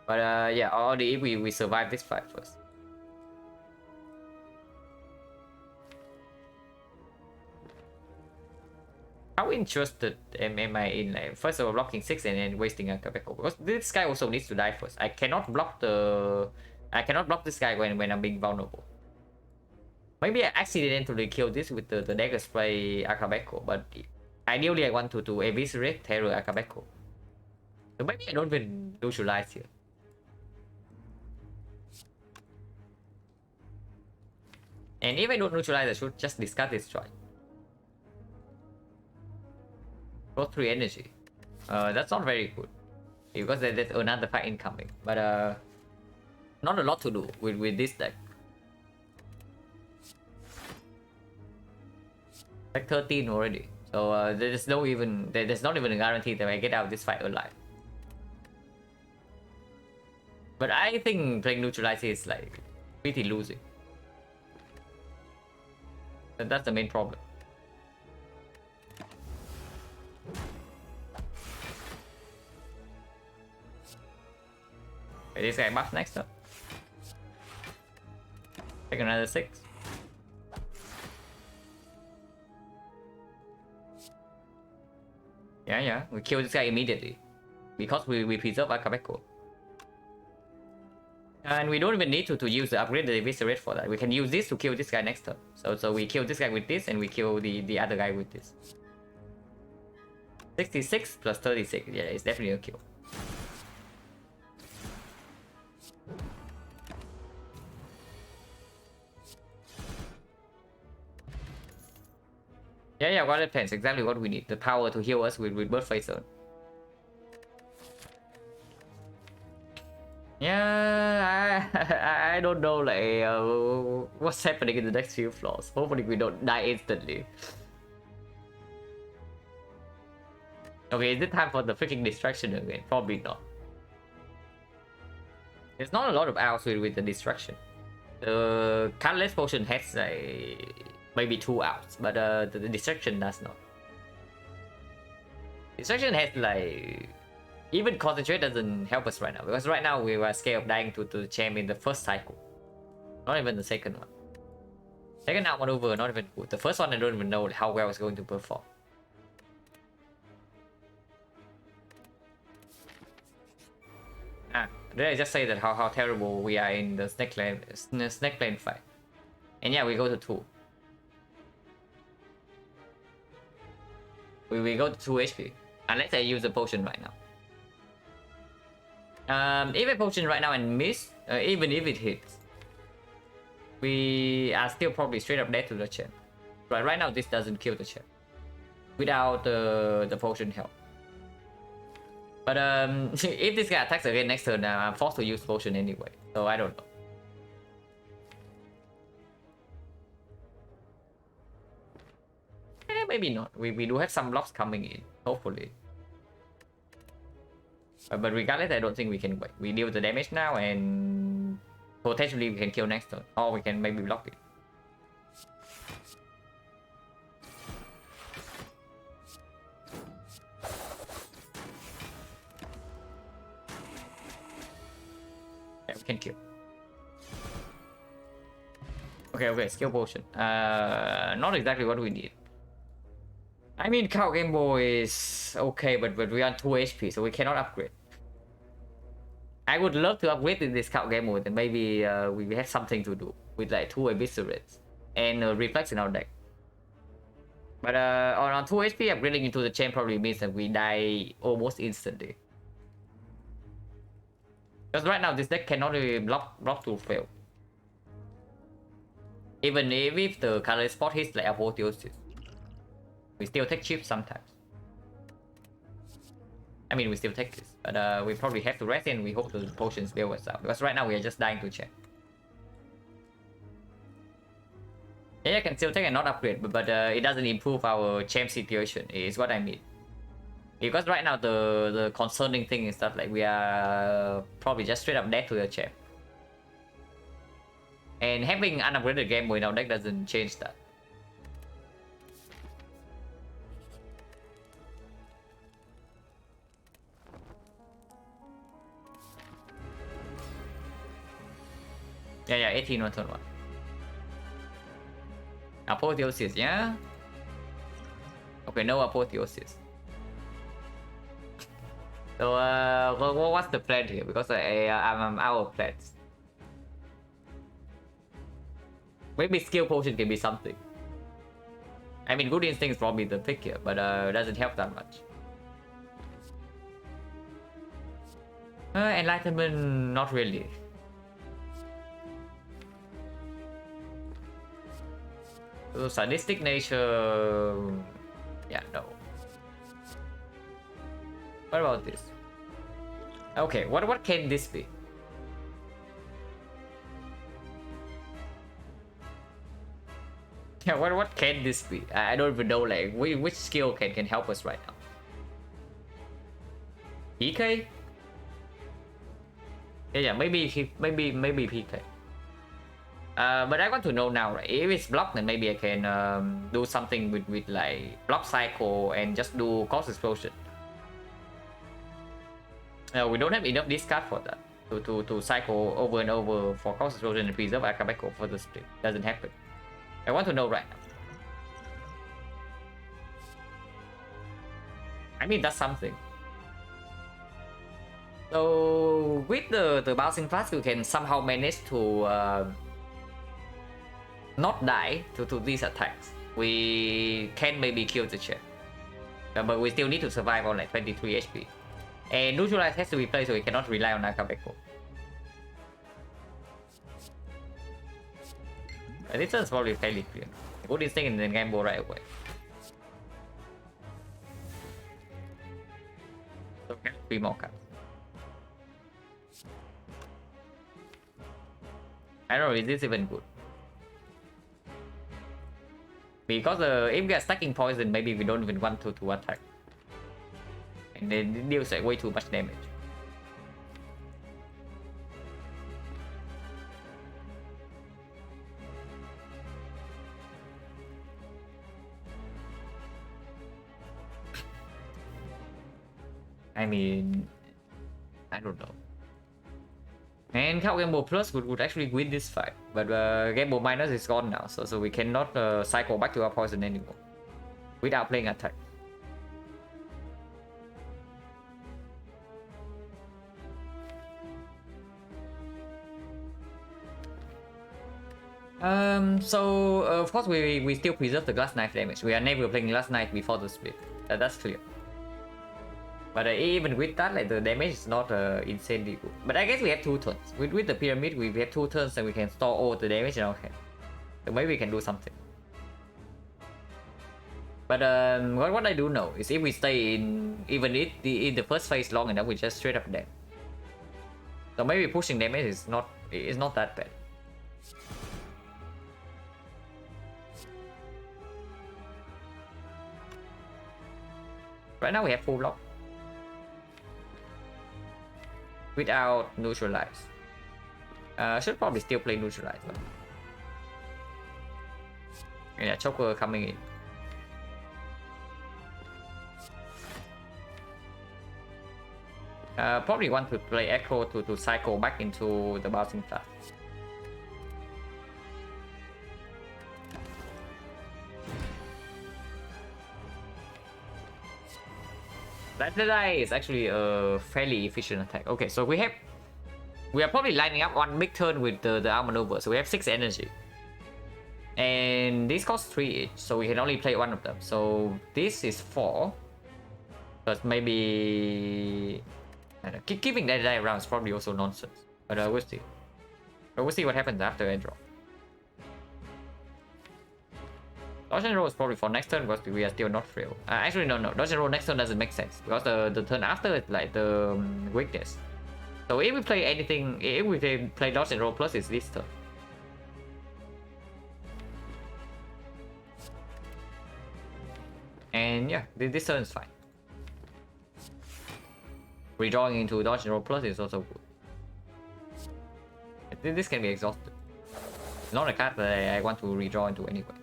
But yeah, only if we survive this fight first. How interested am I in, like, first of all blocking 6 and then wasting a Quebeco? Because this guy also needs to die first. I cannot block this guy when I'm being vulnerable. Maybe I accidentally kill this with the dagger spray Akabeko, but ideally I want to eviscerate Terror Akabeko. So maybe I don't even neutralize here. And if I don't neutralize, I should just discard this strike. Got 3 energy. That's not very good. Because there's another fight incoming. But not a lot to do with this deck. Like 13 already. So there's not even a guarantee that I get out of this fight alive. But I think playing neutralize is like pretty losing. And that's the main problem. Okay, this guy buffs next up. Take another 6. Yeah, we kill this guy immediately. Because we preserve Akabeko. And we don't even need to use the upgraded eviscerate for that. We can use this to kill this guy next turn. So we kill this guy with this and we kill the other guy with this. 66 plus 36. Yeah, it's definitely a kill. Yeah, Violet Plants, exactly what we need. The power to heal us with Birthplace Zone. Yeah, I don't know, like, what's happening in the next few floors. Hopefully we don't die instantly. Okay, is it time for the freaking distraction again? Probably not. There's not a lot of outs with the distraction. The colorless potion has maybe 2 outs, but the distraction does not. Distraction has like even concentrate doesn't help us right now, because right now we were scared of dying to the champ in the first cycle, not even the second one. Second out maneuver not even good. The first one I don't even know how well it's going to perform. Did I just say that how terrible we are in the snake lane fight? And yeah, we go to 2. We go to 2 HP. Unless I use a potion right now. If I potion right now and miss, even if it hits, we are still probably straight up dead to the champ. But right now this doesn't kill the champ without the potion help. But if this guy attacks again next turn, I'm forced to use potion anyway. So I don't know. Maybe not. We do have some blocks coming in, hopefully. But regardless, I don't think we can wait. We deal the damage now and potentially we can kill next turn. Or we can maybe block it. Yeah, we can kill. Okay, skill potion. Not exactly what we need. I mean, Cow Game Boy is okay, but we are on 2 HP, so we cannot upgrade. I would love to upgrade this Cow Game Boy, and maybe we have something to do with like 2 Eviscerates and Reflex in our deck. But on 2 HP, upgrading into the chain probably means that we die almost instantly. Because right now this deck cannot really block to fail. Even if the color spot hits like Apotheosis, we still take chips sometimes. I mean, we still take this, but we probably have to rest and we hope the potions bail us out. Because right now we are just dying to check. Yeah, I can still take and not upgrade, but it doesn't improve our champ situation, is what I mean. Because right now the concerning thing is that like we are probably just straight up dead to the champ. And having unupgraded Game Boy in our deck doesn't change that. Yeah, 18 on turn 1. Apotheosis, yeah? Okay, no Apotheosis. So, what's the plan here? Because I'm out of plans. Maybe Skill Potion can be something. I mean, Good Instinct is probably the pick here, but it doesn't help that much. Enlightenment, not really. So, Sadistic Nature... Yeah, no. What about this? Okay, what can this be? Yeah, what can this be? I don't even know like which skill can help us right now. PK? Yeah, maybe PK. But I want to know now, right? If it's blocked, then maybe I can do something with like block cycle and just do cost explosion. We don't have enough discard for that to cycle over and over for cost explosion and preserve Akabeko for the split. Doesn't happen. I want to know right now. I mean, that's something. So with the bouncing fast, we can somehow manage to not die to these attacks. We can maybe kill the champ, but we still need to survive on like 23 HP. And neutralize has to be played, so we cannot rely on Akabeko. This is probably fairly clear. Good Instinct and then gamble right away. So we have 3 more cards. I don't know, is this even good? Because if we are stacking poison, maybe we don't even want to attack. And then it deals like way too much damage. I mean, I don't know. And Count Gamble Plus would actually win this fight, but Gamble Minus is gone now, so we cannot cycle back to our poison anymore without playing attack. So of course we still preserve the glass knife damage. We are never playing glass knife before the split. That's clear. But even with that, like the damage is not insanely good. But I guess we have 2 turns. With the pyramid, we have 2 turns and we can store all the damage in our hand. So maybe we can do something. But what I do know is if we stay in even in the first phase long enough, we just straight up dead. So maybe pushing damage is not that bad. Right now we have full block without neutralize. Should probably still play neutralize. But... yeah, choker coming in. Probably want to play echo to cycle back into the bouncing fast. That Jedi is actually a fairly efficient attack. Okay, so we are probably lining up one big turn with the armor over. So we have 6 energy. And this costs 3 each, so we can only play one of them. So this is 4. But maybe keeping that Jedi around is probably also nonsense. But we'll see. But we'll see what happens after I draw. Dodge and roll is probably for next turn because we are still not frail. Actually, no. Dodge and roll next turn doesn't make sense because the turn after is like the weakness. So if we play anything, if we play dodge and roll plus, it's this turn. And yeah, this turn is fine. Redrawing into dodge and roll plus is also good. This can be exhausted. It's not a card that I want to redraw into anyway.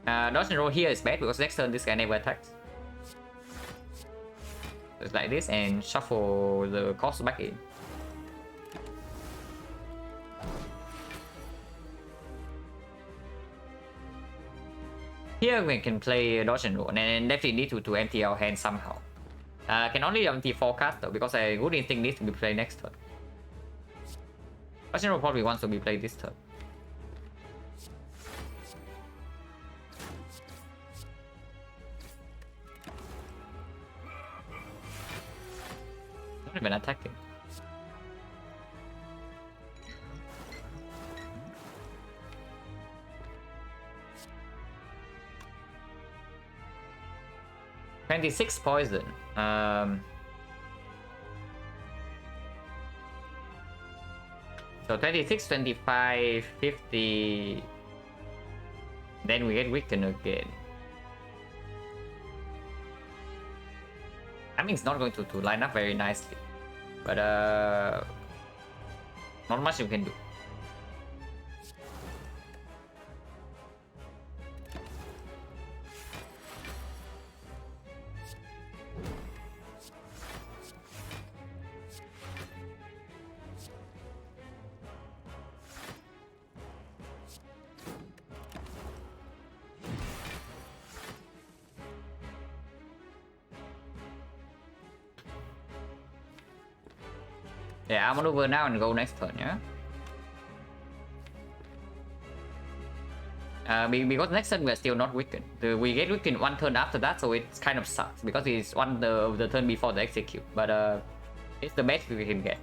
Dodge and roll here is bad because next turn this guy never attacks. So it's like this and shuffle the cost back in. Here we can play dodge and roll and definitely need to empty our hand somehow. Can only empty 4 cards though because a good instinct needs to be played next turn. Dodge and roll probably wants to be played this turn. Not even attacking. $26 poison. So 26, 25, 50. Then we get weakened again. I mean, it's not going to line up very nicely, but not much you can do. Yeah, I'll maneuver now and go next turn, yeah? Because next turn we're still not weakened. We get weakened 1 turn after that, so it kind of sucks because it's the turn before the execute. But it's the best we can get.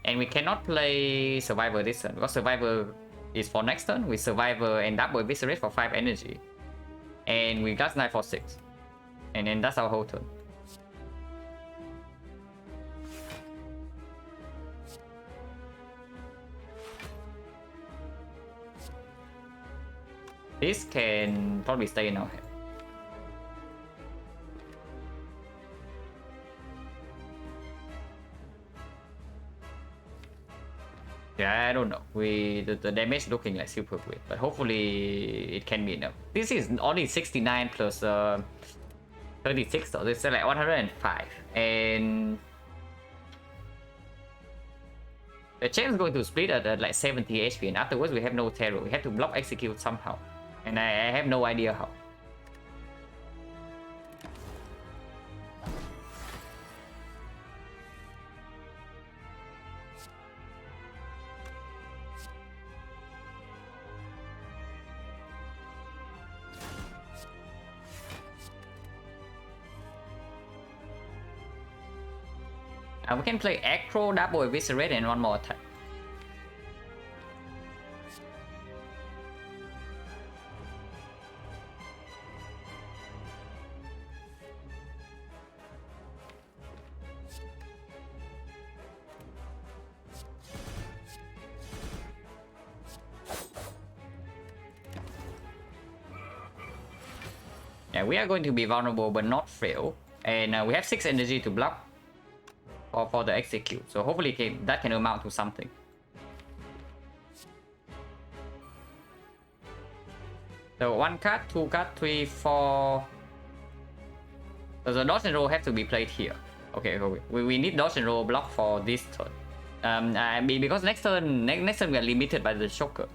And we cannot play Survivor this turn because Survivor is for next turn. We Survivor and double Eviscerate for 5 energy. And we got knife for 6. And then that's our whole turn. This can probably stay in our hand. Yeah, I don't know. The damage looking like super weird, but hopefully it can be enough. This is only 69 plus 36, so this is like 105, and the champ is going to split at like 70 HP, and afterwards we have no terror. We have to block execute somehow, and I have no idea how. We can play Acro, double Eviscerate, and 1 more attack. Yeah, we are going to be vulnerable but not fail. And we have 6 energy to block for the execute, so hopefully that can amount to something. So 1 card, 2 card, 3, 4. So the dodge and roll have to be played here. Okay, we need dodge and roll block for this turn. Because next turn we are limited by the choker,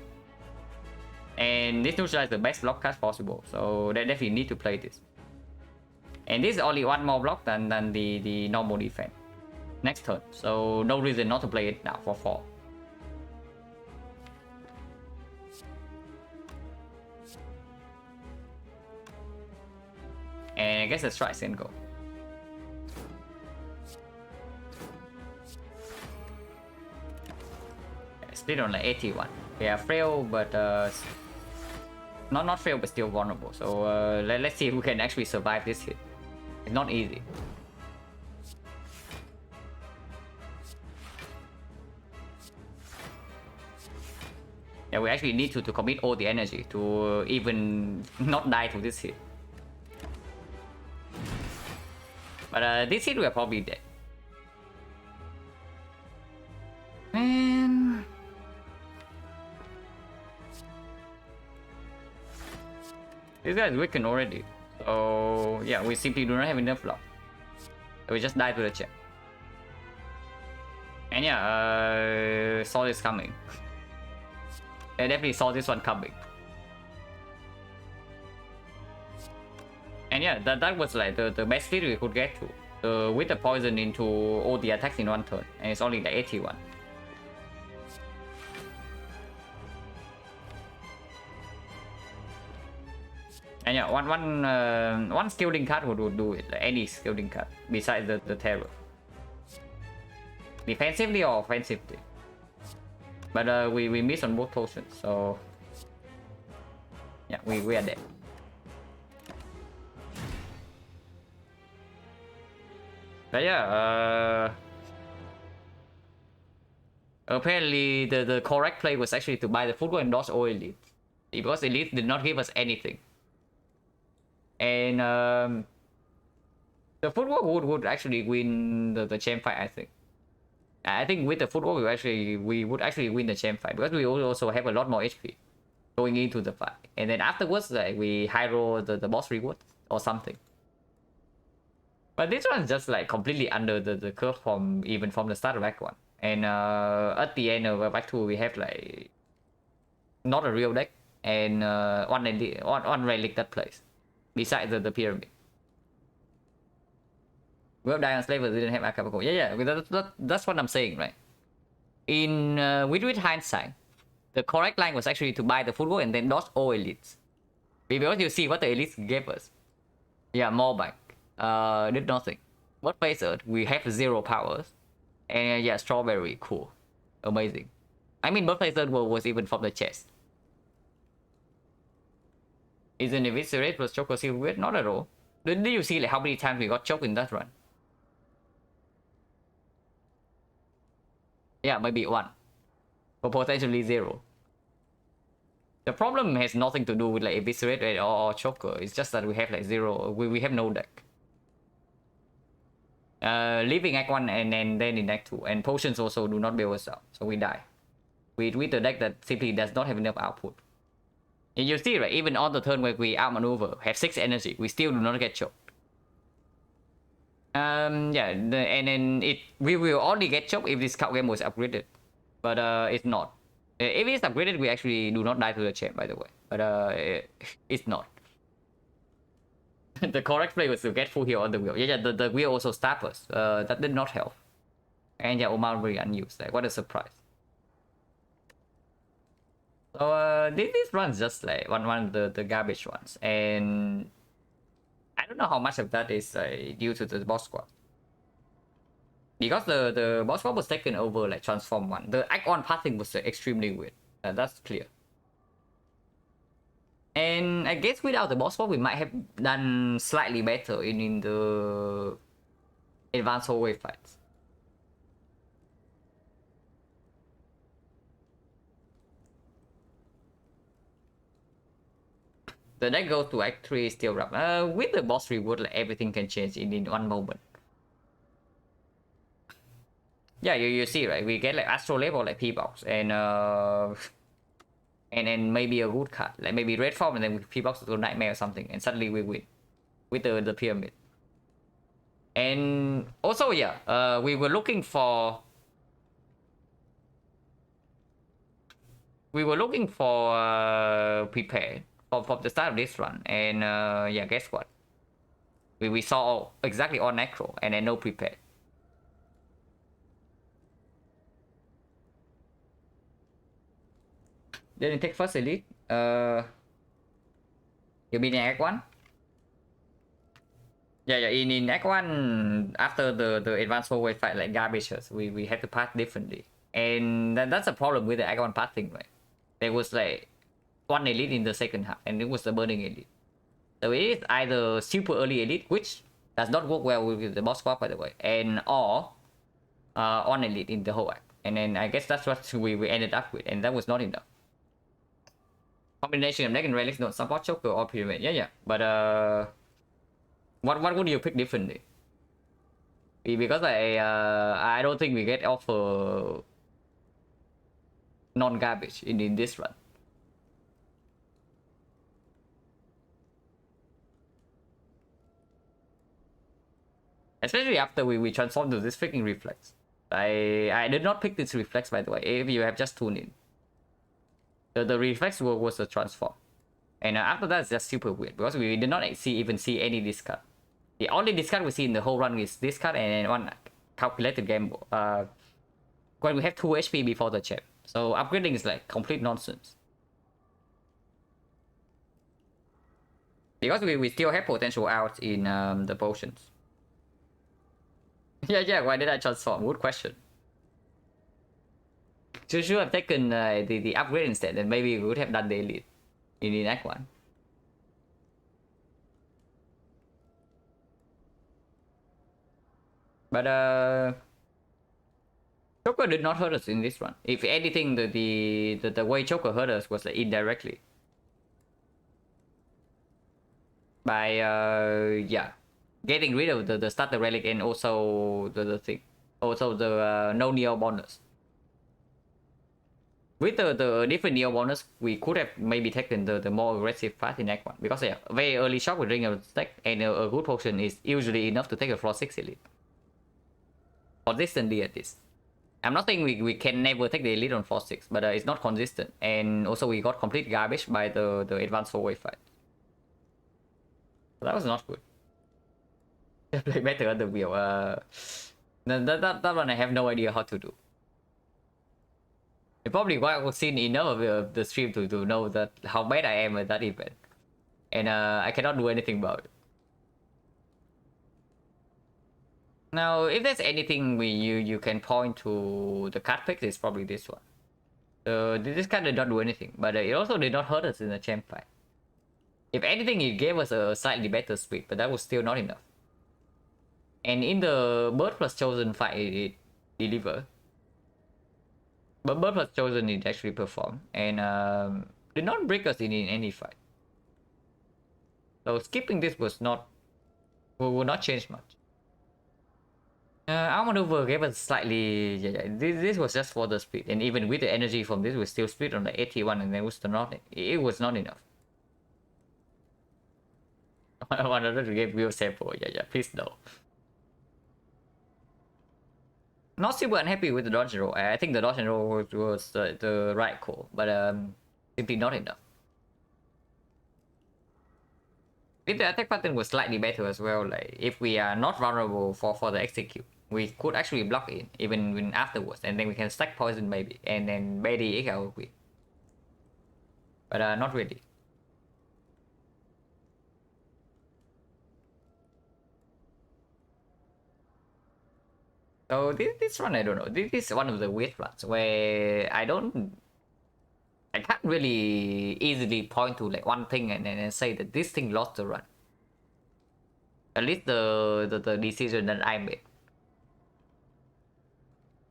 and this neutralizes the best block card possible. So they definitely need to play this. And this is only 1 more block than the normal defense next turn, so no reason not to play it now for 4. And I guess the strikes can go. Split on like 81. We are frail, but not frail, but still vulnerable. So let's see if we can actually survive this hit. It's not easy. Yeah, we actually need to commit all the energy to even not die to this hit. But this hit we are probably dead. Man. This guy is weakened already. So yeah, we simply do not have enough luck. So we just die to the check. And yeah, saw this coming. I definitely saw this one coming. And yeah, that was like the best speed we could get to. With the poison into all the attacks in one turn. And it's only the 81. And yeah, one skilling card would do it. Like any skilling card besides the terror. Defensively or offensively. But we missed on both potions, so yeah, we are dead. But yeah, apparently the correct play was actually to buy the football and dodge all elite. Because elite did not give us anything. And the football would actually win the champ fight, I think. I think with the football we would actually win the champ fight because we also have a lot more HP going into the fight. And then afterwards, like we high roll the boss reward or something. But this one's just like completely under the curve from the start of Act 1. And at the end of Act 2 we have like not a real deck and one relic that plays besides the pyramid. Well, Dion Slaver didn't have Acapulco. Yeah, that's what I'm saying, right? In with hindsight, the correct line was actually to buy the football and then dodge all elites. Because you see what the elites gave us. Yeah, more back. Did nothing. What phase Earth? We have 0 powers. And yeah, strawberry, cool. Amazing. I mean, birthplace Earth was even from the chest. Isn't Eviscerate plus choke or seal weird? Not at all. Did you see like how many times we got choked in that run? Yeah, maybe 1. But potentially 0. The problem has nothing to do with like Eviscerate or Choker. It's just that we have like 0. We have no deck. Leaving Act 1 and then in Act 2. And potions also do not bail us out. So we die. With the deck that simply does not have enough output. And you see, right? Even on the turn where we outmaneuver, have 6 energy, we still do not get choked. Yeah, and then we will only get choked if this card game was upgraded, but it's not. If it's upgraded, we actually do not die to the champ, by the way. But it's not. The correct play was to get full heal on the wheel. Yeah, the wheel also stabbed us. That did not help. And yeah, Omar very unused. Like what a surprise. So this runs just like one of the garbage ones, and I don't know how much of that is due to the boss squad. Because the boss squad was taken over like Transform 1. The Act 1 pathing was extremely weird. That's clear. And I guess without the boss squad, we might have done slightly better in the advanced hallway fights. The deck goes to Act 3 still rough. With the boss reward, like everything can change in one moment. Yeah, you see, right? We get like Astrolabe or like Pbox and maybe a good card, like maybe Red Form, and then with Pbox to Nightmare or something, and suddenly we win with the pyramid. And also, yeah, we were looking for prepared from the start of this run, and yeah, guess what? We saw exactly all necro and then no prepared. Didn't take first elite. You mean in Act 1? Yeah, in Act 1, after the advanced hallway fight like garbages, we had to path differently. And that's a problem with the Act 1 pathing, right? There was like 1 elite in the second half, and it was the burning elite. So it is either super early elite, which does not work well with the boss squad, by the way, and or on elite in the whole act. And then I guess that's what we ended up with, and that was not enough. Combination of neck and relics don't support choker or pyramid. Yeah. But what would you pick differently? Because I don't think we get offer non-garbage in this run. Especially after we transformed to this freaking reflex. I did not pick this reflex, by the way, if you have just tuned in. The reflex was a transform. And after that, it's just super weird because we did not even see any discard. The only discard we see in the whole run is discard and one calculated gamble. When we have 2 HP before the champ. So upgrading is like complete nonsense. Because we still have potential out in the potions. Yeah, why did I transform? Good question. Should have taken the upgrade instead, and maybe we would have done the elite in Act 1. But Joker did not hurt us in this one. If anything, the way Joker hurt us was indirectly. By yeah, getting rid of the starter relic and also the thing. Also the no Neo bonus. With the different Neo bonus, we could have maybe taken the more aggressive path in Act 1. Because yeah, very early shock with ring of stack and a good potion is usually enough to take a floor 6 elite. Consistently at this. I'm not saying we can never take the elite on floor 6, but it's not consistent. And also we got complete garbage by the advanced 4-way fight. So that was not good. Play better on the wheel. That one I have no idea how to do. You probably watched seen enough of the stream to know that how bad I am at that event, and I cannot do anything about it. Now, if there's anything you can point to the card pick, it's probably this one. This card did not do anything, but it also did not hurt us in the champ fight. If anything, it gave us a slightly better speed, but that was still not enough. And in the Bird plus Chosen fight, it delivered. But Bird plus Chosen it actually performed and did not break us in any fight. So skipping this was not will not change much. Our maneuver gave us slightly. Yeah. This was just for the speed, and even with the energy from this, we still split on the 81, and it was not enough. I wanted to give real sample. Yeah, please no. Not super unhappy with the dodge and roll. I think the dodge and roll was the right call, but simply not enough. If the attack pattern was slightly better as well, like if we are not vulnerable for the execute, we could actually block it even afterwards, and then we can stack poison maybe, and then maybe it will win. But not really. So this one I don't know. This is one of the weird runs where I can't really easily point to like one thing and say that this thing lost the run. At least the decision that I made.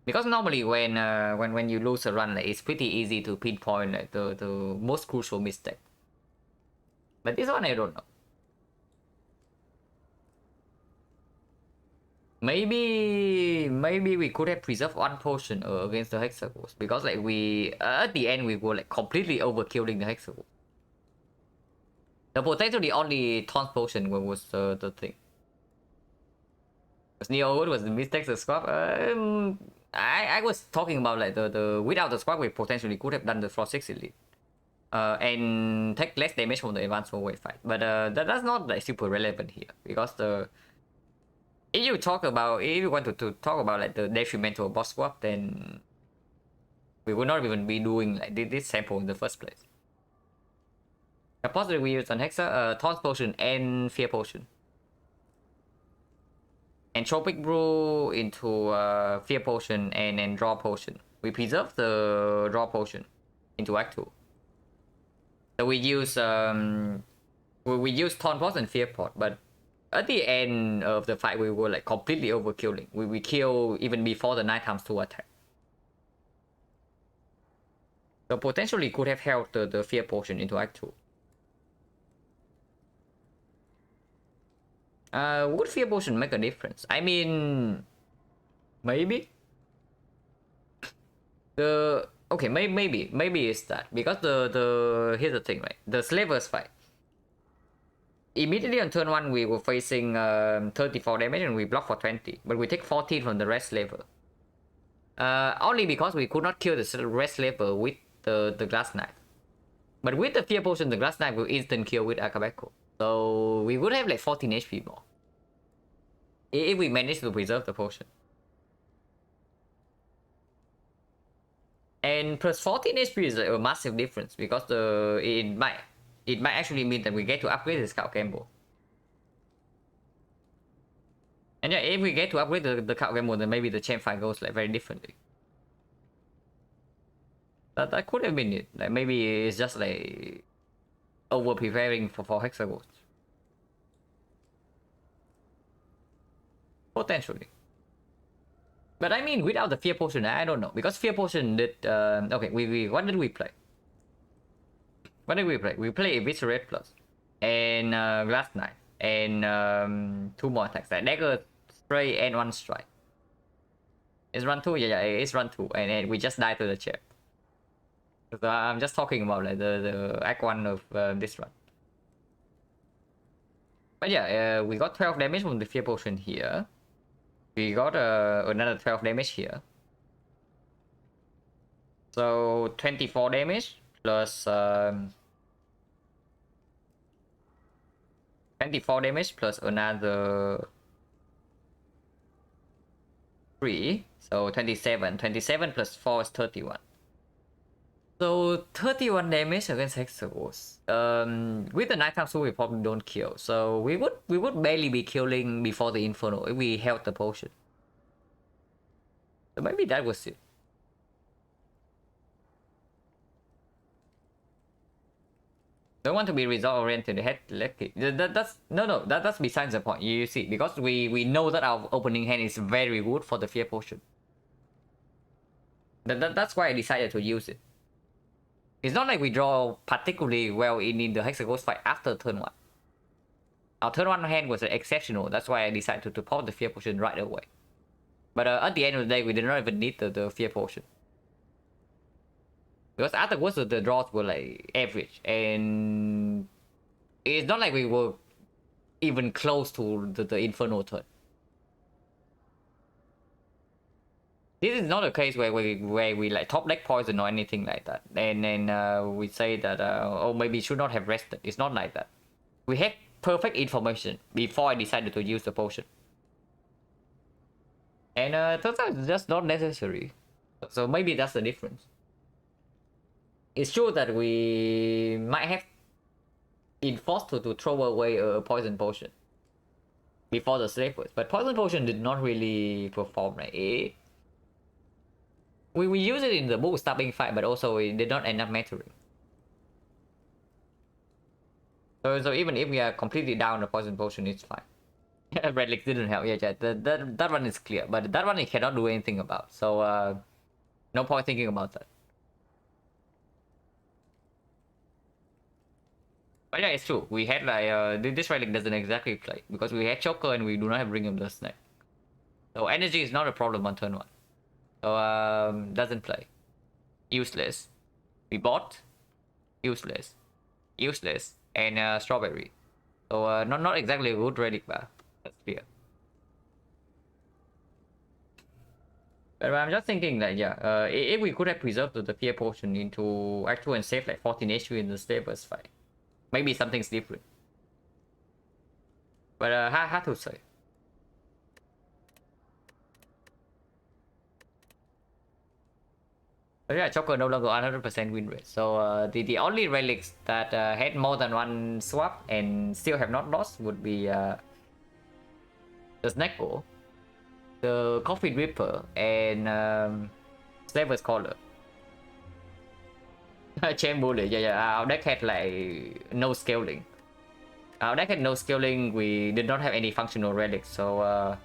Because normally when you lose a run, like, it's pretty easy to pinpoint like, the most crucial mistake. But this one I don't know. Maybe we could have preserved one potion against the hexagons, because like we at the end we were like completely overkilling the hexagons. The potentially only taunt potion was the thing. Because Neo was the mistakes of squad. I was talking about like the without the squad we potentially could have done the floor 6 elite. And take less damage from the advanced 4-way fight. But that's not like super relevant here, because if you want to talk about like the detrimental boss swap, then we would not even be doing like this sample in the first place. The positive we use on Hexa, Taunt Potion and Fear Potion. And Tropic Brew into Fear Potion and Draw Potion. We preserve the Draw Potion into Act 2. So we use Taunt Pot and Fear Pot, but at the end of the fight, we were like completely overkilling. We kill even before the 9x2 attack. So potentially could have held the fear potion into Act 2. Would fear potion make a difference? I mean, maybe. Maybe it's that, because here's the thing, right? The slavers fight. Immediately on turn 1, we were facing 34 damage and we block for 20, but we take 14 from the red slaver. Only because we could not kill the red slaver with the glass knife. But with the fear potion, the glass knife will instant kill with Akabeko. So we would have like 14 HP more, if we manage to preserve the potion. And plus 14 HP is a massive difference, because it might actually mean that we get to upgrade the scout gamble. And yeah, if we get to upgrade the scout gamble, then maybe the chain fight goes like very differently. That could have been it. Like maybe it's just like over preparing for hexagons. Potentially. But I mean, without the fear potion, I don't know, because fear potion did. Okay, what did we play? What did we play? We play Eviscerate Plus, and Glass Knife, and 2 more attacks, like Dagger, Spray, and 1 Strike. It's run 2, yeah, it's run 2, and we just died to the chair. So I'm just talking about like the Act 1 of this run. But yeah, we got 12 damage from the fear potion here. We got another 12 damage here. So 24 damage plus 24 damage plus another 3. So 27. 27 plus 4 is 31. So 31 damage against hexagons. With the nighttime sword, we probably don't kill. So we would barely be killing before the inferno if we held the potion. So maybe that was it. Don't want to be result oriented. That's besides the point. You see, because we know that our opening hand is very good for the fear potion. That's why I decided to use it. It's not like we draw particularly well in the hexagons fight after turn 1. Our turn 1 hand was exceptional. That's why I decided to pop the fear potion right away. But at the end of the day, we did not even need the fear potion. Because afterwards, the draws were like average. And it's not like we were even close to the Inferno turn. This is not a case where we like top deck poison or anything like that. And then we say that, oh, maybe should not have rested. It's not like that. We had perfect information before I decided to use the potion. And turns out it's just not necessary. So maybe that's the difference. It's true that we might have been forced to throw away a poison potion before the slavers, but poison potion did not really perform, right? We use it in the book stabbing fight, but also it did not end up mattering. So even if we are completely down the poison potion, it's fine. Relics didn't help. Yeah, that one is clear, but that one he cannot do anything about. So no point thinking about that. But yeah, it's true. We had like this relic doesn't exactly play because we had Choker and we do not have Ring of the Snake. So energy is not a problem on turn 1. So doesn't play. Useless. We bought. Useless. Useless. And strawberry. So not exactly a good relic bar. That's clear. But I'm just thinking that yeah, if we could have preserved the fear potion into Act 2 and save like 14 HP in the Slavers fight, maybe something's different. But hard to say. But yeah, Choker no longer 100% win rate. So the only relics that had more than 1 swap and still have not lost would be the Snecko, the Coffee Ripper, and Slaver's Collar. Chain Bullet, yeah. Our deck had like no scaling. Our deck had no scaling. We did not have any functional relics, so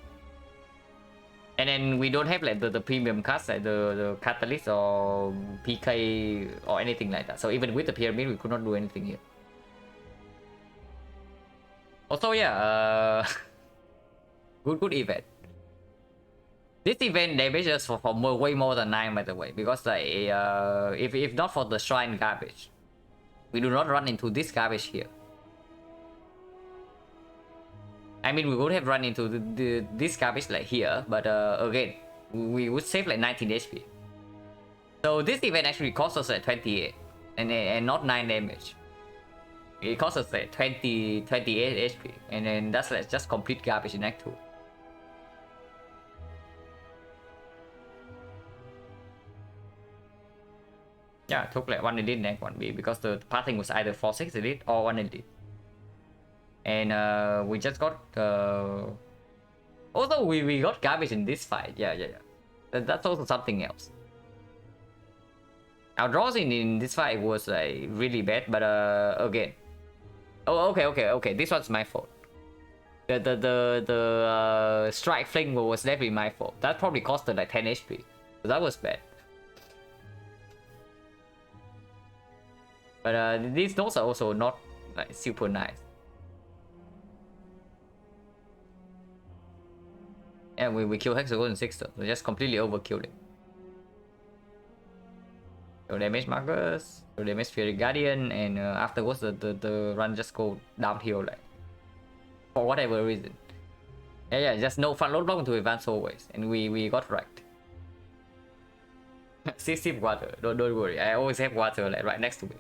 And then we don't have like the premium cards like the catalyst or PK or anything like that. So even with the pyramid, we could not do anything here. Also, yeah, good event. This event damages for way more than 9, by the way, because like if not for the shrine garbage, we do not run into this garbage here. I mean, we would have run into this garbage like here, but again, we would save like 19 HP. So this event actually cost us like 28 and not 9 damage. It cost us like 28 HP, and then that's like just complete garbage in Act 2. Yeah, it took like 1 elite in Act 1B because the pathing was either 4-6 elite or 1 elite. And we just got also we got garbage in this fight. Yeah. That's also something else. Our draws in this fight was like really bad, but again. Oh, okay. This one's my fault. The strike fling was definitely my fault. That probably costed like 10 HP. So that was bad. But these notes are also not like super nice. And we kill Hexagon in 6 turns. We just completely overkilled it. So damage Marcus, so damage Fairy Guardian, and afterwards the run just go downhill like for whatever reason. Yeah, just no front load block into advance always, and we got wrecked. Sip water, don't worry. I always have water like right next to me.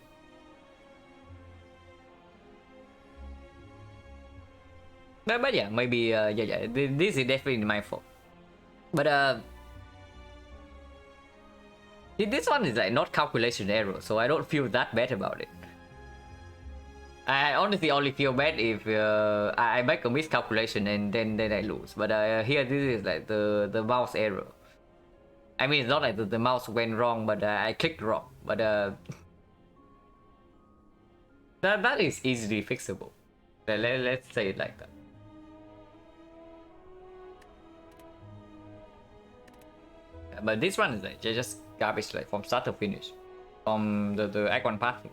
But yeah, maybe yeah. This is definitely my fault. But this one is like not calculation error, so I don't feel that bad about it. I honestly only feel bad if I make a miscalculation and then I lose. But here this is like the mouse error. I mean, it's not like the mouse went wrong, but I clicked wrong. But that is easily fixable. Let's say it like that. But this one is like just garbage like from start to finish, from the Act 1 pathing.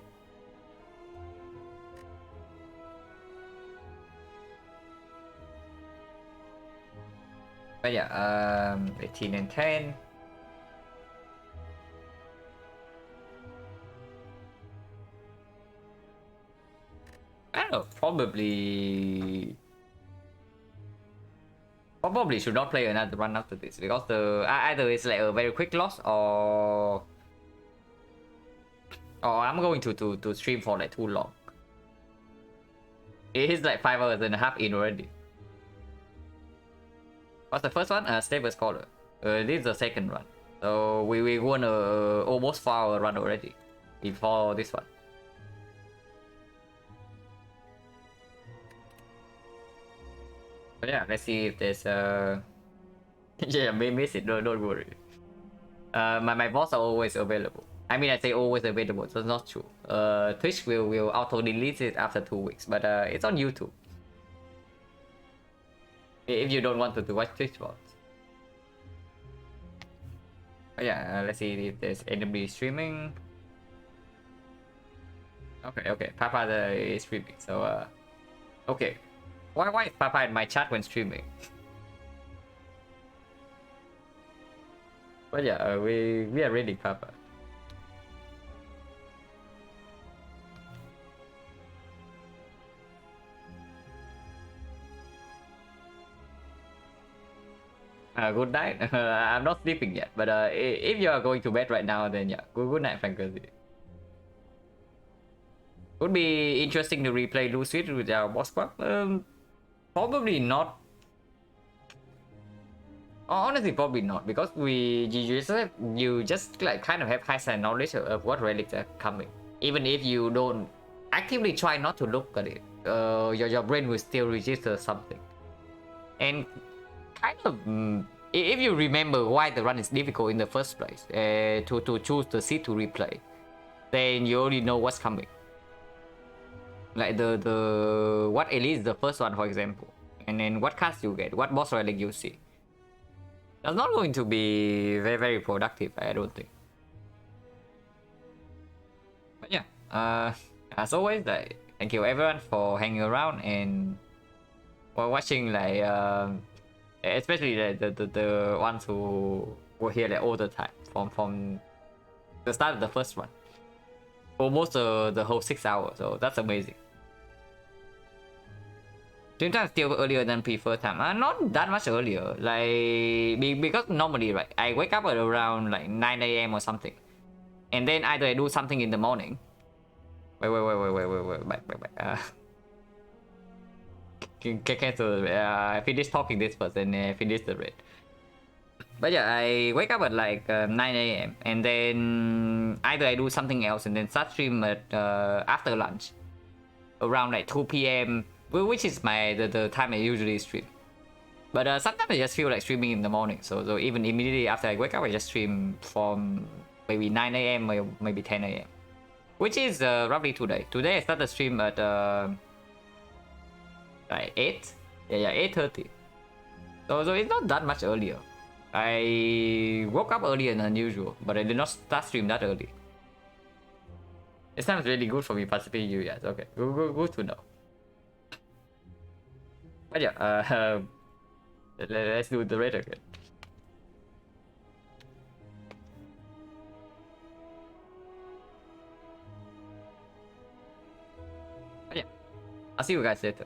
But yeah, 18 and 10. I don't know, probably should not play another run after this, because the either it's like a very quick loss or I'm going to stream for like too long. It is like 5 hours and a half in already. What's the first one? Stable Scholar. This is the second run. So we won almost 4 hour run already before this one. But yeah, let's see if there's yeah, may miss it. Don't worry. My boss are always available. I mean, I say always available. That's not true. Twitch will auto delete it after 2 weeks, but it's on YouTube. If you don't want to watch Twitch bots. But yeah, let's see if there's anybody streaming. Okay. Papa is streaming. So okay. Why is Papa in my chat when streaming? But yeah, we are ready, Papa. Good night. I'm not sleeping yet, but if you are going to bed right now, then yeah, good night, Francozy. Would be interesting to replay Lucid with our boss squad. Probably not. Honestly, probably not, because you just like kind of have high side knowledge of what relics are coming. Even if you don't actively try not to look at it, your brain will still register something. And kind of, if you remember why the run is difficult in the first place, to choose the seed to replay, then you already know what's coming. Like the what elite is the first one, for example, and then what cards you get, what boss relic you see. That's not going to be very, very productive, I don't think. But yeah, as always, like, thank you everyone for hanging around and for watching, like, especially the ones who were here like all the time from the start of the first one, almost the whole 6 hours. So that's amazing. Stream time still earlier than preferred time. Not that much earlier. Like because normally, right, I wake up at around like 9 a.m. or something, and then either I do something in the morning. Wait, back. Cancel. I finish talking this first, and finish the raid. But yeah, I wake up at like 9 a.m. and then either I do something else and then start stream at after lunch, around like 2 p.m. which is the time I usually stream. But sometimes I just feel like streaming in the morning, so even immediately after I wake up, I just stream from maybe 9 a.m. or maybe 10 a.m. Which is roughly today. Today I started stream at like 8? Yeah, 8:30. So it's not that much earlier. I woke up earlier than usual, but I did not start stream that early. This time is really good for me participating you guys. Okay, good to know. But yeah, let's do the raid again. But yeah, I'll see you guys later.